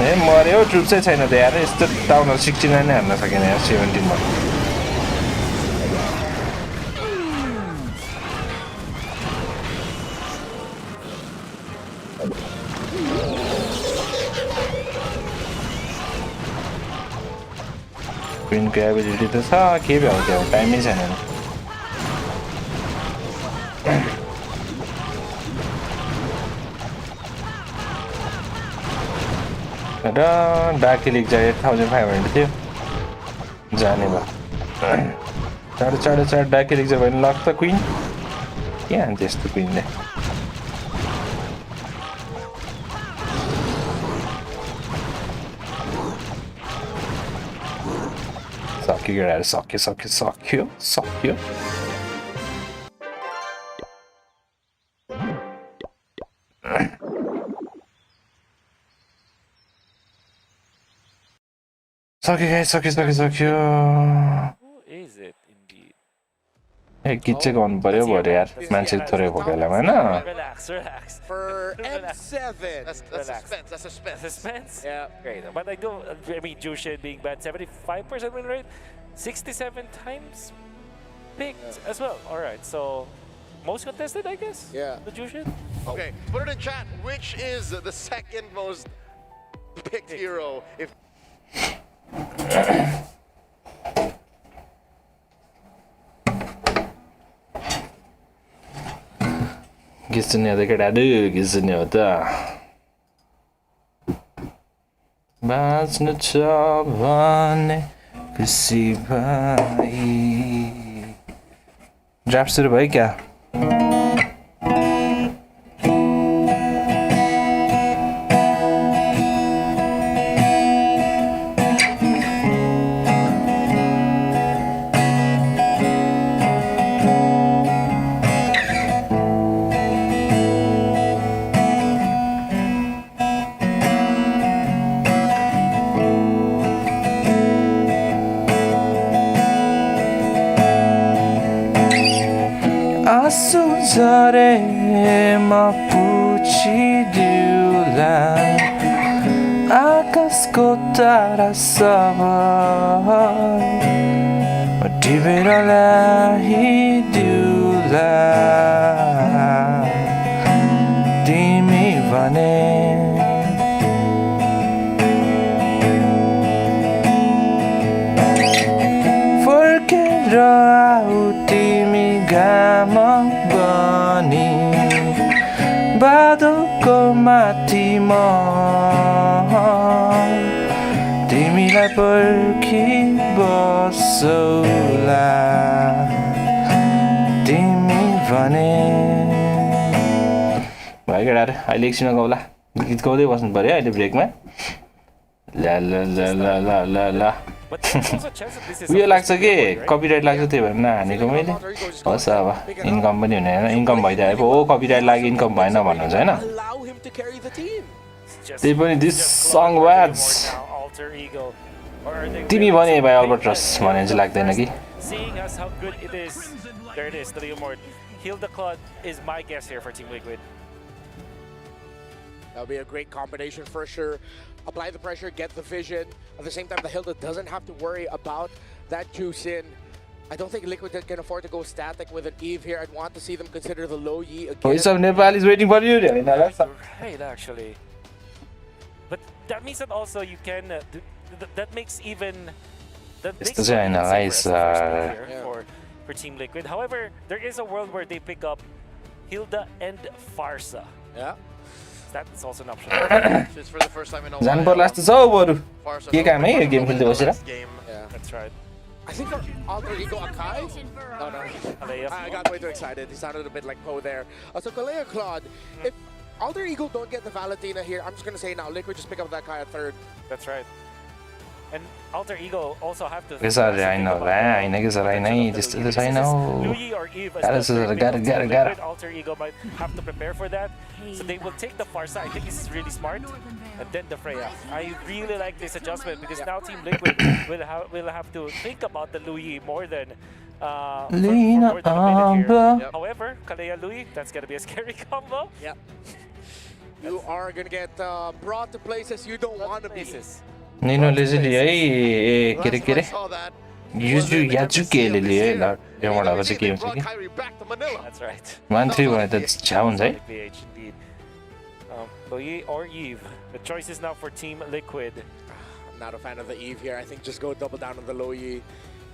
Speaker 2: ए मर्यो ट्रुप चाहिँ छैन त यार यस्तो टाउनर 69 नै हान्न सकेन यार 17 मा क्वीनको एबिलिटी त छ के भयो त्यो टाइमै छैन र डार्क लिग चाहिँ 8500 थियो जाने भयो चाँडो चाँडो चाँडो डार्क लिग चाहिँ भयो लक त क्वीन के हान्छ यस्तो क्वीनले सक्यो केटाहरू सक्यो सक्यो सक्यो सक्यो सक्यो गाइस सक्यो सक्यो सक्यो
Speaker 10: Is it indeed?
Speaker 2: ए गीत चाहिँ गाउनु पर्यो भरे यार मान्छे थोरै भएको बेलामा हैन
Speaker 10: Relax, relax.
Speaker 11: For
Speaker 10: Relax.
Speaker 11: M7.
Speaker 10: Relax.
Speaker 11: Suspense. That's suspense.
Speaker 10: Suspense?
Speaker 11: Yeah.
Speaker 10: Great. But I mean, Jushin being banned 75% win rate, 67 times picked as well. Alright, so most contested, I guess?
Speaker 11: Yeah.
Speaker 10: The Jushin?
Speaker 6: Okay, put it in chat. Which is the second most picked hero? If
Speaker 2: गिज्ने हो त केटाहरू गिज्ने हो त बाँच्नु छ भने खुसी भई ड्राफ्ट सुरु भयो क्या आँसु झरेमा पुछिदिउला आकाशको तारा सब टिपेर ल्याइदिउला तिमी भने फर्केर आऊ तिमी घाम बनी बादलको माथि म तिमीलाई पर्खी बसौला तिमी भने भयो केटाहरू अहिले एकछिन गाउला गीत गाउँदै बस्नु पर्यो अहिले ब्रेकमा ला ला ला ला ला ला ला उयो लाग्छ कि कपिराइट लाग्छ त्यही भएर नहानेको मैले होस् अब इन्कम पनि हुने होइन इन्कम भइदियो हो कपिराइट लाग्यो इन्कम भएन भन्नुहुन्छ होइन त्यही पनि दिस सङ वाज तिमी भने भाइ अल्बर्ट्रस भने चाहिँ लाग्दैन कि
Speaker 10: Seeing as how good it is, there it is, the Leomord. Heal the Cloud is my guess here for Team Liquid.
Speaker 11: That'll be a great combination for sure. Apply the pressure, get the vision. At the same time, the Hilda doesn't have to worry about that juice in. I don't think Liquid can afford to go static with an Eve here. I'd want to see them consider the low Yi again.
Speaker 2: Voice of Nepal is waiting for you.
Speaker 10: Right, actually. But that means that also you can, that makes even, that makes
Speaker 2: It's nice
Speaker 10: for Team Liquid. However, there is a world where they pick up Hilda and Farsa.
Speaker 11: Yeah.
Speaker 10: That's also an option.
Speaker 6: It's for the first time in a
Speaker 2: जानु
Speaker 6: while.
Speaker 2: पर्ला जस्तो छ हौ बरु के काम है यो game खेल्दै बसेर
Speaker 11: Yeah.
Speaker 10: That's right.
Speaker 11: I think for Alter Ego Akai. No, no. I got way too excited. He sounded a bit like Poe there. So Kalea Claude, if Alter Ego don't get the Valentina here, I'm just going to say now, Liquid just pick up that Kai at third.
Speaker 10: That's right. And Alter Ego also have to.
Speaker 2: Sorry, I know, right? I know, sorry, I know. Just I know.
Speaker 10: Louis or Eve
Speaker 2: Got
Speaker 10: as
Speaker 2: it.
Speaker 10: Alter Ego might have to prepare for that. So they will take the Farsa. I think this is really smart. And then the Freya. I really like this adjustment because now Team Liquid will have to think about the Louis more than for more than a minute here.
Speaker 11: Yep.
Speaker 10: However, Kalea Louis, that's gonna be a scary combo.
Speaker 11: Yep. You are gonna get brought to places you don't want to be.
Speaker 2: Nino Leslie, hey, get it. Yazuke, Lord. You want to see games again?
Speaker 10: That's right.
Speaker 2: 1-3-1, that's challenge, eh?
Speaker 10: Indeed. Louis or Eve. The choice is now for Team Liquid.
Speaker 11: I'm not a fan of the Eve here. I think just go double down on the Louis.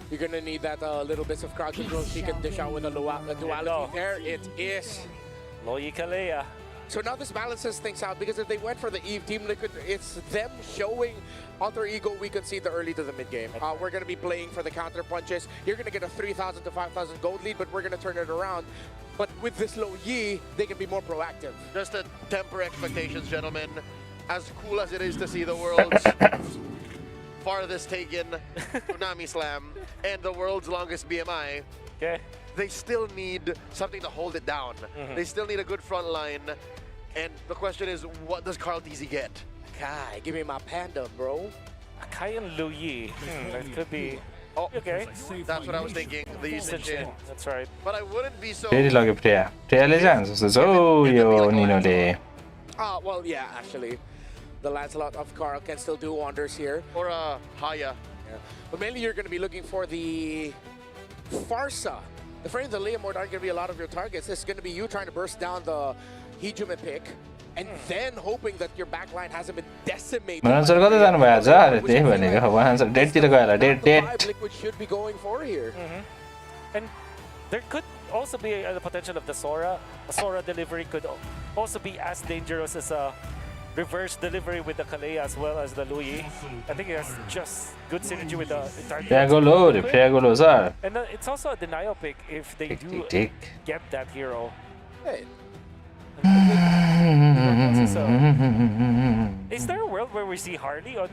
Speaker 11: You're gonna need that little bits of crowd control. She can dish out with a duality there. It is.
Speaker 10: Louis Kalea.
Speaker 11: So now this balances things out because if they went for the Eve, Team Liquid, it's them showing Alter Ego we concede the early to the mid game. We're going to be playing for the counter punches. You're going to get a 3,000 to 5,000 gold lead, but we're going to turn it around. But with this low Yi, they can be more proactive.
Speaker 6: Just to temper expectations, gentlemen. As cool as it is to see the world's farthest taken Tsunami Slam and the world's longest BMI, they still need something to hold it down. They still need a good front line. And the question is, what does Carl TZ get?
Speaker 11: Kai, give me my panda, bro.
Speaker 10: Kai and Louis. That could be.
Speaker 6: Oh,
Speaker 10: okay.
Speaker 6: That's what I was thinking. The usage.
Speaker 10: That's right.
Speaker 6: But I wouldn't be so.
Speaker 2: Very long prayer. Prayer legends. So, yo, Nino de.
Speaker 11: Well, yeah, actually. The Lancelot of Carl can still do wonders here.
Speaker 6: Or Haya.
Speaker 11: Yeah. But mainly you're going to be looking for the Farsa. The frame of the Leomord aren't going to be a lot of your targets. It's going to be you trying to burst down the Hijime pick. And then hoping that your backline hasn't been decimated.
Speaker 2: Answer got the way. Dead.
Speaker 11: Liquid should be going for here.
Speaker 10: And there could also be the potential of the Sora. A Sora delivery could also be as dangerous as a reverse delivery with the Kalea as well as the Louis. I think it has just good synergy with the entire
Speaker 2: Go low,
Speaker 10: and it's also a denial pick if they do get that hero.
Speaker 11: Hey.
Speaker 10: So, is there a world where we see Harley on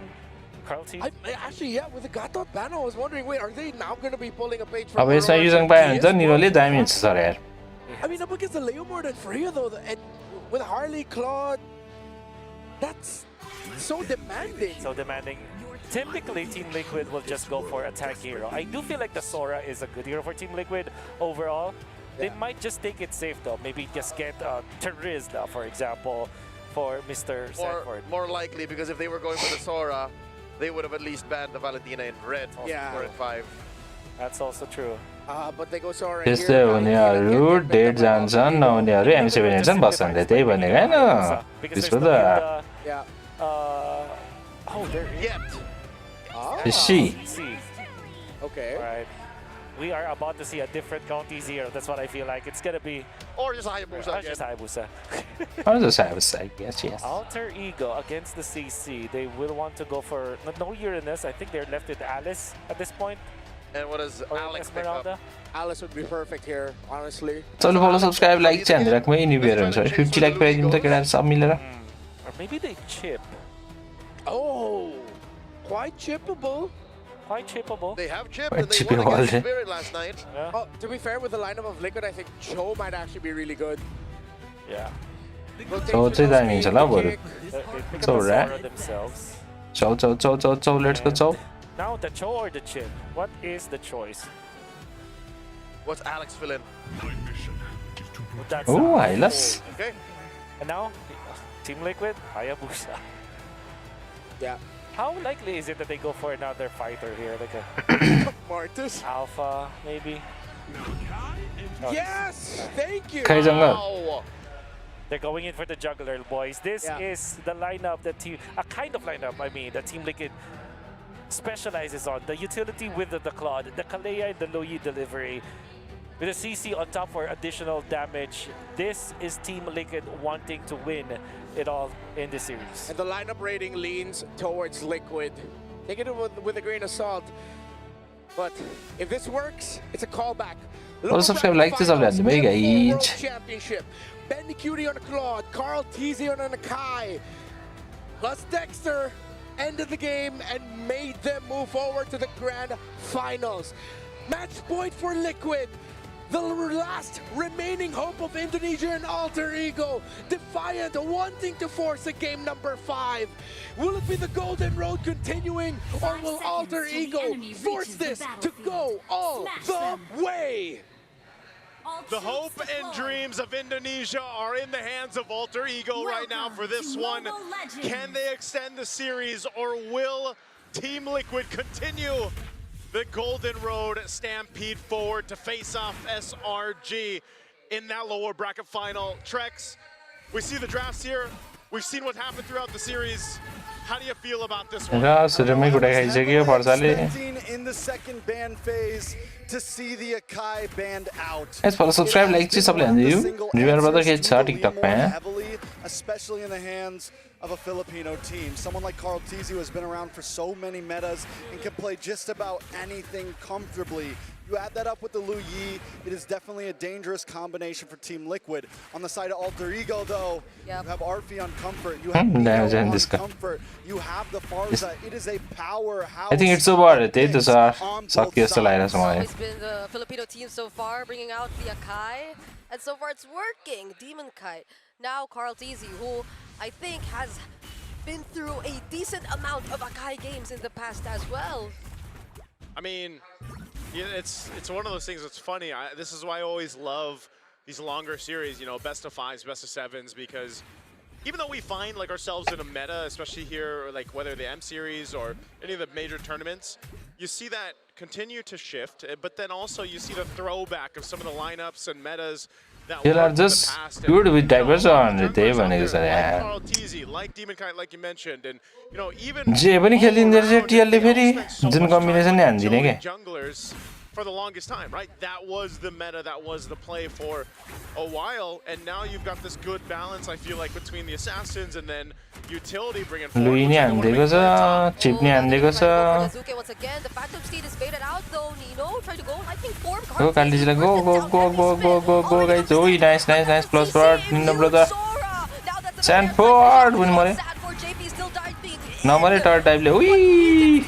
Speaker 10: Carl TZ?
Speaker 11: Actually, yeah, with the Gatot ban, I was wondering, wait, are they now going to be pulling a page from
Speaker 2: Obviously, using by Nino damage, sorry.
Speaker 11: I mean, up against the Leomord and Freya, though, and with Harley, Claude, that's so demanding.
Speaker 10: So demanding. Typically, Team Liquid will just go for attack hero. I do feel like the Sora is a good hero for Team Liquid overall. They might just take it safe though. Maybe just get Terizla, for example, for Mr. Sanford.
Speaker 6: More likely, because if they were going for the Sora, they would have at least banned the Valentina in red.
Speaker 11: Yeah.
Speaker 6: 4 and 5.
Speaker 10: That's also true.
Speaker 11: But they go Sora
Speaker 2: here. Root, Dead Johnson, no, they are M7 and Boston. They were no. This was the.
Speaker 11: Yeah.
Speaker 10: Oh, there
Speaker 2: is she?
Speaker 11: Okay.
Speaker 10: Right. We are about to see a different county zero. That's what I feel like. It's gonna be.
Speaker 6: Or just Hayabusa.
Speaker 10: Just Hayabusa.
Speaker 2: Or just Hayabusa. Yes.
Speaker 10: Alter Ego against the CC. They will want to go for no Uranus. I think they're left with Alice at this point.
Speaker 6: And what does Alex pick up?
Speaker 11: Alice would be perfect here, honestly.
Speaker 2: So follow, subscribe, like, channel. Like my new so 50 like page into the sub
Speaker 10: Or maybe they chip.
Speaker 11: Oh, quite chippable.
Speaker 10: Quite chippable.
Speaker 6: They have chipped and they won against Spirit last night.
Speaker 10: Yeah.
Speaker 11: Oh, to be fair, with the lineup of Liquid, I think Cho might actually be really good.
Speaker 10: Yeah.
Speaker 2: So it's that means a lot of
Speaker 10: So right. Themselves.
Speaker 2: So let's go so.
Speaker 10: Now the Cho or the chip? What is the choice?
Speaker 6: What's Alex fill in?
Speaker 2: Oh, Hylas.
Speaker 6: Okay.
Speaker 10: And now Team Liquid, Hayabusa.
Speaker 11: Yeah.
Speaker 10: How likely is it that they go for another fighter here, like a
Speaker 11: Martus
Speaker 10: Alpha, maybe?
Speaker 11: No. Yes, thank you.
Speaker 2: Wow.
Speaker 10: They're going in for the juggler, boys. This is the lineup that a kind of lineup. I mean, that Team Liquid specializes on. The utility with the Claude, the Kalea and the Loyi delivery, with the CC on top for additional damage. This is Team Liquid wanting to win it all in this series.
Speaker 11: And the lineup rating leans towards Liquid. Take it with a grain of salt. But if this works, it's a callback.
Speaker 2: Also subscribe, like this already. Mega
Speaker 11: World Championship. Bendy Cutie on a Claude, Carl TZ on a Kai, plus Dexter. ended the game and made them move forward to the grand finals. Match point for Liquid. The last remaining hope of Indonesia and Alter Ego. Defiant, wanting to force a game number 5. Will it be the Golden Road continuing, or will Alter Ego force this to go all the way?
Speaker 15: The hope and dreams of Indonesia are in the hands of Alter Ego right now for this one. Can they extend the series, or will Team Liquid continue the Golden Road stampede forward to face off SRG in that lower bracket final? Trex, we see the drafts here. We've seen what happened throughout the series. How do you feel about this one?
Speaker 12: Expecting in the second ban phase to see the Akai banned out.
Speaker 2: Guys, follow, subscribe, like, remember brother ke cha TikTok pe
Speaker 12: heavily, especially in the hands of a Filipino team. Someone like Carl Tizzi, who has been around for so many metas and can play just about anything comfortably. You add that up with the Lu Yi, it is definitely a dangerous combination for Team Liquid. On the side of Alter Ego, though, you have Arfi on comfort, you have Nino on comfort, you have the Farza. It is a powerhouse.
Speaker 2: I think it's over. It's
Speaker 13: been the Filipino team so far, bringing out the Akai, and so far it's working. Demon Kite. Now Carl Tizzi, who I think has been through a decent amount of Akai games in the past as well.
Speaker 15: I mean, yeah, it's one of those things that's funny. This is why I always love these longer series, you know, best of 5s, best of 7s, because even though we find like ourselves in a meta, especially here, like whether the M series or any of the major tournaments, you see that continue to shift, but then also you see the throwback of some of the lineups and metas that
Speaker 2: you are just good with diverse on the table.
Speaker 15: Carl Tizzi, like Demon Kite, like you mentioned, and you know, even junglers for the longest time, right? That was the meta, that was the play for a while, and now you've got this good balance, I feel like, between the assassins and then utility bringing forward.
Speaker 2: Once again,
Speaker 13: the Phantom Steed is baited out though. Nino tried to go lightning form.
Speaker 2: Go, guys. Oh, nice. Close forward, Nino brother. Sanford, win more. No more third time. Wee!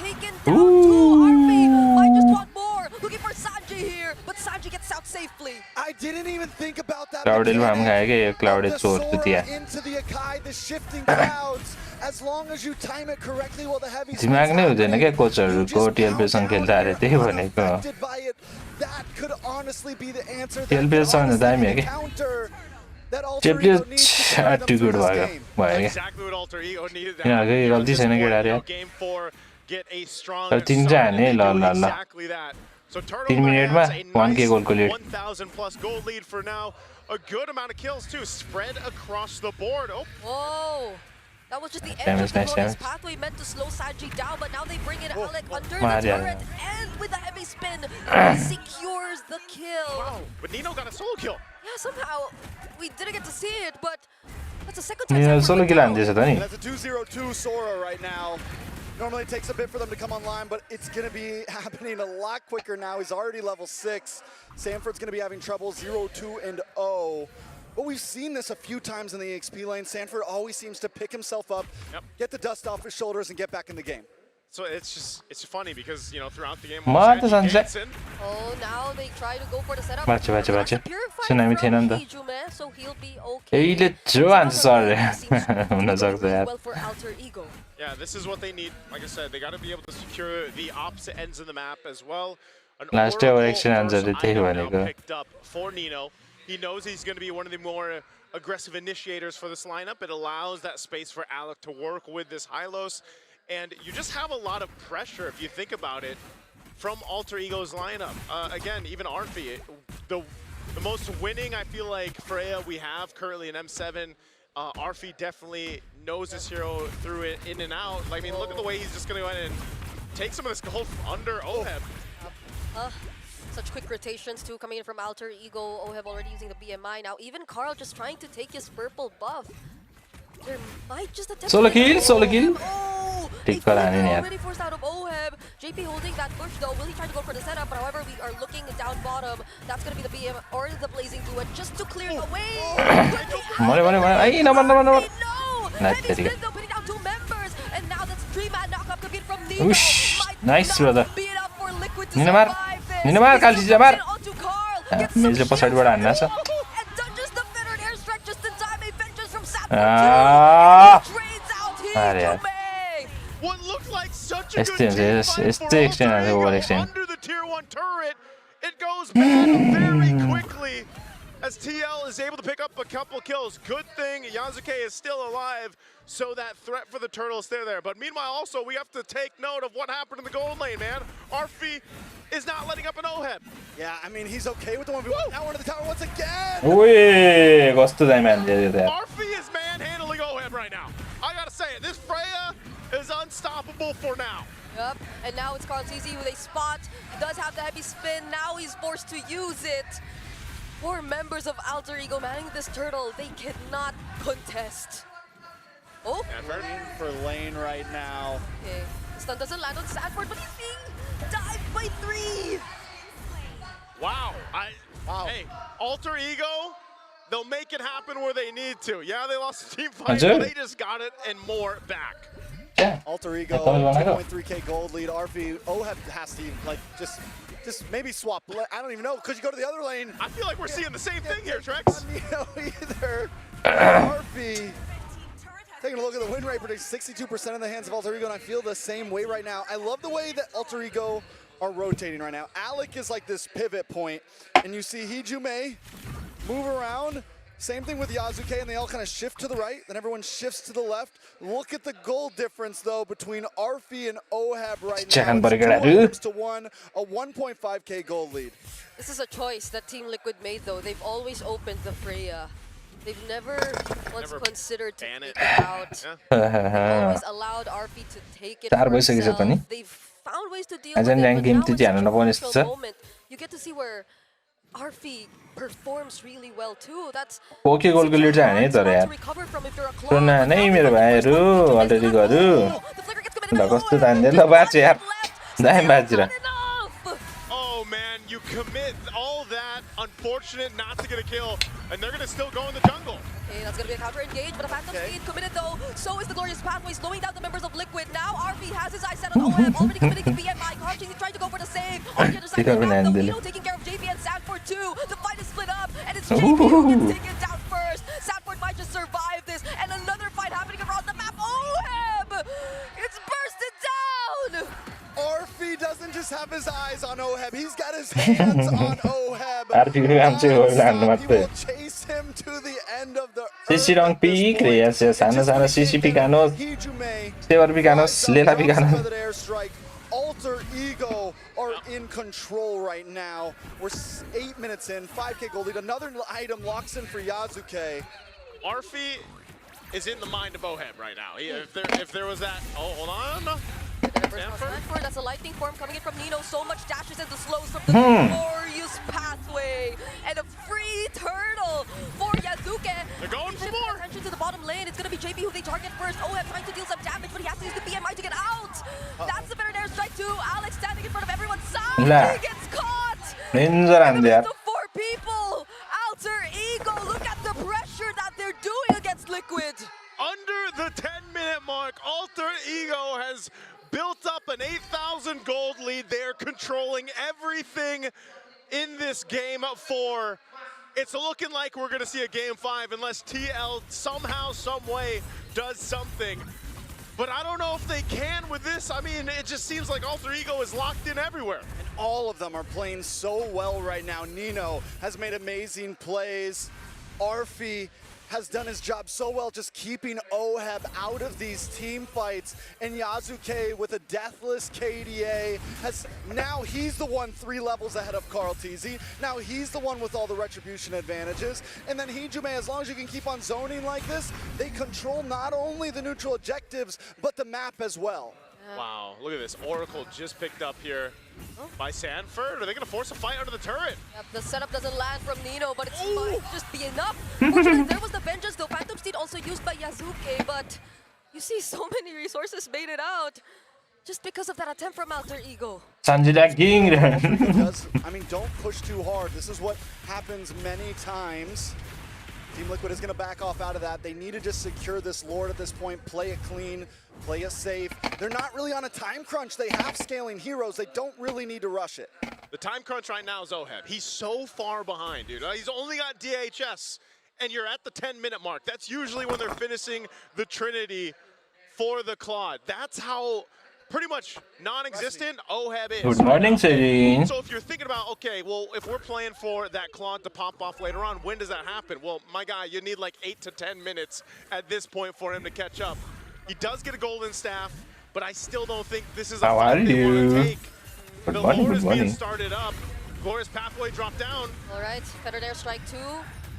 Speaker 13: Looking for Sanji here, but Sanji gets out safely.
Speaker 12: I didn't even think about that.
Speaker 2: Cloud into
Speaker 12: the Akai, the shifting clouds. As long as you time it correctly while the heavy that could honestly be the answer. Counter that Alter Ego needs to
Speaker 2: good
Speaker 15: exactly what Alter Ego needed. Game 4, get a strong exactly that. So Turtle has a nice 1,000 plus gold lead for now. A good amount of kills too, spread across the board. Oh.
Speaker 13: Whoa. That was just the end of the bonus pathway meant to slow Sanji down, but now they bring in Alec under the turret, and with the heavy spin, he secures the kill.
Speaker 15: Wow, but Nino got a solo kill.
Speaker 13: Yeah, somehow we didn't get to see it, but that's the second time.
Speaker 2: Nino solo kill
Speaker 12: That's a 2-0-2 Sora right now. Normally it takes a bit for them to come online, but it's going to be happening a lot quicker now. He's already level 6. Sanford's going to be having trouble 0-2-0. But we've seen this a few times in the EXP lane. Sanford always seems to pick himself up, get the dust off his shoulders, and get back in the game.
Speaker 15: So it's funny because, you know, throughout the game,
Speaker 13: oh, now they try to go for the setup. So he'll be okay. Well for Alter Ego.
Speaker 15: Yeah, this is what they need. Like I said, they got to be able to secure the opposite ends of the map as well.
Speaker 2: Last direction answer
Speaker 15: picked up for Nino. He knows he's going to be one of the more aggressive initiators for this lineup. It allows that space for Alec to work with this Hylos. And you just have a lot of pressure, if you think about it, from Alter Ego's lineup. Again, even Arfi, the most winning, I feel like, Freya we have currently in M7. Arfi definitely knows this hero through it in and out. Like, I mean, look at the way he's just going to go ahead and take some of this gold under Oheb.
Speaker 13: Such quick rotations too coming in from Alter Ego. Oheb already using the BMI now. Even Carl just trying to take his purple buff. There might just attempt
Speaker 2: solo kill.
Speaker 13: Oh, already forced out of Oheb. JP holding that push though. Will he try to go for the setup? But however, we are looking down bottom. That's gonna be the BM or the Blazing Duet just to clear the way.
Speaker 2: No.
Speaker 13: Heavy spin though, putting down 2 members, and now that's 3-man knock-up compete from Nino.
Speaker 2: Whoosh. Nice brother.
Speaker 13: Be enough for Liquid to
Speaker 2: Nino mar.
Speaker 13: survive this.
Speaker 2: Nino mar kalchi jabar.
Speaker 13: Onto Carl.
Speaker 2: Mejo पछाडिबाट हान्न छ.
Speaker 13: And dodges the fettered airstrike just in time. Avengers from Sanford trades out here.
Speaker 15: What looked like such a
Speaker 2: Este
Speaker 15: good team fight
Speaker 2: este
Speaker 15: for
Speaker 2: exchange
Speaker 15: Alter Ego
Speaker 2: exchange.
Speaker 15: under the tier 1 turret. It goes bad very quickly as TL is able to pick up a couple kills. Good thing Yasuke is still alive, so that threat for the turtle is still there. But meanwhile, also, we have to take note of what happened in the gold lane, man. Arfi is not letting up an OHEB.
Speaker 12: Yeah, I mean, he's okay with the 1v1. Now into the tower once again.
Speaker 2: Ui, gosto da man there.
Speaker 15: Arfi is manhandling OHEB right now. I gotta say it, this Freya is unstoppable for now.
Speaker 13: Yep, and now it's Carl TZ with a spot. He does have the heavy spin. Now he's forced to use it. 4 members of Alter Ego manning this turtle. They cannot contest. Oh,
Speaker 12: Lane for lane right now.
Speaker 13: Okay, the stun doesn't land on Sanford, but he's being dived by 3.
Speaker 15: Wow. Hey, Alter Ego, they'll make it happen where they need to. Yeah, they lost the team fight, but they just got it and more back.
Speaker 2: Yeah.
Speaker 12: Alter Ego, 2.3k gold lead. Arfi, OHEB has to like just maybe swap. I don't even know. Could you go to the other lane?
Speaker 15: I feel like we're seeing the same thing here, Trex.
Speaker 12: Either. Arfi taking a look at the win rate, predicts 62% in the hands of Alter Ego, and I feel the same way right now. I love the way that Alter Ego are rotating right now. Alec is like this pivot point, and you see Hijume move around. Same thing with Yasuke, and they all kind of shift to the right, then everyone shifts to the left. Look at the goal difference, though, between Arfi and OHEB right now. It's 2 to 1, a 1.5k gold lead.
Speaker 13: This is a choice that Team Liquid made, though. They've always opened the Freya. They've never once considered to take it out. They've always allowed Arfi to take it for himself. They've found ways to deal with it, but now it's such a crucial moment. You get to see where Arfi performs really well too. That's
Speaker 2: पोके गोलको lid चाहिँ हाने तर यार सुन नै मेरो भाइहरु already गरु ल कस्तो तान्दै ल बाच यार दाइ बाजिरा.
Speaker 15: Oh man, you commit all that, unfortunate not to get a kill, and they're gonna still go in the jungle.
Speaker 13: Okay, that's gonna be a counter engage, but a Phantom Speed committed though. So is the Glorious Pathway, slowing down the members of Liquid. Now Arfi has his eyes set on OHEB, already committing to BMI. Karchi, he's trying to go for the save. On the other side, Nino taking care of JP and Sanford too. The fight is split up, and it's JP who gets taken down first. Sanford might just survive this, and another fight happening around the map. OHEB! It's bursted down!
Speaker 12: Arfi doesn't just have his eyes on OHEB, he's got his hands on OHEB.
Speaker 2: Arfi will
Speaker 12: chase him to the end of the
Speaker 2: CC rong pick re yes sana CC picanos Stever picanos Lela picanos.
Speaker 12: Alter Ego are in control right now. We're 8 minutes in, 5k gold lead. Another item locks in for Yasuke.
Speaker 15: Arfi is in the mind of OHEB right now. If there was that, oh, hold on.
Speaker 13: Sanford, that's a lightning form coming in from Nino. So much dashes and the slows from the Glorious Pathway. And a free turtle for Yasuke.
Speaker 15: They're going for more.
Speaker 13: Attention to the bottom lane. It's going to be JP who they target first. OHEB trying to deal some damage, but he has to use the BMI to get out. That's the better air strike too. Alex standing in front of everyone. He gets caught. The 4 people. Alter Ego, look at the pressure that they're doing against Liquid.
Speaker 15: Under the 10-minute mark, Alter Ego has built up an 8,000 gold lead. They're controlling everything in this game 4. It's looking like we're going to see a game 5 unless TL somehow, some way does something. But I don't know if they can with this. I mean, it just seems like Alter Ego is locked in everywhere.
Speaker 12: And all of them are playing so well right now. Nino has made amazing plays. Arfi has done his job so well just keeping OHEB out of these team fights. And Yasuke with a deathless KDA now he's the one 3 levels ahead of Carl TZ. Now he's the one with all the retribution advantages. And then Hijume, as long as you can keep on zoning like this, they control not only the neutral objectives, but the map as well.
Speaker 15: Wow, look at this. Oracle just picked up here by Sanford. Are they going to force a fight under the turret?
Speaker 13: Yep, the setup doesn't land from Nino, but it might just be enough. Fortunately, there was the vengeance, though. Phantom Steed also used by Yasuke, but you see so many resources made it out just because of that attempt from Alter Ego.
Speaker 2: Sanjida King.
Speaker 12: I mean, don't push too hard. This is what happens many times. Team Liquid is going to back off out of that. They need to just secure this Lord at this point, play it clean, play it safe. They're not really on a time crunch. They have scaling heroes. They don't really need to rush it.
Speaker 15: The time crunch right now is Oheb. He's so far behind, dude. He's only got DHS, and you're at the 10-minute mark. That's usually when they're finishing the Trinity for the Claude. That's how pretty much non-existent Oheb is.
Speaker 2: Good morning, Serene.
Speaker 15: So if you're thinking about, okay, well, if we're playing for that Claude to pop off later on, when does that happen? Well, my guy, you need like 8 to 10 minutes at this point for him to catch up. He does get a golden staff, but I still don't think this is a fight they want to take.
Speaker 2: Good
Speaker 15: The
Speaker 2: morning,
Speaker 15: Lord is
Speaker 2: good
Speaker 15: being
Speaker 2: morning.
Speaker 15: started up. Glorious Pathway dropped down.
Speaker 13: All right, Feather Dare Strike 2.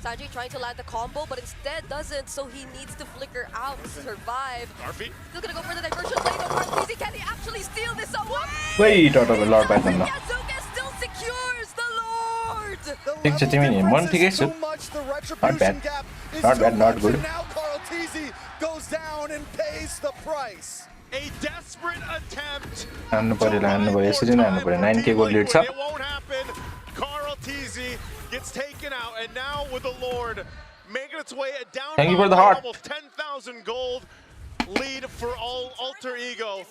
Speaker 13: Sanji trying to land the combo, but instead doesn't, so he needs to flicker out to survive.
Speaker 15: Garfy.
Speaker 13: Still gonna go for the diversion lane, but Marquise, can he actually steal this away?
Speaker 2: Wait, out of the Lord by them now.
Speaker 13: Yazuka still secures the Lord!
Speaker 2: Six team one ticket. Not bad. Not bad, not good.
Speaker 12: Now Carl Teasy goes down and pays the price.
Speaker 15: A desperate attempt.
Speaker 2: And yesterday 9K gold lead.
Speaker 15: It won't happen. Carl Teasy gets taken out, and now with the Lord making its way down.
Speaker 2: Thank you for the heart.
Speaker 15: Almost 10,000 gold lead for all Alter Ego.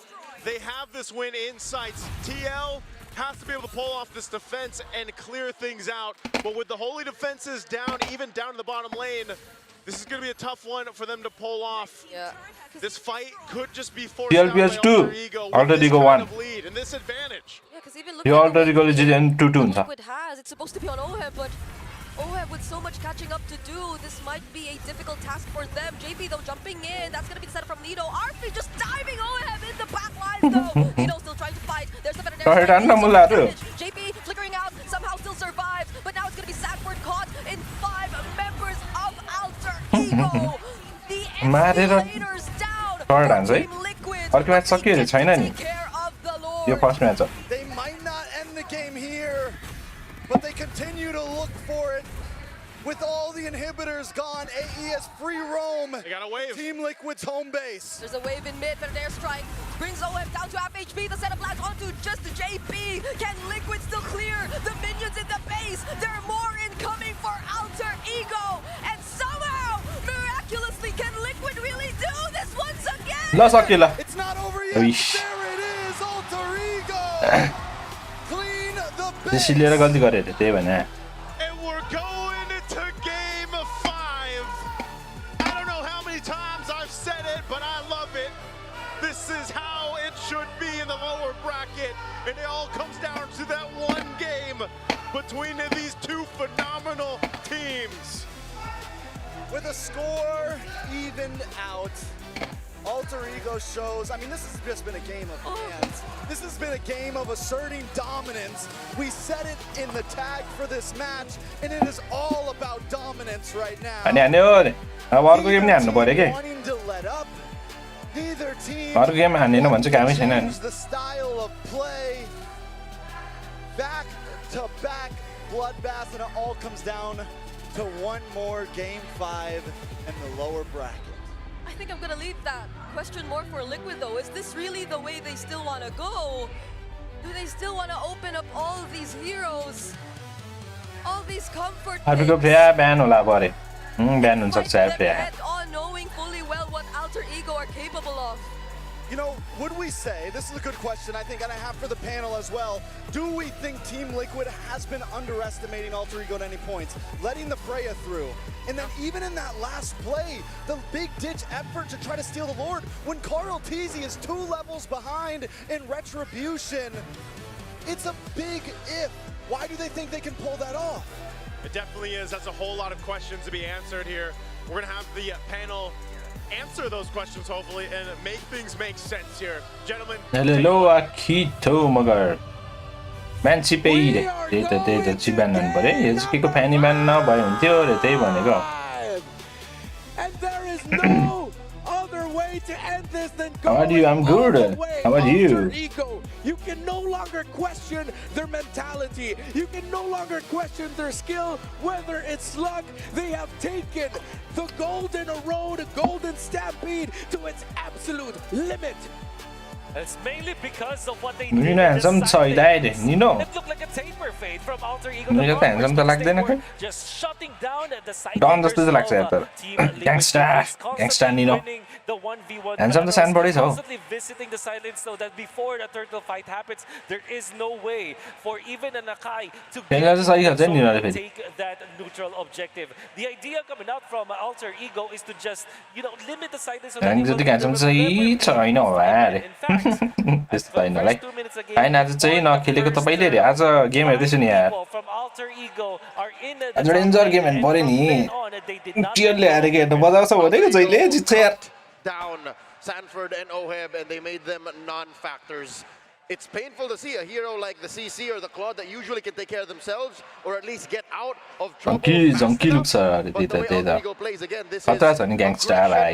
Speaker 15: They have this win in sights. TL has to be able to pull off this defense and clear things out. But with the holy defenses down, even down to the bottom lane, this is going to be a tough one for them to pull off.
Speaker 13: Yeah.
Speaker 15: This fight could just be forced out by
Speaker 2: TLPS
Speaker 15: Alter
Speaker 2: 2.
Speaker 15: Ego with
Speaker 2: Alter
Speaker 15: this
Speaker 2: Ego
Speaker 15: kind
Speaker 2: 1.
Speaker 15: of lead and this advantage.
Speaker 13: Yeah, because even
Speaker 2: The Alter Ego is in 2 tunes.
Speaker 13: Liquid has, it's supposed to be on Oheb, but Oheb with so much catching up to do, this might be a difficult task for them. JP though jumping in, that's gonna be the setup from Nino. Arfi just diving Oheb in the back line though. Nino still trying to fight. There's the better JP flickering out, somehow still survives, but now it's gonna be Sanford caught in 5 members of Alter Ego. The enemy laners down. Team Liquid
Speaker 2: छैन नि यो first match हो
Speaker 12: They might not end the game here, but they continue to look for it. With all the inhibitors gone, AE has free roam.
Speaker 15: They got a wave.
Speaker 12: Team Liquid's home base.
Speaker 13: There's a wave in mid, but an airstrike brings OF down to half HP. The setup lands onto just JP. Can Liquid still clear the minions in the base? There are more incoming for Alter Ego. And somehow, miraculously, can Liquid really do this once again?
Speaker 2: ल सक्यो ल
Speaker 12: It's not over yet. There it is, Alter Ego. Clean the base.
Speaker 2: त्यसै लिएर गल्ती गरे अरे त्यही भने
Speaker 15: And we're going to game 5. I don't know how many times I've said it, but I love it. This is how it should be in the lower bracket. And it all comes down to that one game between these two phenomenal teams.
Speaker 12: With a score evened out, Alter Ego shows, I mean, this has just been a game of hands. This has been a game of asserting dominance. We said it in the tag for this match, and it is all about dominance right now.
Speaker 2: हान्यो अब अर्को game नि हान्नु पर्यो के
Speaker 12: Wanting to let up. Neither team
Speaker 2: अर्को game हान्नेन भने चाहिँ कामै छैन
Speaker 12: change the style of play. Back to back bloodbath, and it all comes down to one more game 5 in the lower bracket.
Speaker 13: I think I'm gonna leave that question more for Liquid though. Is this really the way they still want to go? Do they still want to open up all of these heroes? All these comfort
Speaker 2: अर्को player ब्यान होला परे ब्यान हुन सक्छ player
Speaker 13: on knowing fully well what Alter Ego are capable of.
Speaker 12: You know, would we say, this is a good question I think, and I have for the panel as well, do we think Team Liquid has been underestimating Alter Ego at any points, letting the Freya through? And then even in that last play, the big ditch effort to try to steal the Lord, when Carl Teasy is 2 levels behind in Retribution, it's a big if. Why do they think they can pull that off?
Speaker 15: It definitely is. That's a whole lot of questions to be answered here. We're going to have the panel answer those questions, hopefully, and make things make sense here. Gentlemen.
Speaker 2: Hello, Akito मगर मान्छे पेइरे त्यही त chip ब्यान गर्नु पर्यो यो चाहिँ केको फ्यानी ब्यान नभए हुन्थ्यो अरे त्यही भनेको
Speaker 11: And there is no other way to end this than
Speaker 2: How are you? I'm good. How are you?
Speaker 11: Alter Ego. You can no longer question their mentality. You can no longer question their skill, whether it's luck. They have taken the golden road, golden stampede to its absolute limit.
Speaker 10: It's mainly because of what they did.
Speaker 2: Nino handsome छ अहिले Nino.
Speaker 10: It looked like a taper fade from Alter Ego.
Speaker 2: Nino त handsome त लाग्दैन खै.
Speaker 10: Just shutting down at the side.
Speaker 2: Don जस्तो चाहिँ लाग्छ यार तर. Gangsta Nino.
Speaker 10: The 1v1
Speaker 2: handsome त Sanford छ.
Speaker 10: Constantly visiting the sidelines so that before the turtle fight happens, there is no way for even an Akai to take that neutral objective. The idea coming out from Alter Ego is to just, limit the sidelines so that
Speaker 2: handsome छैन होला त्यस्तो छैन है हैन आज चाहिँ नखेलेको तपाईले रे आज गेम हेर्दैछु नि यार आज डेन्जर गेम हेर्नु पर्यो नि टियरले हारेको हेर्नु मजा आउँछ भनेको जहिले जित्छ यार
Speaker 6: down Sanford and Oheb, and they made them non-factors. It's painful to see a hero like the CC or the Claude that usually can take care of themselves or at least get out of trouble.
Speaker 2: Zonky looks but the way Alter Ego plays again, this is aggression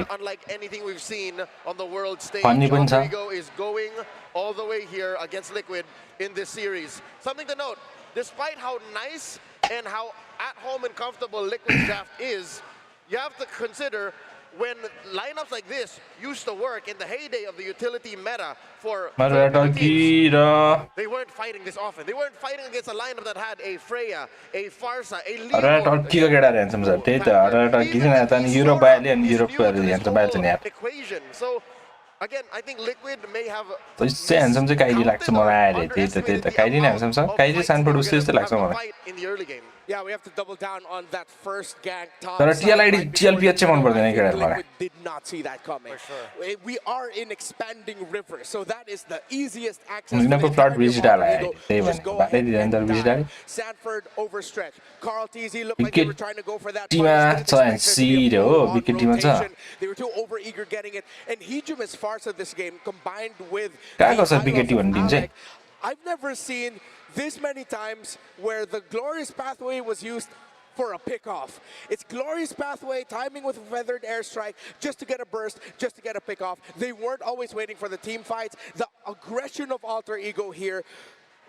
Speaker 6: unlike anything we've seen on the world stage. Alter Ego is going all the way here against Liquid in this series. Something to note, despite how nice and how at home and comfortable Liquid's draft is, you have to consider when lineups like this used to work in the heyday of the utility meta for teams, they weren't fighting this often. They weren't fighting against a lineup that had a Freya, a Farsa, a Leo equation. So again, I think Liquid may have
Speaker 2: handsome चाहिँ काइली लाग्छ मलाई अहिले त्यही त काइली नै handsome छ काइली सानफोर्ड उस्तै जस्तो लाग्छ मलाई
Speaker 11: in the early game. Yeah, we have to double down on that first gank top.
Speaker 2: तर TLP चाहिँ मन पर्दैन केटाहरुलाई.
Speaker 11: Did not see that coming. We are in expanding river, so that is the easiest access.
Speaker 2: उनीको flat visit आला त्यही भने बाटै दिदैन तर विजिट आले.
Speaker 11: Sanford overstretch. Carl TZ looked like they were trying to go for that.
Speaker 2: टिममा छ and C हो विकेट टिममा छ.
Speaker 11: They were too over eager getting it, and Hejum is Farsa this game combined with.
Speaker 2: कहाँको छ wicket Tim भन्ने चाहिँ?
Speaker 11: I've never seen this many times where the glorious pathway was used for a pick-off. It's glorious pathway, timing with feathered airstrike, just to get a burst, just to get a pick-off. They weren't always waiting for the team fights. The aggression of Alter Ego here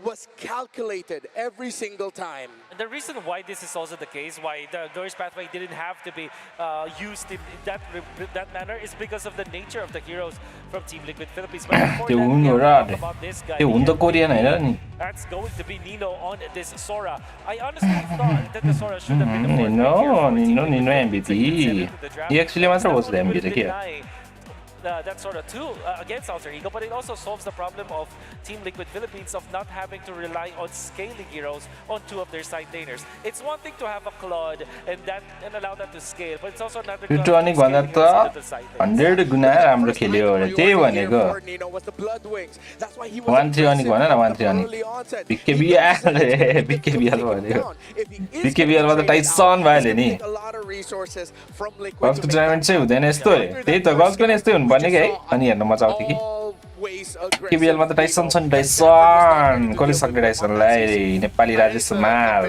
Speaker 11: was calculated every single time.
Speaker 10: And the reason why this is also the case, why the glorious pathway didn't have to be used in that manner, is because of the nature of the heroes from Team Liquid Philippines. But before that, we talk about this guy. That's going to be Nino on this Sora. I honestly thought that the Sora should have been the fourth
Speaker 2: Nino MVP. He actually was the MVP here.
Speaker 10: That sort of tool against Alter Ego, but it also solves the problem of Team Liquid Philippines of not having to rely on scaling heroes on two of their side laners. It's one thing to have a Claude and allow that to scale, but it's also another thing to scale the side lanes.
Speaker 2: 100 गुना राम्रो खेल्यो भने त्यही भनेको 1-3 भनेर 1-3 BKBL भनेको BKBL मा त Tyson भइहाल्यो नि फर्स्ट टुर्नामेन्ट चाहिँ हुँदैन यस्तो त्यही त गल्फ पनि यस्तै हुनुपर्ने के है अनि हेर्न मजा आउँथ्यो कि BKBL मा त टाइसन छ नि टाइसन कसले सक्ने टाइसनलाई Nepali Rajesh Kumar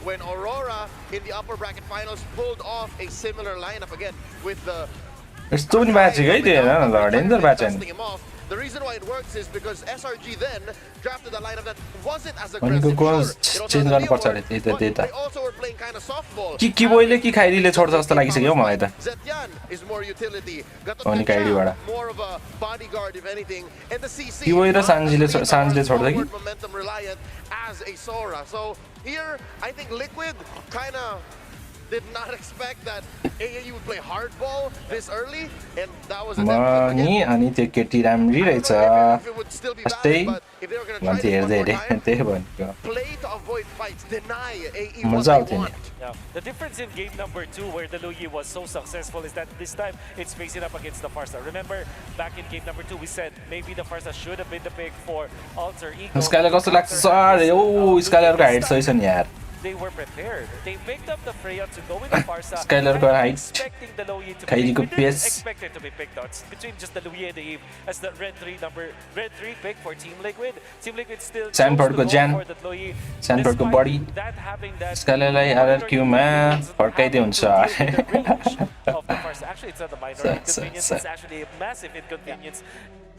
Speaker 6: when Aurora in the upper bracket finals pulled off a similar lineup again with the
Speaker 2: यस्तो पनि बाँचेको है त्यो danger बाँच्यो
Speaker 6: the reason why it works is because SRG then drafted a lineup that wasn't as aggressive. They also were playing kind of softball. Zetyan is more utility. More of a bodyguard if anything. And the CC forward momentum reliant as a Sora. So here I think Liquid kind of did not expect that AAU would play hardball this early, and that was a
Speaker 2: अनि त्यो केटी राम्री रहेछ त्यस्तै भन्थे हेर्दै
Speaker 6: play to avoid fights, deny AAU
Speaker 2: मजा आउँथ्यो नि
Speaker 10: The difference in game number 2 where the Luyi was so successful is that this time it's facing up against the Farsa. Remember back in game number 2 we said maybe the Farsa should have been the pick for Alter Ego.
Speaker 2: Skylar कस्तो लाग्छ sir ओ स्काइलरको height सही छ नि यार
Speaker 10: They were prepared. They picked up the Freya to go with the Farsa.
Speaker 2: Skylar ko height.
Speaker 10: Expecting the Luyi to be picked. We didn't expect it to be picked out. Between just the Luyi and the Eve as the red 3 pick for Team Liquid. Team Liquid still
Speaker 2: Sanford ko Jan. Sanford ko body. Skylar lai RRQ ma फर्काइदै हुन्छ
Speaker 10: Actually it's not a minor inconvenience. It's actually a massive inconvenience.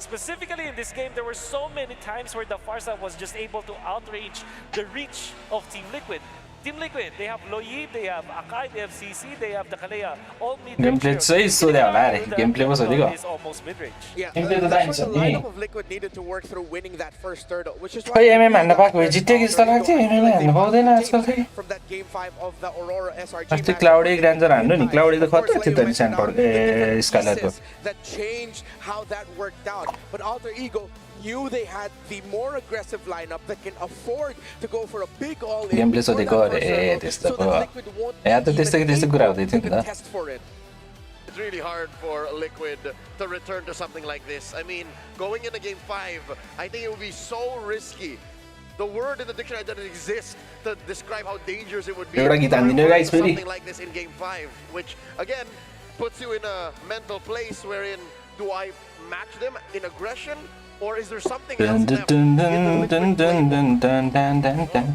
Speaker 10: Specifically in this game, there were so many times where the Farsa was just able to outrange the reach of Team Liquid. Team Liquid, they have Loyi, they have Akai, they have CC, they have the Kalea. All mid-range
Speaker 2: Gameplay
Speaker 10: heroes.
Speaker 2: चाहिँ सोधे होला अरे gameplay पो सोधेको
Speaker 10: Is almost mid-range.
Speaker 11: Yeah,
Speaker 2: Gameplay त
Speaker 11: that's
Speaker 2: दाइन्छ
Speaker 11: why the
Speaker 2: नि
Speaker 11: lineup of Liquid needed to work through winning that first third, which is
Speaker 2: खै
Speaker 11: why
Speaker 2: MM हान्न पाएको भए जितेको जस्तो लाग्थ्यो एमएम हान्न पाउँदैन आजकल खै
Speaker 11: from that game 5 of the Aurora SRG
Speaker 2: अस्ति क्लाउडी ग्रान्जर हान्नु नि क्लाउडी त खतरा थियो त नि स्यान्डफोर्ड ए स्काइलरको
Speaker 11: that changed how that worked out. But Alter Ego knew they had the more aggressive lineup that can afford to go for a big all-in.
Speaker 2: Gameplay सोधेको अरे त्यस्तो पो यहाँ त त्यस्तो कुरा हुँदै थियो नि त
Speaker 6: It's really hard for Liquid to return to something like this. I mean, going into game 5, I think it would be so risky. The word in the dictionary doesn't exist to describe how dangerous it would be something like this in game 5, which again puts you in a mental place wherein do I match them in aggression or is there something else left in the Liquid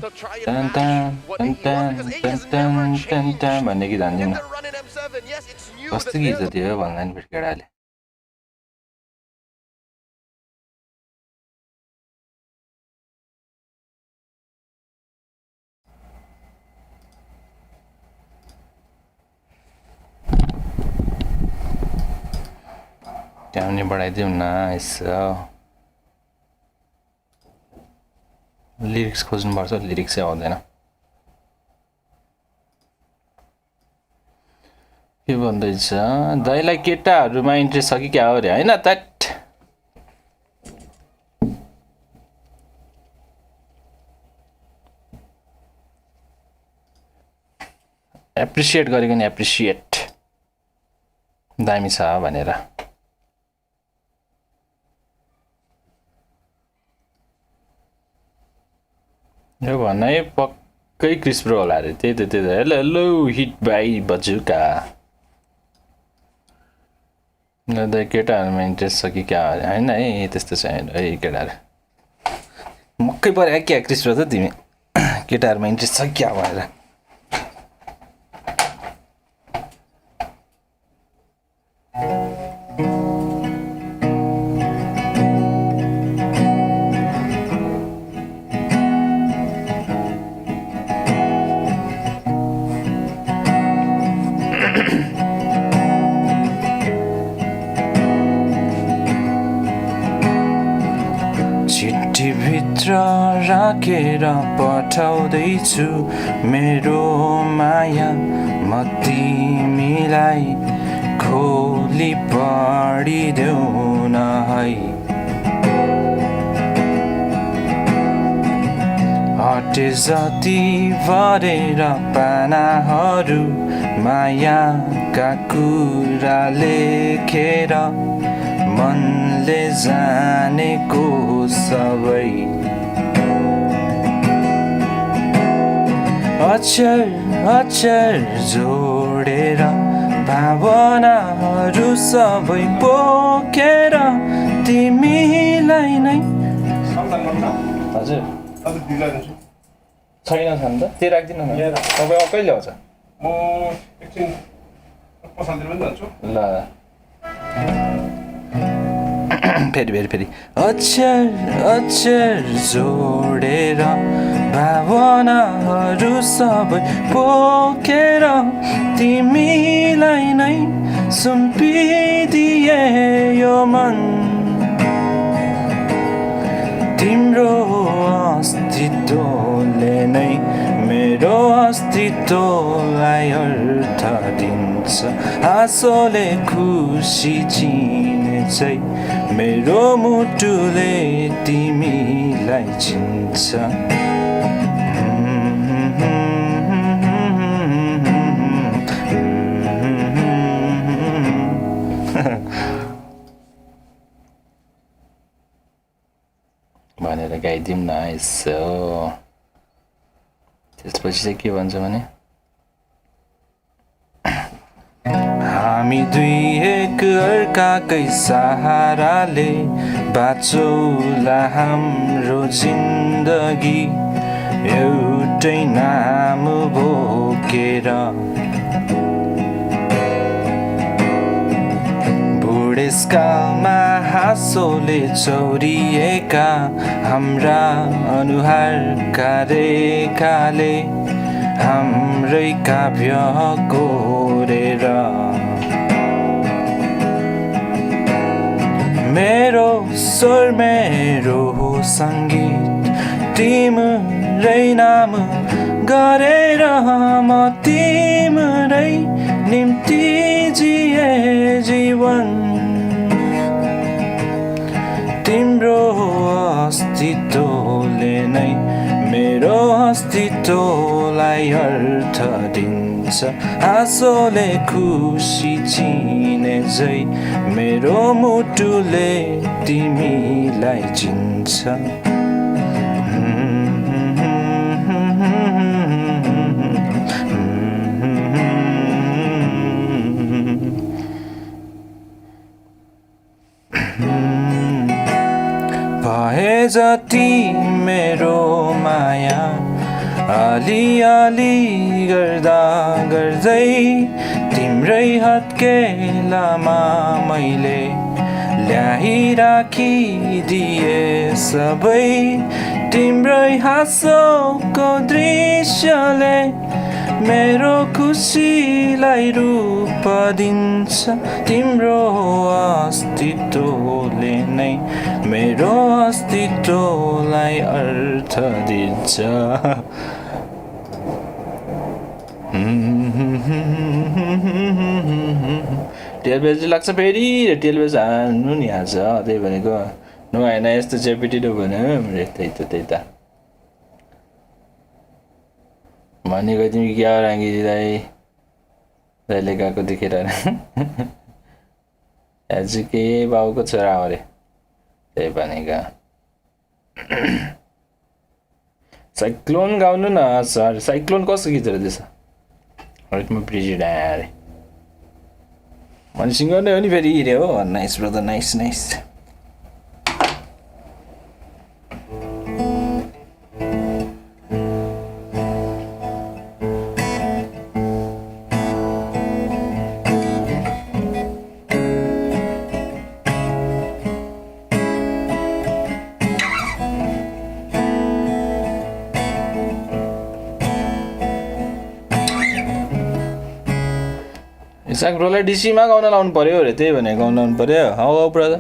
Speaker 6: to try and match what he wants, because he has never changed in their run in M7. Yes, it's new that
Speaker 2: कस्तो गीत थियो भन्ला नि केटाले त्यहाँ पनि बढाइदिउँ न यसो lyrics खोज्नुपर्छ लिरिक्सै आउँदैन के भन्दैछ दाइलाई केटाहरूमा इन्ट्रेस्ट छ कि क्या हो रे होइन त एप्रिसिएट गरेको नि एप्रिसिएट दामी छ भनेर यो भनाइ पक्कै क्रिस्प्रो होला अरे त्यही त hello hello hit by Bazooka ल केटाहरूमा इन्ट्रेस्ट छ कि क्या अरे होइन है त्यस्तो छैन है केटाहरू मक्कै पऱ्यो क्या क्रिस्प्रो त तिमी केटाहरूमा इन्ट्रेस्ट छ क्या भनेर राखेर पठाउँदैछु मेरो माया म तिमीलाई खोली पढिदेऊ न है हटे जति भरेर पानाहरू मायाका कुरा लेखेर मनले जानेको सबै अक्षर जोडेर भावनाहरू सबै पोखेर तिमीलाई नै हजुर छैन छन् त त्यो राख्दिनु न तपाईँ कहिले आउँछ म एकछिन पछाडि पनि जान्छु ल फेरि अक्षर जोडेर भावनाहरू सबै पोखेर तिमीलाई नै सुम्पिदिए यो मन तिम्रो अस्तित्वले नै मेरो अस्तित्वलाई अर्थ दिन्छ हाँसोले खुसी चिने चाहिँ मेरो मुटुले तिमीलाई चिन्छ भनेर गाइदिउँ न यसो त्यसपछि चाहिँ के भन्छ भने हामी दुई एक अर्काकै सहाराले बाँचौला हाम्रो जिन्दगी एउटै नाम बोकेर बुढेसकालमा हाँसोले चौरिएका हाम्रा अनुहारका रेखाले हाम्रै काव्य कोरेर मेरो स्वर मेरो सङ्गीत तिम्रै नाम गरेर म तिम्रै निम्ति जिए जीवन तिम्रो अस्तित्वले नै मेरो अस्तित्वलाई अर्थ दिन्छ हाँसोले खुसी चिने झै मेरो मुटुले तिमीलाई चिन्छ भए जति मेरो माया अलिअलि गर्दा गर्दै तिम्रै हत्केलामा मैले ल्याइराखिदिए सबै तिम्रै हाँसोको दृश्यले मेरो खुसीलाई रूप दिन्छ तिम्रो अस्तित्वले नै मेरो अस्तित्वलाई अर्थ दिन्छ टेलबेज लाग्छ फेरि टेलबेज हान्नु नि हाल्छ त्यही भनेको नभएन यस्तो चेपिटिलो भन्यो त्यही त भनेको तिमी क्या राङ्गिदिँदै दाइले गएको देखेर आज के बाउको छोरा हो अरे त्यही भनेको साइक्लोन गाउनु न सर साइक्लोन कसको गीत रहेछ म प्रेजिडेन्ट अरे भने सिङ्गर नै हो नि फेरि रे हो nice brother nice nice Isaac ब्रोलाई डिसीमा गाउन लाउनु पर्यो अरे त्यही भने गाउन लाउनु पर्यो हौ ब्रदर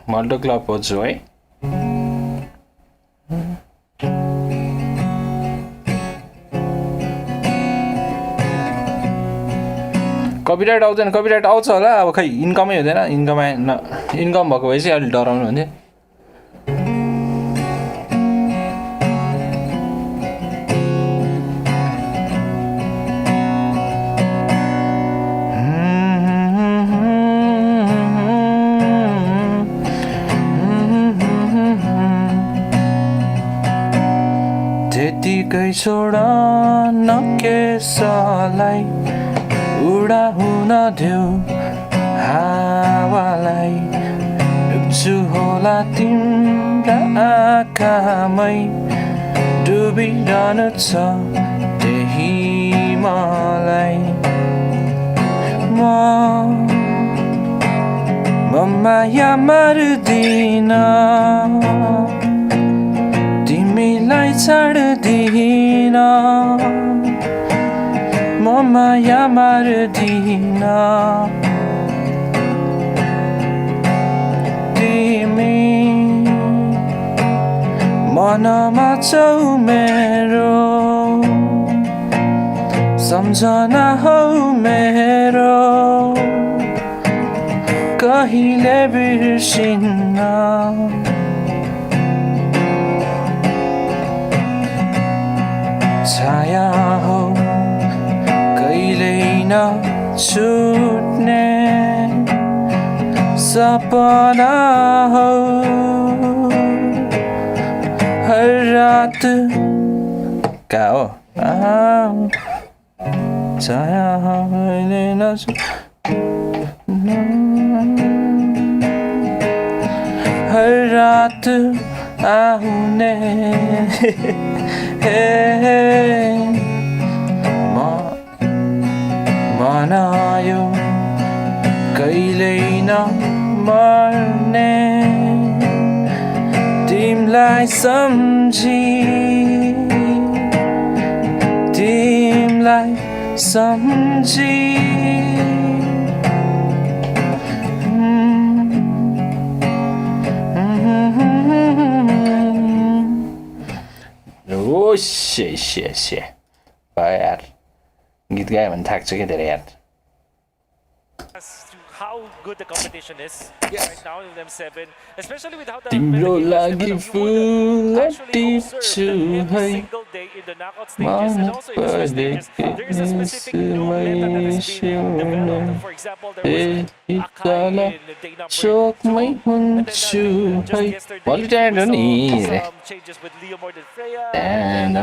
Speaker 2: मल्टो क्लब पढ्छु है कपिराइट आउँदैन कपिराइट आउँछ होला अब खै इन्कमै हुँदैन इन्कम भएको भए चाहिँ अलिक डराउनु हुन्थ्यो त्यतिकै छोड नकेसलाई उडा हुन देऊ हावालाई डुब्छु होला तिम्रा आँखामै डुबिरहनु छ त्यही मलाई म माया मार्दिन तिमीलाई छाड्दिन म माया मार्दिन तिमी मनमा छौ मेरो सम्झना हौ मेरो कहिले बिर्सिन्न छाया हौ कहिल्यै नछुट्ने सपना हौ हर रात का हो छाया हौ कहिल्यै नछुट्ने हर रात आउने बनायो कहिल्यै नमर्ने तिमलाई सम्झी तिमलाई सम्झी ओ शे भयो यार गीत गायो भने थाक्छ क्या धेरै यार
Speaker 10: As to how good the competition is right now in M7, especially with how the
Speaker 2: तिम्रो लागि फुल टिप्छु है
Speaker 10: single day in the knockout stages and also in the Swiss stages, there is a specific new meta that has been developed. For example, there was Akai in day number 2, and then just yesterday some changes with Leomord and Freya, and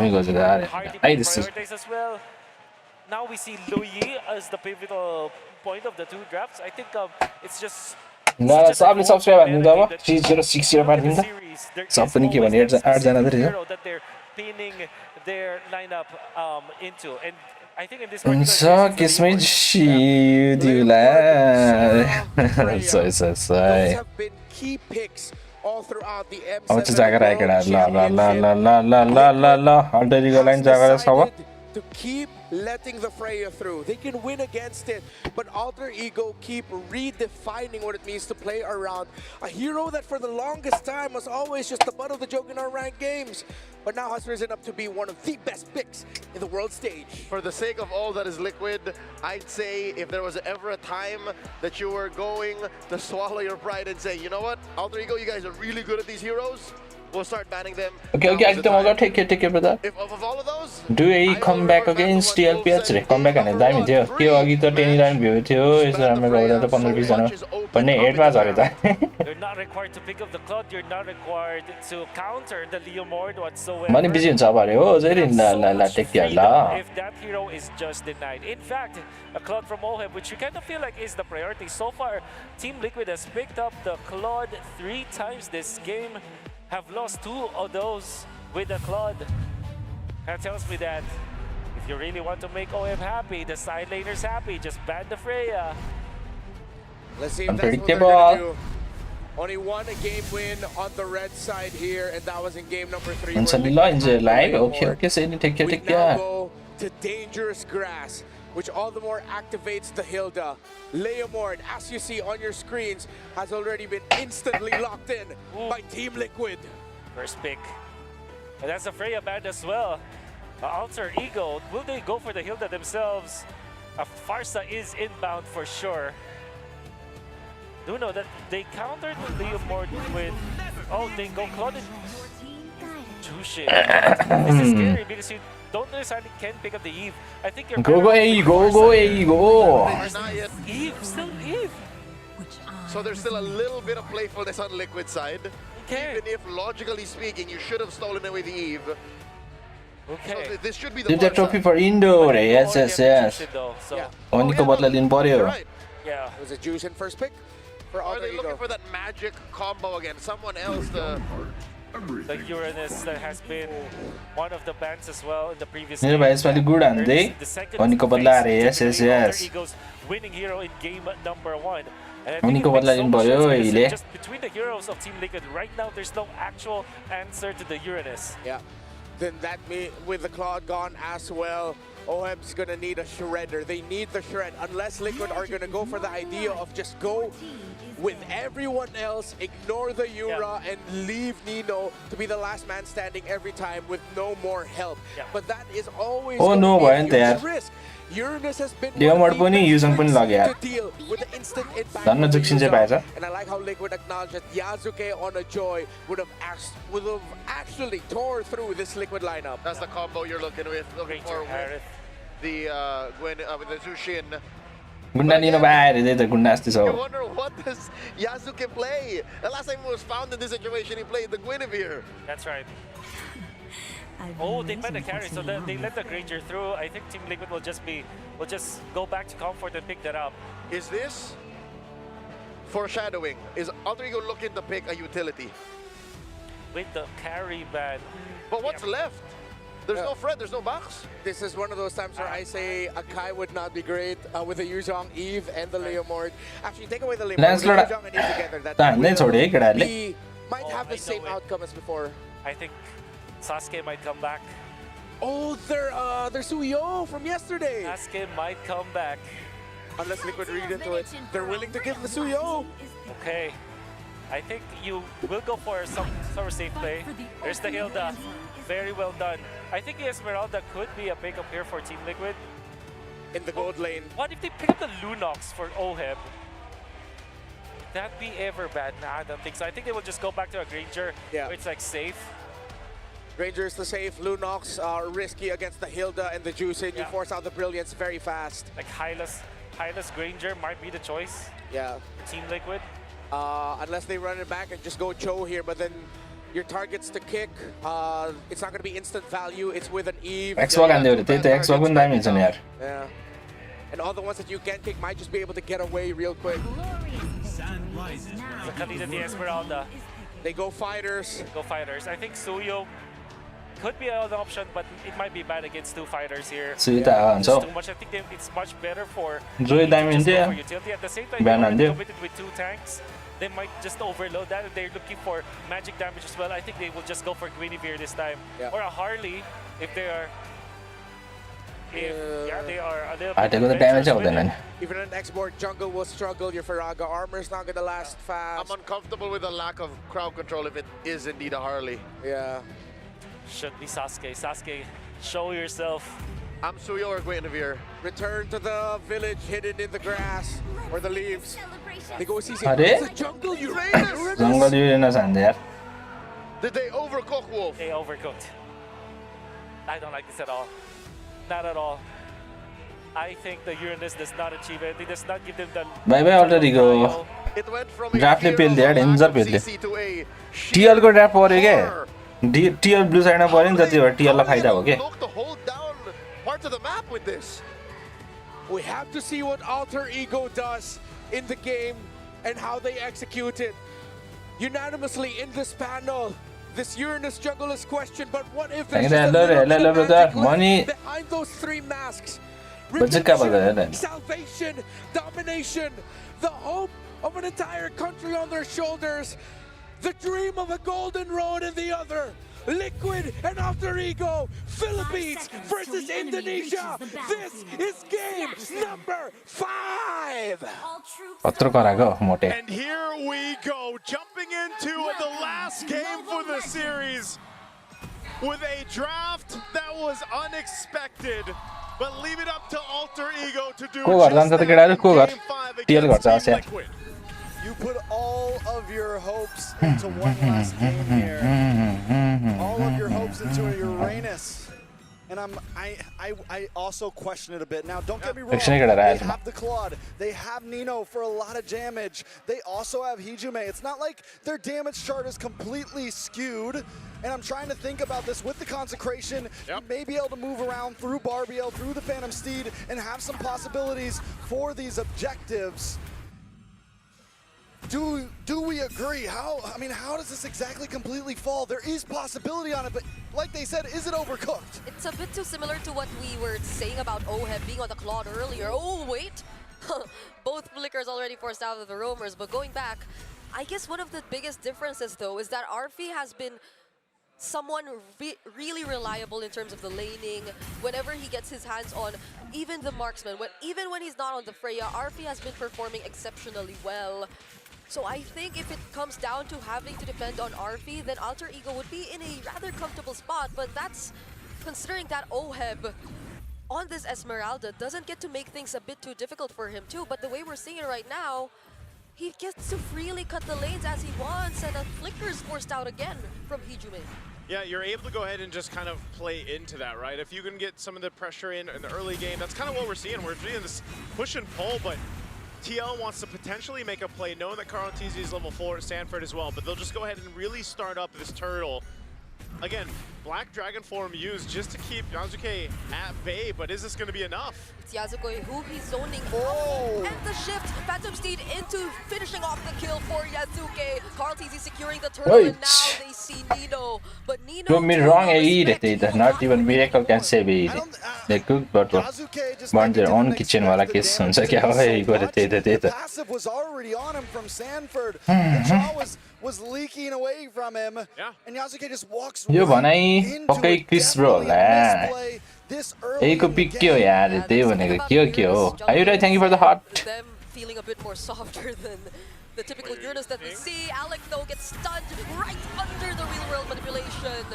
Speaker 10: Hardy prioritize as well. Now we see Louis as the pivotal point of the two drafts. I think it's just
Speaker 2: सबले subscribe हान्नु त अब 3060 पार्दिनु त सब पनि के भने 8 जना त रहेछ
Speaker 10: that they're pinning their lineup into, and I think in this
Speaker 2: हुन्छ किस्मै दिउला
Speaker 11: key picks all throughout the
Speaker 2: अब चाहिँ जागर आयो केटा ल ल ल ल ल ल ल ल अल्टरीको लाइन जागर छ अब
Speaker 11: to keep letting the Freya through. They can win against it, but Alter Ego keep redefining what it means to play around a hero that for the longest time was always just the butt of the joke in our ranked games, but now has risen up to be one of the best picks in the world stage.
Speaker 6: For the sake of all that is Liquid, I'd say if there was ever a time that you were going to swallow your pride and say, you know what, Alter Ego, you guys are really good at these heroes, we'll start banning them.
Speaker 2: Okay, I can take care, brother.
Speaker 6: If of all of those,
Speaker 2: do a comeback against TLPH? Comeback and a diamond here. Here, I get the 10 line view. Is there a mega that upon the reason? But no, 8 was already.
Speaker 10: You're not required to pick up the Cloud, you're not required to counter the Leomord whatsoever.
Speaker 2: Money busy in Sabari. Oh, they're in la take care.
Speaker 10: If that hero is just denied. In fact, a Cloud from Oheb, which you kind of feel like is the priority. So far, Team Liquid has picked up the Cloud 3 times this game. Have lost 2 of those with the Claude. That tells me that if you really want to make OM happy, the side laners happy, just ban the Freya.
Speaker 11: Let's see if that's what they're gonna do. Only one game win on the red side here, and that was in game number 3.
Speaker 2: And some lines are live. Okay, so you take care.
Speaker 11: We now go to Dangerous Grass, which all the more activates the Hilda. Leomord, as you see on your screens, has already been instantly locked in by Team Liquid.
Speaker 10: First pick. And that's a Freya band as well. Alter Ego, will they go for the Hilda themselves? Farsa is inbound for sure. Do know that they countered Leomord with... Oh, they go Claude and Jushin. This is scary because you don't necessarily can pick up the Eve. I think you're
Speaker 2: go A, go.
Speaker 10: Eve, still Eve.
Speaker 6: So there's still a little bit of playfulness on Liquid side.
Speaker 10: Okay.
Speaker 6: Even if logically speaking, you should have stolen away the Eve.
Speaker 10: Okay.
Speaker 6: So this should be the
Speaker 2: trophy for Indo. Yes. Only to bottle in body.
Speaker 11: Yeah. It was a Jushin first pick.
Speaker 6: Are they looking for that magic combo again? Someone else to...
Speaker 10: The Uranus that has been one of the bans as well in the previous
Speaker 2: game. It's really good, and they only go yes.
Speaker 10: Eagles winning hero in game number 1. And I
Speaker 2: think
Speaker 10: just between the heroes of Team Liquid right now, there's no actual answer to the Uranus.
Speaker 11: Yeah. Then that with the Claude gone as well, OM's gonna need a shredder. They need the shred unless Liquid are gonna go for the idea of just go with everyone else, ignore the Yura, and leave Nino to be the last man standing every time with no more help. But that is always a huge risk. Uranus has been
Speaker 2: Leomord पनि युजङ पनि लाग्यो
Speaker 11: to deal with the instant impact. And I like how Liquid acknowledged that Yasuke on a Joy would have actually tore through this Liquid lineup.
Speaker 6: That's the combo you're looking for with the Gwen with the Jushin.
Speaker 2: Gunda
Speaker 6: wonder what does Yasuke play? The last time he was found in this situation, he played the Guinevere.
Speaker 10: That's right. Oh, they banned the carry, so they let the Granger through. I think Team Liquid will just go back to comfort and pick that up.
Speaker 6: Is this foreshadowing? Is Alter Ego looking to pick a utility?
Speaker 10: With the carry ban.
Speaker 6: But what's left? There's no Fred, there's no Bax.
Speaker 11: This is one of those times where I say Akai would not be great with the Yuzhong, Eve, and the Leomord. Actually, take away the Leomord,
Speaker 2: Lancelot.
Speaker 11: Yuzhong and Eve together. That might have the same outcome as before.
Speaker 10: I think Sasuke might come back.
Speaker 11: Oh, they're Suyo from yesterday.
Speaker 10: Sasuke might come back.
Speaker 11: Unless Liquid read into it. They're willing to give the Suyo.
Speaker 10: Okay. I think you will go for some sort of safe play. There's the Hilda. Very well done. I think the Esmeralda could be a pickup here for Team Liquid.
Speaker 11: In the gold lane.
Speaker 10: What if they pick up the Lunox for Oheb? Would that be ever bad? Nah, I don't think so. I think they will just go back to a Granger where it's like safe.
Speaker 11: Granger is the safe. Lunox are risky against the Hilda and the Juicing. You force out the Brilliance very fast.
Speaker 10: Like Hylas Granger might be the choice.
Speaker 11: Yeah.
Speaker 10: For Team Liquid.
Speaker 11: Unless they run it back and just go Cho here, but then your targets to kick, it's not going to be instant value. It's with an Eve.
Speaker 2: X-Walk and X-Walk with damage on here.
Speaker 11: Yeah. And all the ones that you can kick might just be able to get away real quick.
Speaker 10: The Kalita the Esmeralda.
Speaker 11: They go fighters.
Speaker 10: Go fighters. I think Suyo could be an option, but it might be bad against two fighters here.
Speaker 2: Suyo
Speaker 10: It's too much. I think it's much better for utility. At the same time, they're committed with two tanks. They might just overload that. If they're looking for magic damage as well, I think they will just go for Guinevere this time. Or a Harley if they are. They are a little bit
Speaker 2: the damage out then.
Speaker 11: Even an export jungle will struggle. Your Faraga armor's not going to last fast.
Speaker 6: I'm uncomfortable with the lack of crowd control if it is indeed a Harley.
Speaker 11: Yeah.
Speaker 10: Should be Sasuke. Sasuke, show yourself.
Speaker 6: I'm Suyo or Guinevere.
Speaker 11: Return to the village hidden in the grass or the leaves. They go see
Speaker 2: the
Speaker 11: jungle
Speaker 2: Uranus and there.
Speaker 6: Did they overcook Wolf?
Speaker 10: They overcooked. I don't like this at all. Not at all. I think the Uranus does not achieve it. It does not give them the.
Speaker 2: Bye bye already go.
Speaker 6: It went from
Speaker 2: Draft le pill there, Inzer pill. TL को draft परे के. TL blue side ना परे नहीं जाती है. TL ला फायदा हो के.
Speaker 6: Look to hold down parts of the map with this.
Speaker 11: We have to see what Alter Ego does in the game and how they execute it. Unanimously in this panel, this Uranus jungle is questioned, but what if there's just a little
Speaker 2: money
Speaker 11: behind those three masks? Salvation, domination, the hope of an entire country on their shoulders, the dream of a golden road in the other. Liquid and Alter Ego, Philippines versus Indonesia. This is game number 5.
Speaker 15: And here we go, jumping into the last game for the series with a draft that was unexpected. But leave it up to Alter Ego to do Game 5 against Team Liquid.
Speaker 12: You put all of your hopes into one last game here. All of your hopes into a Uranus. And I also question it a bit. Now, don't get me wrong, they have the Claude. They have Nino for a lot of damage. They also have Hijume. It's not like their damage chart is completely skewed. And I'm trying to think about this with the Consecration. You may be able to move around through Barbiel, through the Phantom Steed, and have some possibilities for these objectives. Do we agree? How does this exactly completely fall? There is possibility on it, but like they said, is it overcooked?
Speaker 13: It's a bit too similar to what we were saying about Oheb being on the Claude earlier. Oh, wait. Both Flickers already forced out of the roamers, but going back, I guess one of the biggest differences, though, is that Arfi has been someone really reliable in terms of the laning. Whenever he gets his hands on even the marksman, even when he's not on the Freya, Arfi has been performing exceptionally well. So I think if it comes down to having to depend on Arfi, then Alter Ego would be in a rather comfortable spot, but that's considering that Oheb on this Esmeralda doesn't get to make things a bit too difficult for him too, but the way we're seeing it right now, he gets to freely cut the lanes as he wants, and a Flicker is forced out again from Hijume.
Speaker 15: Yeah, you're able to go ahead and just kind of play into that, right? If you can get some of the pressure in the early game, that's kind of what we're seeing. We're seeing this push and pull, but TL wants to potentially make a play, knowing that Carl TZ is level 4 at Stanford as well, but they'll just go ahead and really start up this turtle. Again, Black Dragon form used just to keep Yasuke at bay, but is this going to be enough?
Speaker 13: It's Yasuke who he's zoning up, and the shift, Phantom Steed into finishing off the kill for Yasuke. Carl TZ securing the turtle, and now they see Nino. But Nino,
Speaker 2: Don't me wrong, I eat it. Not even miracle can save it. They cook, but burn their own kitchen while I kiss on. So, I got it.
Speaker 12: Passive was already on him from Sanford. The draw was leaking away from him. And Yasuke just walks
Speaker 2: Yo,
Speaker 12: right
Speaker 2: Bonai,
Speaker 12: into
Speaker 2: okay,
Speaker 12: it.
Speaker 2: Chris, bro.
Speaker 12: Misplay this early
Speaker 2: Hey, pick you, yeah. They want to kill. Are you right? Thank you for the heart.
Speaker 13: Them feeling a bit more softer than the typical Uranus that we see. Alec, though, gets stunned right under the real-world manipulation.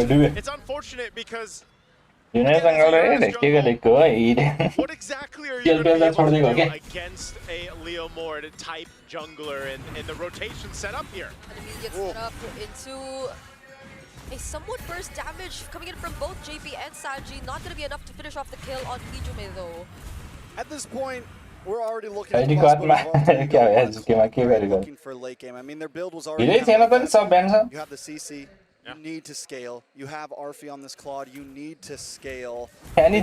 Speaker 2: Do it.
Speaker 15: It's unfortunate because
Speaker 2: You know,
Speaker 15: what exactly are you going to be able to do against a Leo Mord type jungler and the rotation set up here?
Speaker 13: Enemy gets set up into a somewhat burst damage coming in from both JP and Sanji. Not going to be enough to finish off the kill on Hijume, though.
Speaker 12: At this point, we're already looking
Speaker 2: I
Speaker 12: at looking for late game. I mean, their build was already. You have the CC. You need to scale. You have Arfi on this Claude. You need to scale. But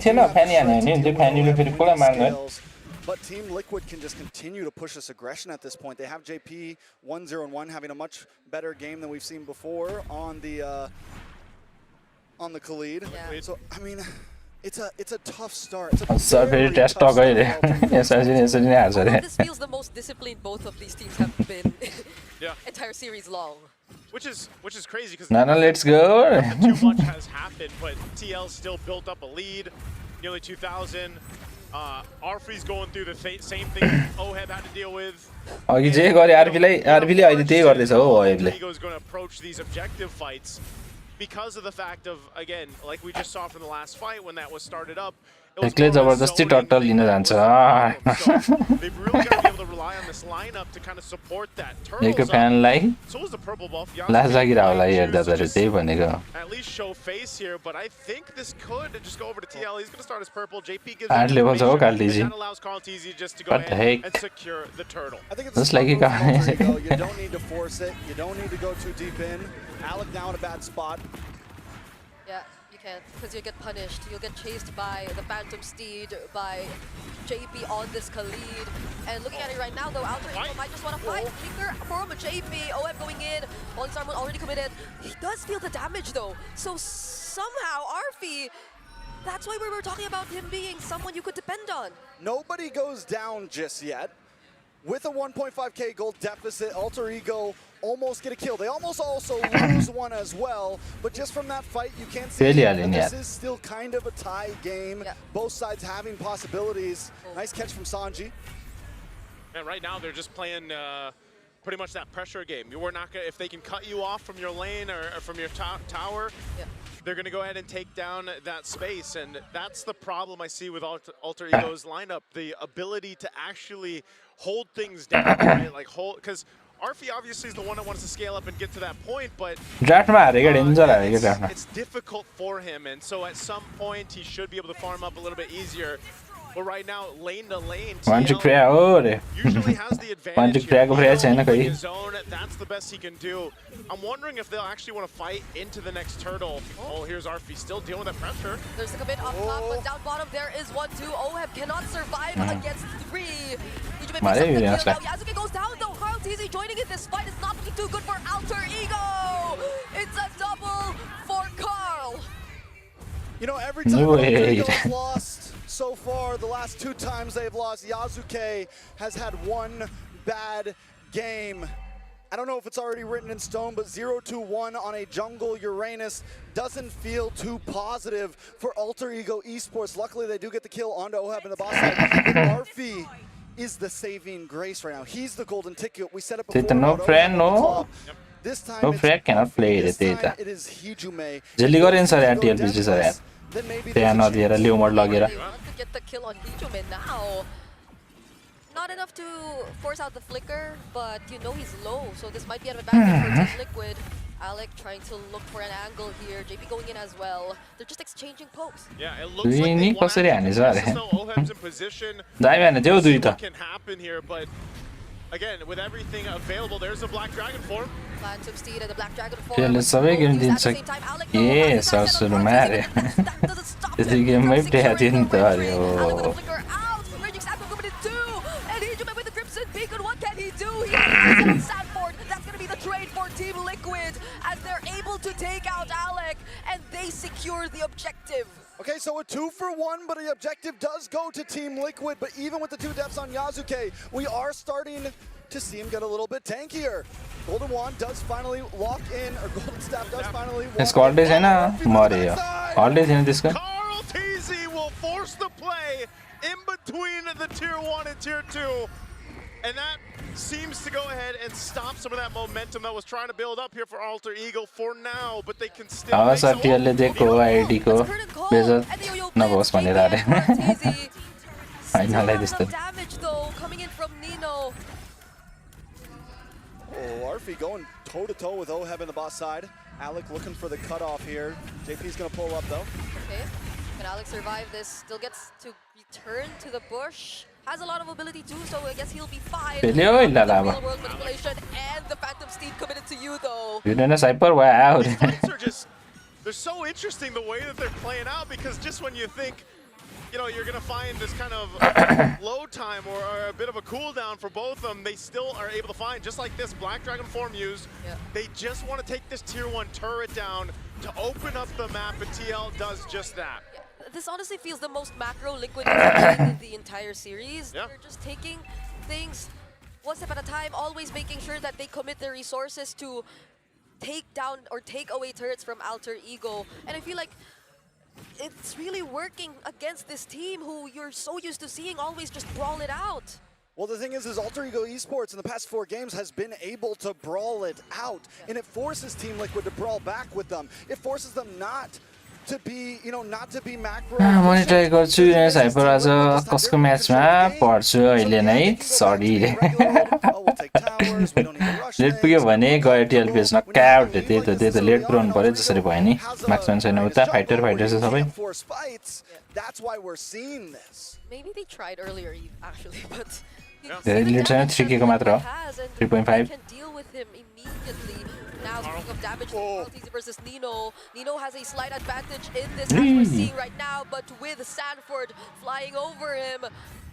Speaker 12: Team Liquid can just continue to push this aggression at this point. They have JP 1-0-1 having a much better game than we've seen before on the Khalid.
Speaker 13: Yeah.
Speaker 12: So I mean, it's a tough start. It's a
Speaker 2: very tough start.
Speaker 13: This feels the most disciplined both of these teams have been entire series long.
Speaker 15: Which is crazy because
Speaker 2: Nana, let's go.
Speaker 15: Too much has happened, but TL still built up a lead, nearly 2,000. Arfree's going through the same thing Oheb had to deal with. Ego's going to approach these objective fights because of the fact of, again, like we just saw from the last fight when that was started up.
Speaker 2: They've really got to be able
Speaker 15: to rely on this lineup to kind of support that. Turtles so is the purple buff. At least show face here, but I think this could just go over to TL. He's going to start his purple. JP gives him information, and that allows Carl TZ just to go ahead and secure the turtle.
Speaker 12: I think it's a smart move from Alter Ego. You don't need to force it. You don't need to go too deep in. Alec now in a bad spot.
Speaker 13: Yeah, you can't, because you'll get punished. You'll get chased by the Phantom Steed, by JP on this Khalid. And looking at it right now, though, Alter Ego might just want to fight. Flicker from JP. OM going in. One Sarmon already committed. He does feel the damage, though. So somehow, Arfi, that's why we were talking about him being someone you could depend on.
Speaker 12: Nobody goes down just yet. With a 1.5k gold deficit, Alter Ego almost get a kill. They almost also lose one as well, but just from that fight, you can't see that this is still kind of a tie game. Both sides having possibilities. Nice catch from Sanji.
Speaker 15: And right now, they're just playing pretty much that pressure game. You were not gonna, if they can cut you off from your lane or from your tower, they're going to go ahead and take down that space, and that's the problem I see with Alter Ego's lineup, the ability to actually hold things down, right? Like because Arfi obviously is the one that wants to scale up and get to that point, but it's difficult for him, and so at some point he should be able to farm up a little bit easier. But right now, lane to lane, TL usually has the advantage here. Zone, that's the best he can do. I'm wondering if they'll actually want to fight into the next turtle. Oh, here's Arfi still dealing with that pressure.
Speaker 13: There's the commit up top, but down bottom there is 1-2. Oheb cannot survive against 3. Yasuke goes down though. Carl TZ joining in this fight is not looking too good for Alter Ego. It's a double for Carl.
Speaker 12: You know, every time Alter Ego's lost so far, the last 2 times they've lost, Yasuke has had one bad game. I don't know if it's already written in stone, but 0-1 on a jungle Uranus doesn't feel too positive for Alter Ego Esports. Luckily, they do get the kill onto Oheb in the boss side. But Arfi is the saving grace right now. He's the golden ticket. We said it before. This time,
Speaker 2: no friend cannot play it.
Speaker 12: It is Hijume.
Speaker 2: They are not there. Leo Mord log
Speaker 13: to get the kill on Hijume now. Not enough to force out the flicker, but you know he's low, so this might be an advantage for Team Liquid. Alec trying to look for an angle here. JP going in as well. They're just exchanging pokes.
Speaker 15: Yeah, it looks like they want to Oheb's in position. What can happen here, but again, with everything available, there's a Black Dragon form.
Speaker 13: Phantom Steed and the Black Dragon form.
Speaker 2: Yes, also matter. This game might play at the end.
Speaker 13: Alec with the flicker out. Raging Snap committed 2. And Hijume with the Crimson Beacon. 1-2 Team Liquid as they're able to take out Alec and they secure the objective.
Speaker 12: Okay, so a 2-for-1, but the objective does go to Team Liquid, but even with the 2 deaths on Yasuke, we are starting to see him get a little bit tankier. Golden Wand does finally lock in, or Golden Staff does finally walk
Speaker 2: यसको अल्टै छैन मर्यो अल्टै थिएन त्यसको
Speaker 15: Carl TZ will force the play in between the tier 1 and tier 2. And that seems to go ahead and stop some of that momentum that was trying to build up here for Alter Ego for now, but they can still make some.
Speaker 2: सर्टियरले दिएको ID को बेजत नभोस् भनेर अरे हैनलाई त्यस्तो
Speaker 13: Damage though coming in from Nino.
Speaker 12: Oh, Arfi going toe-to-toe with Oheb in the boss side. Alec looking for the cutoff here. JP's gonna pull up though.
Speaker 13: Okay, can Alec survive this? Still gets to return to the bush. Has a lot of mobility too, so I guess he'll be fine.
Speaker 2: Real
Speaker 13: world manipulation and the Phantom Steed committed to you though.
Speaker 2: You didn't sniper? Wow.
Speaker 15: These fights are just, they're so interesting the way that they're playing out, because just when you think, you know, you're gonna find this kind of load time or a bit of a cooldown for both of them, they still are able to find, just like this Black Dragon form used, they just want to take this tier 1 turret down to open up the map, and TL does just that.
Speaker 13: This honestly feels the most macro Liquid in the entire series. They're just taking things one step at a time, always making sure that they commit their resources to take down or take away turrets from Alter Ego. And I feel like it's really working against this team who you're so used to seeing always just brawl it out.
Speaker 12: Well, the thing is Alter Ego Esports in the past 4 games has been able to brawl it out, and it forces Team Liquid to brawl back with them. It forces them not to be, you know, not to be macro.
Speaker 2: मैले try गर्छु यहाँ साइपर आज कसको म्याचमा पर्छु अहिले नै सरी late पुग्यो भने गयो टिएलपिएस नकआउट त्यही त लेट पुऱ्याउनु पर्यो जसरी भयो नि मार्क्सम्यान छैन उता फाइटर छ सबै
Speaker 12: That's why we're seeing this.
Speaker 13: Maybe they tried earlier actually, but
Speaker 2: धेरै लेट छैन 3k को मात्र हो 3.5
Speaker 13: can deal with him immediately. Now speaking of damage to versus Nino. Nino has a slight advantage in this as we're seeing right now, but with Sanford flying over him,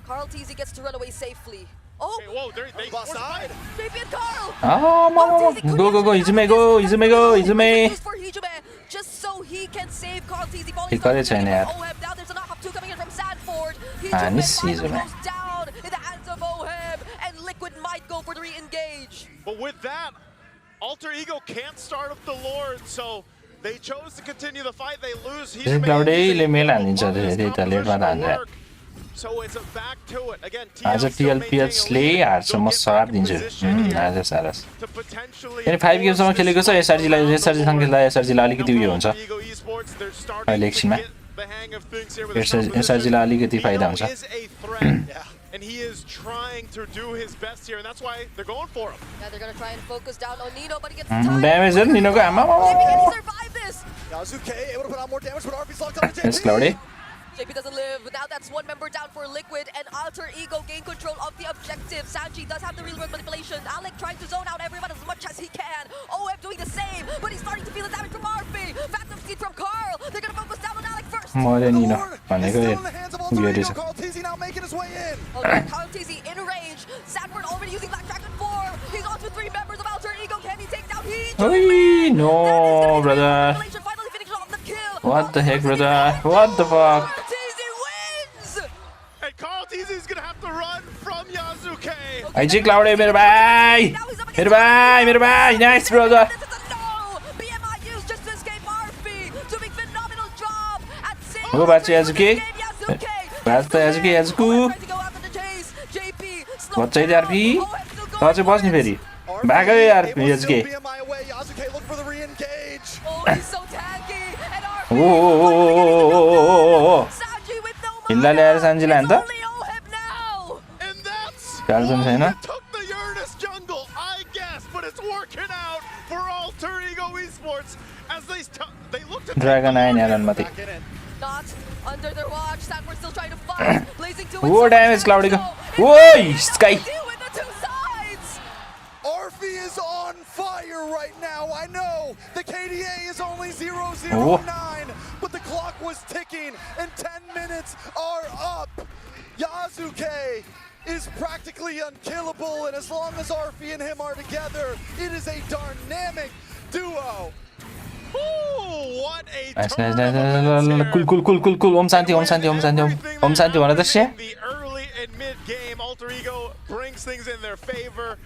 Speaker 13: Carl TZ gets to run away safely. Oh!
Speaker 15: Okay, whoa, they boss side.
Speaker 13: JP and Carl!
Speaker 2: Go, Izume.
Speaker 13: For Hijume, just so he can save Carl TZ. Now there's an up 2 coming in from Sanford. Hijume goes down in the hands of Oheb, and Liquid might go for the re-engage.
Speaker 15: But with that, Alter Ego can't start up the Lord, so they chose to continue the fight. They lose. So it's a back to it again.
Speaker 2: आज टिएलपिएचले हार्छ म सराप दिन्छु आज सारस अनि 5 गेमसम्म खेलेको छ एसआरजीलाई एसआरजीलाई अलिकति उयो हुन्छ अहिले एकछिनमा एसआरजीलाई अलिकति फाइदा हुन्छ
Speaker 15: And he is trying to do his best here, and that's why they're going for him.
Speaker 13: Yeah, they're gonna try and focus down on Nino, but he gets tired.
Speaker 2: Damage in Nino ko amma.
Speaker 13: Can he survive this?
Speaker 12: Yasuke able to put out more damage, but RP's locked on JP.
Speaker 2: Yes, Cloudy.
Speaker 13: JP doesn't live. Now that's 1 member down for Liquid, and Alter Ego gain control of the objective. Sanji does have the real world manipulation. Alec trying to zone out everyone as much as he can. OF doing the same, but he's starting to feel the damage from RP. Phantom Steed from Carl. They're gonna focus down on Alec first.
Speaker 2: More than Nino.
Speaker 12: Carl TZ now making his way in.
Speaker 13: Okay, Carl TZ in range. Sanford already using Black Dragon 4. He's on to 3 members of Alter Ego. Can he take down
Speaker 2: Hey, no, brother.
Speaker 13: Finally finishing off the kill.
Speaker 2: What the heck, brother? What the fuck?
Speaker 15: Carl TZ is gonna have to run from Yasuke.
Speaker 2: IG Cloudy, mere bhai, nice brother.
Speaker 13: BMI used just to escape RP, doing phenomenal job at saving.
Speaker 2: Go back to Yasuke. Back to Yasuke. What say the RP? That's a boss ni feri. Back away RP Yasuke.
Speaker 12: Yasuke look for the re-engage.
Speaker 13: Oh, he's so tanky. And RP.
Speaker 2: Illa ल्याएर Sanji
Speaker 15: And that's took the Uranus jungle, I guess, but it's working out for Alter Ego Esports as they looked at
Speaker 2: Dragon 9 Alan Mati.
Speaker 13: Not under their watch. Sanford still trying to fight. Blazing to
Speaker 2: Whoa, damage Cloudy. Whoa, Sky.
Speaker 12: Arfi is on fire right now. I know the KDA is only 0-0-9, but the clock was ticking and 10 minutes are up. Yasuke is practically unkillable, and as long as Arfi and him are together, it is a dynamic duo.
Speaker 15: Ooh, what a
Speaker 2: Nice, nice, nice, nice. Cool. Om Santi. Wanna share?
Speaker 15: the early and mid game, Alter Ego brings things in their favor.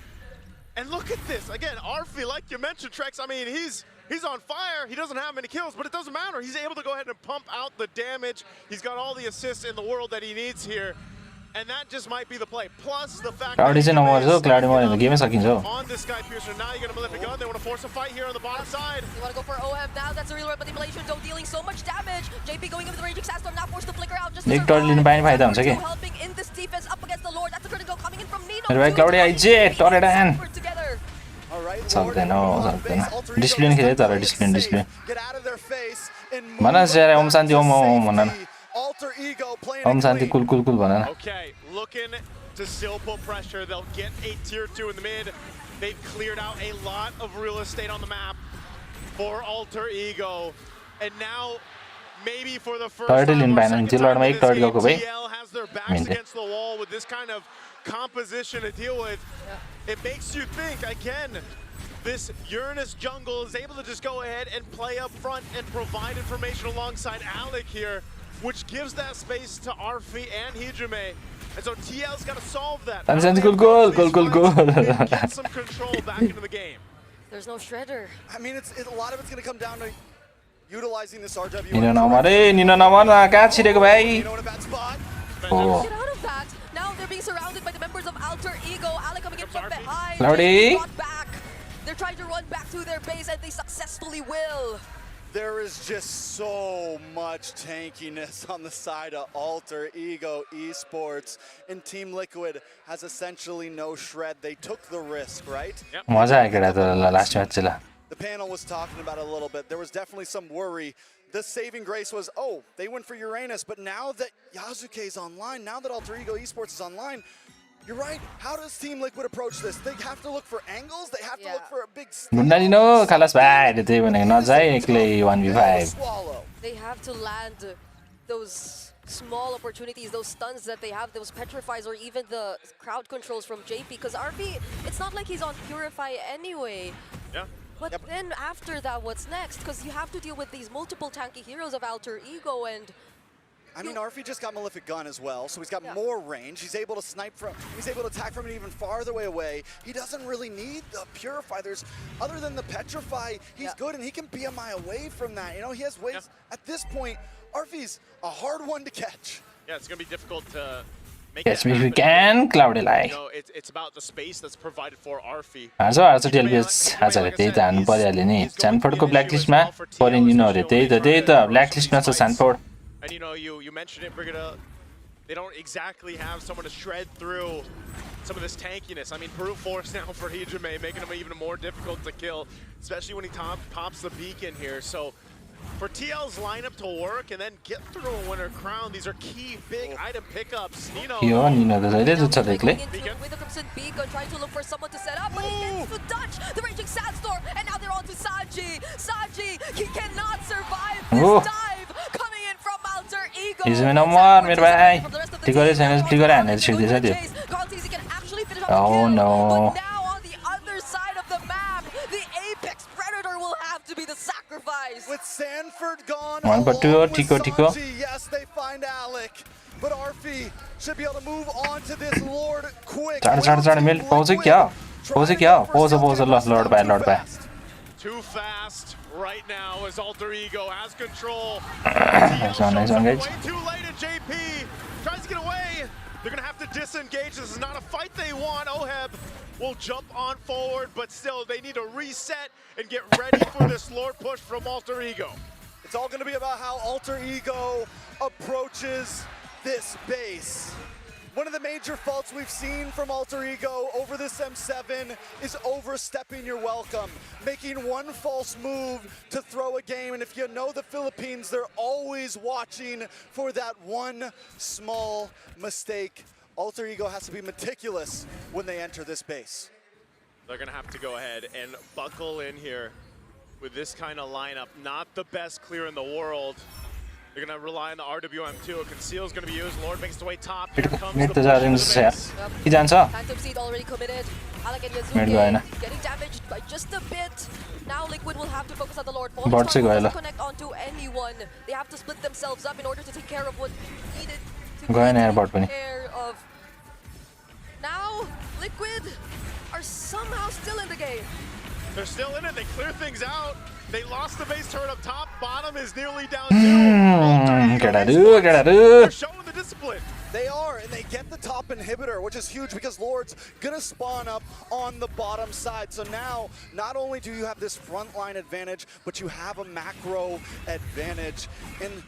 Speaker 15: And look at this again, Arfi, like you mentioned, Trex. I mean, he's on fire. He doesn't have many kills, but it doesn't matter. He's able to go ahead and pump out the damage. He's got all the assists in the world that he needs here. And that just might be the play. Plus the fact that
Speaker 2: Cloud more game is
Speaker 15: on this guy Piercer. Now you're gonna Malefic Gun. They want to force a fight here on the bottom side.
Speaker 13: They want to go for OM now. That's a real manipulation. Though dealing so much damage. JP going into the raging sandstorm, now forced to flicker out. Just helping in this defense up against the Lord. That's a critical coming in from Nino.
Speaker 2: Cloud IJ Torredan. Discipline discipline. Mana share Om Santi Om
Speaker 12: Alter Ego playing
Speaker 2: Om Santi cool banana.
Speaker 15: Okay, looking to still put pressure. They'll get a tier 2 in the mid. They've cleared out a lot of real estate on the map for Alter Ego. And now, maybe for the first time TL has their backs against the wall with this kind of composition to deal with. It makes you think, again, this Uranus jungle is able to just go ahead and play up front and provide information alongside Alec here, which gives that space to Arfi and Hijime. And so TL's got to solve that.
Speaker 2: Goal.
Speaker 15: Get some control back into the game.
Speaker 13: There's no shredder.
Speaker 12: I mean, a lot of it's going to come down to utilizing this RW.
Speaker 2: Nino Namara, catch it away. Oh.
Speaker 13: Get out of that. Now they're being surrounded by the members of Alter Ego. Alec coming in from behind.
Speaker 2: Cloudy.
Speaker 13: They're trying to run back to their base, and they successfully will.
Speaker 12: There is just so much tankiness on the side of Alter Ego Esports, and Team Liquid has essentially no shred. They took the risk, right?
Speaker 2: Yep. The
Speaker 12: panel was talking about it a little bit. There was definitely some worry. The saving grace was, oh, they went for Uranus, but now that Yasuke is online, now that Alter Ego Esports is online, you're right. How does Team Liquid approach this? They have to look for angles. They have to look for a big.
Speaker 13: They have to land those small opportunities, those stuns that they have, those petrifies, or even the crowd controls from JP. Because RP, it's not like he's on Purify anyway.
Speaker 15: Yeah.
Speaker 13: But then after that, what's next? Because you have to deal with these multiple tanky heroes of Alter Ego, and
Speaker 12: I mean, Arfi just got Malefic Gun as well, so he's got more range. He's able to snipe from, he's able to attack from an even farther away. He doesn't really need the Purify. There's, other than the Petrify, he's good, and he can be a mile away from that. You know, he has ways, at this point, Arfi's a hard one to catch.
Speaker 15: Yeah, it's going to be difficult to make
Speaker 2: yes, we can, Cloudy like.
Speaker 15: You know, it's about the space that's provided for Arfi.
Speaker 2: Also TLBS has a date and body Sanford ko blacklist ma, foreign you know, the blacklist ma Sanford.
Speaker 15: And you know, you mentioned it, Brigida. They don't exactly have someone to shred through some of this tankiness. I mean, brute force now for Hijime, making him even more difficult to kill, especially when he pops the beacon here. So for TL's lineup to work and then get through a winner crown, these are key big item pickups. Nino,
Speaker 13: with the Crimson Beacon, trying to look for someone to set up, but he gets to dodge the Raging Sandstorm, and now they're on to Sanji. Sanji, he cannot survive this dive, coming in from Alter Ego.
Speaker 2: Oh no.
Speaker 13: But now on the other side of the map, the Apex Predator will have to be the sacrifice.
Speaker 12: With Sanford gone,
Speaker 2: Tico.
Speaker 12: Yes, they find Alec, but Arfi should be able to move on to this Lord quick.
Speaker 15: Too fast right now as Alter Ego has control.
Speaker 2: Nice one, guys.
Speaker 15: Way too late, and JP tries to get away. They're gonna have to disengage. This is not a fight they want. Oheb will jump on forward, but still they need to reset and get ready for this Lord push from Alter Ego.
Speaker 12: It's all gonna be about how Alter Ego approaches this base. One of the major faults we've seen from Alter Ego over this M7 is overstepping your welcome, making one false move to throw a game. And if you know the Philippines, they're always watching for that one small mistake. Alter Ego has to be meticulous when they enter this base.
Speaker 15: They're gonna have to go ahead and buckle in here with this kind of lineup. Not the best clear in the world. They're gonna rely on the RWM2. A conceal's gonna be used. Lord makes the way top. Here comes
Speaker 2: Mid
Speaker 15: the
Speaker 2: त
Speaker 15: push
Speaker 2: जान्छ
Speaker 15: into the base.
Speaker 2: कि जान्छ
Speaker 13: Phantom Seed already committed. Alec and
Speaker 2: Mid गएन
Speaker 13: Yazuki getting damaged by just a bit. Now Liquid will have to focus on the Lord.
Speaker 2: Bot चाहिँ गयो ल
Speaker 13: Doesn't connect onto anyone. They have to split themselves up in order to take care of what needed to
Speaker 2: गएन यार but
Speaker 13: be
Speaker 2: पनि
Speaker 13: care of. Now Liquid are somehow still in the game.
Speaker 15: They're still in it. They clear things out. They lost the base turret up top. Bottom is nearly down too.
Speaker 2: They're
Speaker 15: showing the discipline.
Speaker 12: They are, and they get the top inhibitor, which is huge because Lord's gonna spawn up on the bottom side. So now, not only do you have this frontline advantage, but you have a macro advantage. And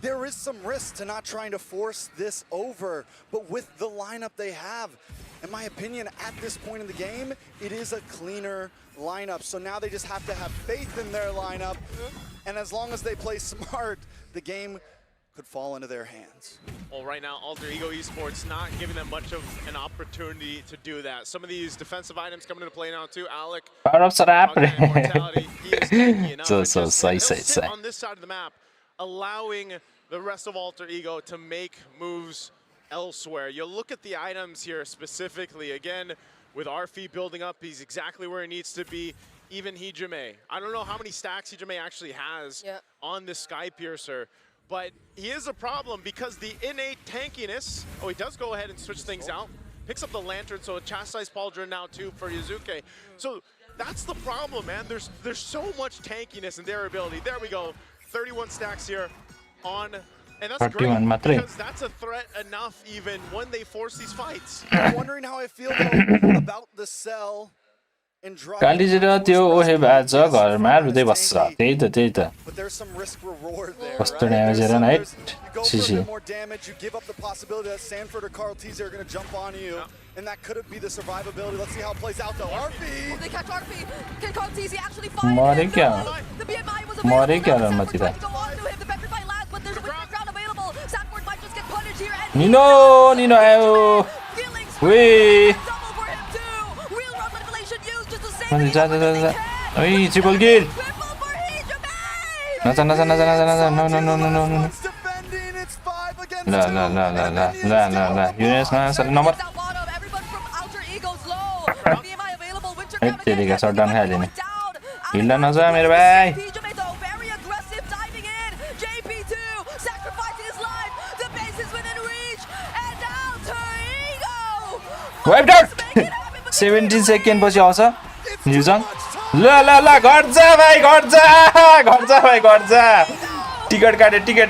Speaker 12: there is some risk to not trying to force this over, but with the lineup they have, in my opinion, at this point in the game, it is a cleaner lineup. So now they just have to have faith in their lineup, and as long as they play smart, the game could fall into their hands.
Speaker 15: Well, right now, Alter Ego Esports not giving them much of an opportunity to do that. Some of these defensive items coming into play now too. Alec,
Speaker 2: power-ups are happening.
Speaker 15: He is tanky enough.
Speaker 2: So
Speaker 15: He'll
Speaker 2: say.
Speaker 15: sit on this side of the map, allowing the rest of Alter Ego to make moves elsewhere. You look at the items here specifically. Again, with Arfi building up, he's exactly where he needs to be. Even Hijime. I don't know how many stacks Hijime actually has on this Sky Piercer, but he is a problem because the innate tankiness. Oh, he does go ahead and switch things out. Picks up the lantern, so a chastised pauldron now too for Yuzuke. So that's the problem, man. There's so much tankiness in their ability. There we go. 31 stacks here on. And that's great because that's a threat enough even when they force these fights.
Speaker 12: I'm wondering how I feel though about the cell and drop.
Speaker 2: कालीजिरो त्यो ओहेब आज घरमा रुँदै बस्छ त्यही त
Speaker 12: But there's some risk reward there.
Speaker 2: कस्तो damage हेर न है cc
Speaker 12: More damage, you give up the possibility that Sanford or Carl Teaser are going to jump on you, and that could be the survivability. Let's see how it plays out though. Arfi!
Speaker 13: Oh, they catch Arfi. Can Carl Teaser actually find
Speaker 2: मरे
Speaker 13: him?
Speaker 2: क्या
Speaker 13: No! The BMI was
Speaker 2: मरे
Speaker 13: available.
Speaker 2: क्या
Speaker 13: Now
Speaker 2: रनमा
Speaker 13: Sanford
Speaker 2: तिरा
Speaker 13: trying to go on to him. The petrified lands, but there's a win background available. Sanford might just get punished here. And
Speaker 2: निनो आयो वे जा ओइ triple किल नचा no ल युएसमा number तेरिका shutdown खाइदियो नि हिल्न नजा मेरो भाइ वाइप्ड आउट 17 सेकेन्ड पछि आउँछ न्युजन ल घर जा भाइ घर जा टिकट काटे टिकट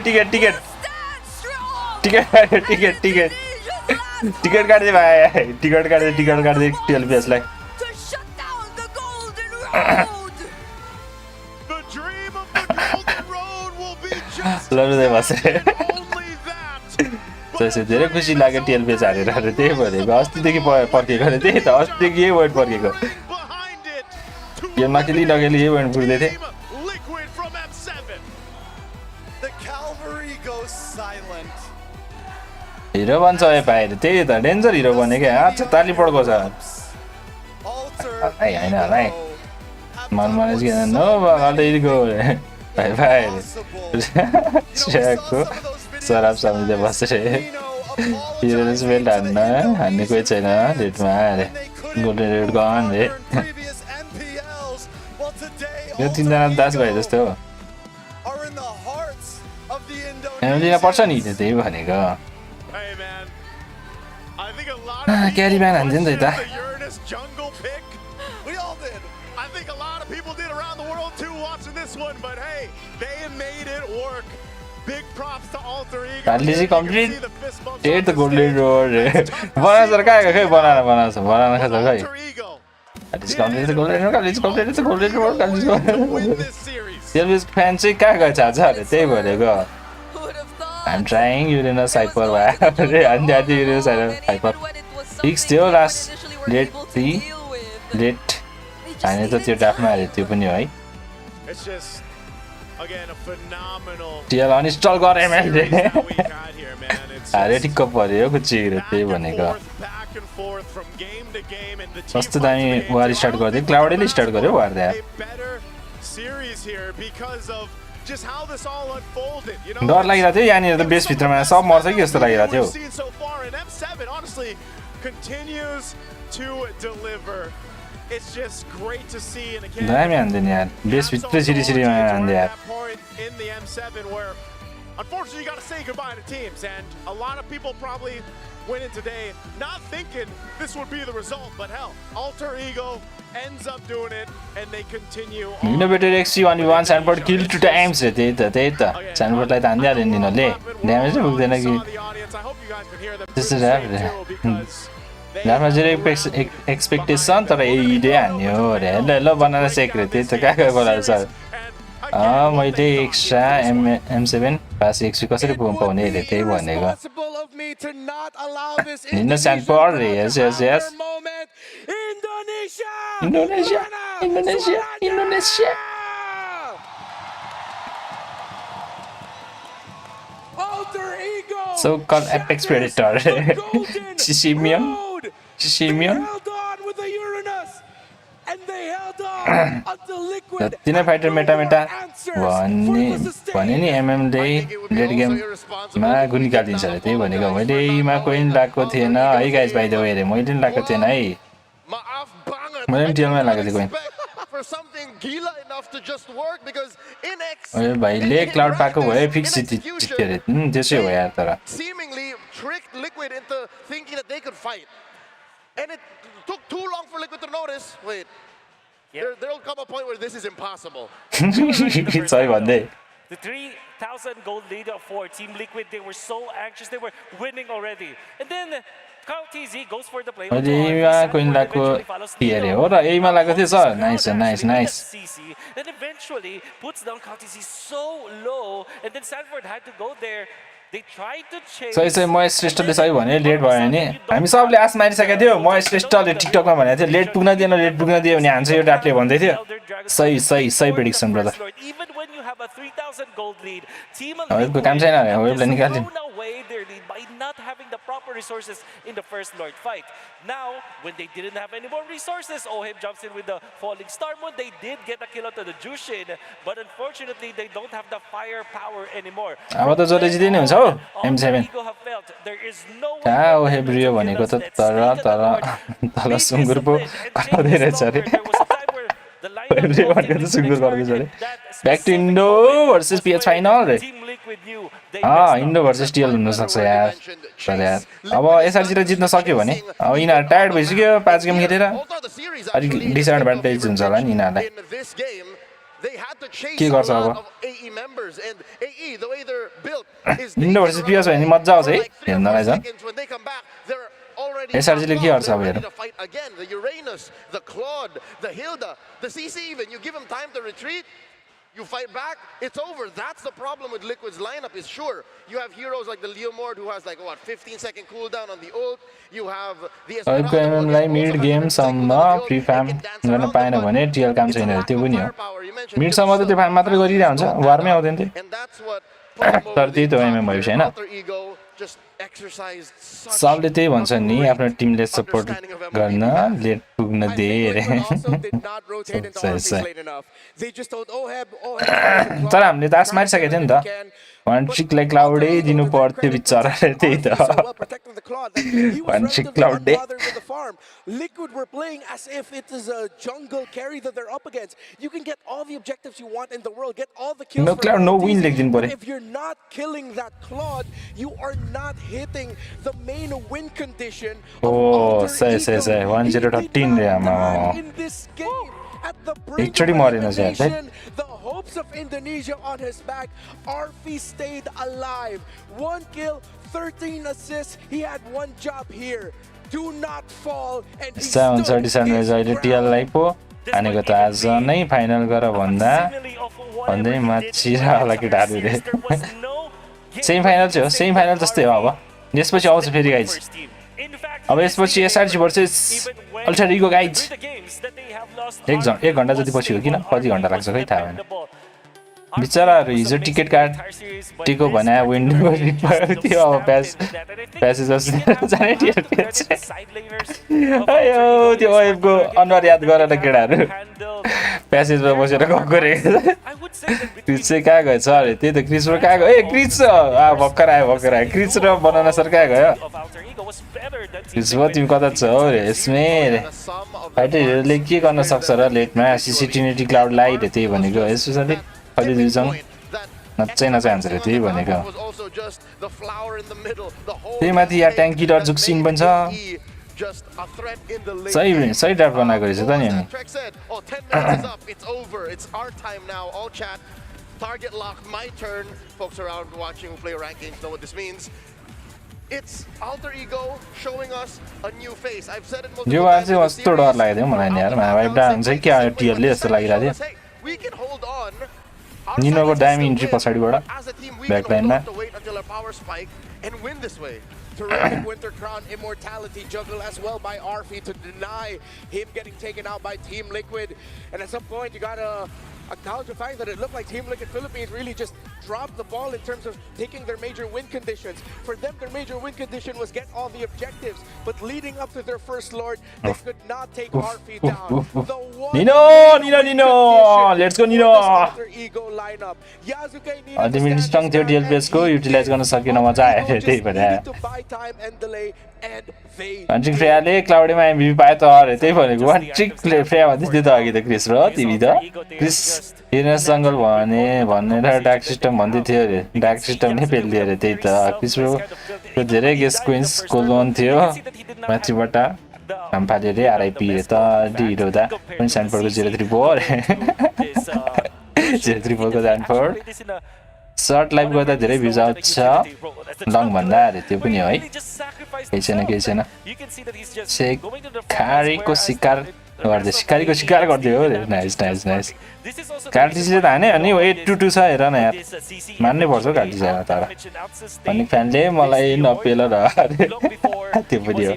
Speaker 2: काट्दै भाइ टिकट काट्दै 12 पेजलाई लड्दै बसे त्यसै धेरै खुसी लाग्यो 12 पेज हारेर त्यही भनेको अस्तिदेखि पर्खेको अरे त्यही त अस्तिदेखि यही वेट पर्खेको गेम नखेली यही वेट पुग्दै थिएँ हिरो बन्छ भाइहरू त्यही त डेन्जर हिरो बने क्या अच्छा ताली पड्को छ होइन होला है मनमानेज नो अलरेडीको भाइ सराब समिति बसेर हिरो स्मेल हान्ने कोही छैन रेडमा अरे गोल्डन रेड गन रे यो तिनजना दास भाइ जस्तो हो फ्यामिलीमा पर्छ नि त्यही भनेको क्यारी ब्यान हान्थ्यो नि त कालीजी कम्प्लिट त्यही त गोल्डन रोड बनाउँछ र कहाँ खै बनाउन खोज्छ खै कालीजी कम्प्लिट फ्यान चाहिँ कहाँ गएछ आज अरे त्यही भनेको I'm trying Uranus Hyper भयो अन्त Uranus Hyper फिक्स थियो लास्ट लेट हाने त त्यो ड्राफ्टमा हारे त्यो पनि हो है टिएल अनइन्स्टल गरेँ मैले हारे ठिक्क पर्यो कुचिएर त्यही भनेको कस्तो दामी वार स्टार्ट गरिदियो क्लाउडले स्टार्ट गर्यो वार
Speaker 15: just how this all unfolded, you know.
Speaker 2: डर लागिरहेको थियो यहाँनिर त बेस भित्रमा सब मर्छ कि जस्तो लागिरहेको थियो
Speaker 15: We've seen so far, and M7 honestly continues to deliver. It's just great to see, and again,
Speaker 2: दामी हान्दैन यार बेस भित्र छिरी हान्दै यार
Speaker 15: in the M7 where unfortunately you got to say goodbye to teams, and a lot of people probably went in today not thinking this would be the result, but hell, Alter Ego ends up doing it, and they continue on.
Speaker 2: Innovator XC1v1 Sanford kill 2 times रे त्यही त Sanfordलाई त हान्दै हाल्यो नि यिनीहरूले damage नै पुग्दैन कि त्यसो राम्रो जेरो एक्सपेक्टेसन तर एडे हान्यो रे ल बनाएर सेक रे त्यही त कहाँ बोला सर मैले एक्स्ट्रा M7 पास एक्स कसरी पाउने रे त्यही भनेको निन्न Sanford रे yes Indonesia so-called apex predator Shishimian तीन फाइटर मेटा भने नि MM ले लेट गेम मा गुन निकालिदिन्छ रे त्यही भनेको मैले मा कोइन लागेको थिएन है गाइस बाइ द वे रे मैले नि लागेको थिएन है मैले नि टिएलमा लागेको थिए coin
Speaker 6: for something gila enough to just work because in X
Speaker 2: ओए भाइले क्लाउड पाएको भए फिक्स जित्यो रे त्यसै हो यार तर
Speaker 6: seemingly tricked Liquid into thinking that they could fight, and it took too long for Liquid to notice. Wait, there'll come a point where this is impossible.
Speaker 2: Sorry भन्दै
Speaker 10: The 3,000 gold lead for Team Liquid, they were so anxious, they were winning already. And then TZ goes for the play.
Speaker 2: अहिले एमा coin लागेको थिए रे हो र एमा लागेको थियो sir nice
Speaker 10: And eventually puts down TZ so low, and then Sanford had to go there. They tried to chase.
Speaker 2: सही म श्रेष्ठले सही भने लेट भयो नि हामी सबले आस मारिसकेका थियौ म श्रेष्ठले टिकटकमा भनेको थियो लेट पुग्न दियो भने हान्छ यो डाटले भन्दै थियो सही prediction brother
Speaker 10: Even when you have a 3,000 gold lead, Team
Speaker 2: Liquid काम छैन रे होइबले निकाल्दिन
Speaker 10: away their lead by not having the proper resources in the first Lord fight. Now, when they didn't have any more resources, Oheb jumps in with the falling star moon. They did get a kill out of the Jushin, but unfortunately, they don't have the firepower anymore.
Speaker 2: अब त जले जित्दै नै हुन्छ हो M7 कहाँ Oheb रियो भनेको त तर सुँगुर पो कराउँदै रहेछ रे रियो भनेको त सुँगुर कराउँदैछ रे ब्याक टु इन्डो भर्सेस PS फाइनल रे इन्डो भर्सेस टिएल हुन सक्छ यार तर यार अब एसआरजी र जित्न सक्यो भने अब यिनीहरू टायर्ड भइसक्यो 5 गेम खेलेर अलिक डिसएडभान्टेज हुन्छ होला नि यिनीहरूलाई के गर्छ अब इन्डो भर्सेस PS भने मजा आउँछ है हेर्नलाई झन् SRG ले के गर्छ अब हेरौँ
Speaker 6: The Uranus, the Claude, the Hilda, the CC even, you give him time to retreat, you fight back, it's over. That's the problem with Liquid's lineup is sure. You have heroes like the Leomord who has like what 15-second cooldown on the ult. You have the
Speaker 2: अहिलेको एमएमलाई mid गेमसम्म free farm गर्न पाएन भने TL काम छैन त्यो पनि हो मिडसम्म त त्यो फार्म मात्रै गरिरहेको हुन्छ वारमै आउँदैन थियो तर त्यही त एमएम भएपछि हैन सबले त्यही भन्छ नि आफ्नो टिमले सपोर्ट गर्न लेट पुग्न दे रे तर हामीले त आस मारिसकेको थियो नि त वान ट्रिकलाई क्लाउडै दिनु पर्थ्यो बिचरा त्यही त वान trick क्लाउडै
Speaker 11: Liquid were playing as if it is a jungle carry that they're up against. You can get all the objectives you want in the world, get all the kills.
Speaker 2: No cloud, no win लेख्दिनु पर्यो.
Speaker 11: If you're not killing that Claude, you are not hitting the main win condition.
Speaker 2: Oh, say 1013 रे आमा.
Speaker 11: In this game, at the
Speaker 2: एकचोटी मरेन चाहिँ
Speaker 11: the hopes of Indonesia on his back. RP stayed alive. 1 kill, 13 assists. He had one job here. Do not fall and
Speaker 2: 737 मा अहिले टिएललाई पो हानेको त आज नै फाइनल गर भन्दै माछिरा होला केटाहरु रे सेमी फाइनल चाहिँ हो सेमी फाइनल जस्तै हो अब यसपछि आउँछ फेरि गाइज अब यसपछि एसआरजी भर्सेस अल्टर इगो गाइज एक घण्टा जति पछि हो किन कति घण्टा लाग्छ खै थाहा भएन बिचराहरु हिजो टिकट काटेको भने विन्डो थियो अब प्यासेजर्स जाने टिकट आयो त्यो वेबको अनुहार याद गरेर केटाहरु प्यासेजमा बसेर गएको रे क्रिस चाहिँ कहाँ गएछ अरे त्यही त क्रिस र कहाँ गयो ए क्रिस भर्खर आयो क्रिस र बनाना सर कहाँ गयो क्रिस भयो तिमी कता छ हौ रे यसमै फाइटरहरूले के गर्न सक्छ र लेटमा सिसिटिनिटी क्लाउड लाइट त्यही भनेको स्पेसली कहिले दिउँसङ नच्चै हान्छ रे त्यही भनेको त्यही माथि यहाँ ट्याङ्की डर जुक्सिन पनि छ सही ड्राफ्ट बनाएको रहेछ त नि हामी
Speaker 6: Target lock, my turn. Folks around watching who play rank games know what this means. It's Alter Ego showing us a new face. I've said it multiple times.
Speaker 2: यो चाहिँ कस्तो डर लाग्यो मलाई नि यार भाइ डाउन चाहिँ के आयो टियरले जस्तो लागिरहेको थियो
Speaker 6: We can hold on.
Speaker 2: निनोको दामी इन्ट्री पछाडिबाट ब्याक लाइनमा
Speaker 6: Wait until a power spike and win this way.
Speaker 11: Terrific Winter Crown immortality juggle as well by Arfi to deny him getting taken out by Team Liquid. And at some point you gotta acknowledge the fact that it looked like Team Liquid Philippines really just dropped the ball in terms of taking their major win conditions. For them, their major win condition was get all the objectives, but leading up to their first lord, they could not take Arfi down.
Speaker 2: Nino, let's go Nino.
Speaker 11: Alter Ego lineup. Yasuke needed
Speaker 2: Ultimate strong थियो DLPS को utilise गर्न सकेन मजा आयो त्यही भएर
Speaker 11: to buy time and delay, and they
Speaker 2: Hunting फ्रेयाले क्लाउडीमा एमभीपी पाए त अरे त्यही भनेको वान ट्रिकले फ्रेया भन्दै थियो त अघि त क्रिस र तिमी त क्रिस हिरनस जंगल भनेर डार्क सिस्टम भन्दै थियो अरे डार्क सिस्टम नै पेल्दियो अरे त्यही त क्रिस ब्रो धेरै गेस क्वीन्स को लोन थियो माथिबाट हम फाल्यो रे आरआईपी रे त ढिरो दा पनि स्यान्डफोर्डको 03 भयो अरे 03 को स्यान्डफोर्ड सर्ट लाइभ गर्दा धेरै भ्युज आउँछ लङ भन्दा अरे त्यो पनि हो है केही छैन शिकारीको शिकार गर्दै हो रे नाइस कार्टिसले त हाने अनि 822 छ हेर न यार मान्नै पर्छ कार्टिसलाई तर अनि फ्यानले मलाई नपेल र त्यो पनि हो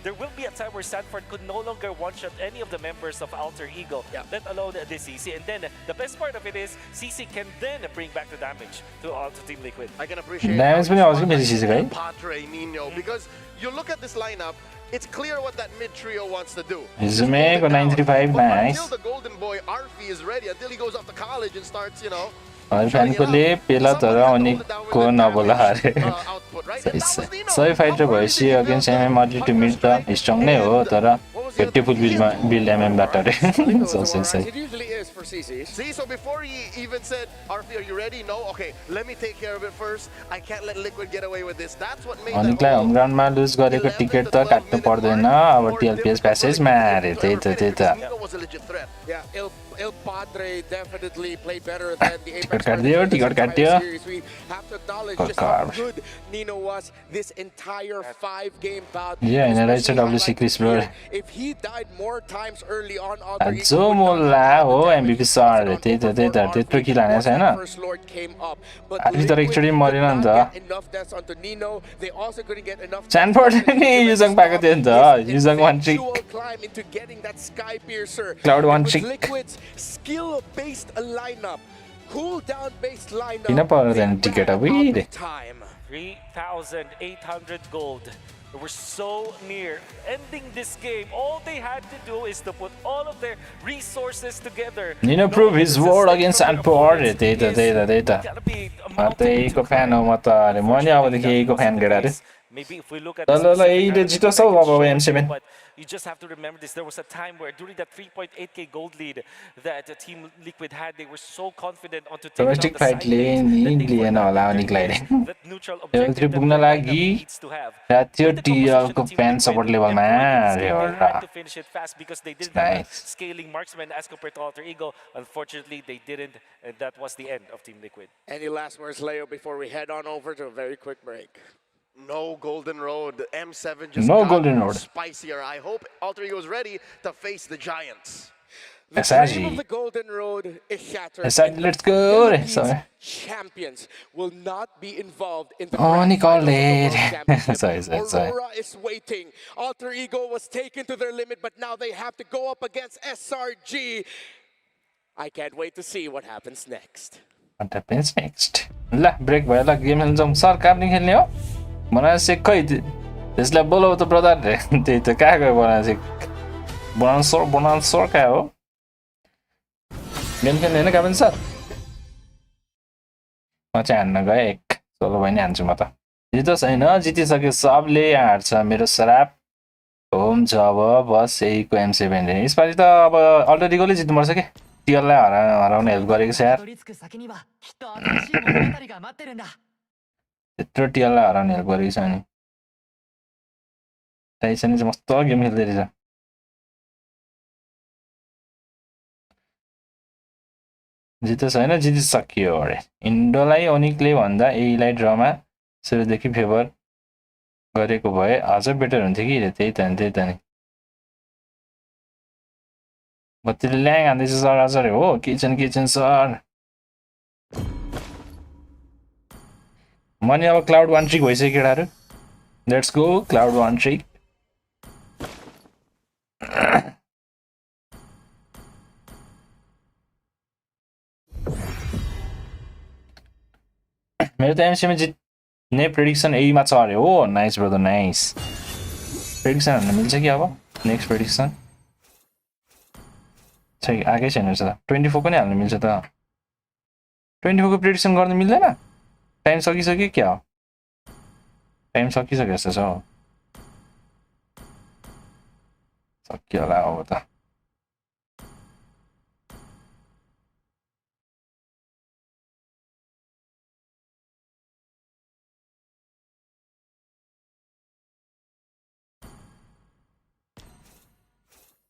Speaker 10: There will be a time where Sanford could no longer one-shot any of the members of Alter Ego, let alone this CC. And then the best part of it is CC can then bring back the damage to Team Liquid.
Speaker 6: I can appreciate
Speaker 2: damage पनि आउँछ नि CC को
Speaker 6: Patre, Nino, because you look at this lineup, it's clear what that mid trio wants to do.
Speaker 2: Zume को 935 nice.
Speaker 6: Until the golden boy Arfi is ready, until he goes off to college and starts, you know.
Speaker 2: और fan को ले पेला तर अनि को नबोला अरे सही फाइटर भएपछि against MM early to mid त स्ट्रङ नै हो तर ब्युटिफुल बिल्ड एमएम बाट रे सही
Speaker 6: It usually is for CC. See, so before he even said, Arfi, are you ready? No? Okay, let me take care of it first. I can't let Liquid get away with this. That's what made
Speaker 2: अनिकलाई home ग्राउन्डमा lose गरेको ticket त काट्नु पर्दैन अब टीएलपीएस प्यासेजमा अरे त्यही त
Speaker 6: Nino was a legit threat.
Speaker 11: Yeah, Il Padre definitely played better than the Apex
Speaker 2: ticket काट्यो
Speaker 11: series. We have to acknowledge just how good Nino was this entire 5-game bout.
Speaker 2: Yeah, and I said WC Chris bro.
Speaker 11: If he died more times early on,
Speaker 2: जो मोला हो एमभीपी sir त्यही त त्यत्रो किल हाने छैन अलि तर एकचोटि मरेन नि त स्यान्डफोर्ड नि युजङ पाएको थियो नि त युजङ वान ट्रिक क्लाउड वान ट्रिक किन पर्दैन टिकट अब
Speaker 10: 3,800 gold. They were so near ending this game. All they had to do is to put all of their resources together.
Speaker 2: Nino prove his word against Sanford. Data. Ko fan ho mata are. Mo ni abadekhi ko fan garare.
Speaker 10: Maybe if we look at
Speaker 2: M7.
Speaker 10: You just have to remember this. There was a time where during that 3.8k gold lead that Team Liquid had, they were so confident onto taking
Speaker 2: domestic fight lane Indian होला अनि ग्लाइडिङ त्यो पुग्न लागि त्यो TL को fan support लेभलमा
Speaker 10: to finish it fast because they didn't have scaling marksmen as compared to Alter Ego. Unfortunately, they didn't, and that was the end of Team Liquid.
Speaker 11: Any last words, Leo, before we head on over to a very quick break?
Speaker 6: No golden road. M7 just
Speaker 2: no
Speaker 6: got
Speaker 2: golden road.
Speaker 6: Spicier. I hope Alter Ego is ready to face the giants.
Speaker 11: The dream of the golden road is shattered.
Speaker 2: Let's go. Sorry.
Speaker 11: Champions will not be involved in the
Speaker 2: sorry.
Speaker 11: Aurora is waiting. Alter Ego was taken to their limit, but now they have to go up against SRG. I can't wait to see what happens next.
Speaker 2: What happens next? La break भयो ल game खेल्छौँ sir काप्लिङ खेल्ने हो बनासेक खै त्यसलाई बोलाउ त brother त्यही त कहाँ गयो बनासेक बोनान्सर क्या हो गेम खेल्ने होइन काबिन सर म चाहिँ हान्न गएँ एक सोलो भयो नि हान्छु म त जितोस् होइन जितिसक्यो सबले हार्छ मेरो श्राप हुन्छ अब बस यहीको M7 रे यसपालि त अब अलरेडी गोले जित्नुपर्छ के टियललाई हराउने हेल्प गरेको छ यार त्यत्रो टियललाई हराउने हेल्प गरेको छ अनि टाइसनले चाहिँ मस्त गेम खेल्दै रहेछ जितोस् होइन जितिसकियो अरे इन्डोलाई ओनिकले भन्दा एलाई ड्रमा सुरुदेखि फेभर गरेको भए अझ बेटर हुन्थ्यो कि त्यही त नि बत्तीले ल्याङ हान्दैछ सर हजुर हो किचन सर मनी अब क्लाउड 1 ट्रिक भइसक्यो केटाहरू लेट्स गो क्लाउड 1 ट्रिक मेरो त एमसीमा जित्ने प्रेडिक्सन एमा छ अरे हो नाइस ब्रदर नाइस प्रेडिक्सन हान्न मिल्छ कि अब नेक्स्ट प्रेडिक्सन छै आएकै छैन रहेछ त 24 पनि हाल्नु मिल्छ त 24 को प्रेडिक्सन गर्न मिल्दैन टाइम सकिसक्यो क्या हो टाइम सकिसक्यो जस्तो छ सक्यो होला अब त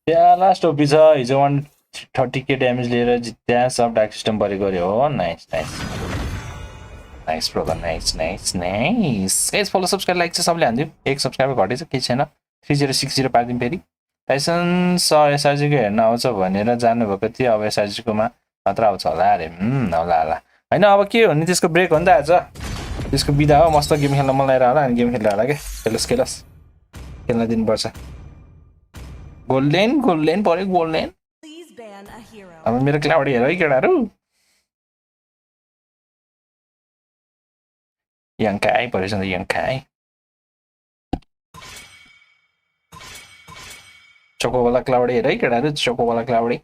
Speaker 2: त्यहाँ लास्ट ओपी छ हिजो 130k ड्यामेज लिएर त्यहाँ सब डार्क सिस्टम परे गऱ्यो हो नाइस ब्रदर नाइस गाइस फलो सब्स्क्राइब लाइक चाहिँ सबले हान्दियो एक सब्स्क्राइबर घटेछ केही छैन 3060 पारिदिउँ फेरि टाइसन सर एसआरजीको हेर्न आउँछ भनेर जानुभएको थियो अब एसआरजीकोमा मात्र आउँछ होला अरे होला होइन अब के हो नि त्यसको ब्रेक हो नि त आज त्यसको बिदा हो मस्त गेम खेल्न मन लागेर होला अनि गेम खेल्दा होला के खेलोस् खेल्न दिनुपर्छ गोल्डेन पऱ्यो गोल्डेन अब मेरो क्लाउडी हेर है केटाहरू यङ्काई परेछ नि यङ्काई चोकोवाला क्लाउडी हेर है केटाहरू चोकोवाला क्लाउडी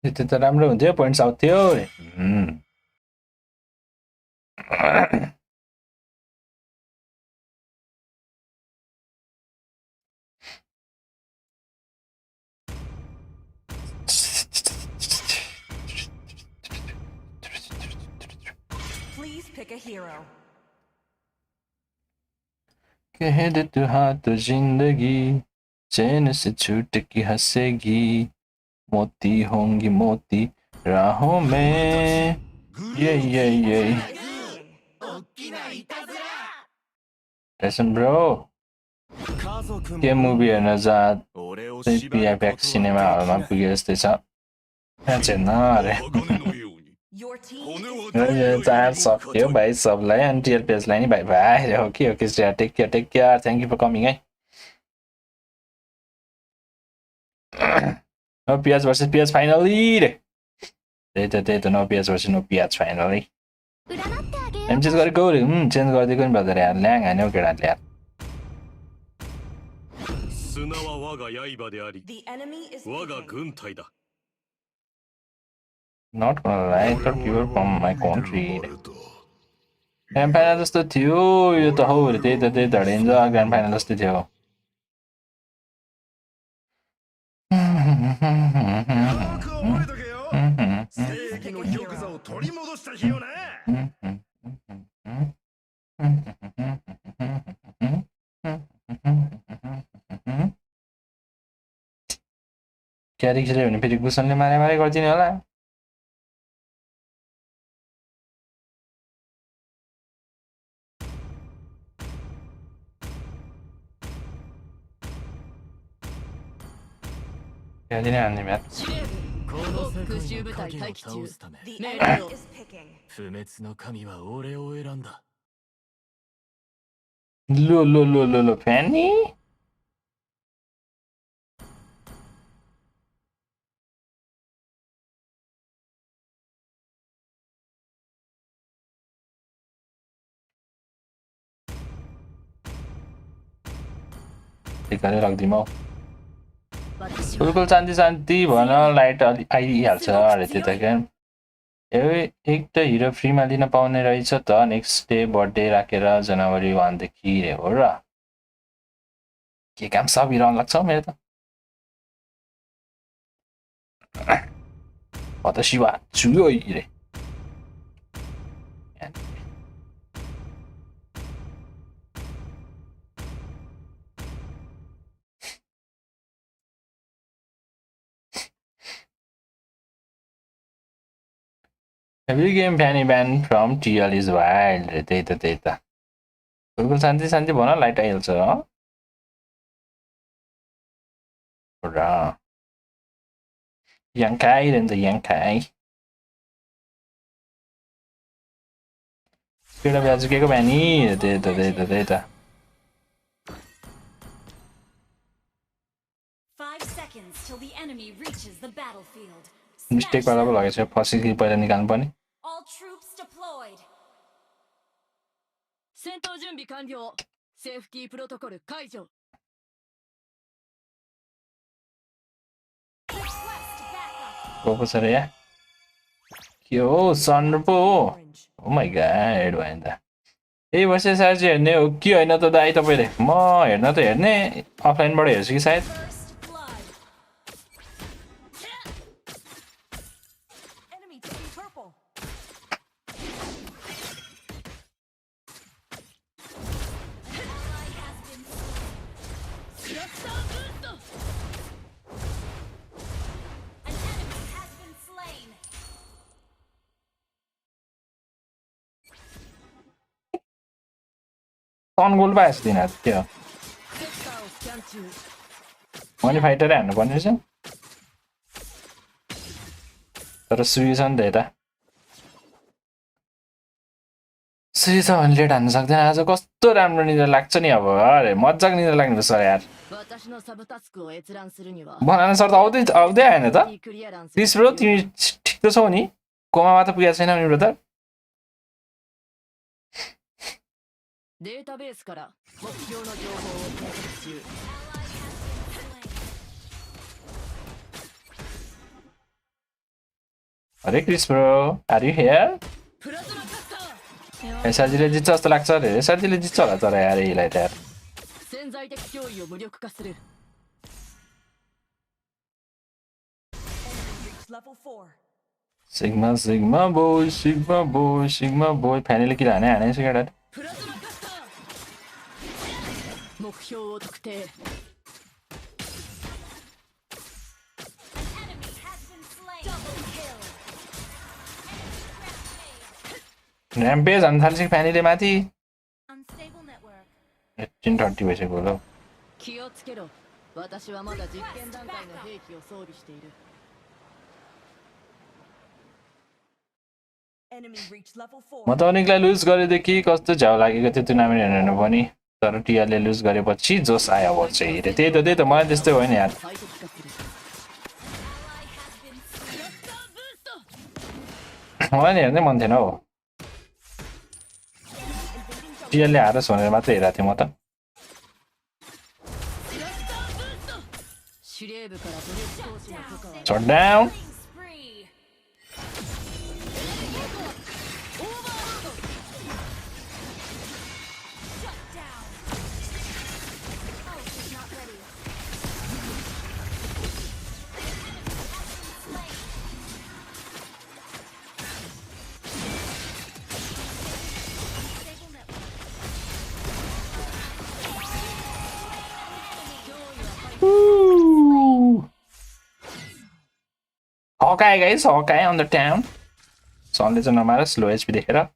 Speaker 2: त्यो त राम्रो हुन्थ्यो पोइन्ट्स आउँथ्यो कह दे तू हाँ तो जिंदगी चैन से छूट के हंसेगी मोती होंगी मोती राहों में ये Listen bro के मुभी हेर्न जा पिआइप्याक सिनेमा हलमा पुगे जस्तै छ हेर्न अरे चार्ज सक्यो भाइ सबलाई अनि टिएलपिएसलाई नि भाइ भाइ okay take care thank you for coming है नो पियाज वर्सेस पियाज फाइनली रे त्यही त नो पियाज वर्सेस नो पियाज फाइनली चेन्ज गरेको रे चेन्ज गरिदिएको नि ब्रदर यार ल्याङ हान्यो केटाले यार Not gonna lie, I thought you were from my country. Grand Final जस्तो थियो यो त हो रे त्यही त रेन्ज ग्रान्ड फाइनल जस्तो थियो क्यारी खेल्यो भने फेरि गुसनले मारे गरिदिने होला क्यारी नै हान्ने म्याच लो फ्यानी ठिक्कले राख्दिम हौ बिल्कुल शान्ति शान्ति भन लाइट आइहाल्छ अरे त्यो त क्या एक त हिरो फ्रीमा लिन पाउने रहेछ त नेक्स्ट डे बर्थडे राखेर जनवरी 1 देखि हो र के काम सब हिरो अनलक छ मेरो त私は強いरे Every game fanny ban from TL is wild. Data. Google Santi bona light also. Hurrah. Yankai then the Yankai. Speed of Yazuki Banny. Data.
Speaker 7: 5 seconds till the enemy reaches the battlefield.
Speaker 2: Mistake वाला लागेछ फसिकी पहिला निकाल्नु पर्ने
Speaker 7: All troops deployed.
Speaker 3: 戦闘準備完了。セーフティープロトコル解除。
Speaker 2: Go sir ya. Yo, son po. Oh my god, भएन ए वर्षे sarge हेर्ने हो कि हैन त दाइ तपाईले म हेर्न त हेर्ने अफलाइनबाट हेर्छु कि सायद on goal पाएछ दिन त्यो मनी फाइटर हान्नु पर्ने रहेछ तर सुई छ नि त यता सुई छ भने लेट हान्न सक्दैन आज कस्तो राम्रो निद्रा लाग्छ नि अब अरे मज्जाको निद्रा लाग्ने रहेछ यार बनाना सर त आउँदै आएन त प्लिज ब्रो तिमी ठिक त छौ नि कोमामा त पुगेको छैन नि ब्रदर
Speaker 3: データベースから目標の情報を検索中。
Speaker 2: अरे Chris bro are you here एसआरजीले जित्छ जस्तो लाग्छ अरे एसआरजीले जित्छ होला तर यार यसलाई त यार
Speaker 3: 潜在的脅威を無力化する。
Speaker 2: Sigma boy फाइनली किल हाने छ केटा
Speaker 3: 目標を特定。
Speaker 2: र्याम्पेज हान्न थाल्छ फ्यानीले माथि 1830 भइसक्यो होला
Speaker 3: 気をつけろ。私はまだ実験段階の兵器を装備している。
Speaker 2: म त अनेकलाई लुज गरेदेखि कस्तो झ्याउ लागेको थियो टुर्नामेन्ट हेर्नु पनि तर टिआरले लुज गरेपछि जोस आयो अब चाहिँ त्यही त मलाई त्यस्तै भयो नि यार मलाई नि हेर्नै मन थिएन हौ टिआरले हारोस् भनेर मात्रै हेरेको थिएँ म त Shut down. Hawkeye guys, Hawkeye on the town. Sonle चाहिँ नमार स्लो एचपी देखेर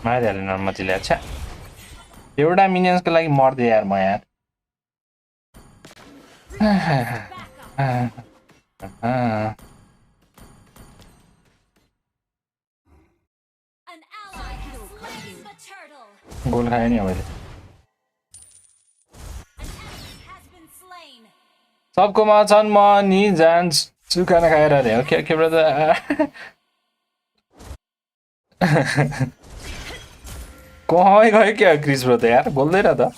Speaker 2: मारिहाल्यो नर्मतीले अच्छा एउटा मिनियन्सको लागि मर्दै यार म यार あゴールखायो नि मैले सबकोमा छन् म नि जान्छु खाना खाएर अरे ओके ओके ब्रदर कहाँ गयो क्या क्रिस ब्रो त यार बोल्दैन त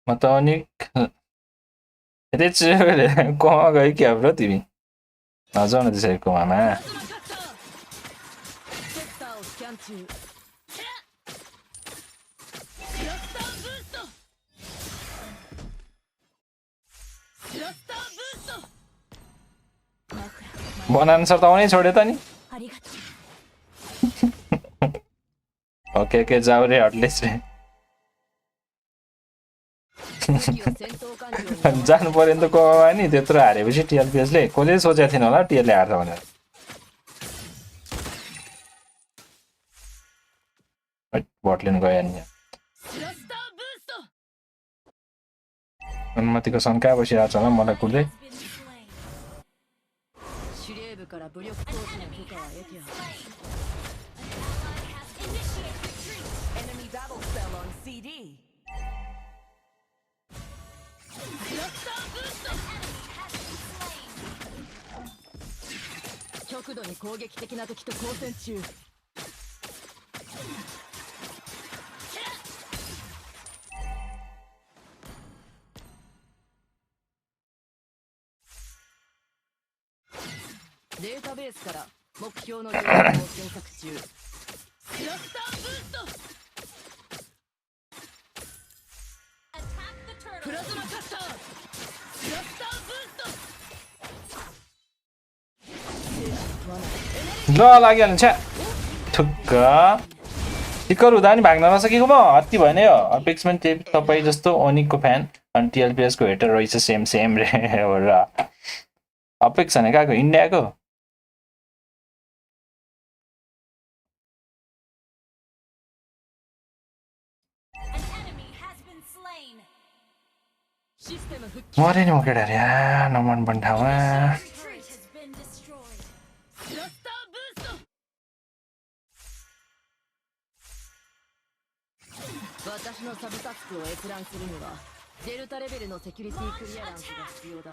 Speaker 2: म त अनि यतै कहाँ गयो क्या ब्रो तिमी नजाउ न त्यसरी कोमामा बनाउन सताउनै छोड्यो त नि ओके ओके जाऊ रे हटलेस रे जानु पर्यो नि त कोमामा नि त्यत्रो हारेपछि टिएलपिएसले कसले सोचेको थिएन होला टिएलले हार्छ भनेर बटलेन गयो नि अनुमतिको शङ्का बसिरहेको छ होला मलाई कुर्दै
Speaker 8: Enemy battle spell on CD.
Speaker 3: 極度に攻撃的な敵と交戦中。データベースから目標の情報を検索中。クラスターブースト。プラズマカッター。クラスターブースト。
Speaker 2: ल लाग्यो भने छ्या ठुक्क टिकर हुँदा नि भाग्न नसकेको म हत्ती भयो नि यो अपेक्समेन्ट तपाईँ जस्तो ओनिकको फ्यान अनि टिएलपिएसको हेटर रहेछ सेम सेम रे हो र अपेक्स भने कहाँको इन्डियाको मरे नि म केटा रे नमन भन्ने ठाउँमा
Speaker 3: のサブタスクを閲覧するにはデルタレベルのセキュリティクリアランスが必要だ。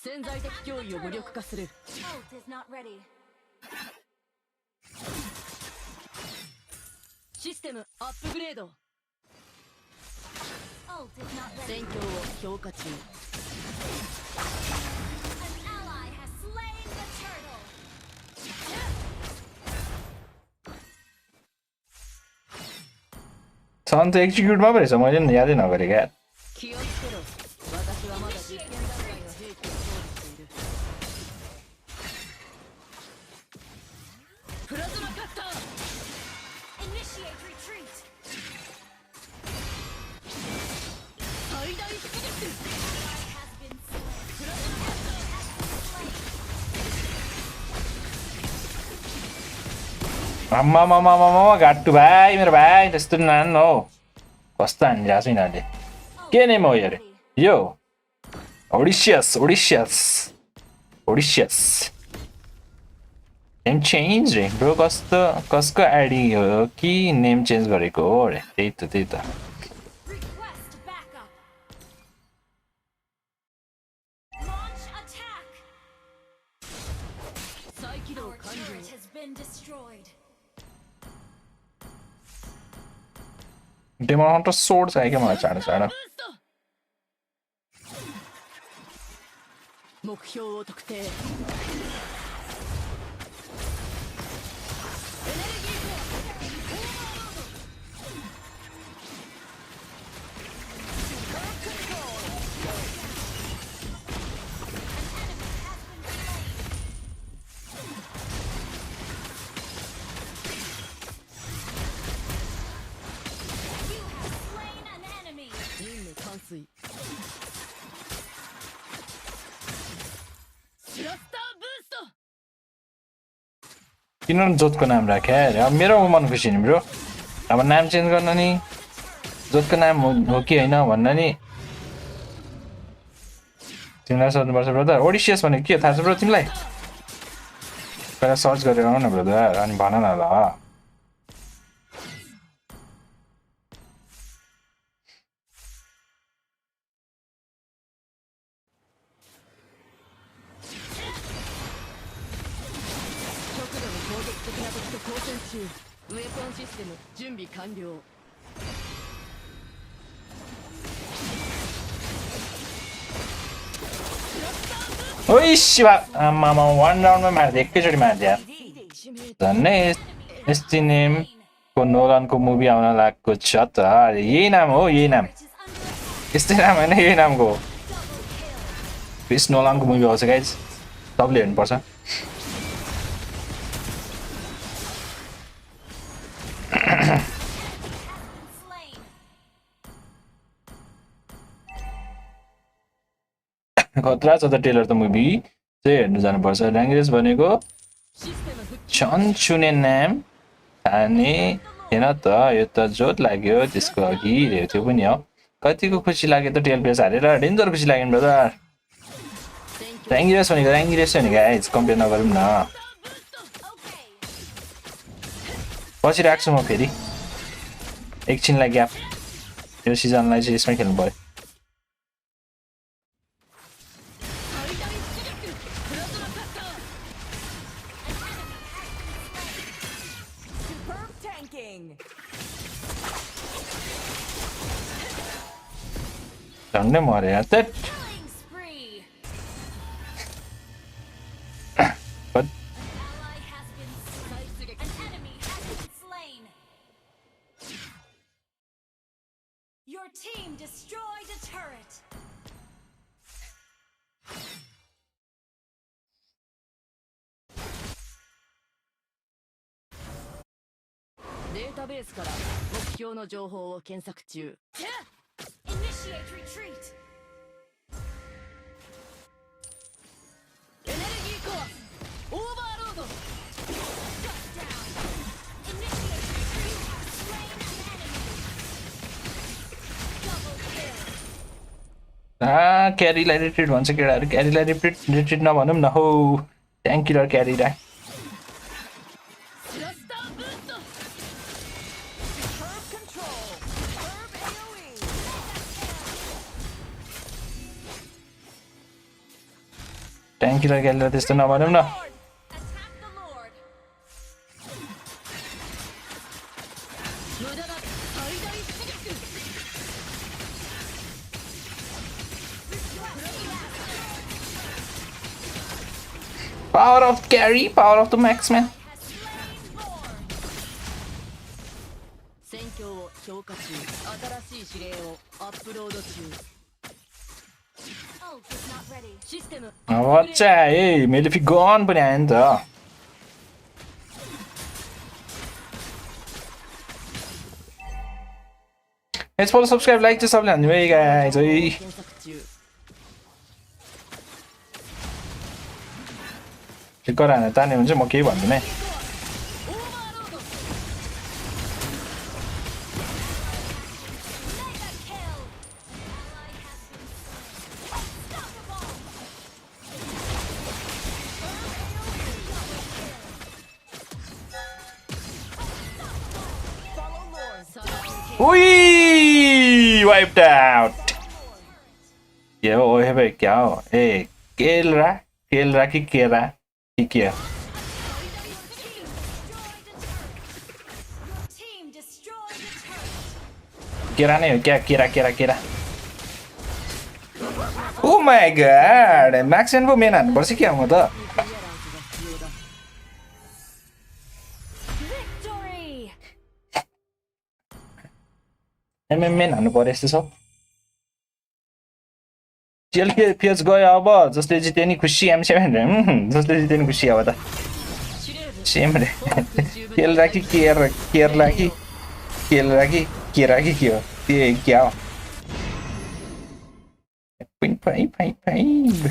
Speaker 3: 潜在的脅威を無力化する。システムアップグレード。 戦況を強化中。
Speaker 2: ちゃんとエクシキュートバブルですよ。もうやでながれが。
Speaker 3: 気をつけろ。私はまだ実験段階の兵器を装備している。プラズマカッター。Initiate retreat。 最大出撃。
Speaker 2: आम्मामामामामा घाटु भाइ मेरो भाइ त्यस्तो नान हो कस्तो हानिरहेको छ यिनीहरूले के नेम हो यो यो Odysseus Odysseus Odysseus name change रे ब्रो कस्तो कसको आइडी हो कि नेम चेन्ज गरेको हो रे त्यही त त्यही त डेमन हन्टर सोर्ड चाहियो क्या मलाई चाँडो चाँडो
Speaker 3: 目標を特定。
Speaker 2: किन जोतको नाम राखे अब मेरो मन खुसी नि ब्रो अब नाम चेन्ज गर्न नि जोतको नाम हो कि हैन भन्न नि तिमीलाई सोध्नुपर्छ ब्रदर ओडिसियस भनेको के थाहा छ ब्रो तिमीलाई पहिला सर्च गरेर आउन ब्रदर अनि भन न ल ओइ शिवा आमामा 1 राउन्डमा मार्दै एकैचोटी मार्दिया झन्नै यस्तै नेमको नोलनको मुभी आउन लागेको छ त यही नाम हो यही नाम यस्तै नाम हैन यही नामको क्रिस नोलनको मुभी आउँछ गाइज सबले हेर्नुपर्छ खतरा छ त टेलर त मुभी चाहिँ हेर्नु जानुपर्छ ल्याङ्ग्वेज भनेको छुने नाम थाने हेन त यो त जोत लाग्यो त्यसको अघि त्यो पनि हो कतिको खुसी लाग्यो त टेल पेस हारेर डेन्जर खुसी लाग्यो नि ब्रदर ऱ्याङ्गिरेस भनेको गाइज कम्पेयर नगरौँ न पछि राख्छु म फेरि एकछिनलाई ग्याप यो सिजनलाई चाहिँ यसमै खेल्नु पर्यो झन्डै मरे यार त्यट
Speaker 7: Your team destroyed a turret.
Speaker 3: Database から目標の情報を検索中。
Speaker 7: Initiate retreat.
Speaker 3: Energy core overload.
Speaker 7: Shut down. Initiate retreat. Slain an enemy. Double kill.
Speaker 2: क्यारीलाई रिट्रिट भन्छ केटाहरू क्यारीलाई रिट्रिट नभनौँ न हो ट्याङ्क किलर क्यारीलाई ट्याङ्क किलर क्यारीलाई त्यस्तो नभनौँ न Power of carry, power of the marksman.
Speaker 3: 戦況を評価中。新しい指令をアップロード中。システム。
Speaker 2: Whatcha, hey, मैले फेरि गन पनि आयो नि त Let's follow, subscribe, like चाहिँ सबले हान्दिनु है गाइज है कराएर तान्यो भने चाहिँ म केही भन्दिनँ है Wee! Wiped out! ये वो है भाई क्या हो? ए केलरा की केरा ठीक है केरा नहीं हो क्या केरा Oh my god! Max and वो मेन हान्नु पर्छ क्या म त मेन हान्नु पर्यो यस्तो छ जेल के फेज गयो अब जसले जिते नि खुसी M7 जसले जिते नि खुसी अब त सेम रे केल राखी केरला कि केरा कि के हो त्यो क्या हो 0.5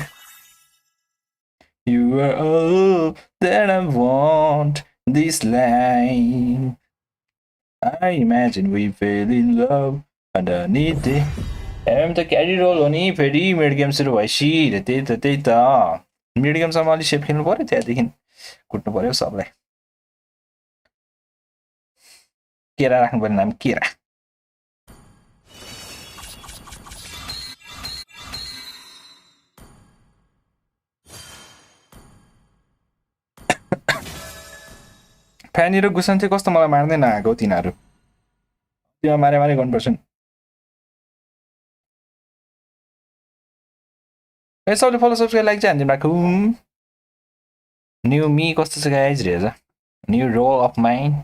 Speaker 2: You are all that I want this line. I imagine we fell in love underneath the एम त क्यारी रोल हो नि फेरि मिड गेम सुरु भएपछि त्यही त मिड गेमसम्म अलि सेफ खेल्नु पर्यो त्यहाँदेखि कुट्नु पर्यो सबलाई केरा राख्नु पर्ने नाम केरा फ्यानी र गुसन चाहिँ कस्तो मलाई मार्दै नआएको तिनीहरू त्यो मारे गर्नुपर्छ नि सबले फलो सब्सक्राइब लाइक चाहिँ हान्दिनु भएको न्यू मी कस्तो छ गाइज रहेछ न्यू रोल अफ माइन्ड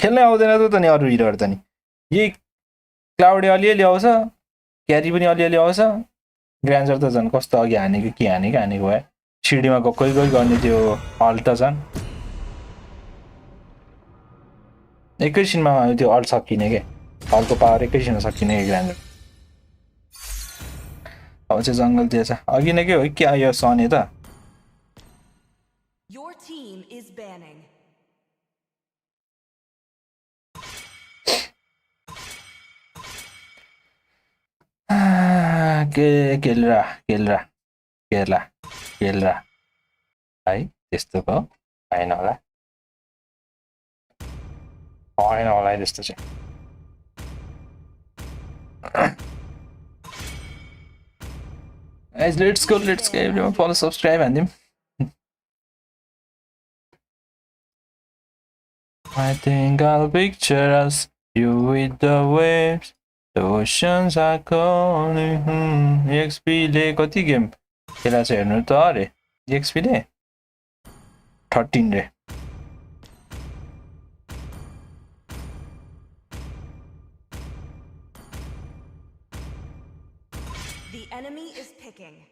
Speaker 2: खेल्नै आउँदैन त नि अरू हिरोहरू त नि यही क्लाउडे अलिअलि आउँछ क्यारी पनि अलिअलि आउँछ ग्रान्जर त झन् कस्तो अघि हानेको के हानेको भए सिडीमा कोही गर्ने त्यो अल्ट त झन् एकैछिनमा त्यो अल्ट सकिने के अल्टको पावर एकैछिनमा सकिने कि ग्रान्जर अब चाहिँ जङ्गलतिर छ अघि नै के हो क्या यो सने त
Speaker 8: Your team is banning.
Speaker 2: केलरा है त्यस्तो भयो आएन होला है त्यस्तो चाहिँ Guys, let's go. Everyone follow, subscribe, and them. I think I'll picture us, you with the waves, the oceans are calling. EXP ले कति गेम खेला छ हेर्नु त अरे EXP ले 13 रे
Speaker 8: The enemy is picking.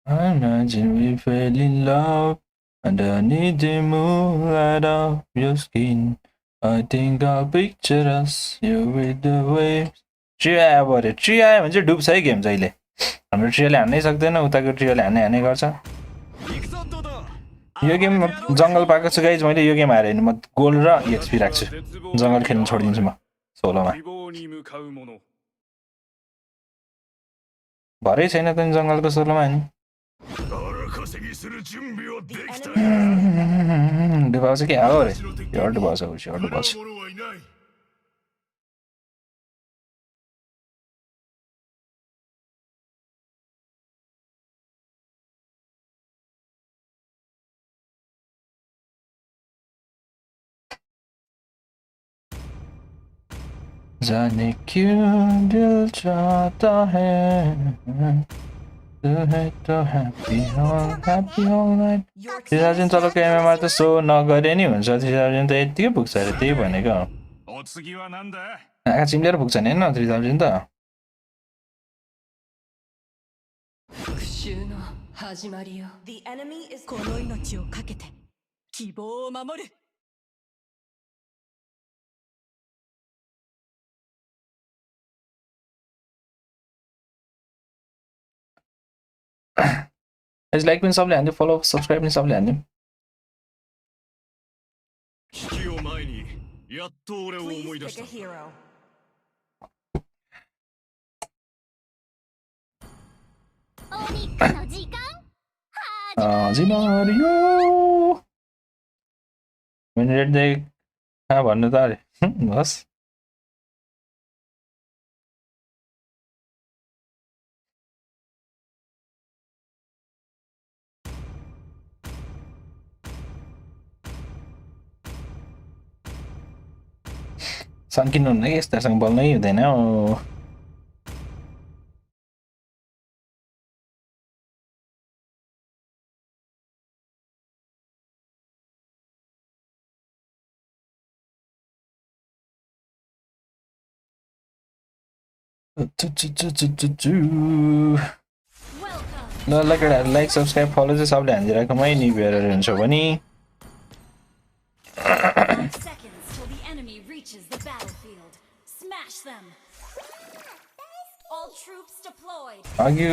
Speaker 2: I imagine we fell in love underneath the moonlight of your skin. I think I'll picture us, you with the waves. Tree आयो अरे ट्री आयो भने चाहिँ डुब्छ है गेम जहिले हाम्रो ट्रियोले हान्नै सक्दैन उताको ट्रियोले हान्ने गर्छ यो गेम जङ्गल पाएको छु गाइज मैले यो गेम हारेँ भने म गोल र एक्सपी राख्छु जङ्गल खेल्न छोडिदिन्छु म सोलोमा भरै छैन त जङ्गलको सोलोमा नि डुबाउँछ के हो अरे यो डुबाउँछ जाने क्यों दिल चाहता है तो happy all night 3000 चलोको एमएमआर त सो नगरे नि हुन्छ 3000 त यतिकै पुग्छ अरे त्यही भनेको आँखा चिम्लेर पुग्छ नि हैन 3000 त
Speaker 8: The enemy is この命をかけて希望を守る
Speaker 2: Guys, like पनि सबले हान्दियो follow subscribe पनि सबले हान्दियो
Speaker 8: Please pick a hero.
Speaker 2: जिमारियो मैले रेड दे कहाँ भन्नु त अरे बस सन्किनु हुन्न कि यस्तासँग बोल्नै हुँदैन ल केटाहरु लाइक सब्स्क्राइब फलो चाहिँ सबले हानिदिरहेको मै नि भेरेर हुन्छ भने अघि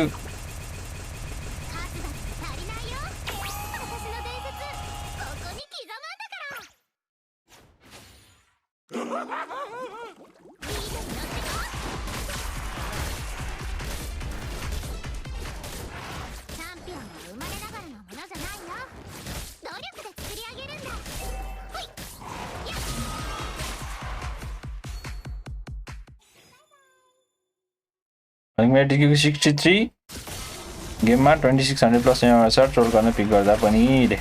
Speaker 2: अनि मेरो डिक्युको 63 गेममा 2600 प्लस एमआर छ ट्रोल गर्न पिक गर्दा पनि रे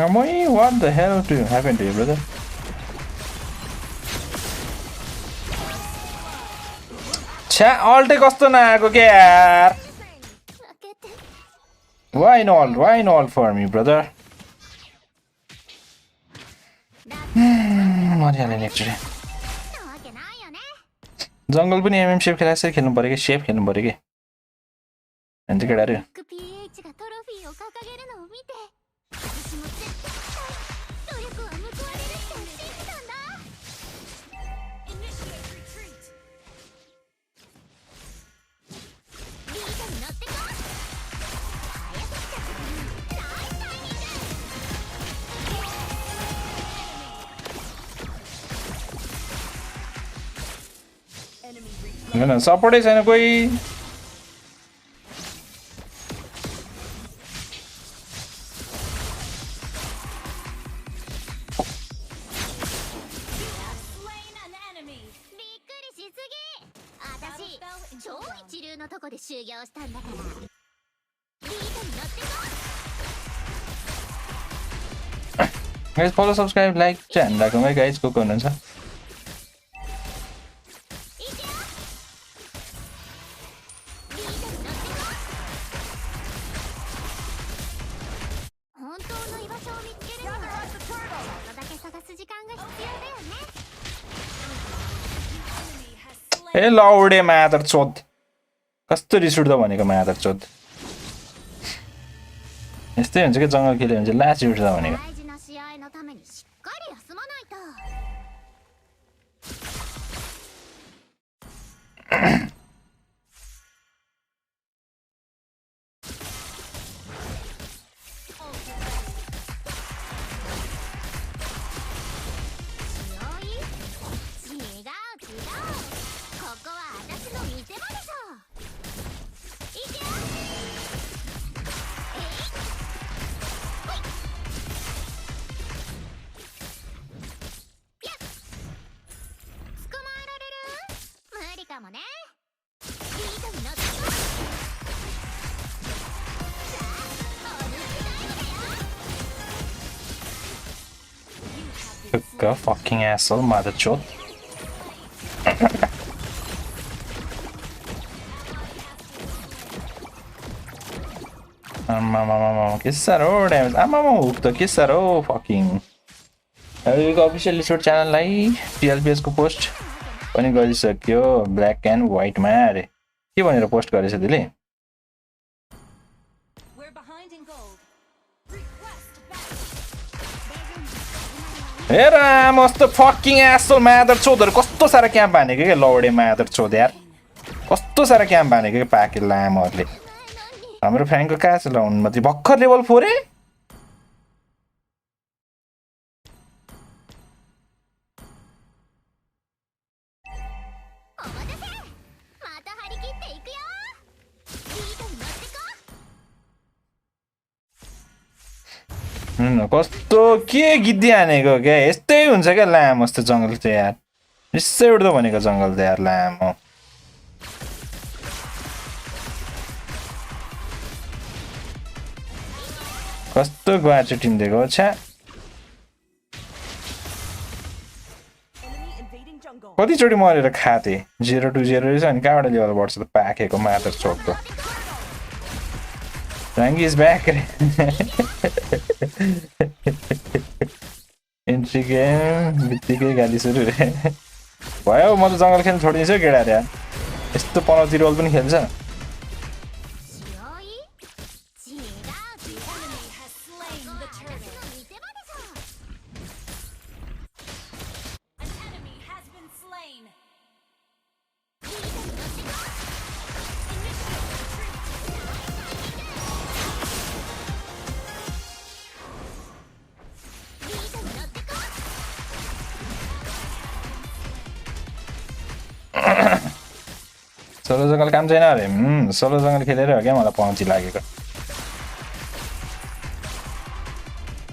Speaker 2: Amoy, what the hell happened to you, brother? Cha, alt कस्तो नआएको के यार? Why not for me, brother? मरिहाल्यो नि एक्चुअली जंगल पनि एमएम शेप खेला यसरी खेल्नु पर्यो के शेप खेल्नु पर्यो के अनि चाहिँ केटाहरु हैन सपोर्टै छैन कोही Guys, follow, subscribe, like, and like guys, को हुनुहुन्छ ए लौडे मादर चोद कस्तो रिस उठ्दो भनेको मादर चोद यस्तै हुन्छ के जंगल खेल्यो भने चाहिँ लास उठ्छ भनेको Go fucking asshole, mother chod. Mama, que sarou, damn. Mama, que sarou, fucking. यो अफिसियल डिस्कॉर्ड च्यानललाई टिएलपीएस को पोस्ट पनि गरिसक्यो ब्ल्याक एन्ड व्हाइटमा अरे के भनेर पोस्ट गरेछ त्यसले हेर मस्तो फकिङ एसोल मादर चोदहरु कस्तो सारा क्याम्प हानेको के लौडे मादर चोद यार कस्तो सारा क्याम्प हानेको के पाके लामहरुले हाम्रो फ्यानको कहाँ छ लाउन मात्रै भक्खर लेभल 4 कस्तो के गिद्दी हानेको क्या यस्तै हुन्छ क्या लामो जस्तो जंगल चाहिँ यार रिसै उठ्दो भनेको जंगल चाहिँ यार लामो कस्तो ग्वाचो टिन्देको छ्या कतिचोटि मरेर खाते 0-2-0 रहेछ अनि कहाँबाट लेभल बढ्छ त पाकेको मादर चोकको Rangi is back. Entry game, बित्तिकै गाली सुरु रे भयो म त जंगल खेल्न छोडिदिन्छु केटाहरु यार यस्तो पनौती रोल पनि खेल्छ सोलो जङ्गल काम छैन अरे सोलो जङ्गल खेलेर हो क्या मलाई पहुँची लागेको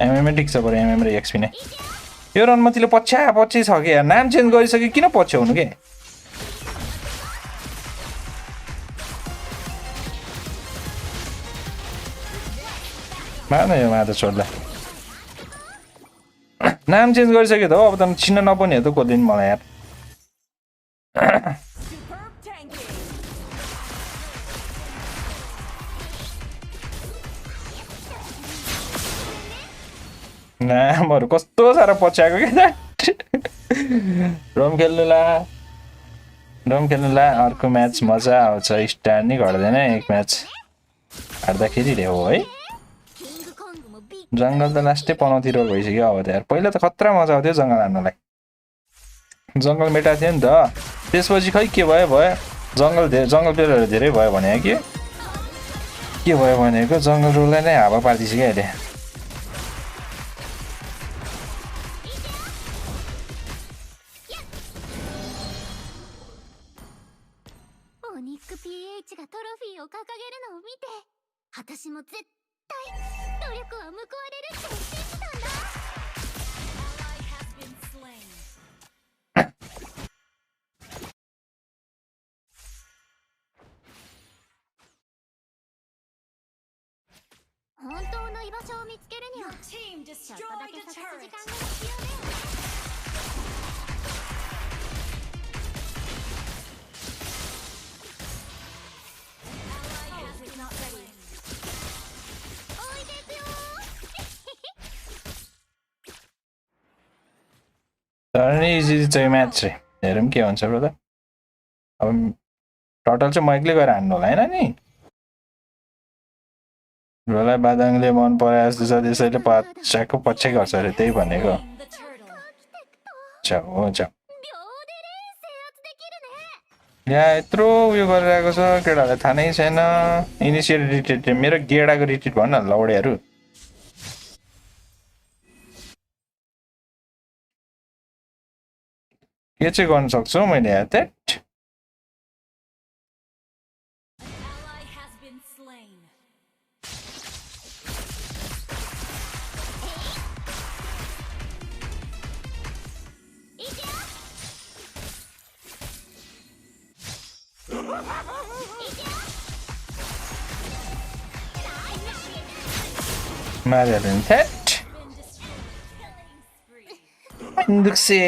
Speaker 2: एमएमए ठिक छ बरु एमएम र एक्सपी नै यो रनमतीले पछि छ कि यार नाम चेन्ज गरिसक्यो किन पछ्याउनु के मार्न यो माधव छोड्ला नाम चेन्ज गरिसक्यो त हो अब त चिन्न नपर्ने हो त कसले नि मलाई यार नामहरू कस्तो साह्रो पछ्याएको क्या रोम खेल्नुला अर्को म्याच मजा आउँछ स्टार नि घट्दैन एक म्याच हार्दाखेरि रे हो है जङ्गल त लास्टै पनौती रोग भइसक्यो अब त यार पहिला त खतरा मजा आउँथ्यो जङ्गल हान्नलाई जङ्गल मेटा थियो नि त त्यसपछि खै के भयो जङ्गल प्लेयरहरू धेरै भयो भने के भयो भनेको जङ्गल रोगलाई नै हावा पारिदिसक्यो अहिले
Speaker 7: PH がトロフィーを掲げるのを見て私も絶対努力は報われるって信じたんだ本当の居場所を見つけるにはちょっとだけ探す時間が必要だよね
Speaker 2: तर इजी चाहिँ म्याच चाहिँ हेरौँ के हुन्छ ब्रदर अब टोटल चाहिँ म एक्लै गएर हान्नु होला होइन नि ब्रोलाई बादाङले मन पराए जस्तो छ त्यसैले पछि गर्छ अरे त्यही भनेको यहाँ यत्रो उयो गरिरहेको छ केटाहरूलाई थाहा नै छैन इनिसियल रिट्रिट मेरो गेडाको रिट्रिट भन्न लौडेहरू के चाहिँ गर्न सक्छु मैले यहाँ त्यट मारेर नि थ्याट दुख्से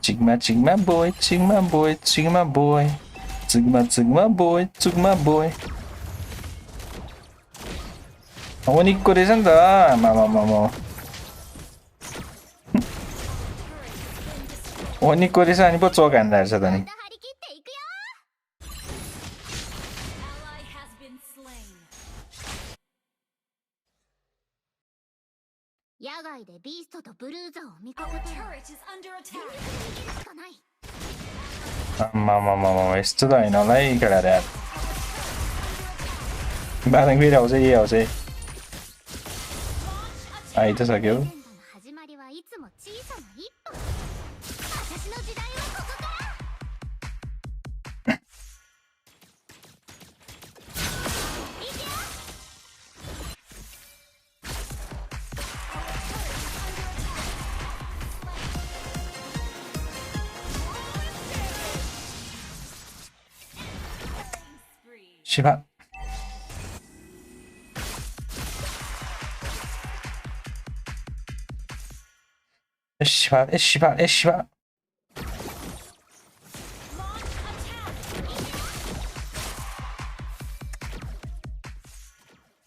Speaker 2: Sigma boy उनीको रहेछ नि त मामा उनीको रहेछ अनि पो चोक हान्दा रहेछ त नि मामा यस्तो त होइन होला है केटाहरू यार बादाङ फेरि आउँछ यही आउँछ आइ त सक्यो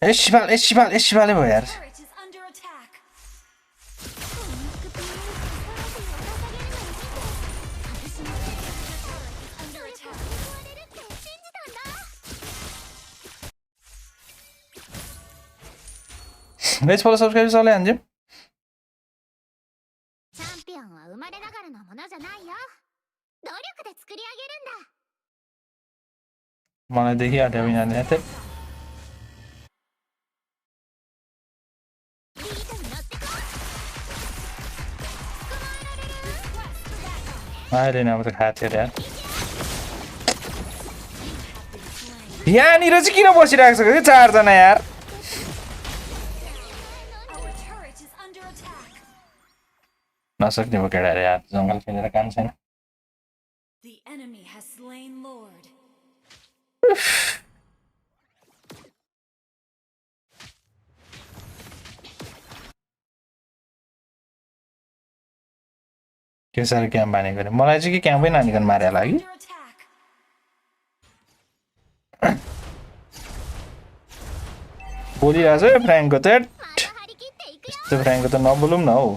Speaker 2: Shiva. Shiva. Shiva le भयो यार Let's follow subscribe to Anjim.
Speaker 7: Champion は生まれながらのものじゃないよ。努力で作り上げるんだ。
Speaker 2: मलाई देखिहाल्यो यिनीहरूले अहिले न अब त खाथ्यो यार यहाँनिर चाहिँ किन बसिरहेको छ कि 4 जना यार नसक्ने भयो केटाहरु यार जंगल खेलेर काम छैन
Speaker 7: The enemy has slain Lord.
Speaker 2: के साह्रो क्याम्प बानी गरे मलाई चाहिँ के क्याम्पै नानीकन मारे लागि बोलिरहेछ फ्र्याङ्कको त यस्तो फ्र्याङ्कको त नबोलौँ न हौ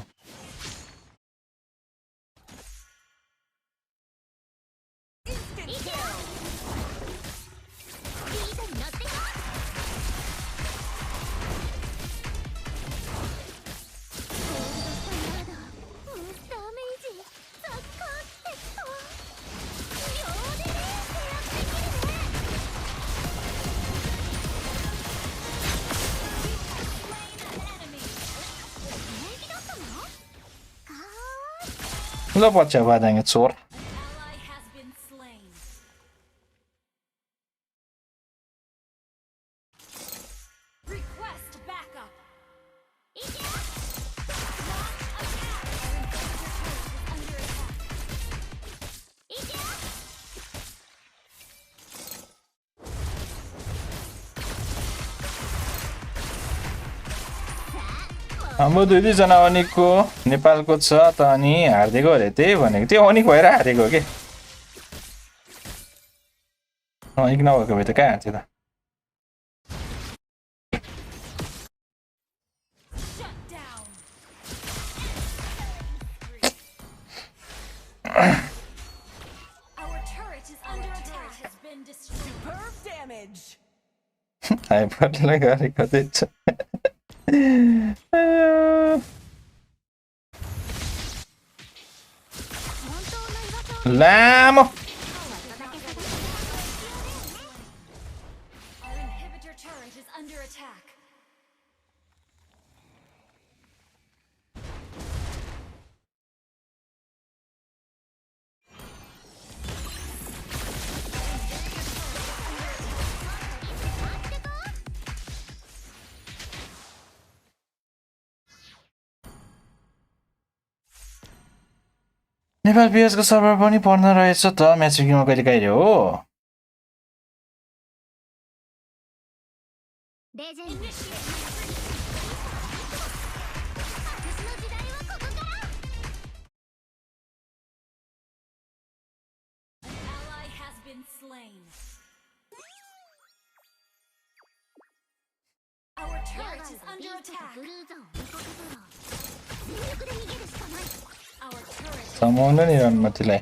Speaker 2: ल बच्चा बादाङे चोर हाम्रो 2 जना अनिकको नेपालको छ त अनि हार्दिएको अरे त्यही भनेको त्यो अनिक भएर हारेको हो के अनिक नभएको भए त कहाँ हार्थ्यो त हाइपरले गरेको देख्छ लामो नेपाल PS को सर्भर पनि पर्न रहेछ त म्याचमा कहिले काहिले हो
Speaker 7: Our turret is under attack.
Speaker 2: समाउनु नि रनमतीलाई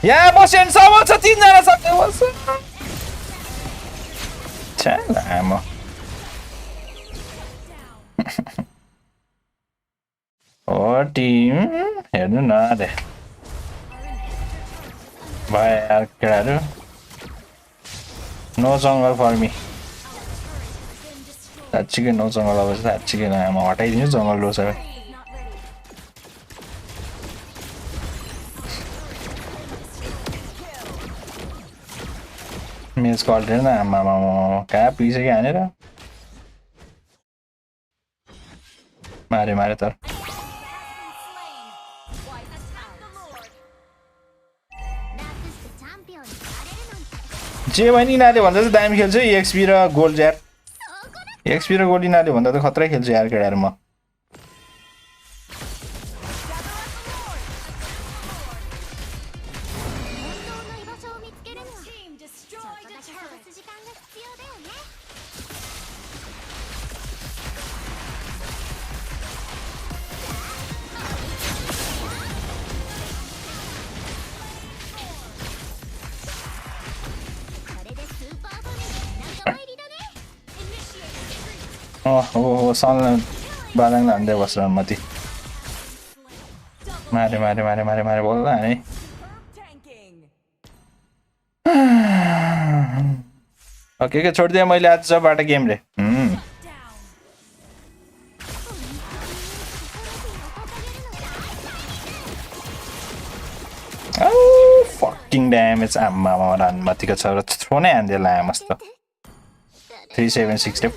Speaker 2: यहाँ बस्यो नि समाउँछ 3 जना सक्ने बस्छ छ्या लामो ओ टिम हेर्नु न अरे भाइ यार केटाहरु नो जंगल फर मी साँच्चीकै नो जंगल अब साँच्चीकै म हटाइदिन्छु जंगल लो सबै मेज कल हेर्न आमामा कहाँ पिसक्यो हानेर मारे तर जे पनि यिनीहरूले भन्दा चाहिँ दामी खेल्छ एक्सपी र गोल्ड यार एक्सपी र गोल्ड यिनीहरूले भन्दा त खतरा खेल्छ यार केटाहरु म ओ सनलाई बादाङलाई हान्दै बस्छ मती मारे बोल्ला नि ओके छोडिदिएँ मैले आजबाट गेम रे ड्यामेज आम्मा रानमतीको छ र थ्रो नै हान्दै लायो मस्त 376 ले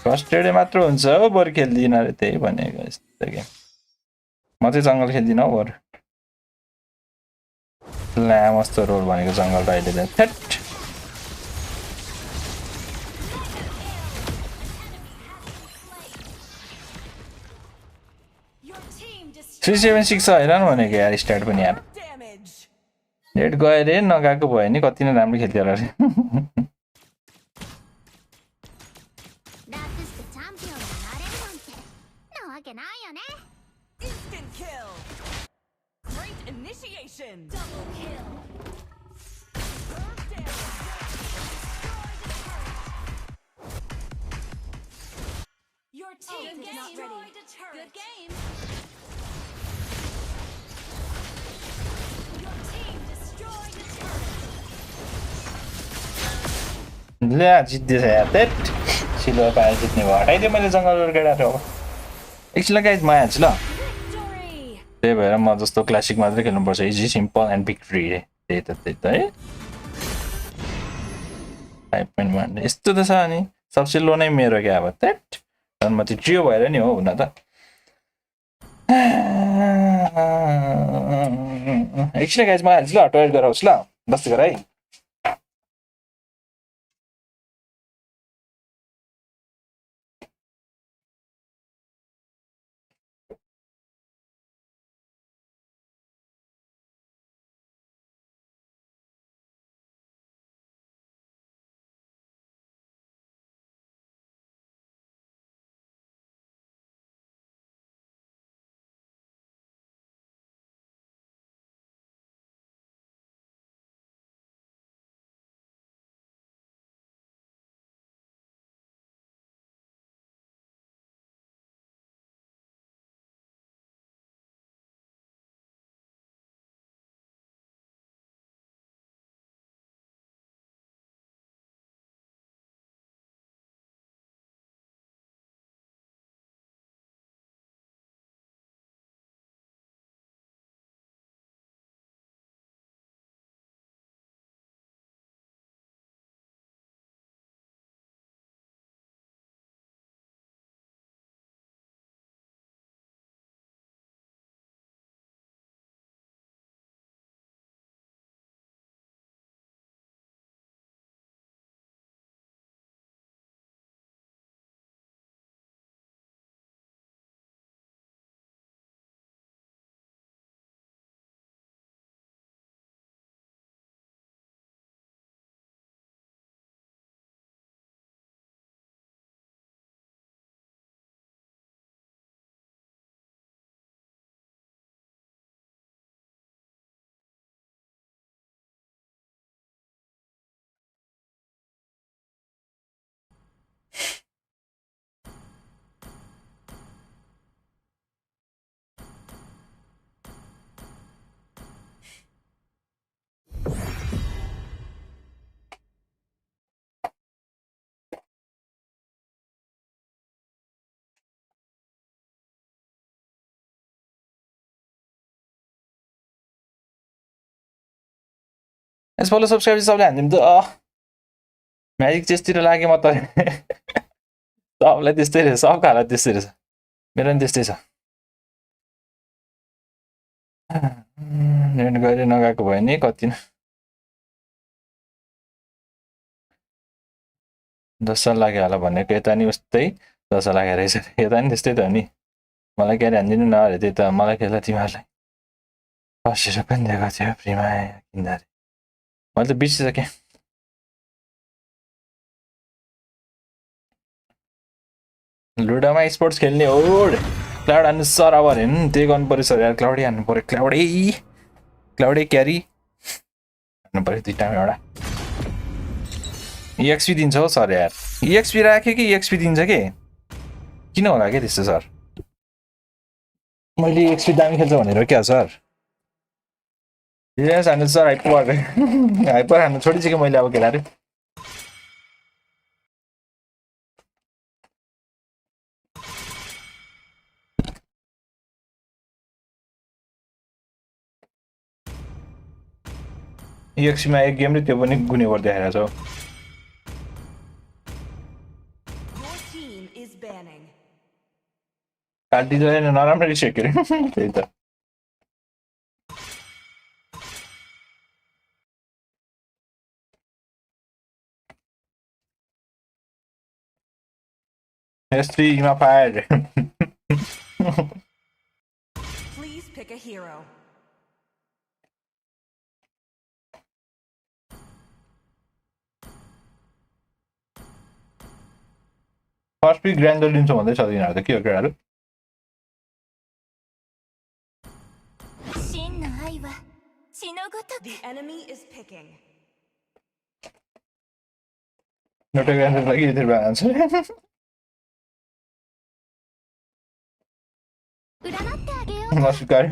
Speaker 2: फ्रस्ट्रेटेड मात्र हुन्छ हो बरु खेल्दिन रे त्यही भनेको यस्तो गेम म चाहिँ जंगल खेल्दिन हो बरु ला मस्तो रोल भनेको जंगल र अहिले त थेट 376 छ हैरान भनेको यार स्टार्ट पनि यार नेट गयो रे नगएको भयो नि कति नै राम्रो खेल्थ्यो होला रे
Speaker 7: Your team destroyed a turret. Good game. Your team destroyed a turret.
Speaker 2: ल्या जित्दै छ यार तेट सिल्भर पाएर जित्ने भयो हटाइदियो मैले जंगल केटाहरु अब एकछिन गाइज म आइहाल्छु ल त्यही भएर म जस्तो क्लासिक मात्रै खेल्नुपर्छ इजी सिम्पल एन्ड भिक्ट्री रे त्यही त है 5.1 यस्तो त छ अनि सबसे लो नै मेरो क्या अब तेट म त ट्रियो भएर नि हो हुन त एकछिन गाइज म आइहाल्छु ल टोयलेट गराउँछु ल बस्दै गर है यस फलो सब्स्क्राइब सबले हान्दिम त म्याजिक चेसतिर लागे म त सबलाई त्यस्तै रहेछ सबको हालत त्यस्तै रहेछ मेरो पनि त्यस्तै छ नेट गएर नगएको भयो नि कति दस लाग्यो होला भनेको यता नि उस्तै दस लागेको रहेछ यता नि त्यस्तै त हो नि मलाई क्यारे हान्दिनु न अरे त्यही त मलाई खेल्दा तिमीहरूलाई 80 रुपियाँ दिएको थियो फ्रीमा किन्दा मैले त बिर्सिसकेँ लुडोमा स्पोर्ट्स खेल्ने हो क्लाउड हान्नु सर अब हेर्नु त्यही गर्नु पर्यो सर यार क्लाउडै हान्नु पर्यो क्लाउडै क्यारी हान्नु पर्यो दुईटामा एउटा EXP दिन्छ हो सर यार EXP राख्यो कि EXP दिन्छ के किन होला के त्यस्तो सर मैले EXP दामी खेल्छ भनेर क्या सर रिलायन्स हान्नु सर हाइपर हान्नु छोडिसकेँ मैले अब केटाहरू EXमा एक गेम रे त्यो पनि गुने गर्दै आइरहेको छ
Speaker 8: Your team is banning.
Speaker 2: काटिदिँदैन नराम्ररी सेक्यो रे त्यही त S3 मा fire
Speaker 8: Please pick a hero.
Speaker 2: First pick ग्रान्डर लिन्छ भन्दै छ यिनीहरू त के हो केटाहरू
Speaker 8: The enemy is picking.
Speaker 2: एउटा ग्रान्डर लागि यति भन्छ नस्वीकार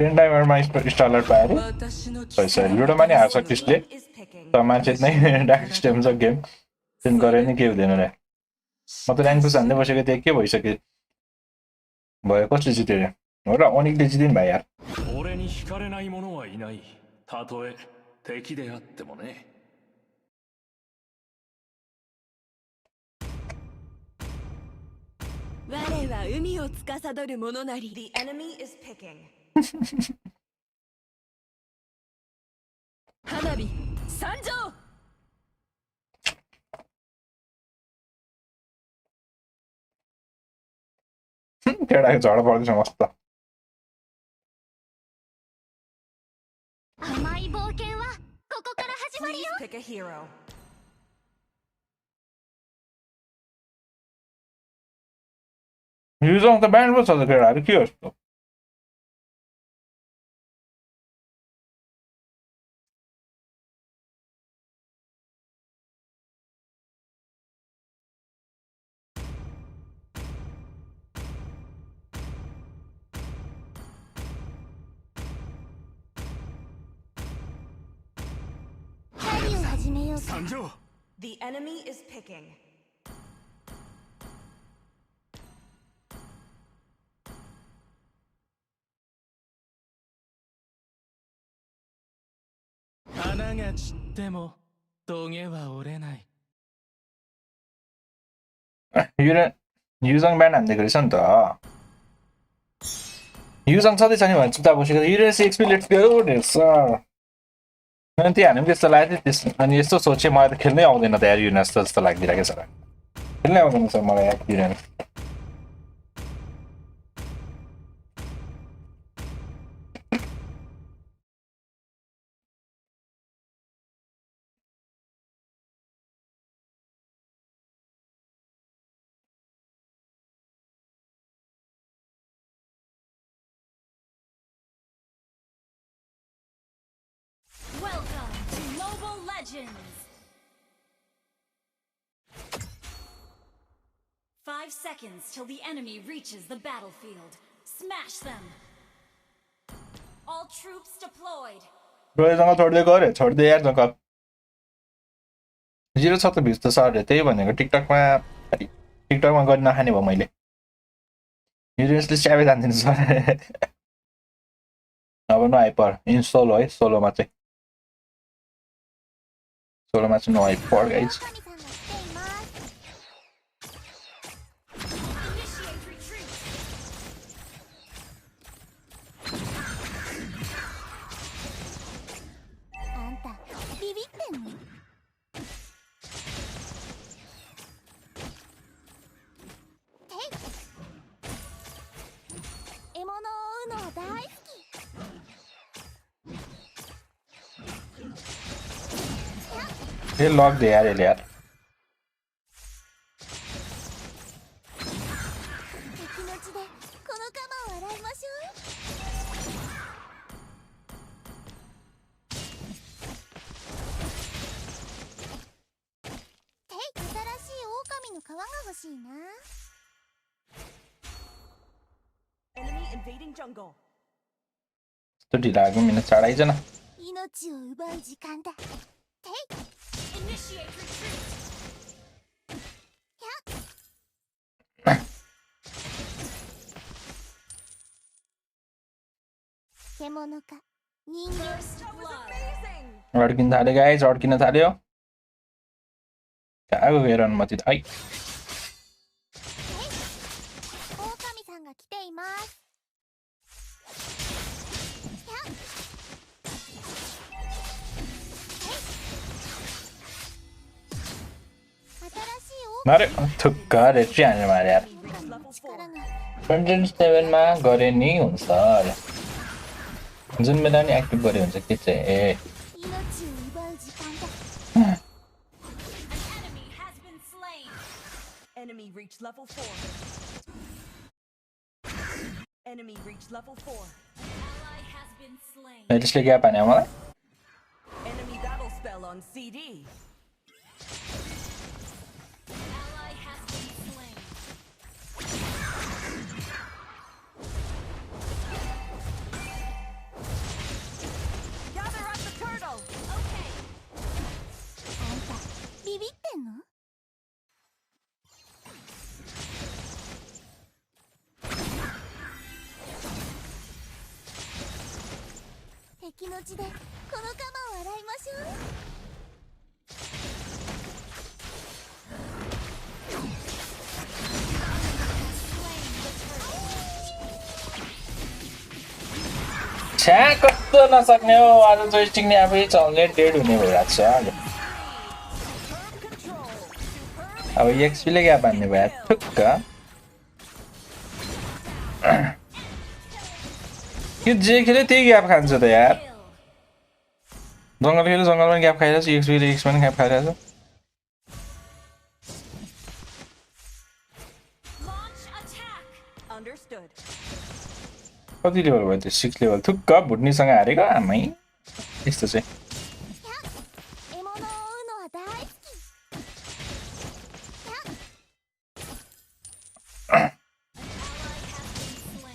Speaker 2: टेन टाइमरमा स्टालर पाएर पैसा लुडोमा नि हार्छ क्रिस्टले त मान्छे नै डार्क सिस्टम छ गेम टेन गरे नि के हुँदैन रे म त ऱ्याङ्क पुस हान्दै बसेको थिएँ के भइसक्यो भयो कसले जित्यो रे हो र अनिकले जितिन् भाइ यार
Speaker 1: 俺に惹かれない者はいない。たとえ敵であってもね。
Speaker 8: 我は海を司る者なり。The enemy is picking.
Speaker 3: 花火参上
Speaker 2: केटाको झड पर्दैछ मस्त
Speaker 7: 甘い冒険はここから始まるよ
Speaker 8: Please pick a hero.
Speaker 2: युजङ त ब्यान्ड पो छ त केटाहरू के हो यस्तो
Speaker 8: The enemy is picking.
Speaker 2: Yu Zhong banned हान्दिएको रहेछ नि त युजङ छँदैछ नि भने चुप्ता बसेको युरेस एक्सपी लेट्स गो रहेछ अनि त्यो हाल्नु पनि त्यस्तो लाग्यो त्यस अनि यस्तो सोचेँ मलाई त खेल्नै आउँदैन त यार युरेस जस्तो लागिरहेको छ खेल्नै आउँदैन सर मलाई यार युरेस
Speaker 7: Welcome to Mobile Legends! 5 seconds till the enemy reaches the battlefield. Smash them! All troops deployed.
Speaker 2: रोयसँग छोड्दै गऱ्यो छोड्दै यार जग्गा 0 छ त भ्युज त सर त्यही भनेको टिकटकमा गरी नखाने भयो मैले युरेसले च्याबे जान्दिनु सर अब नआइपर इन्स्टल है सोलोमा चाहिँ नआइपर गाइज ये लॉक दे यार ये यार
Speaker 8: Enemy invading jungle.
Speaker 2: तो ढिला आगे मैंने चढ़ाई जना
Speaker 7: Initiate retreat. First blood.
Speaker 2: अड्किन थाल्यो गाइज अड्किन थाल्यो कहाँको गएर अनुमति त है
Speaker 19: 狼さんが来ています。
Speaker 2: मारे थुक्क रेट्री हानेर मारे यार 107 मा गरे नि हुन्छ अरे जुन बेला नि एक्टिभ गरे हुन्छ के चाहिँ
Speaker 8: Enemy reached level 4. Enemy reached level 4.
Speaker 7: Ally has been slain.
Speaker 2: त्यसले ग्याप हान्यो मलाई
Speaker 8: Enemy battle spell on CD.
Speaker 7: Ally has been slain.
Speaker 8: Gather up the turtle.
Speaker 7: Okay.
Speaker 19: あんたビビってんの？敵の血でこの鎌を洗いましょう。
Speaker 2: छ्या कस्तो नसक्ने हो आज जोइस्टिक नि आफै चल्ने डेड हुने भइरहेको छ अहिले अब एक्सपीले ग्याप हान्ने भयो ठुक्क यो जे खेल्यो त्यही ग्याप खान्छ त यार जङ्गल खेल्यो जङ्गलमा ग्याप खाइरहेको छु एक्सपीले एक्समा ग्याप खाइरहेको छु
Speaker 8: Understood.
Speaker 2: कति लेभल भयो त्यो 6 लेभल थुक्क भुट्नीसँग हारेको आमै यस्तो चाहिँ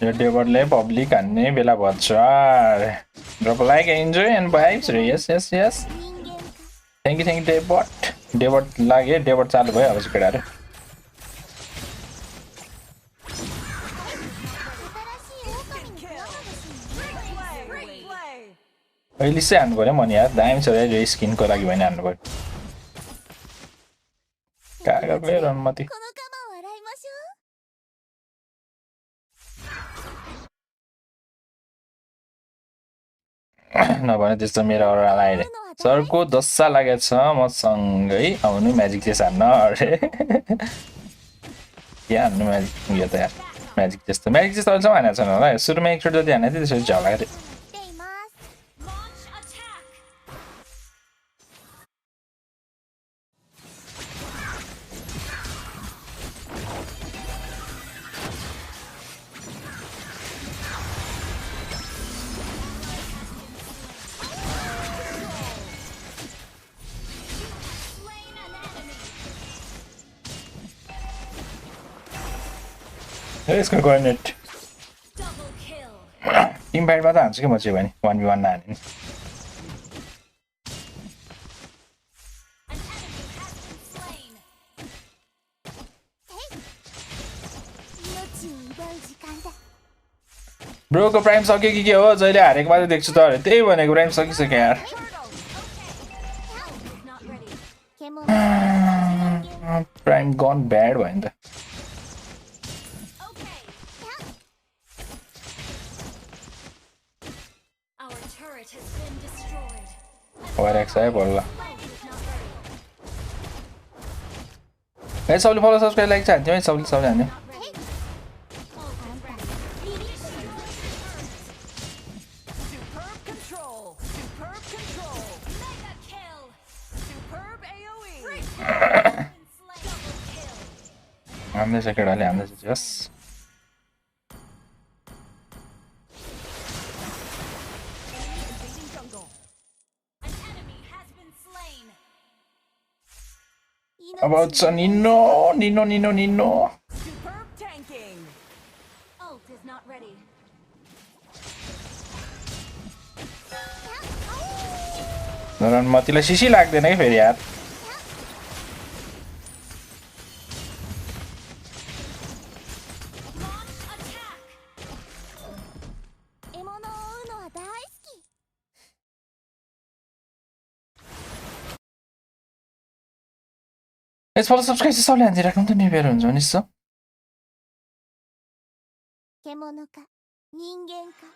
Speaker 2: यो डेबरले पब्लिक हान्ने बेला भन्छ drop like enjoy end vibes yes yes yes thank you debut लाग्यो डेबट चालु भयो अब चाहिँ केटाहरू अहिले चाहिँ हान्नु पर्यो म नि यार दामी छ यो स्किनको लागि भने हान्नु पर्यो कहाँ गयो अनुमति नभने त्यस्तो मेरो अरूलाई आइरहे सरको दस्सा लागेको छ म सँगै आउनु म्याजिक चेस हान्न अरे के हान्नु म्याजिक यो त यार म्याजिक त्यस्तो अहिलेसम्म हानेको छैन होला सुरुमा एकचोटि जति हानेको थियो त्यसपछि झलाएको थियो यसको गर्नेट टिम फाइटमा त हान्छु कि म चाहिँ भने 1v1 नहाने नि ब्रोको प्राइम सक्यो कि के हो जहिले हारेको मात्रै देख्छु त अरे त्यही भनेको प्राइम सकिसक्यो यार प्राइम गन ब्याड भयो नि त ORX आयो बोल्ला ए सबले फलो सब्स्क्राइब लाइक चाहन्थ्यो है सबले हान्यो हाम्रै छ केटाले हाम्रै छ जस About Nino.
Speaker 8: Superb tanking.
Speaker 7: Ult is not ready.
Speaker 2: नरन मतिलाई सिसी लाग्दैन है फेरि यार यसपालि सब्सक्राइब चाहिँ सबले हानिदिइराख्नु त नि बेर हुन्छ नि सो
Speaker 19: 獣か人間か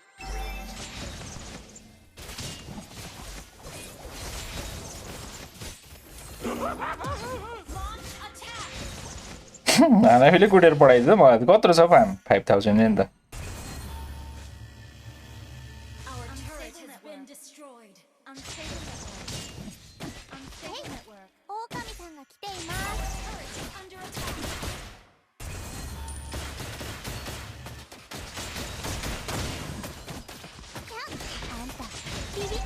Speaker 2: आफैले कुटेर पढाइदियो मलाई त कत्रो छ 5000 नि त
Speaker 7: Our turret has been destroyed. Unstable network. Unstable network.
Speaker 19: 狼さんが来ています
Speaker 7: Turret is under attack.
Speaker 19: あんたビビってん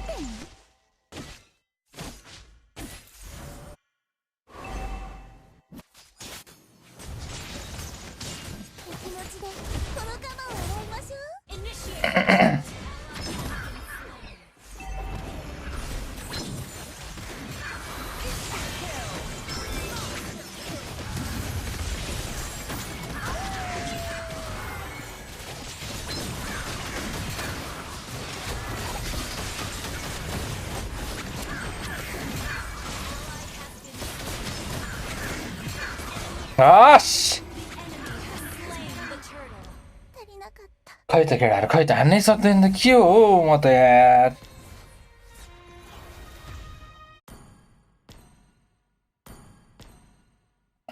Speaker 19: の 気持ちでこのカマを洗いましょう
Speaker 7: Initiate.
Speaker 2: आश
Speaker 7: Slain the turtle.
Speaker 19: 足りなかった
Speaker 2: खै त केटाहरु खै त हान्नै सक्दैन त के हो म त यार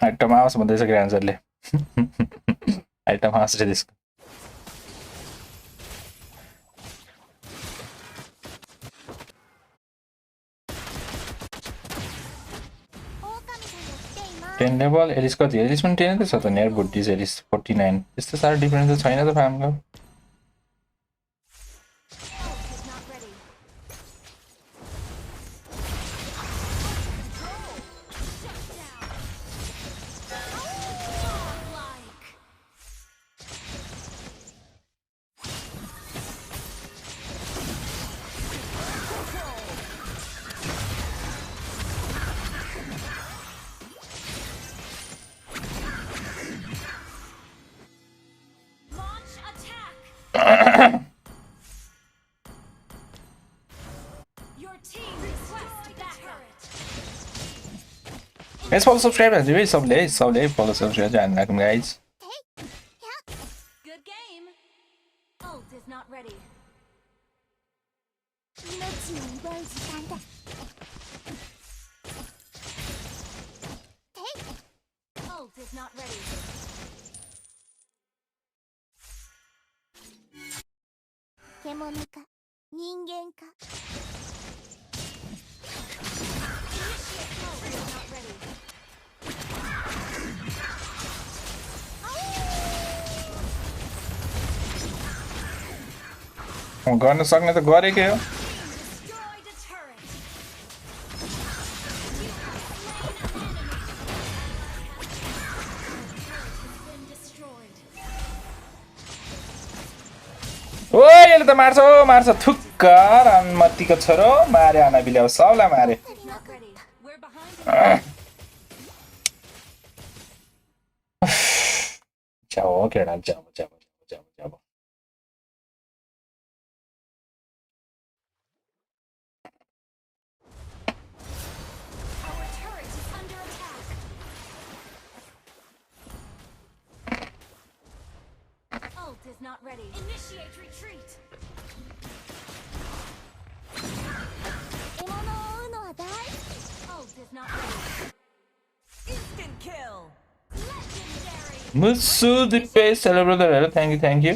Speaker 2: आइटम आओस् भन्दैछ ग्रान्जरले आइटम हाँस रे त्यसको टेन लेभल एलिस कति एलिस पनि 10 त छ त यार बुड्डिस एलिस 49 त्यस्तो साह्रो डिफरेन्स त छैन त फार्मको
Speaker 7: Launch attack. Your team destroyed the turret.
Speaker 2: Let's follow subscribe and do सबले follow subscribe and like guys
Speaker 7: Good game. Ult is not ready.
Speaker 19: 命を奪う時間だ
Speaker 7: Ult is not ready.
Speaker 19: 獣か人間か
Speaker 7: Ult is not ready.
Speaker 2: गर्न सक्ने त गरेकै हो
Speaker 7: Destroyed a turret. Been destroyed.
Speaker 2: ओए यसले त मार्छ थुक्क अनुमतिको छोरो मारे अनाबिले अब सबलाई मारे
Speaker 7: Not ready. We're behind.
Speaker 2: जाऊ केडा जाऊ
Speaker 7: Our turret is under attack. Ult is not ready. Initiate retreat.
Speaker 19: 獲物を追うのは大好き
Speaker 7: Ult is not ready. Instant kill. Legendary.
Speaker 2: मुसु दिपे सेलिब्रेटरहरु thank you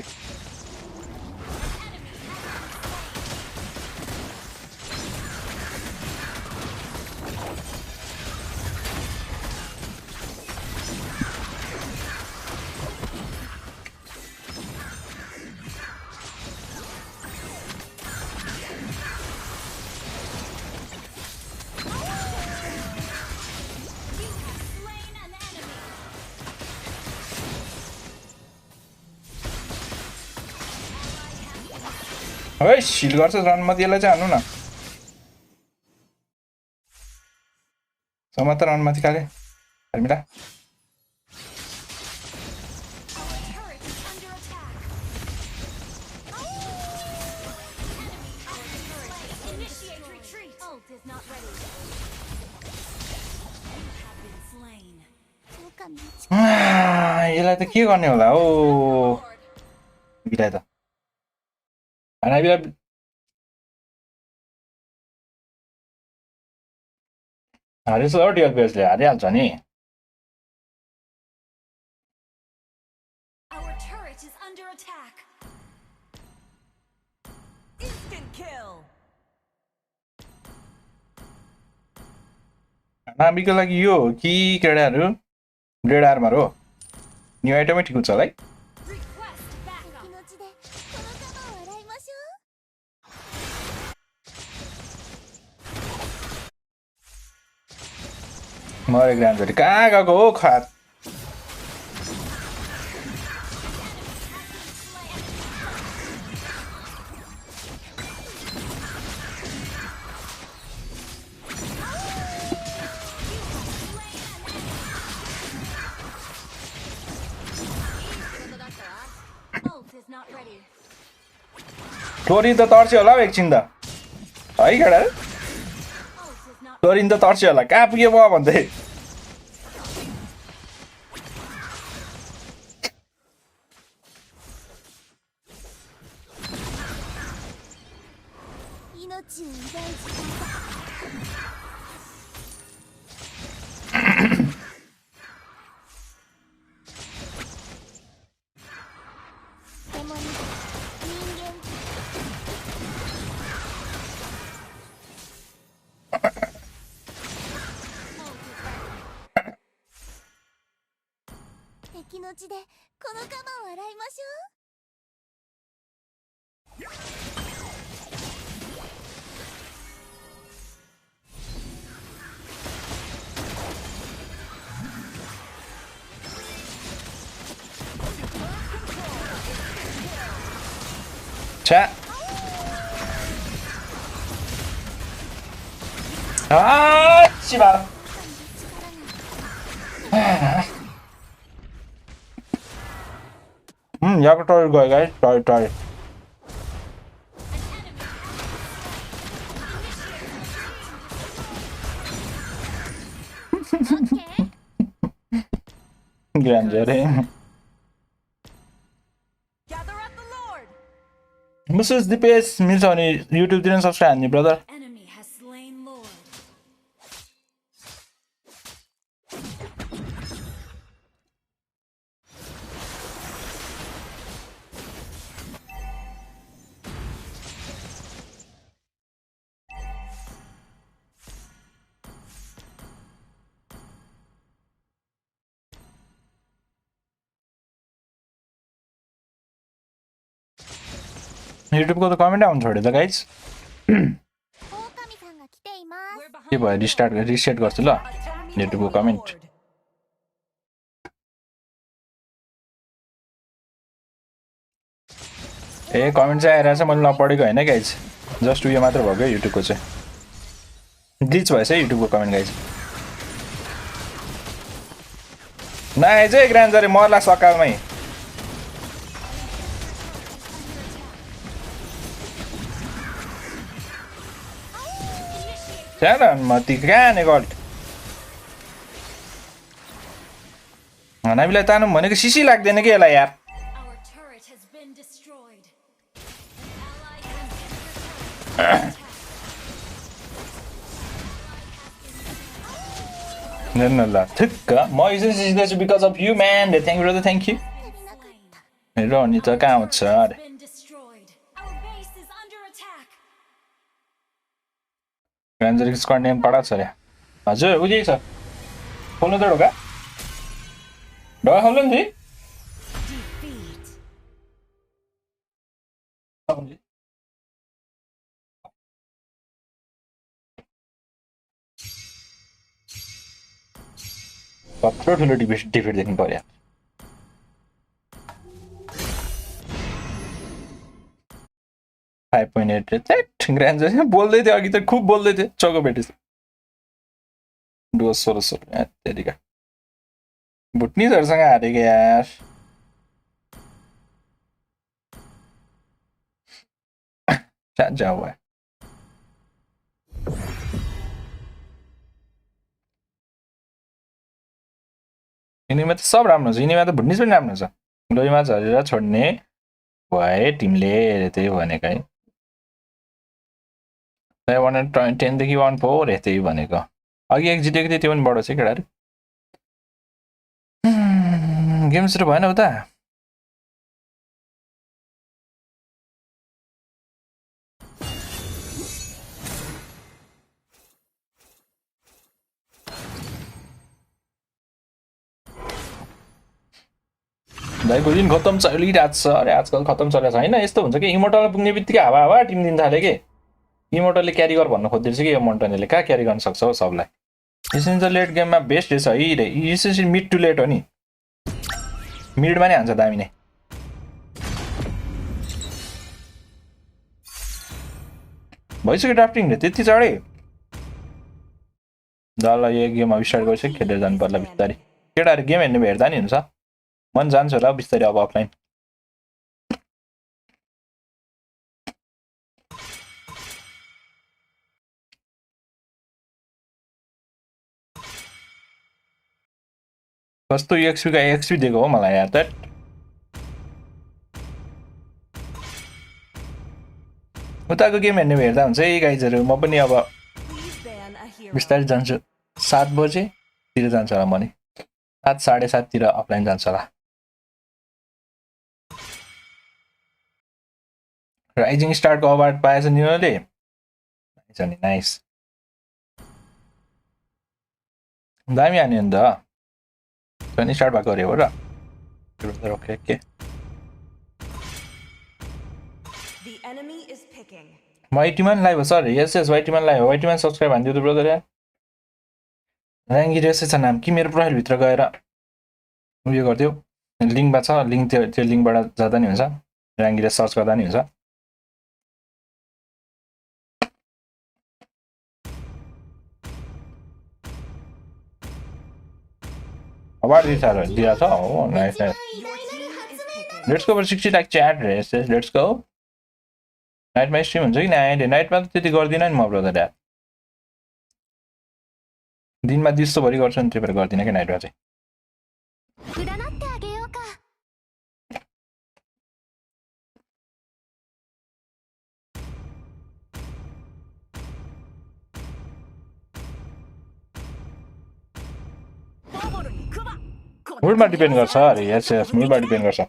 Speaker 7: Slain an enemy.
Speaker 2: ओइ शिल गर्छ रनमा त्यसलाई चाहिँ हान्नु न समात रनमा तिकाले हर्मिला
Speaker 7: Our turret is under attack. Initiate retreat. Ult is not ready. You have been slain.
Speaker 2: यसलाई त के गर्ने होला हो बिलाई त नाबिला हारिस हो डिएलपिएसले हारिहाल्छ नि
Speaker 7: Our turret is under attack. Instant kill.
Speaker 2: नाबिको लागि यो हो कि केडाहरू ग्रेड आर्मर हो न्यू आइटमै ठिक हुन्छ होला है मरे ग्रान्डजरी कहाँ गएको हो खात टोरिन त तर्स्यो होला हौ एकछिन त है केटा टोरिन त तर्स्यो होला कहाँ पुग्यो म भन्दै छ्या चिबा यहाँको टयर गयो गाइस टयर ग्रान्जरे Mrs. DPS मिल्छ भने YouTube तिर सब्स्क्राइब हान्ने ब्रदर YouTube को त कमेन्ट आउनु छोड्यो त गाइस के भयो रिसेट गर्छु ल YouTube को कमेन्ट ए कमेन्ट चाहिँ आइरहेछ मैले नपढेको हैन गाइस जस्ट उयो मात्र भयो के YouTube को चाहिँ ग्लिच भएछ है YouTube को कमेन्ट गाइस नाइ चाहिँ ग्रान्जरे Malla सकालमै Jangan mati kan gold. Nabiलाई तान्नु भनेको सिसी लाग्दैन के यसलाई यार न ल ठिक्क म इजन सिस्दैछु बिकज अफ यु म्यान thank you brother thank you हेरो अनि त कहाँ हुन्छ अरे ग्रान्जर स्क्वाड नेम पढा छ रे हजुर उही छ खोल्नु त ढोका ढोका खोल्नु नि कत्रो ठुलो डिफिट देख्नु पर्यो 5.8 रेट ग्रान्जर बोल्दै थियो अघि त खुब बोल्दै थियो चको भेटेछ डुवस 16 त्यतिका भुटनीहरुसँग हारेको यार जाऊ यिनीमा त सब राम्रो छ, यिनीमा त भुटनिस पनि राम्रो छ। लोइमा झरेर छोड्ने भए टिमले त्यही भनेको है। 110 देखि 14 त्यही भनेको। अघि एक जितेको थियो त्यो पनि बढो छ केटाहरु। गेम सुरु भएन उता। दाइको दिन खत्तम चलिरहेको छ। अरे आजकल खत्तम चलेको छैन। यस्तो हुन्छ कि इमोर्टल पुग्ने बित्तिकै हावा हावा टिम दिन थाले के। इमोर्टलले क्यारी गर भन्न खोज्दैछ कि यो मोन्टनेले कहाँ क्यारी गर्न सक्छ हो सबलाई। यसरी त लेट गेममा बेस्ट रहेछ है। यसरी मिड टु लेट हो नि। मिडमा नै हान्छ दामी नै। भइसक्यो ड्राफ्टिङ त्यति चढे। ल यो गेम स्टार्ट गरिसक्यो खेलेर जानु पर्ला बिस्तारै। केटाहरु गेम हेर्ने भेट्दा नि हुन्छ। मन जान्छ होला बिस्तारै अब अफलाइन। कस्तो एक्सपी का एक्सपी दिएको हो मलाई यार त। उताको गेम हेर्ने भेट्दा हुन्छ है गाइजहरु। म पनि अब बिस्तारै जान्छु। 7 बजेतिर जान्छ होला म नि। 7 7:30 तिर अफलाइन जान्छ होला। राइजिङ स्टारको अवार्ड पाएछ नि उनीहरूले। नाइस अनि नाइस। दामी हान्यो नि त। पनि स्टार्ट भएको अरे हो र। Okay okay. म 80 लाइभ हो सर। यस यस 80 लाइभ हो। 80 सब्स्क्राइब हान्दियो त ब्रदर यार। र्याङ्गी रेस छ नाम कि मेरो प्रोफाइल भित्र गएर उयो गर्दियो। लिंकमा छ लिंक त्यो लिंकबाट जाँदा नि हुन्छ। र्याङ्गी रेस सर्च गर्दा नि हुन्छ। अवार्ड दिया छ। हो nice nice. Let's go for 60 like chat race. Let's go. नाइटमा स्ट्रिम हुन्छ कि नाइट नाइटमा त त्यति गर्दिन नि म ब्रदर यार। दिनमा दिउँसोभरि गर्छु नि त्यही भएर गर्दिन के नाइटमा चाहिँ। मुडमा डिपेन्ड गर्छ अरे। यस यस मुडमा डिपेन्ड गर्छ।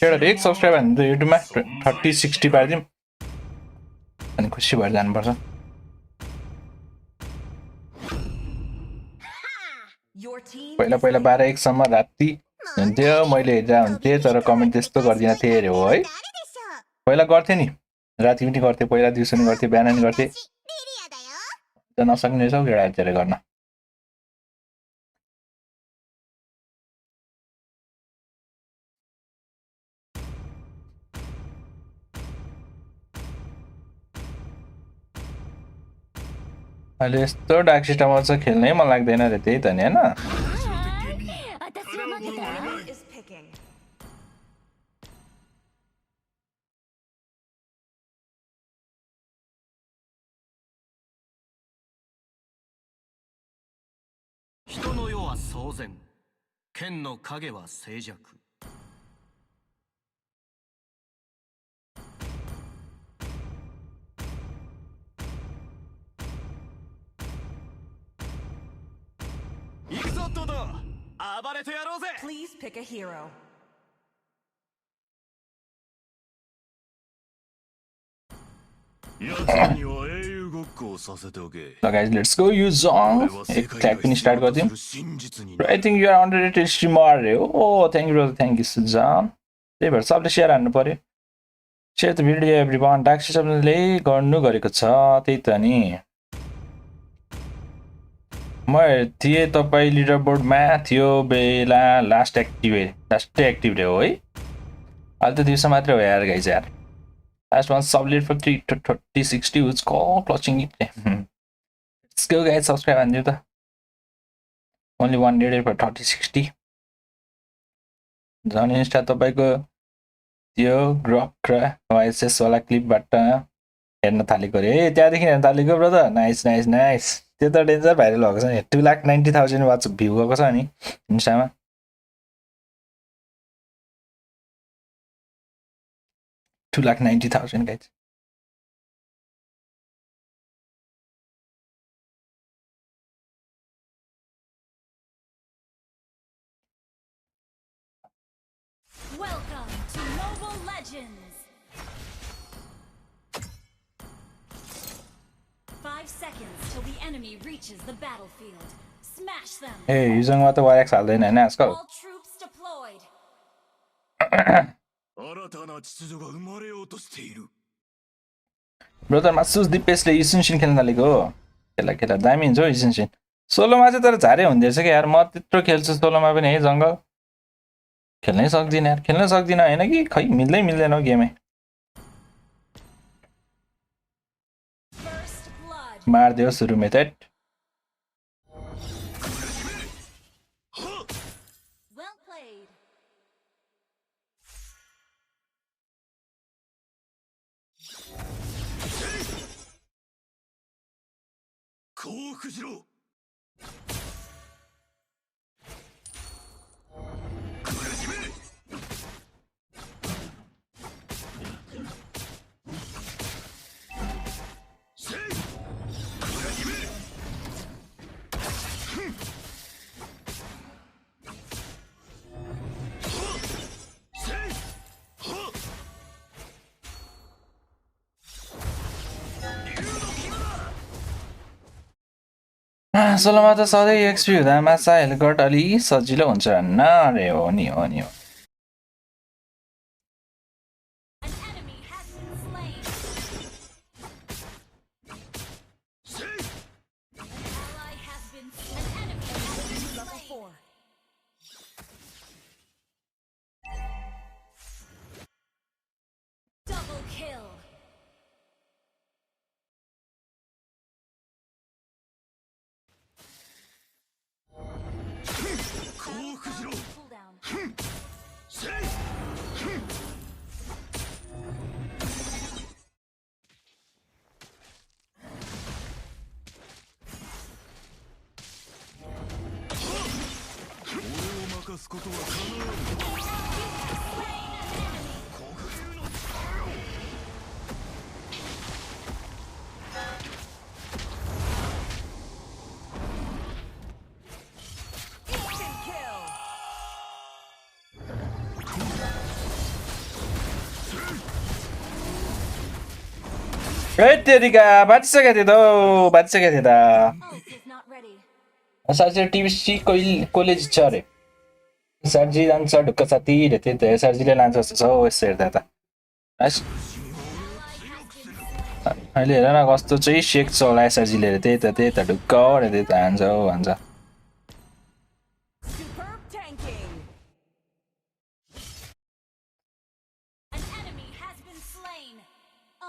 Speaker 2: एउटा एक सब्स्क्राइब हान्नु त युट्युबमा 30-60 पारिदिउँ अनि खुसी भएर जानुपर्छ। पहिला 12-1 सम्म राति हुन्थ्यो। मैले हेरेर हुन्थेँ तर कमेन्ट त्यस्तो गर्दिन थिएँ अरे हो है। पहिला गर्थेँ नि राति पनि गर्थेँ। पहिला दिउँसो पनि गर्थेँ बिहान पनि गर्थेँ। त नसक्ने रहेछ केटाहरुतिर गर्न। अहिले यस्तो डार्क सिस्टम आउँछ खेल्नै मन लाग्दैन रे त्यही त नि हैन।
Speaker 8: Please pick a hero.
Speaker 2: So guys, let's go use Zong. Attack finish start गर्दियौ। I think you are underrated streamer. Oh, thank you brother. Thank you Suzan. त्यही भएर सबले शेयर हान्नु पर्यो। Share the video everyone. Dark सिस्टमले गर्नु गरेको छ त्यही त नि। म थिए तपाई लिडर बोर्डमा थियो बेला लास्ट एक्टिभ रे हो है। अहिले त दिउँसो मात्रै हो यार गाइज यार। Last one solid for 30-60 was called clutching it. Let's go guys, subscribe and do the only one needed for 30-60. झन् इन्स्टा तपाईँको त्यो OSS वाला क्लिपबाट हेर्न थालेको रे त्यहाँदेखि हेर्न थालेको ब्रदर नाइस नाइस नाइस त्यो त डेन्जर भाइरल भएको छ नि 2,90,000 वाच भ्यू गएको छ नि इन्स्टामा 2,90,000 guys
Speaker 7: Welcome to Mobile Legends. 5 seconds till the enemy reaches the battlefield. Smash them.
Speaker 2: ए युजङमा त वारेक्स हाल्दैन हैन आजकल
Speaker 7: All troops deployed.
Speaker 1: 新たな秩序が生まれようとしている
Speaker 2: ब्रदर मासुस दिपेशले इसेन्सिन खेल्न थालेको हो खेला खेला दामी हुन्छ हौ इसेन्सिन सोलोमा चाहिँ तर झारे हुँदो रहेछ कि यार म त्यत्रो खेल्छु सोलोमा पनि है जङ्गल खेल्नै सक्दिनँ यार खेल्न सक्दिनँ होइन कि खै मिल्दैन हौ गेमै मारिदियो सुरुमै त
Speaker 7: Well played.
Speaker 2: सोलोमा त सधैँ एक्सपी हुँदा माछा हेलकट अलि सजिलो हुन्छ न रे हो नि हो नि हो
Speaker 7: Double kill. Cooldown.
Speaker 2: तेरिका बाँचिसकेको थियो त बाँचिसकेको थियो त साँच्चै टिबिसी कलेज छ अरे एसआरजी जान्छ ढुक्क साथी रे त्यही त एसआरजीले लान्छ जस्तो छ हौ यसो हेर्दा त अहिले हेर न कस्तो चाहिँ सेक छ होला एसआरजीले रे त्यही त ढुक्क रे त्यही त हान्छ हौ हान्छ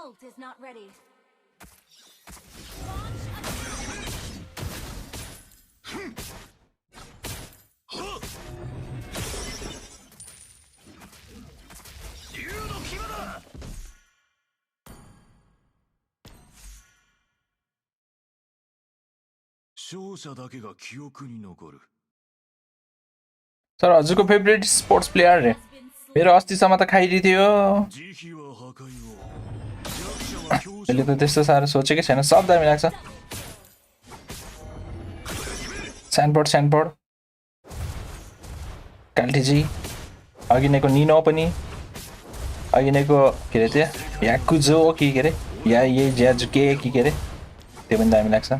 Speaker 7: Ult is not ready.
Speaker 2: Sir हजुरको फेभरेट स्पोर्ट्स प्लेयर रे मेरो अस्तिसम्म त खाइदिथ्यो अहिले त त्यस्तो साह्रो सोचेकै छैन सब दामी लाग्छ स्यानफोर्ड काल्टीजी अघि नैको निनो पनि अघि नैको के अरे त्यो याकुजो के अरे या ये ज्याजुके के अरे त्यो पनि दामी लाग्छ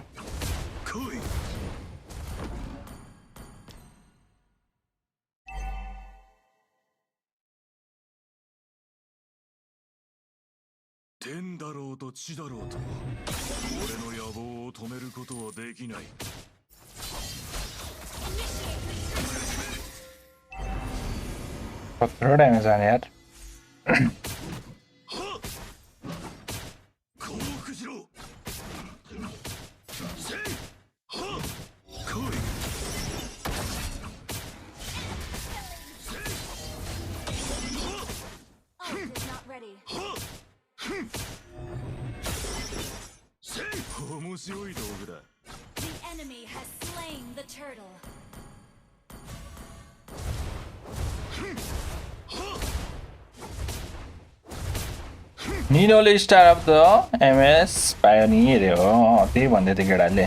Speaker 2: कत्रो ड्यामेज आने यार
Speaker 7: The enemy has slain the turtle.
Speaker 2: निनोले स्टार अफ द एमएस पायो नि रे हो त्यही भन्दै थियो केटाले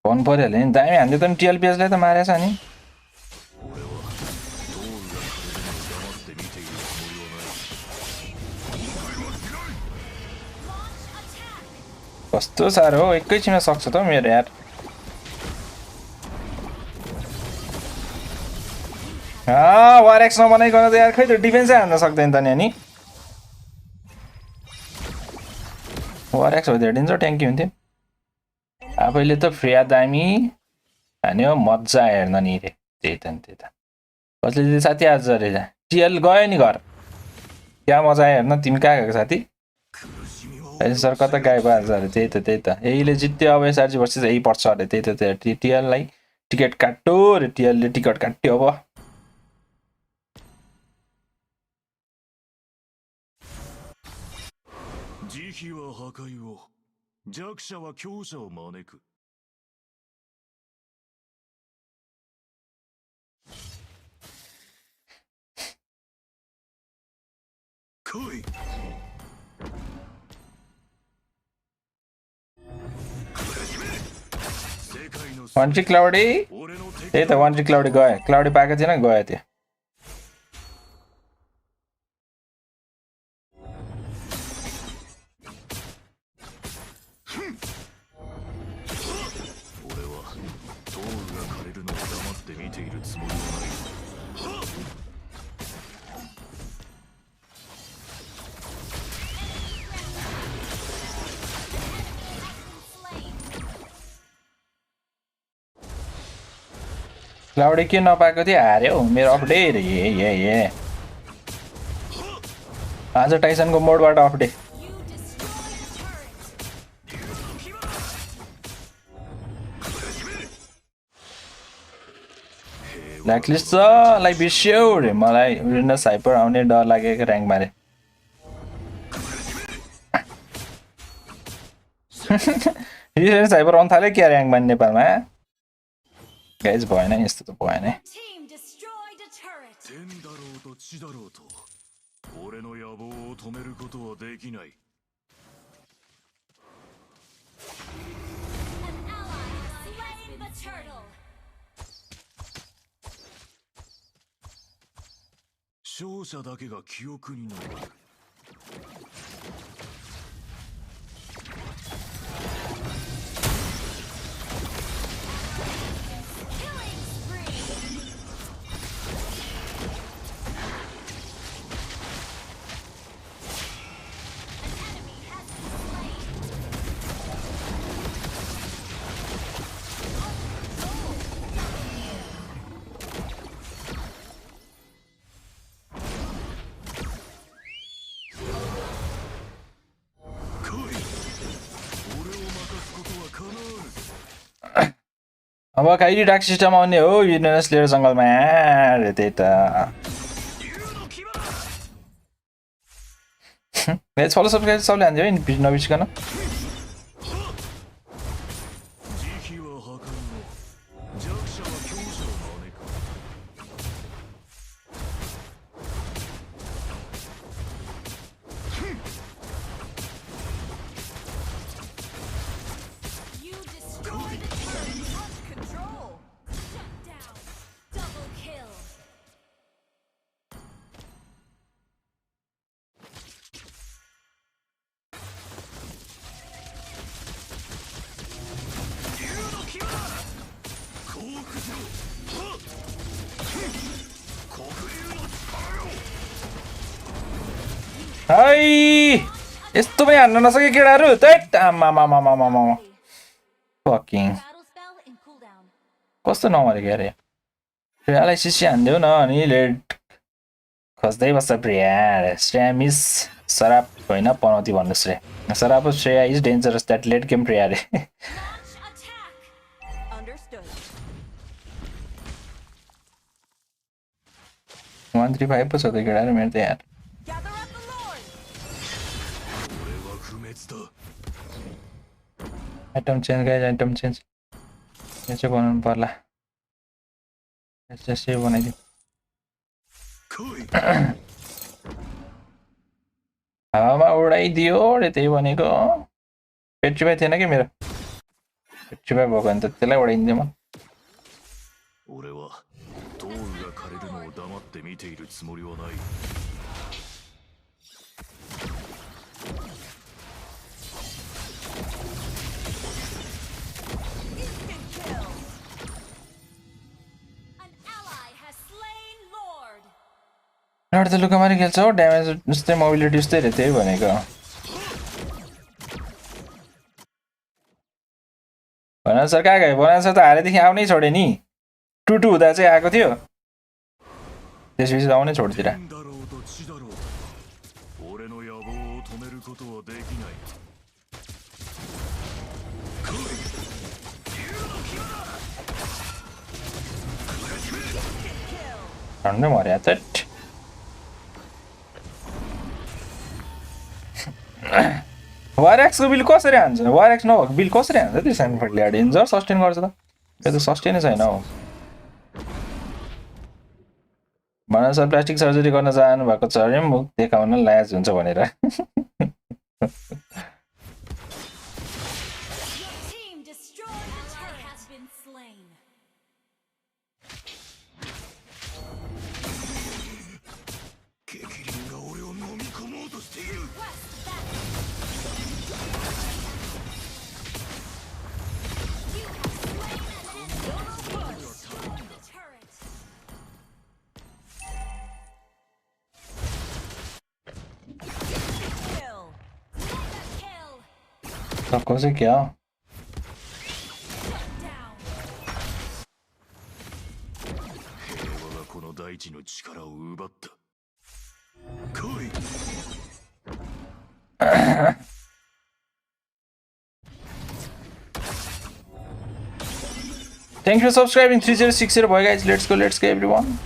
Speaker 2: फोन पर्यो नि दामी हान्दै त टिएलपिएसले त मारेछ नि कस्तो साह्रो हो एकैछिनमा सक्छ त मेरो यार वारेक्स नबनाइकन त यार खै त डिफेन्सै हान्न सक्दैन त नि अनि वारेक्स भइदिन्छ ट्याङ्की हुन्थ्यो आफैले त फ्रिया दामी हान्यो मजा हेर्न नि रे त्यही त कसले साथी आज रे टिएल गयो नि घर क्या मजा आयो हेर्न तिमी कहाँ गएको साथी सर कता गायब आज अरे त्यही त यहीले जित्यो अब एसआरजी भर्सेस यही पर्छ अरे त्यही त टिएललाई टिकट काट्यो रे टिएलले टिकट काट्यो अब
Speaker 1: 慈悲は破壊を弱者は強者を招く 来い
Speaker 2: वान्ट्री क्लाउडी त्यही त वान्ट्री क्लाउडी गयो क्लाउडी पाएको थिएन गयो त्यो क्लाउडी के नपाएको थियो हार्यो मेरो अपडेट ए आज टाइसनको मोडबाट अपडेट ब्ल्याकलिस्ट लाई बिर्स्यौ रे मलाई रिनस हाइपर आउने डर लागेको र्याङ्क मारे रिनस हाइपर आउन थाल्यो के र्याङ्क मान्ने नेपालमा गाइज भएन यस्तो त भएन अब कहिले डार्क सिस्टम आउने हो युनिभर्स लिएर जङ्गलमा रे त्यही त भेज फलो सब्सक्राइब सबले हान्दियो है नबिर्सिकन हाय यस्तो पनि हान्न नसके केटाहरु तैट आमामामामामामा फकिङ कस्तो नमरेको यार प्रियालाई सिसी हान्देऊ न अनि लेट खस्दै बस्छ प्रिया श्रेया मिस सराप होइन पनौती भन्नु श्रेया सराप Shreya is dangerous that late game Priya रे
Speaker 8: Understood.
Speaker 2: 135 पो छ त केटाहरु मेरो त यार item change guys item change यो चाहिँ बनाउनु पर्ला यसै बनाइदिउँ हावामा उडाइदियो रे त्यही भनेको पेट्रीबाई थिएन कि मेरो पेट्रीबाई भएको भने त त्यसलाई उडाइदिन्थेँ म
Speaker 1: 俺はトールが枯れるのを黙って見ているつもりはない
Speaker 2: लड त लुका मारि खेल्छ हो ड्यामेज जस्तै मोबिलिटी जस्तै रे त्यही भनेको भन सर कहाँ गयो भन सर त हालेदेखि आउनै छोडे नि 2-2 हुँदा चाहिँ आएको थियो त्यसपछि आउनै छोड्दिरा
Speaker 1: 俺の野望を止めることはできない
Speaker 2: झन्डै मर्या त वारेक्स को बिल कसरी हान्छ वारेक्स नभएको बिल कसरी हान्छ त्यो स्यानफोर्डले यार डेन्जर सस्टेन गर्छ त त्यो त सस्टेनै छैन हौ भन सर प्लास्टिक सर्जरी गर्न जानु भएको छ अरे मुख देखाउन लाज हुन्छ भनेर सबको से क्या
Speaker 1: この大地の力を奪った。来い。
Speaker 2: Thank you for subscribing 3060 boy guys. Let's go everyone.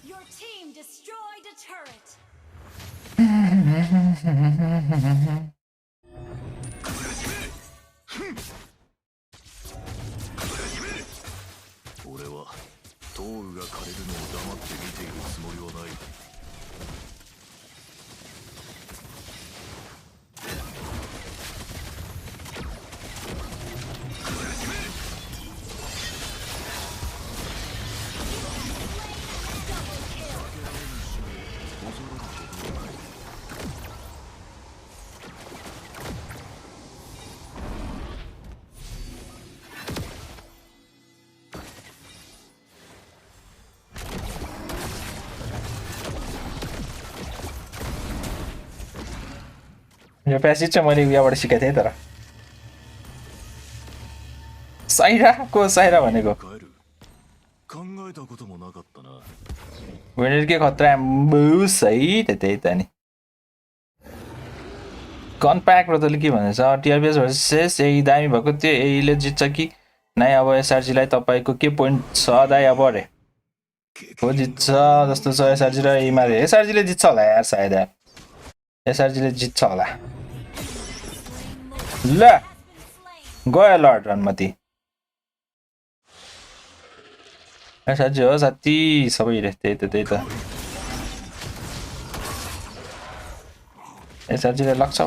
Speaker 7: Your team destroyed a turret.
Speaker 2: Yo passage चाहिँ मैले उयाबाट सिकेको थिएँ तर साइरा भनेको विनर के खतरा एम्बुस है त्यही त नि गन प्याक ब्रदरले के भनेछ टिआरपिएस भर्सेस यही दामी भएको थियो यहीले जित्छ कि नाइ अब एसआरजीलाई तपाईको के पोइन्ट छ दाइ अब रे हो जित्छ जस्तो छ एसआरजी र यहीमा रे एसआरजीले जित्छ होला यार सायद एसआरजीले जित्छ होला ल गयो लर्ड रनमती एसआरजी हो साथी सबै रे त्यही त एसआरजीले लग्छ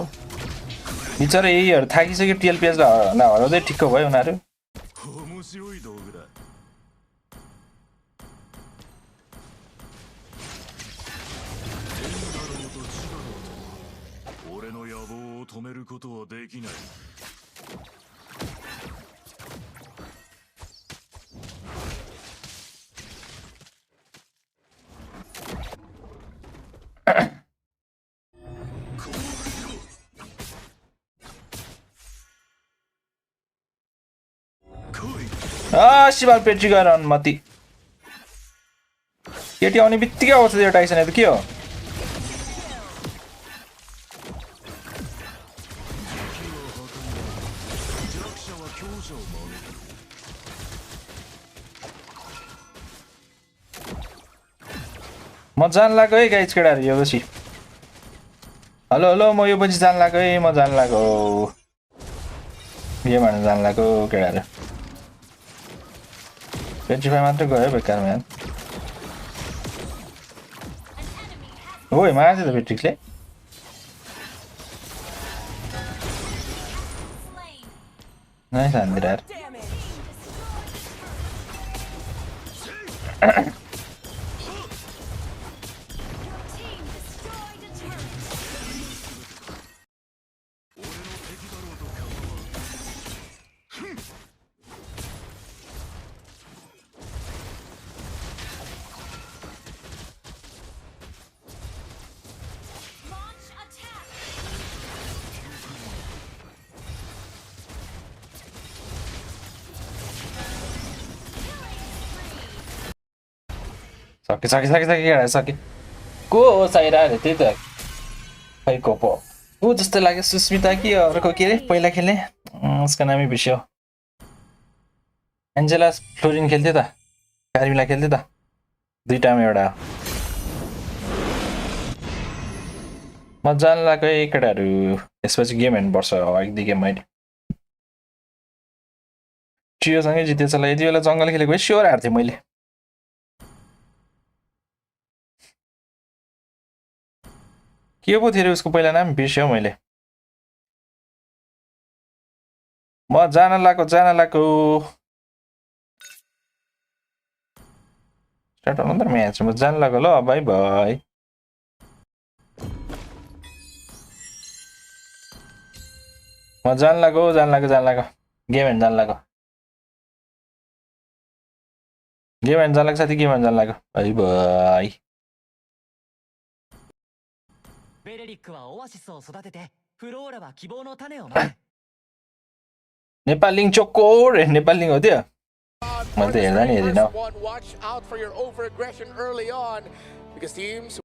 Speaker 2: बिचरा यहीहरू थाकिसक्यो टिएलपिएसलाई हराउँदै ठिक्क भयो उनीहरू शिवाल पेट्री गएर अनुमति केटी आउने बित्तिकै आउँछ त्यो टाइसन त के हो म जान लाग्यो है गाइज केटाहरु यो पछि हेलो हेलो म यो पछि जान लाग्यो है म जान लाग्यो गेम हार्न जान लाग्यो केटाहरु 25 मात्र गयो बेकार म्यान ओइ मार्छ त बेट्रिक्सले नाइस हान्दिरा यार सके को हो साइरा अरे त्यही त खै को पो ऊ जस्तो लाग्यो सुस्मिता कि अर्को के रे पहिला खेल्ने उसको नामै बिर्स्यो एन्जेला फ्लोरिन खेल्थ्यो त कार्मिला खेल्थ्यो त दुईटामा एउटा म जान लाग्यो है केटाहरु यसपछि गेम हेर्नुपर्छ एक दुई गेम मैले ट्रियोसँगै जितेछ ल यति बेला जङ्गल खेलेको भए स्योर हार्थेँ मैले के पो थियो उसको पहिला नाम बिर्स्यो मैले म जान लाग्यो स्टार्ट अनदर म्याच म जान लाग्यो ल बाइ बाइ म जान लाग्यो गेम हेर्न जान लाग्यो साथी गेम हेर्न जान लाग्यो बाइ बाइ
Speaker 1: ベレリックはオアシスを育ててフローラは希望の種をまく
Speaker 2: नेपाली चोकोर नेपाली हो त्यो मैले त हेर्दा नि herein
Speaker 11: Watch out for your overaggression early on because teams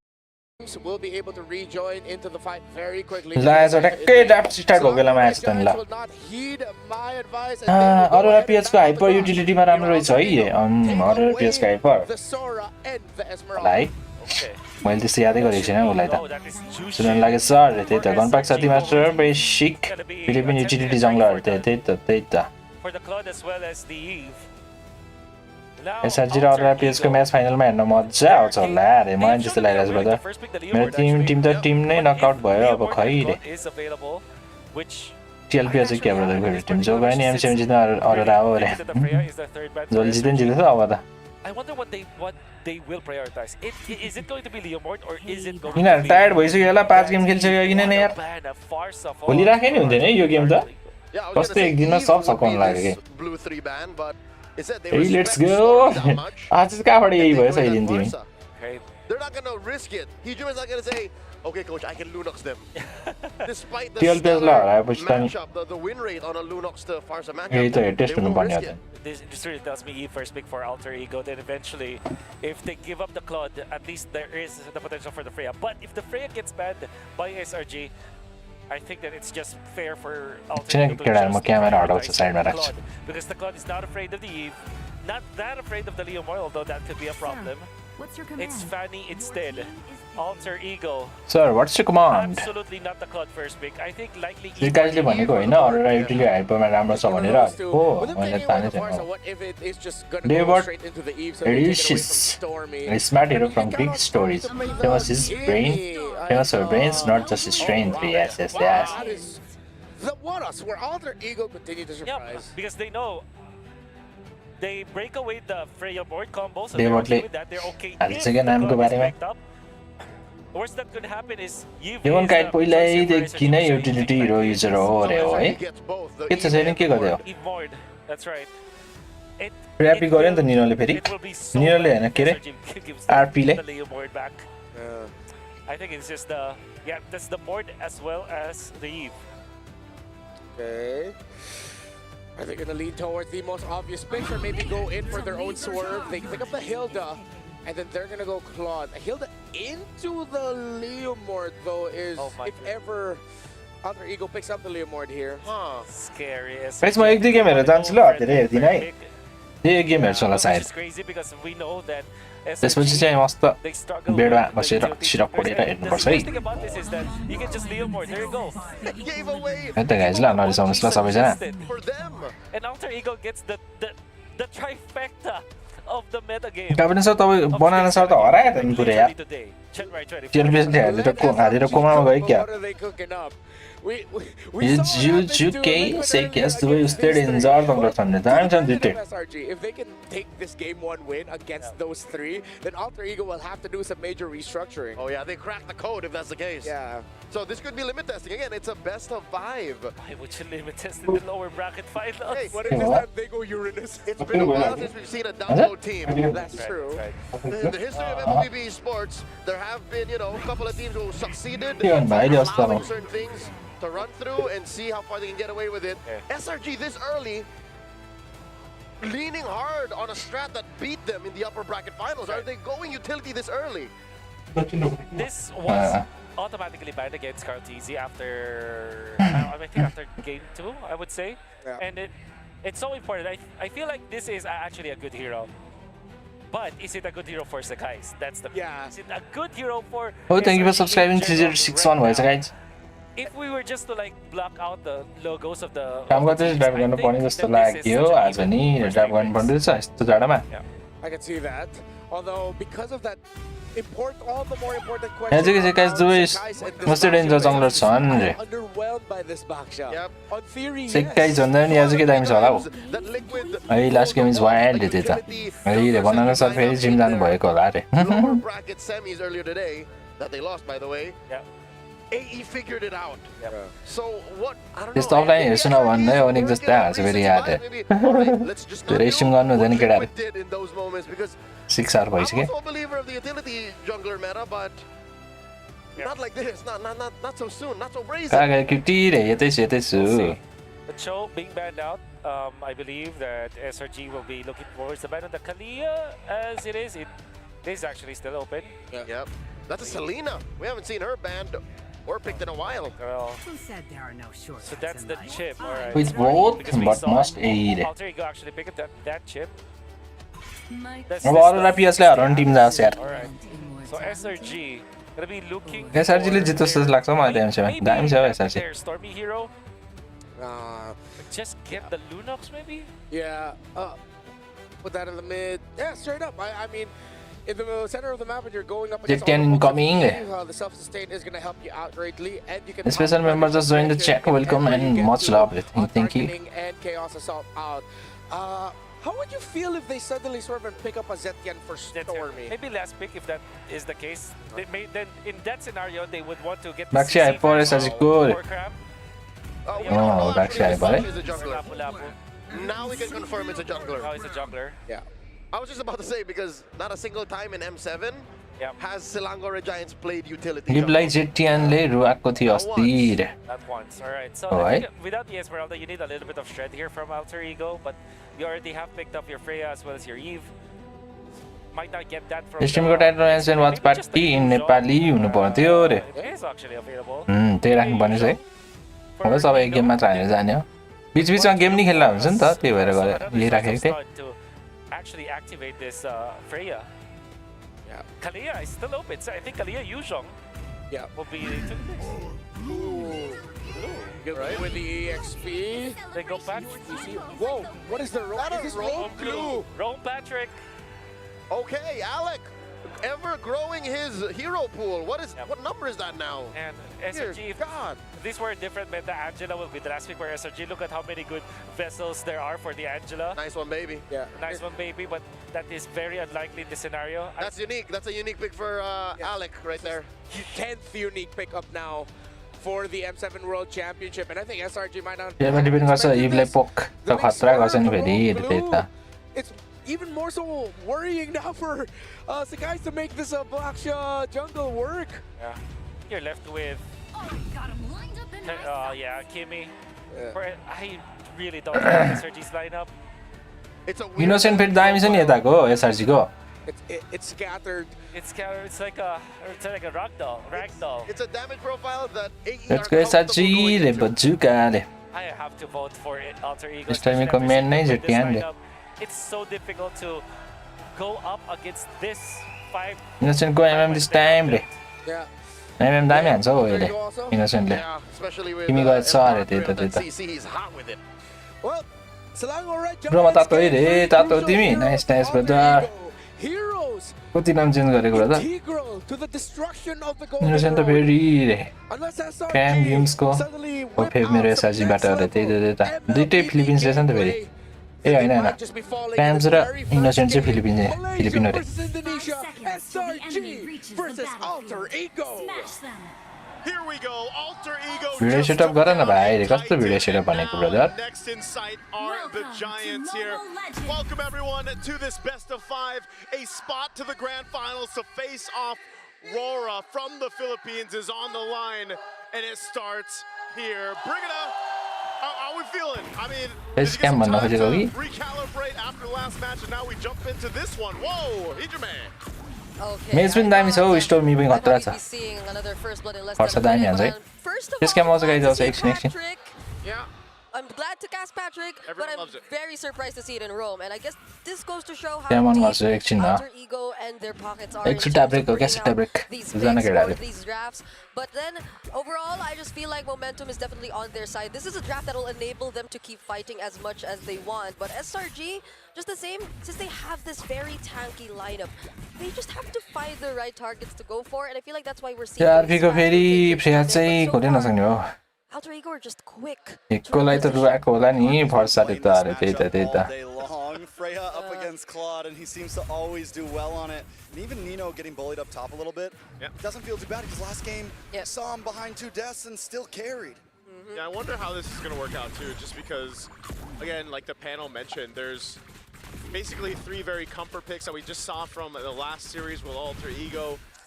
Speaker 11: will be able to rejoin into the fight very quickly.
Speaker 2: ल आज टक्कै ड्राफ्ट स्टार्ट भएको बेलामा आएछ त ल अरोरा पिएच को हाइपर युटिलिटीमा राम्रो रहेछ है अरोरा पिएच को हाइपर लाइक मैले त्यस्तो यादै गरेको छैन उसलाई त सुन्न लाग्यो सर त्यही त गनपाक साथी मास्टर बेसिक फिलिपिन युटिलिटी जङ्गलर त्यही त एसआरजी र अरोरा पिएच को म्याच फाइनलमा हेर्न मजा आउँछ होला अरे मलाई त्यस्तो लागिरहेछ ब्रदर मेरो टिम नै नकआउट भयो अब खै रे टिएलपी चाहिँ के ब्रदर फेरि टिम जो गयो नि एमसिएम जित्न अरोरा हो रे जसले जित्छ अब त
Speaker 10: I wonder what they will prioritize. Is it going to be Leomord or is it going
Speaker 2: यिनीहरु टायर्ड भइसक्यो होला 5 गेम खेलिसक्यो किन नि यार भोलि राखे नि हुँदैन है यो गेम त कस्तो एक दिनमा सब सकाउन लाग्यो के लेट्स गो आज कहाँबाट यही भयो सहिदिन तिमी
Speaker 6: They're not going to risk it. Heejun is not going to say, okay, coach, I can Lunox them. Despite the matchup, the win rate on a Lunox to Farsa matchup, they won't risk it.
Speaker 10: This really tells me Eve first pick for Alter Ego, then eventually, if they give up the Claude, at least there is the potential for the Freya. But if the Freya gets banned by SRG, I think that it's just fair for Alter Ego to just prioritize the Claude. Because the Claude is not afraid of the Eve, not that afraid of the Leomord, although that could be a problem.
Speaker 3: What's your command?
Speaker 10: It's Fanny instead. Alter Ego.
Speaker 2: Sir, what's your command?
Speaker 10: Absolutely not the Claude first pick. I think likely
Speaker 2: यो गाइजले भनेको हैन Arora utility हाइपरमा राम्रो छ भनेर हो मैले थाहा नै छैन Devote Erisius, a smart hero from Greek stories. Famous his brain, famous for brains, not just his strength. Yes.
Speaker 11: The Waras, where Alter Ego continue to surprise.
Speaker 10: Yeah, because they know they break away the Freya board combo, so
Speaker 2: they're
Speaker 10: okay with that. They're okay. Worst that could happen is
Speaker 2: Devon Kite पहिल्यैदेखि नै utility हिरो user हो रे हो है के छ छैन के गर्दै हो
Speaker 10: That's right.
Speaker 2: र्यापी गर्यो नि त निनोले फेरि निनोले हैन के रे आरपी ले
Speaker 10: I think it's just that's the board as well as the Eve.
Speaker 11: Okay. Are they gonna lean towards the most obvious pick or maybe go in for their own swerve? They pick up the Hilda and then they're gonna go Claude. Hilda into the Leomord though is if ever Alter Ego picks up the Leomord here.
Speaker 10: Scary.
Speaker 2: Guys म एक दुई game हेरेर जान्छु ल धेरै हेर्दिन है त्यही game हेर्छु होला सायद त्यसपछि चाहिँ मस्त बेडमा बसेर सिरक फोडेर हेर्नुपर्छ है है त गाइस ल नरिसाउनुहोस् ल सबैजना क्याप्टेन सर तपाईँ बनाना सर त हरायो त नि पुरै यार टेलिभिजनले हालेर कोमामा गयो क्या UK say yes the way usted in Zardongar Thunder.
Speaker 11: If they can take this game 1 win against those 3, then Alter Ego will have to do some major restructuring.
Speaker 6: Oh yeah, they cracked the code if that's the case.
Speaker 11: Yeah.
Speaker 6: So this could be limit testing again. It's a best of 5.
Speaker 10: Why would you limit test in the lower bracket finals?
Speaker 6: Hey,
Speaker 11: what if this time they go Uranus?
Speaker 6: It's been a while since we've seen a down-low team.
Speaker 11: That's true.
Speaker 6: In the history of MLB sports, there have been, you know, a couple of teams who succeeded
Speaker 2: allowing
Speaker 6: certain things to run through and see how far they can get away with it. SRG this early, leaning hard on a strat that beat them in the upper bracket finals. Are they going utility this early?
Speaker 10: This was automatically banned against Cartesi after, I think after game 2, I would say. And it's so important. I feel like this is actually a good hero. But is it a good hero for Sakai's? That's the Is it a good hero for...
Speaker 2: Oh, thank you for subscribing to 061 guys.
Speaker 10: If we were just to like block out the logos of the...
Speaker 2: काम गर्दै drive गर्नु पर्ने जस्तो लाग्यो आज नि drive गर्नु पर्दैछ यस्तो जाडोमा
Speaker 11: I can see that. Although because of that all the more important
Speaker 2: यहाँ
Speaker 11: question.
Speaker 2: चाहिँ गाइस दुवै मस्टर्ड एन्जर जंगलर छन् रे
Speaker 11: Underwhelmed by this backshoot. On theory,
Speaker 2: सेकाइ झन्दा नि आज के दामी छ होला हो है लास्ट गेम इज वाइल्ड त्यो त है रे बनाउन सर फेरि जिम जानु भएको होला रे
Speaker 6: Lower bracket semis earlier today that they lost, by the way. AE figured it out. So what? I don't know.
Speaker 2: त्यस्तो अफलाइन हेर्छु न भन्दै हो नि जस्तै हाल्छ फेरि याद धेरै स्ट्रिम गर्नु हुँदैन केटाहरु 6 आवर भइसक्यो
Speaker 6: I'm also a believer of the utility jungler meta, but not like this. Not so soon. Not so brazen.
Speaker 2: Kaga cutie रे यतै छु
Speaker 10: The show being banned out, I believe that SRG will be looking towards the ban on the Kalia as it is. It is actually still open.
Speaker 6: Yep. That's a Selena. We haven't seen her banned or picked in a while.
Speaker 20: Who said there are no shorts?
Speaker 10: So that's the chip, alright.
Speaker 2: With both, but must aid.
Speaker 10: Alter Ego actually picked up that chip.
Speaker 2: अब अरूलाई पिएसले हराउनु Tim जान्छ यार
Speaker 10: Alright. So SRG gonna be looking.
Speaker 2: SRG ले जित्छ जस्तो लाग्छ मलाई टाइममा दामी छ SRG.
Speaker 10: Stormy hero. Just get the Lunox maybe?
Speaker 11: Yeah. Put that in the mid. Yeah, straight up. I mean, in the center of the map, when you're going up against
Speaker 2: incoming.
Speaker 11: The self-sustain is going to help you out greatly, and you can.
Speaker 2: Special members just joined the chat. Welcome and much love. Thank you.
Speaker 11: And Chaos Assault out. How would you feel if they suddenly sort of pick up a Zetian for Stormy?
Speaker 10: Maybe last pick if that is the case. Then in that scenario they would want to get.
Speaker 2: Baxi I for is good. Oh, Baxi I for
Speaker 6: it. Now we can confirm it's a jungler.
Speaker 10: Now it's a jungler.
Speaker 11: Yeah.
Speaker 6: I was just about to say because not a single time in M7 has Selangor Giants played utility.
Speaker 2: Give like Zetian le ruako थियो अस्ति
Speaker 10: Not once. Alright. So I think without the Esmeralda you need a little bit of shred here from Alter Ego, but you already have picked up your Freya as well as your Eve. Might not get that from
Speaker 2: Stream got advance and watch party in Nepali हुनु पर्थ्यो रे
Speaker 10: It is actually available.
Speaker 2: त्यही राख्नु पर्ने छ है अब सबै गेम मात्र हालेर जाने हो बीच-बीचमा गेम नि खेल्ला हुन्छ नि त त्यही भएर लिइराखेको थिए
Speaker 10: Actually activate this Freya. Yeah. Kalia is still open, so I think Kalia Yuzhong will be to
Speaker 11: Get right with the EXP.
Speaker 10: They go back.
Speaker 11: Whoa, what is the roll?
Speaker 6: Is this Rome Blue?
Speaker 10: Rome Patrick.
Speaker 6: Okay, Alec. Ever growing his hero pool. What number is that now?
Speaker 10: And SRG,
Speaker 6: God.
Speaker 10: These were different meta. Angela will be the last pick for SRG. Look at how many good vessels there are for the Angela.
Speaker 6: Nice one, baby.
Speaker 11: Yeah.
Speaker 10: Nice one, baby. But that is very unlikely in this scenario.
Speaker 6: That's unique. That's a unique pick for Alec right there.
Speaker 11: 10th unique pickup now for the M7 World Championship, and I think SRG might not.
Speaker 2: Yeah, depend गर्छ इभले पोक त खतरा गर्छ नि फेरि त्यही त
Speaker 11: It's even more so worrying now for guys to make this Blackshaw jungle work.
Speaker 10: Yeah. You're left with Kimmy. I really don't like SRG's lineup.
Speaker 6: It's a
Speaker 2: Innocent फेरि दामी छ नि यताको SRG को
Speaker 11: It's scattered.
Speaker 10: It's scattered. It's like a ragdoll.
Speaker 6: It's a damage profile that AE
Speaker 2: Let's go SRG le bazooka le.
Speaker 10: I have to vote for it, Alter Ego.
Speaker 2: This time you command
Speaker 10: especially
Speaker 2: nice
Speaker 10: with this
Speaker 2: at the end.
Speaker 10: lineup. It's so difficult to go up against this 5.
Speaker 2: Innocent go MM this time le.
Speaker 11: Yeah.
Speaker 2: MM dami hansa ho ele. Innocent le.
Speaker 6: Yeah, especially with
Speaker 2: Kimi go sorry
Speaker 6: Imperator
Speaker 2: teta.
Speaker 6: CC, he's hot with it.
Speaker 11: Well, Selangor Red
Speaker 2: Bro ma tato ire tato timi nice brother.
Speaker 11: Heroes
Speaker 2: कति नाम change गरेको brother
Speaker 11: integral to the destruction of the golden
Speaker 2: innocent त
Speaker 11: road.
Speaker 2: फेरि
Speaker 11: Unless SRG
Speaker 2: क्याम गेम्सको
Speaker 11: suddenly
Speaker 2: हो फेरि मेरो एसआरजीबाट होला त्यही त दुईटै फिलिपिन्स रहेछ नि त फेरि ए होइन होइन क्याम्स र इनोसेन्ट चाहिँ फिलिपिन अरे
Speaker 11: versus Indonesia, SRG versus Alter Ego.
Speaker 15: Here we go, Alter Ego.
Speaker 2: Video setup गर न भाइ कस्तो भिडियो सेटअप भनेको brother
Speaker 15: Next in sight are the Giants here. Welcome everyone to this best of 5, a spot to the grand finals to face off. Rora from the Philippines is on the line, and it starts here. Bring it up. How are we feeling? I mean,
Speaker 2: Let's get some time to
Speaker 15: recalibrate after the last match, and now we jump into this one. Whoa, Hijime.
Speaker 2: मेज पनि दामी छ हौ स्टोमी पनि खतरा छ पर्छ दामी हान्छ है त्यसका मजा गाइजाउँछ एकछिन
Speaker 13: Yeah. I'm glad to cast Patrick, but I'm very surprised to see it in Rome. And I guess this goes to show how deep Alter Ego and their pockets are in terms of bringing out these picks or these drafts. But then, overall, I just feel like momentum is definitely on their side. This is a draft that will enable them to keep fighting as much as they want. But SRG, just the same, since they have this very tanky lineup, they just have to find the right targets to go for. And I feel like that's why we're seeing
Speaker 2: आरपीको फेरि Freya चाहिँ खोल्न नसक्ने हो
Speaker 13: Alter Ego are just quick.
Speaker 2: एककोलाई त रुवाएको होला नि फर्साले त अरे त्यही त
Speaker 12: All day long. Freya up against Claude, and he seems to always do well on it. And even Nino getting bullied up top a little bit. Doesn't feel too bad because last game saw him behind 2 deaths and still carried.
Speaker 15: Yeah, I wonder how this is going to work out too, just because, again, like the panel mentioned, there's basically 3 very comfort picks that we just saw from the last series with Alter Ego.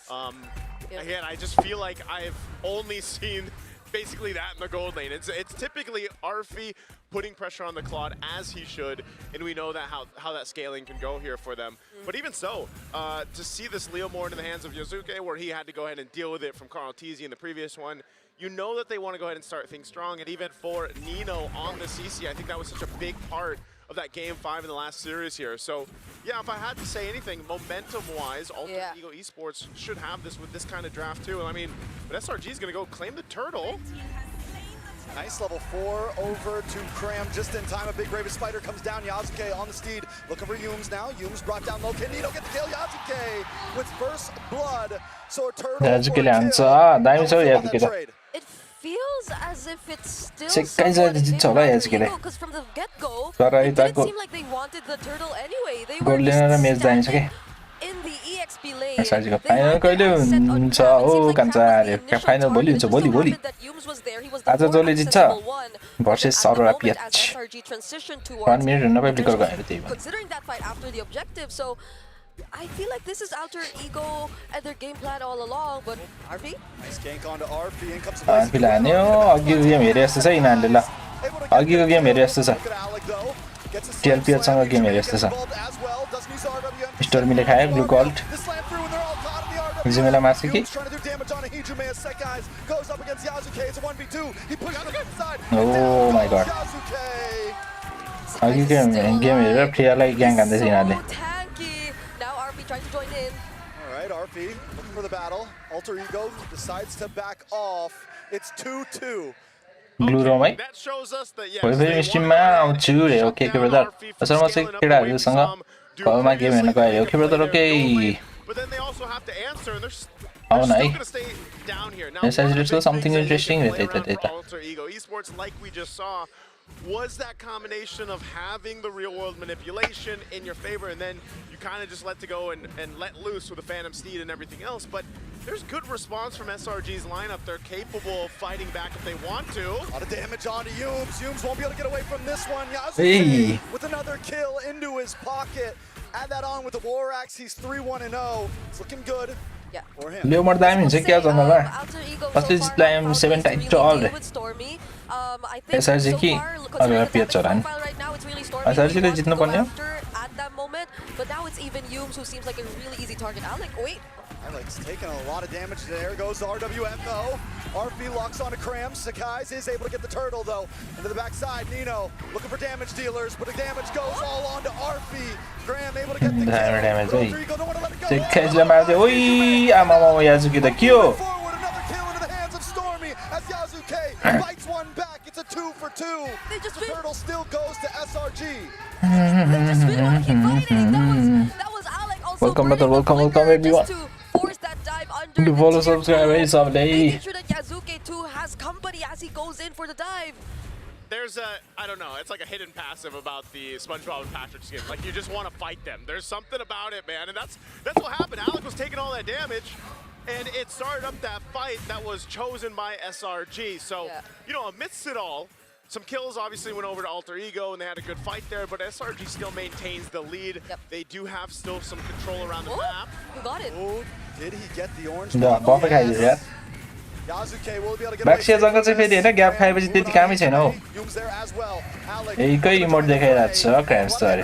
Speaker 15: Again, I just feel like I've only seen basically that in the gold lane. It's typically Arfi putting pressure on the Claude as he should, and we know that how that scaling can go here for them. But even so, to see this Leo more into the hands of Yosuke, where he had to go ahead and deal with it from Carl Tizzi in the previous one, you know that they want to go ahead and start things strong. And even for Nino on the CC, I think that was such a big part of that game 5 in the last series here. So yeah, if I had to say anything, momentum-wise, Alter Ego Esports should have this with this kind of draft too. And I mean, but SRG is going to go claim the turtle.
Speaker 12: Nice level 4 over to Cram just in time. A big Raven Spider comes down. Yasuke on the steed, looking for Yums now. Yums brought down low. Can Nino get the kill? Yasuke with first blood. So a turtle.
Speaker 13: It feels as if it's still somewhat in favor of Alter Ego, because from the get-go, it didn't seem like they wanted the turtle anyway. They were just standing in the EXP lane.
Speaker 2: SRGको final कहिले हुन्छ ओ कान्छा final भोलि हुन्छ भोलि आज जसले जित्छ versus Arora pH 1 minute नभए ब्लिकर गएर त्यही
Speaker 13: Considering that fight after the objective, so I feel like this is Alter Ego and their game plan all along, but RP?
Speaker 12: Nice gank onto RP and comes
Speaker 2: RP लान्यो अघिको game हेरे जस्तो छ यिनीहरूले ल अघिको game हेरे जस्तो छ टिएलपिएचसँग game हेरे जस्तो छ स्टोर्मीले खायो ब्लू गोल्ड हिजुमेला मार्छ कि ओ माई गॉड अघिको गेम हेरेर फ्रियालाई ग्याङ हान्दैछ यिनीहरूले
Speaker 13: Trying to join in.
Speaker 12: All right, RP looking for the battle. Alter Ego decides to back off. It's 2-2.
Speaker 2: Blue room, right?
Speaker 15: That shows us that
Speaker 2: yes. We're streaming out too. Okay, brother. So much kira sanga. Call game and okay, brother. Okay.
Speaker 15: But then they also have to answer, and they're
Speaker 2: still
Speaker 15: going to stay down here. Now,
Speaker 2: there's something interesting with it.
Speaker 15: Alter Ego Esports, like we just saw, was that combination of having the real-world manipulation in your favor, and then you kind of just let to go and let loose with the Phantom Steed and everything else. But there's good response from SRG's lineup. They're capable of fighting back if they want to.
Speaker 12: A lot of damage onto Yums. Yums won't be able to get away from this one. Yasuke with another kill into his pocket. Add that on with the War Axe. He's 3-1-0. It's looking good. For him.
Speaker 2: More damage. First is playing 7 times to all. SRG की अगर पिया चरान SRG ले जितना पन्ने
Speaker 13: But now it's even Yums who seems like a really easy target. Alec, wait.
Speaker 12: Alec's taking a lot of damage. There goes the RWM though. RP locks onto Cram. Sakai's is able to get the turtle though. Into the backside, Nino looking for damage dealers, but the damage goes all onto RP. Graham able to get the kill.
Speaker 2: Sekai'sलाई मार्दै ओइ आमामा याजुकी त के हो
Speaker 12: Another kill into the hands of Stormy as Yasuke bites one back. It's a 2 for 2. The turtle still goes to SRG.
Speaker 13: That was Alec also.
Speaker 2: Welcome everyone. To follow, subscribe, hey,
Speaker 13: making sure that Yasuke too has company as he goes in for the dive.
Speaker 15: There's I don't know, it's like a hidden passive about the SpongeBob and Patrick skin. Like, you just want to fight them. There's something about it, man, and that's what happened. Alec was taking all that damage, and it started up that fight that was chosen by SRG. So, you know, amidst it all, some kills obviously went over to Alter Ego, and they had a good fight there, but SRG still maintains the lead. They do have still some control around the map.
Speaker 13: Who got it?
Speaker 12: Oh, did he get the orange?
Speaker 2: ल बफ खाइदियो यार
Speaker 12: Yasuke will be able to get
Speaker 2: back जङ्गल चाहिँ फेरि हैन gap खाएपछि त्यति कामै छैन हौ एकै इमोट देखाइरहेको छ क्राम्स त अरे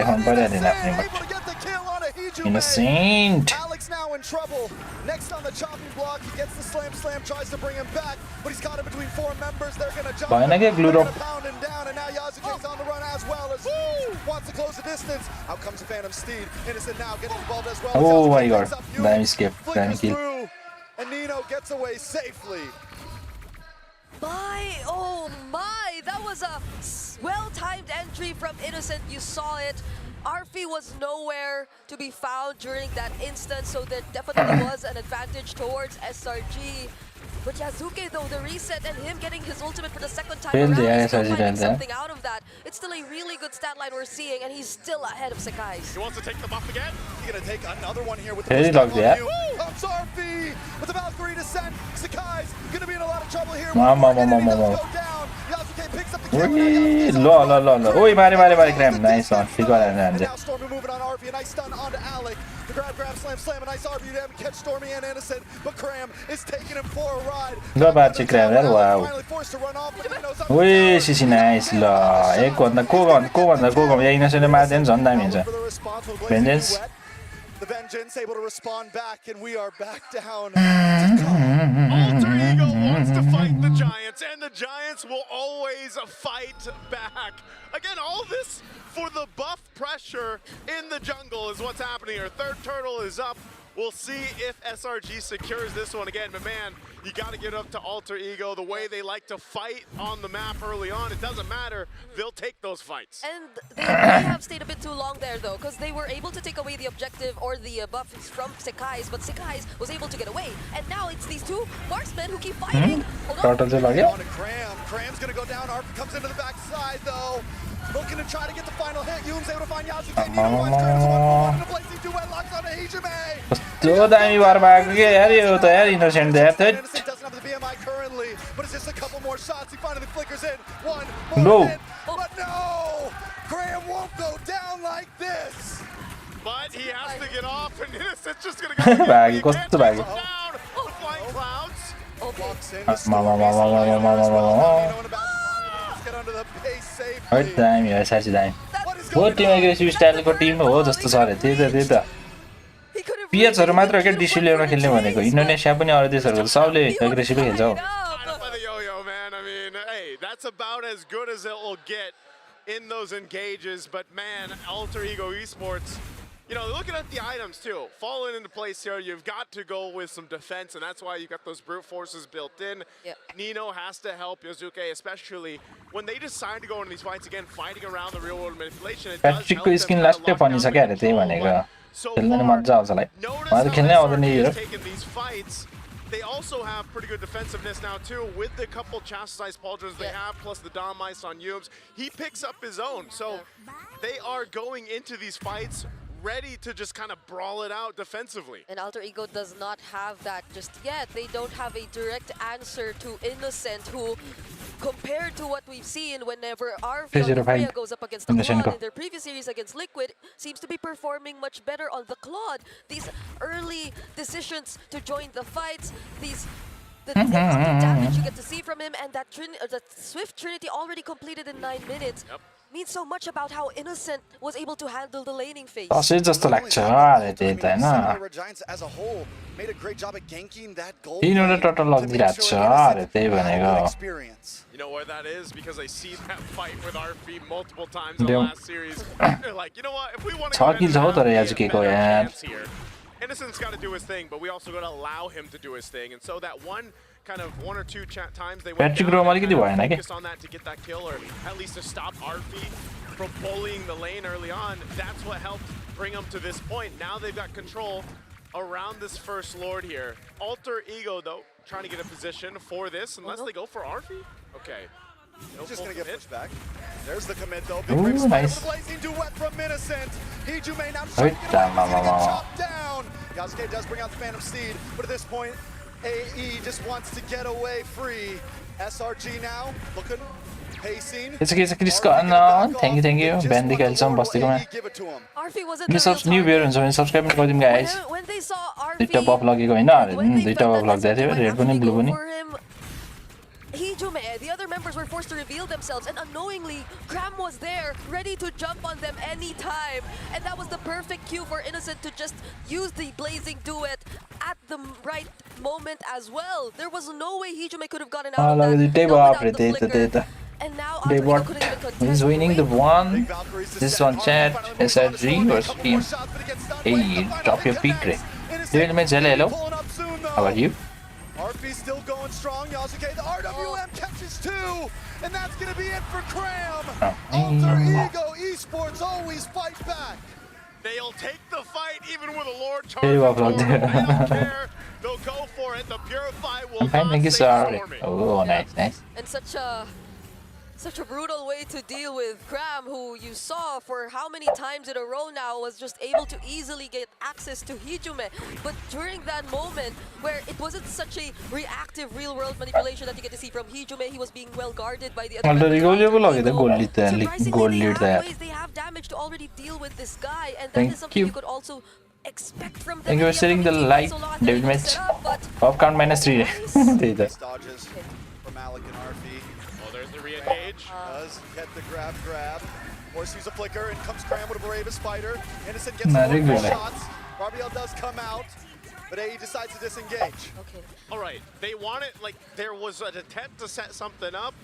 Speaker 2: देखाउनु परिहाल्यो आफ्नो emote Innocent.
Speaker 12: Alex now in trouble. Next on the chopping block, he gets the slam, tries to bring him back, but he's caught in between 4 members. They're gonna jump. Pound him down, and now Yasuke's on the run as well as wants to close the distance. Out comes the Phantom Steed. Innocent now getting involved as well.
Speaker 2: Oh my god, damn escape, damn kill.
Speaker 12: And Nino gets away safely.
Speaker 13: Oh my, that was a well-timed entry from Innocent. You saw it. Arfi was nowhere to be found during that instant, so there definitely was an advantage towards SRG. But Yasuke though, the reset and him getting his ultimate for the second time around, he's still finding something out of that. It's still a really good stat line we're seeing, and he's still ahead of Sakai's.
Speaker 15: He wants to take the buff again.
Speaker 12: He's gonna take another one here with the push on you. Comes Arfi with the Valkyrie descent. Sakai's gonna be in a lot of trouble here. Yasuke picks up the kill.
Speaker 2: Oi, mari Graham, nice one. He got it.
Speaker 12: Now Stormy moving on Arfi, a nice stun onto Alec. The grab, slam, a nice RB to catch Stormy and Innocent, but Cram is taking him for a ride.
Speaker 2: Go back to Cram, wow. Ui, she's nice, la. Go on, yeah, Innocent and Madden's on damage. Vengeance.
Speaker 12: The Vengeance able to respond back, and we are back down.
Speaker 15: Alter Ego wants to fight the Giants, and the Giants will always fight back. Again, all this for the buff pressure in the jungle is what's happening here. Third turtle is up. We'll see if SRG secures this one again, but man, you got to get up to Alter Ego. The way they like to fight on the map early on, it doesn't matter. They'll take those fights.
Speaker 13: And they may have stayed a bit too long there, though, because they were able to take away the objective or the buffs from Sakai's, but Sakai's was able to get away. And now it's these two marksmen who keep fighting. Hold on.
Speaker 12: Cram's going to go down. Arp comes into the backside, though. Looking to try to get the final hit. Yum's able to find Yasuke. Nino wants Cram to 1-1 in a blazing duet. Locks on to Hijime.
Speaker 2: Kस्तो दामी वार भएको के यार यो त यार innocent there
Speaker 12: Innocent doesn't have the BMI currently, but it's just a couple more shots. He finally flickers in. One more
Speaker 2: No.
Speaker 12: hit, but no! Graham won't go down like this.
Speaker 15: But he has to get off, and Innocent's just going to go
Speaker 2: Bag,
Speaker 15: again.
Speaker 2: कस्तो भएको
Speaker 15: Down with flying clouds.
Speaker 12: Walks in.
Speaker 2: हट दामी हो साँच्चै दामी हो Tim aggressive स्टाइलको Tim हो जस्तो छ अरे त्यही त पिएचहरु मात्र हो क्या डिसी लेभलमा खेल्ने भनेको इन्डोनेसिया पनि अरू देशहरुको सबले एग्रेसिभै खेल्छ हौ
Speaker 15: That's about as good as it will get in those engages, but man, Alter Ego Esports, you know, looking at the items too, falling into place here, you've got to go with some defense, and that's why you've got those brute forces built in. Nino has to help Yasuke, especially when they decide to go into these fights again, fighting around the real world manipulation. It does help them
Speaker 2: skin लास्टै पनि छ क्या त्यही भनेको खेल्न मज्जा आउँछ लाई मलाई त खेल्नै आउँदैन यो
Speaker 15: taking these fights. They also have pretty good defensiveness now too, with the couple chastised pauldrons they have, plus the Dom Ice on Yums. He picks up his own, so they are going into these fights ready to just kind of brawl it out defensively.
Speaker 13: And Alter Ego does not have that just yet. They don't have a direct answer to Innocent, who, compared to what we've seen whenever our Freya goes up against the Claude in their previous series against Liquid, seems to be performing much better on the Claude. These early decisions to join the fights, the damage you get to see from him, and that Swift Trinity already completed in 9 minutes. means so much about how Innocent was able to handle the laning phase.
Speaker 2: असै जस्तो लाग्छ अरे त्यही त हैन
Speaker 12: Red Giants as a whole made a great job at ganking that gold.
Speaker 2: तीनवटा total लगिदिरहेको छ अरे त्यही भनेको
Speaker 15: You know where that is? Because I see that fight with RP multiple times in the last series. They're like, you know what? If we want to go ahead and have a better chance here, Innocent's got to do his thing, but we also got to allow him to do his thing. And so that one or two times they went down, focused on that to get that kill, or at least to stop RP from bullying the lane early on. That's what helped bring them to this point. Now they've got control around this first Lord here. Alter Ego, though, trying to get a position for this, unless they go for RP. Okay.
Speaker 12: No, just gonna get pushed back. There's the commit though. Big Rip Spider with the blazing duet from Innocent. Hijume now trying to get away. He's gonna get chopped down. Yasuke does bring out the Phantom Steed, but at this point, AE just wants to get away free. SRG now looking, pacing.
Speaker 2: It's a Chris no, thank you. Ben the Kelson Bostigman.
Speaker 13: RP wasn't
Speaker 2: new viewers and subscribe to them guys.
Speaker 13: When they saw RP,
Speaker 2: the top of log going on. The top of log that red bunny, blue bunny.
Speaker 13: Hijume, the other members were forced to reveal themselves, and unknowingly, Cram was there, ready to jump on them anytime. And that was the perfect cue for Innocent to just use the blazing duet at the right moment as well. There was no way Hijume could have gotten out of that without the flicker. And now Alter couldn't even contest.
Speaker 2: He's winning the one. This one chat, SRG or Steam. Hey, drop your peak rate. David hello. How are you?
Speaker 12: RP still going strong. Yasuke, the RWM catches two, and that's gonna be it for Cram. Alter Ego Esports always fight back.
Speaker 15: They'll take the fight even with a Lord charging. They don't care. They'll go for it. The Purify will not save Stormy.
Speaker 2: Oh, nice.
Speaker 13: And such a brutal way to deal with Cram, who you saw for how many times in a row now was just able to easily get access to Hijume. But during that moment where it wasn't such a reactive real-world manipulation that you get to see from Hijume, he was being well guarded by the other members. They have damage to already deal with this guy, and that is something you could also expect from them.
Speaker 2: Thank you for setting the light, David Mitch. Popcorn -3.
Speaker 12: Dodges from Alec and RP.
Speaker 15: There's the re-engage.
Speaker 12: Does get the grab. Force use a flicker, and comes Cram with a Brave Spider. Innocent gets more shots. Barbiel does come out, but AE decides to disengage.
Speaker 13: Okay.
Speaker 15: All right, they want it, like there was an attempt to set something up.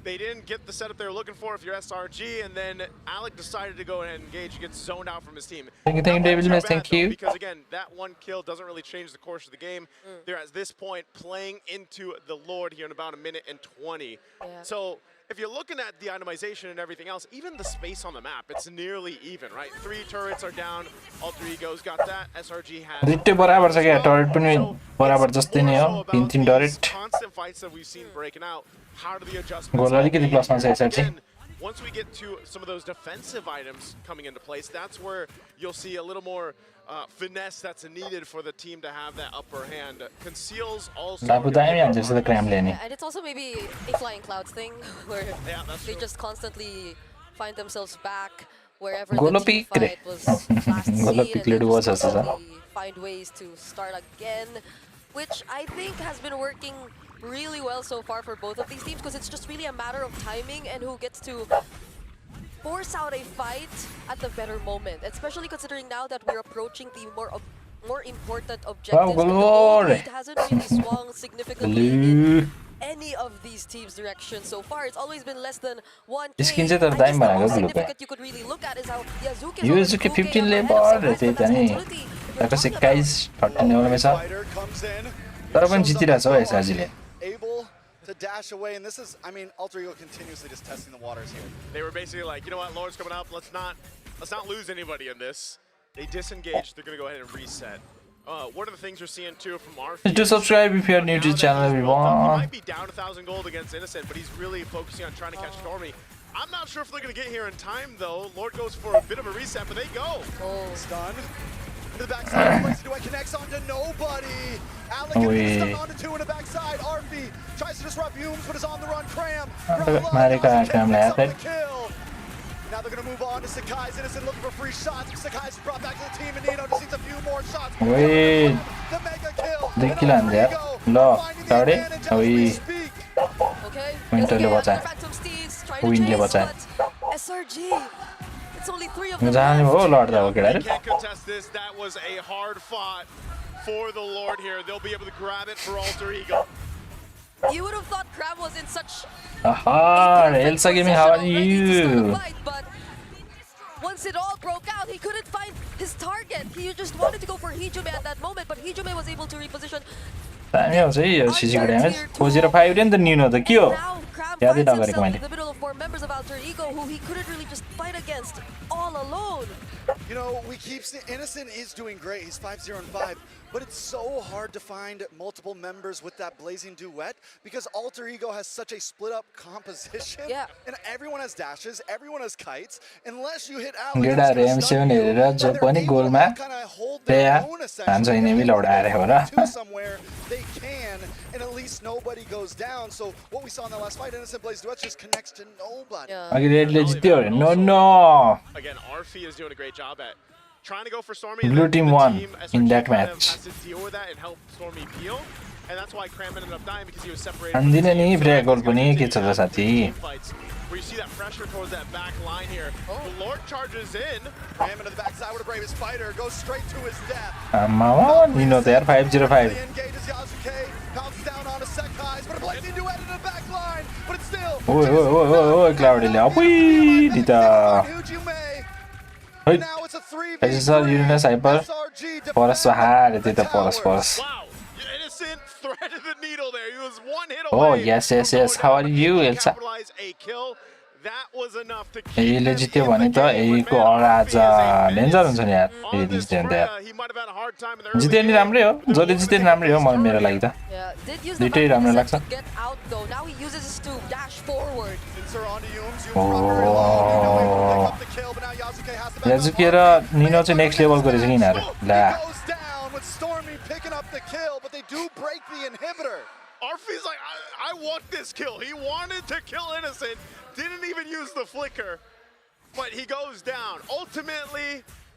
Speaker 15: They didn't get the setup they were looking for if you're SRG, and then Alec decided to go ahead and engage. He gets zoned out from his team.
Speaker 2: Thank you, David. Thank you.
Speaker 15: Because again, that one kill doesn't really change the course of the game. They're at this point playing into the Lord here in about 1:20.
Speaker 13: Yeah.
Speaker 15: So if you're looking at the itemization and everything else, even the space on the map, it's nearly even, right? 3 turrets are down. Alter Ego's got that. SRG has. Constant fights that we've seen breaking out. How do the adjustments again, once we get to some of those defensive items coming into place, that's where you'll see a little more finesse that's needed for the team to have that upper hand. Conceals also.
Speaker 13: And it's also maybe a Flying Clouds thing, where they just constantly find themselves back wherever the team fight was last seen, and they constantly find ways to start again, which I think has been working really well so far for both of these teams, because it's just really a matter of timing and who gets to force out a fight at the better moment, especially considering now that we're approaching the more important objectives. And the goal lead hasn't really swung significantly in any of these teams' direction so far. It's always been less than 1K. I guess the most significant you could really look at is how Yazuke
Speaker 2: 15 labor.
Speaker 12: Able to dash away, and this is, I mean, Alter Ego continuously just testing the waters here.
Speaker 15: They were basically like, you know what, Lord's coming up, let's not lose anybody in this. They disengaged, they're gonna go ahead and reset. One of the things we're seeing too from our
Speaker 2: do subscribe if you're new to the channel, everyone.
Speaker 15: He might be down 1,000 gold against Innocent, but he's really focusing on trying to catch Stormy. I'm not sure if they're gonna get here in time though. Lord goes for a bit of a reset, but they go.
Speaker 12: Stun. To the backside, do I connects onto nobody. Alec gets stuck onto 2 in the backside. RP tries to disrupt Humes, but is on the run. Cram. Kill. Now they're gonna move on to Sakai's. Innocent looking for free shots. Sakai's brought back to the team, and Nino just needs a few more shots.
Speaker 2: Wait.
Speaker 12: The mega kill.
Speaker 2: The kill on there. No, sorry.
Speaker 13: Okay.
Speaker 2: Winter le bacha. Win le bacha.
Speaker 13: SRG. It's only 3 of them
Speaker 2: जाने
Speaker 13: left.
Speaker 2: हो लड्दा हो केटाहरु
Speaker 15: Can't contest this. That was a hard fought for the Lord here. They'll be able to grab it for Alter Ego.
Speaker 13: You would have thought Crab was in such
Speaker 2: Aha, Elsa Gaming, how are you?
Speaker 13: but once it all broke out, he couldn't find his target. He just wanted to go for Hijume at that moment, but Hijume was able to reposition.
Speaker 2: दामी आउँछ है यो सीसीको damage 405 नि त निनो त के हो यादै नगरेको मैले
Speaker 13: In the middle of 4 members of Alter Ego who he couldn't really just fight against all alone.
Speaker 12: You know, we keep seeing Innocent is doing great. He's 5-0-5, but it's so hard to find multiple members with that blazing duet because Alter Ego has such a split up composition.
Speaker 13: Yeah.
Speaker 12: And everyone has dashes, everyone has kites. Unless you hit
Speaker 2: गेटाहरु M7 हेरेर जो पनि गोलमा त्यहाँ हान्छ enemy लौडाएर हो र
Speaker 12: somewhere they can, and at least nobody goes down. So what we saw in the last fight, Innocent Blaze Duet just connects to nobody.
Speaker 2: अघि ridley जित्यो अरे no
Speaker 15: Again, Arfi is doing a great job at trying to go for Stormy.
Speaker 2: Blue team won in that match.
Speaker 15: Has to deal with that and help Stormy peel, and that's why Cram ended up dying because he was separated.
Speaker 2: अन्दिने नि फ्रे गोल पनि के छ त साथी
Speaker 15: Where you see that pressure towards that back line here. The Lord charges in.
Speaker 12: Cram into the backside with a bravest fighter, goes straight to his death.
Speaker 2: आम्मा निनो त यार 505
Speaker 12: Engages Yasuke, pounces down on a Sekai's, but a blazing duet in the back line, but it's still.
Speaker 2: ओइ क्लाउडीले अपुई दिता है SSR युनिनस hyper परस हारे त्यो त परस
Speaker 15: Innocent threaded the needle there. He was one hit
Speaker 2: Oh
Speaker 15: away.
Speaker 2: yes how are you Elsa
Speaker 15: Capitalize a kill. That was enough to keep
Speaker 2: एले जित्यो भने त एको अगाज डेन्जर हुन्छ नि यार ए जित्यो नि त यार जित्यो नि राम्रै हो जसले जित्यो नि राम्रै हो मलाई मेरो लागि त दुईटै राम्रो लाग्छ
Speaker 13: Get out though. Now he uses his to dash forward.
Speaker 2: याजुके र निनो चाहिँ नेक्स्ट लेभलको रहेछ नि यिनीहरू ला
Speaker 12: With Stormy picking up the kill, but they do break the inhibitor.
Speaker 15: Arfi's like, I want this kill. He wanted to kill Innocent, didn't even use the flicker, but he goes down. Ultimately,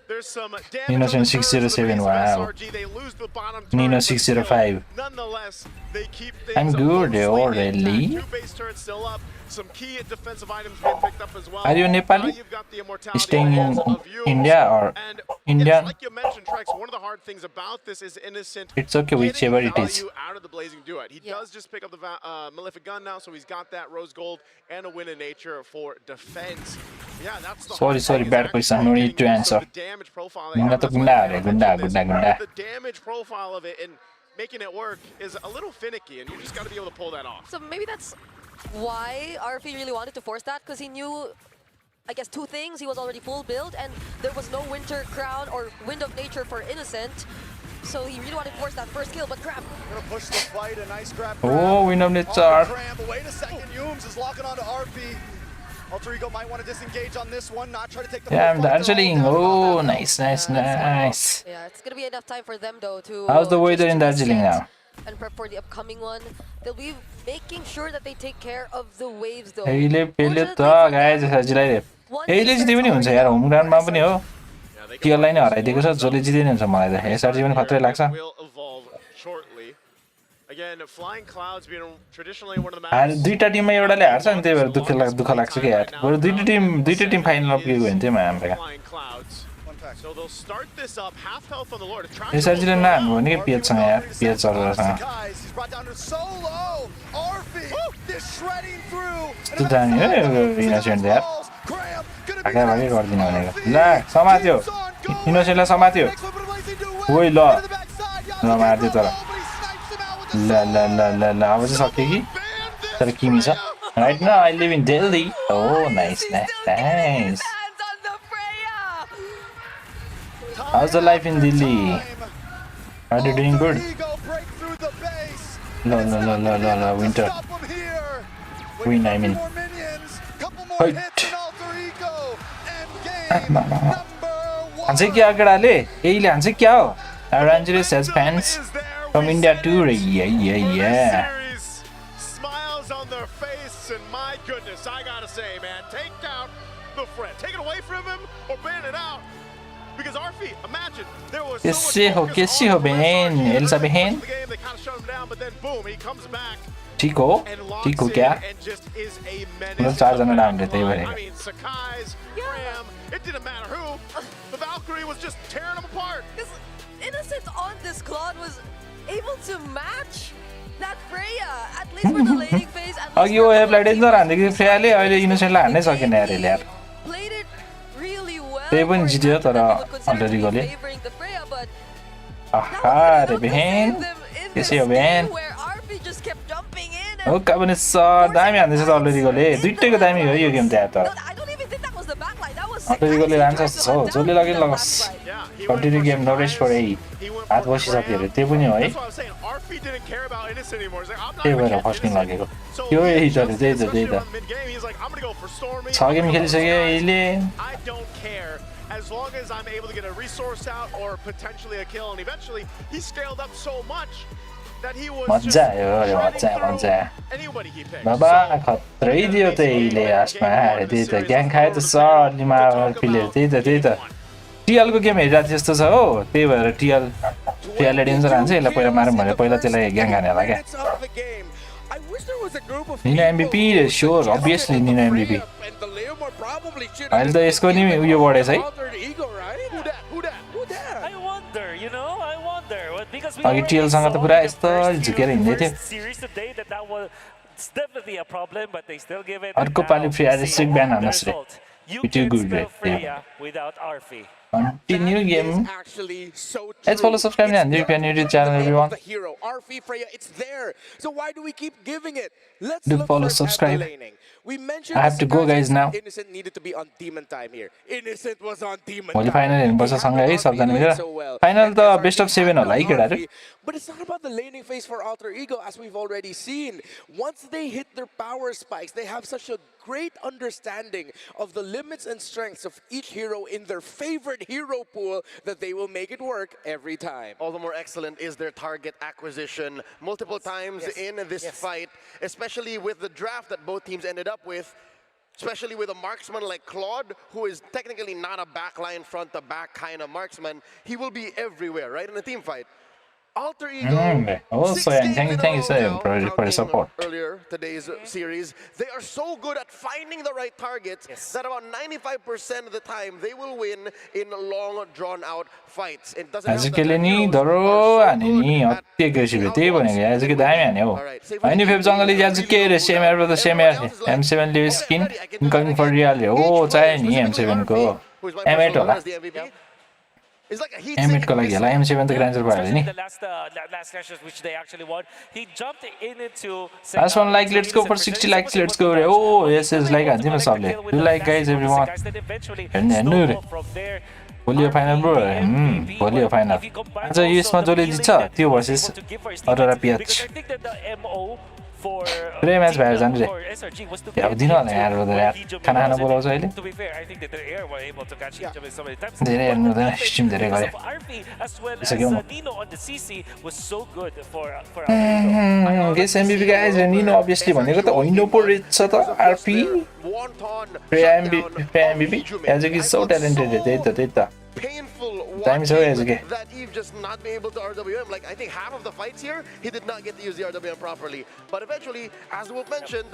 Speaker 15: there's some damage.
Speaker 2: Innocent 607, wow.
Speaker 15: They lose the bottom.
Speaker 2: Nino 605.
Speaker 15: Nonetheless, they keep things
Speaker 2: I'm good already.
Speaker 15: Two base turrets still up. Some key defensive items being picked up as well.
Speaker 2: Are you Nepali? Staying in India or Indian?
Speaker 15: Like you mentioned, Trex, one of the hard things about this is Innocent.
Speaker 2: It's okay, whichever it is.
Speaker 15: Out of the blazing duet. He does just pick up the Malefic gun now, so he's got that rose gold and a win in nature for defense. Yeah, that's the
Speaker 2: Sorry, bad question. No need to answer.
Speaker 15: The damage profile.
Speaker 2: The
Speaker 15: damage profile of it and making it work is a little finicky, and you just got to be able to pull that off.
Speaker 13: So maybe that's why RP really wanted to force that, because he knew, I guess, two things. He was already full build, and there was no Winter Crown or Wind of Nature for Innocent. So he really wanted to force that first kill, but Crab.
Speaker 12: Gonna push the fight, a nice grab.
Speaker 2: Oh, Wind of Nature.
Speaker 12: But wait a second, Yums is locking onto RP. Alter Ego might want to disengage on this one, not try to take the
Speaker 2: Yeah, I'm Darjeeling. Oh, nice.
Speaker 13: Yeah, it's gonna be enough time for them though to.
Speaker 2: How's the weather in Darjeeling now?
Speaker 13: And prep for the upcoming one. They'll be making sure that they take care of the waves though.
Speaker 2: अहिले पेले त guys सजिलै अहिले जिते पनि हुन्छ यार home ग्राउन्डमा पनि हो केलाई नै हराइदिएको छ जसले जिते नि हुन्छ मलाई त एसआरजी पनि खतरै लाग्छ
Speaker 15: Again, flying clouds being traditionally one of the maps.
Speaker 2: अरे दुईटा टिममा एउटाले हार्छ नि त्यही भएर दुःख लाग्छ के यार बरु दुईटा टिम फाइनलमा पुगेको हुन्थ्यो हाम्रो
Speaker 15: So they'll start this up, half health on the Lord.
Speaker 2: एसआरजीले नहान्नु भने के पिएचसँग यार पिएच चलेरसँग यस्तो जाने हो इनोसेन्ट यार भागे गरिदिनु भनेको ल समात्यो इनोसेन्टलाई समात्यो ओइ ल मारिदियो तर ल अब चाहिँ सक्यो कि तर किमी छ right now I live in Delhi oh nice How's the life in Delhi? Are you doing good? No, Winter. Win, I mean. Wait. Hansi kya kadale? Eile hansi kya ho? Arangeles has fans from India too. Yeah.
Speaker 15: Smiles on their face, and my goodness, I gotta say, man, take out the threat. Take it away from him or ban it out. Because RP, imagine there was
Speaker 2: so much focus on the Ben, Elsa Ben.
Speaker 15: They kind of shut him down, but then boom, he comes back
Speaker 2: Chico क्या
Speaker 15: and just is a
Speaker 2: मतलब
Speaker 15: menace.
Speaker 2: 4 जना नाम लेते हैं
Speaker 15: I mean, Sakai's, Graham, it didn't matter who. The Valkyrie was just tearing them apart.
Speaker 13: Because Innocent on this Claude was able to match that Freya, at least for the laning phase.
Speaker 2: अघि वो हेप light injured हान्दै कि फ्रेयाले अहिले इनोसेन्टलाई हान्नै सकेन यार यसले यार
Speaker 13: Played it really well.
Speaker 2: त्यही पनि जित्यो तर अलरेडी गोले
Speaker 13: Favoring the Freya, but
Speaker 2: आहा रे बहन त्यसै हो बहन
Speaker 13: where RP just kept jumping in.
Speaker 2: हो का पनि सर दामी हान्दैछ त अलरेडी गोले दुईटैको दामी हो यो गेम त यार तर
Speaker 13: I don't even think that was the backline. That was
Speaker 2: already गोले लान्छ हो जसले लगे लगोस् कन्टिन्यू गेम नो रेस्ट फर 8 हात बसिसक्यो अरे त्यो पनि हो है
Speaker 15: RP didn't care about Innocent anymore. He's like, I'm not
Speaker 2: त्यही
Speaker 15: even
Speaker 2: भएर फर्स्टिङ लागेको त्यो हिटरले त्यही त
Speaker 15: mid-game. He's like, I'm gonna go for Stormy.
Speaker 2: 6 game खेलिसक्यो यसले
Speaker 15: I don't care. As long as I'm able to get a resource out or potentially a kill, and eventually he scaled up so much that he was
Speaker 2: मजा आयो अरे मजा
Speaker 15: anybody he picked.
Speaker 2: बाबा खत्रै दियो त यसले आसमा त्यही त ग्याङ खायो त सर निमा प्लेयर त्यही त टिएलको गेम हेरिरहेको जस्तो छ हो त्यही भएर टिएलले डेन्जर हान्छ यसलाई पहिला मारौँ भने पहिला त्यसलाई ग्याङ हाने होला क्या निनो एमभीपी स्योर अभियसली निनो एमभीपी अहिले त यसको नि उयो बढेछ है अघि टिएलसँग त पुरा यस्तो झुकेर हिँड्दै थियो अर्को पालि फ्री आइरेस्ट्रिक ब्यान हान्नुहोस् रे पिटी गुड रे Continue game. Let's follow, subscribe, and if you're new to the channel, everyone.
Speaker 11: It's there. So why do we keep giving it? Let's
Speaker 2: Do
Speaker 11: look
Speaker 2: follow,
Speaker 11: first at the
Speaker 2: subscribe.
Speaker 11: laning. We mentioned
Speaker 2: I have to go, guys, now.
Speaker 11: Innocent needed to be on demon time here. Innocent was on demon
Speaker 2: भोलि
Speaker 11: time.
Speaker 2: Final हेर्नुपर्छ सँगै है सबजना मिलेर final त best of 7 होला है केटाहरु
Speaker 11: But it's not about the laning phase for Alter Ego, as we've already seen. Once they hit their power spikes, they have such a great understanding of the limits and strengths of each hero in their favorite hero pool that they will make it work every time.
Speaker 6: All the more excellent is their target acquisition multiple times in this fight, especially with the draft that both teams ended up with. Especially with a marksman like Claude, who is technically not a backline, front-to-back kind of marksman. He will be everywhere, right, in a team fight. Alter Ego,
Speaker 2: also, and thank you for the support.
Speaker 6: Earlier today's series, they are so good at finding the right targets that about 95% of the time they will win in long, drawn-out fights. It doesn't have
Speaker 2: आजकल नि दरो हाने नि अति aggressive त्यही भनेको आजको दामी हाने हो अनि फेब जंगली आज के रे सेमर ब्रदर सेमर M7 ले स्किन इनकमिङ फर रियल हो चाहिए नि M7 को M8 होला M8 को लागि होला M7 त ग्रान्जर भयो नि Last one like, let's go for 60 likes, let's go. Oh, yes, like हान्दिनु सबले. You like guys everyone. हेर्नु रे. भोलि फाइनल ब्रो. भोलि फाइनल. आज यसमा जसले जित्छ त्यो भर्सेस अरोरा पियाच. पुरै म्याच भएर जानु रे. अब दिन होला यार यार. खाना खान बोलाउँछ अहिले. धेरै हेर्नु हुँदैन स्ट्रिम धेरै गरे. यसो Guess MVP guys, Nino obviously भनेको त होइन पो रहेछ त RP. MVP as a so talented त्यही त.
Speaker 6: Painful
Speaker 2: Time is over,
Speaker 6: that Eve just not be able to RWM. Like, I think half of the fights here, he did not get to use the RWM properly. But eventually, as Wolf mentioned,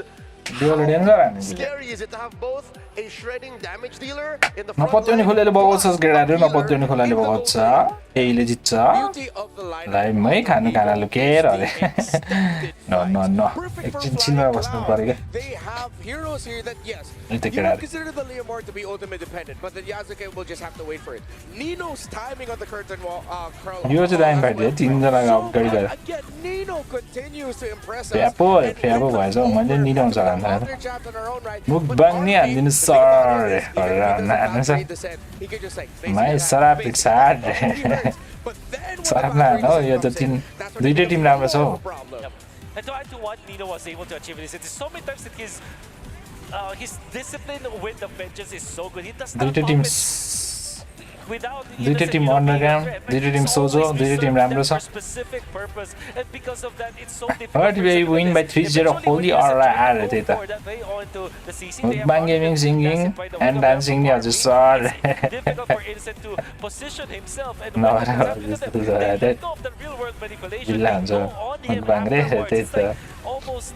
Speaker 6: how scary is it to have both a shredding damage dealer in the front line?
Speaker 2: नपत्यो नि बगाउँछस् गेडाहरु नपत्यो नि खोलाले बगाउँछ एले जित्छ लाइभमै खानु खाना लुकेर अरे न एकछिन छिनमा बस्नु पर्यो के
Speaker 11: They have heroes here that, yes, you
Speaker 2: would
Speaker 11: consider the Leomord to be ultimate dependent, but then Yasuke will just have to wait for it. Nino's timing on the curtain wall,
Speaker 2: यो चाहिँ दामी fight हो तीन जनाको अगाडि गएर
Speaker 11: again, Nino continues to impress us.
Speaker 2: फ्यापो भएछ मैले निनो हुन्छ भन्दा मुखबाङ नि हान्दिनु सर गरेर हान्नु छ माइ सराप इट्स हार्ड सराप नहान हो यो त दुईटै टिम राम्रो छ हो
Speaker 10: And to add to what Nino was able to achieve, it is so many times that his discipline with the vengeance is so good. He does not without
Speaker 2: दुईटै Tim underground दुईटै Tim सोझो दुईटै Tim राम्रो छ
Speaker 10: specific purpose, and because of that it's so difficult
Speaker 2: What we win by 3-0 holy alright त्यही त Mukbang Gaming singing and dancing नि हजुर sir
Speaker 10: difficult for Innocent to position himself, and when
Speaker 2: नभएर
Speaker 10: it happens
Speaker 2: जस्तो
Speaker 10: to them,
Speaker 2: छ
Speaker 10: they
Speaker 2: त्यही
Speaker 10: let go of the real world manipulation.
Speaker 2: जिल्ला
Speaker 10: They
Speaker 2: हुन्छ
Speaker 10: go on him
Speaker 2: Mukbang रे
Speaker 10: afterwards.
Speaker 2: त्यही
Speaker 10: It's
Speaker 2: त
Speaker 10: like almost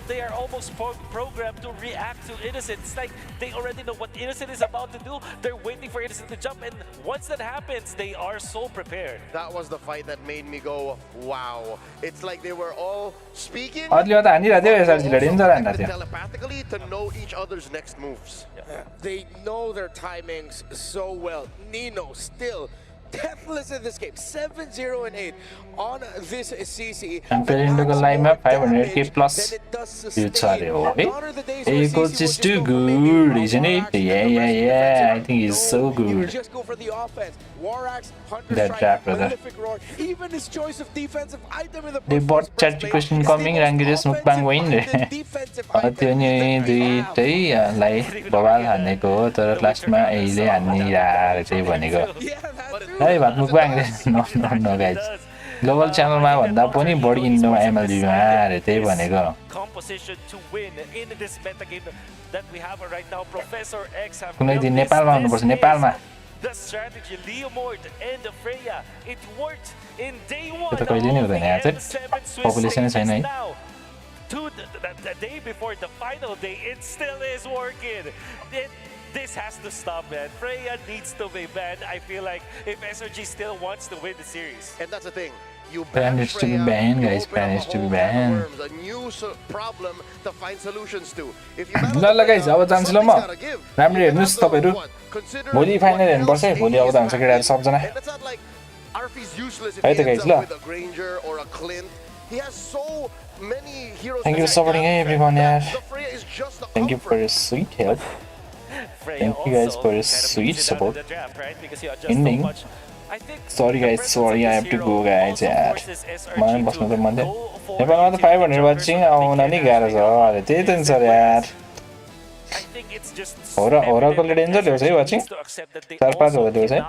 Speaker 10: they are almost programmed to react to Innocent. It's like they already know what Innocent is about to do. They're waiting for Innocent to jump, and once that happens, they are so prepared.
Speaker 6: That was the fight that made me go, wow. It's like they were all speaking
Speaker 2: अहिले त हानिरहेको थियो एसआरजीले danger हानिरहेको थियो
Speaker 6: telepathically to know each other's next moves.
Speaker 11: They know their timings so well. Nino still deathless in this game. 7-0 and 8 on this CC.
Speaker 2: And Pelindoको लाइनमा 500k plus यो छ अरे हो है Hey coach is too good isn't it? Yeah I think he's so good
Speaker 11: Just go for the offense. Warax, Hunter
Speaker 2: That
Speaker 11: Strike,
Speaker 2: trap, brother.
Speaker 11: Malefic Roar, even his choice of defensive item in the
Speaker 2: They bought chat question coming Rangiris Mukbang win त्यो नि दुईटैलाई बवाल हानेको हो तर लास्टमा अहिले हानिरहेको चाहिँ भनेको है भात मुकबाङ रे नो गाइज ग्लोबल च्यानलमा भन्दा पनि बढी इन्डोमा एमएलबीमा अरे त्यही भनेको
Speaker 10: Composition to win in this meta game that we have right now. Professor X have
Speaker 2: कुनै दिन नेपालमा हुनुपर्छ नेपालमा
Speaker 10: the strategy. Leomord and Freya, it worked in day one.
Speaker 2: त्यो त कहिले नै हुँदैन यार चाहिँ पपुलेसन नै छैन है
Speaker 10: The day before the final day, it still is working. This has to stop, man. Freya needs to be banned. I feel like if SRG still wants to win the series.
Speaker 6: And that's the thing. You
Speaker 2: ban needs to be banned, guys. Ban needs to be banned.
Speaker 6: A new problem to find solutions to. If you
Speaker 2: ल guys अब जान्छु ल म राम्ररी हेर्नुस् तपाईहरु भोलि final हेर्नुपर्छ है भोलि आउँदा हुन्छ केटाहरु सबजना है त गाइज ल Thank you for supporting everyone yaar. Thank you for your sweet help. Thank you guys for your sweet support. Ending. Sorry guys, sorry I have to go guys यार मलाई बस्नु त मन थियो नेपालमा त 500 वाचिङ आउन नि गाह्रो छ अरे त्यही त नि सर यार होराकोले डेन्जर ल्याउँछ है वाचिङ 4-5 हो ल्याउँछ है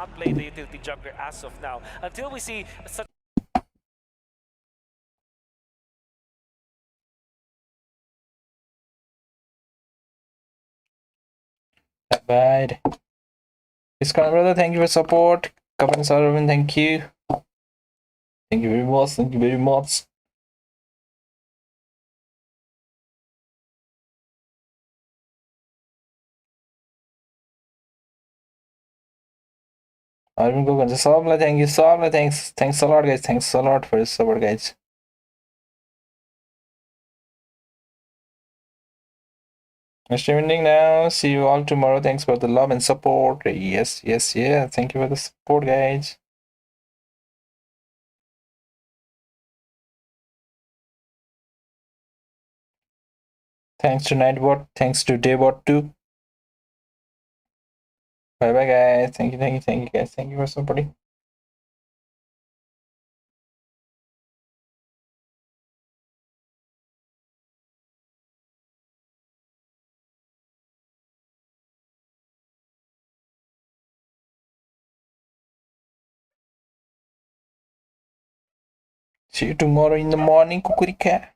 Speaker 2: Bye. Iskandar brother, thank you for support. Kapan Sarvin, thank you. Thank you very much. Thank you very much. Arvin go guys. Sabla, thank you. Sabla, thanks. Thanks a lot, guys. Thanks a lot for your support, guys. I'm streaming now. See you all tomorrow. Thanks for the love and support. Yes. Thank you for the support, guys. Thanks to Nightbot. Thanks to Daybot too. Bye bye, guys. Thank you, guys. Thank you for supporting. See you tomorrow in the morning, Kukurika.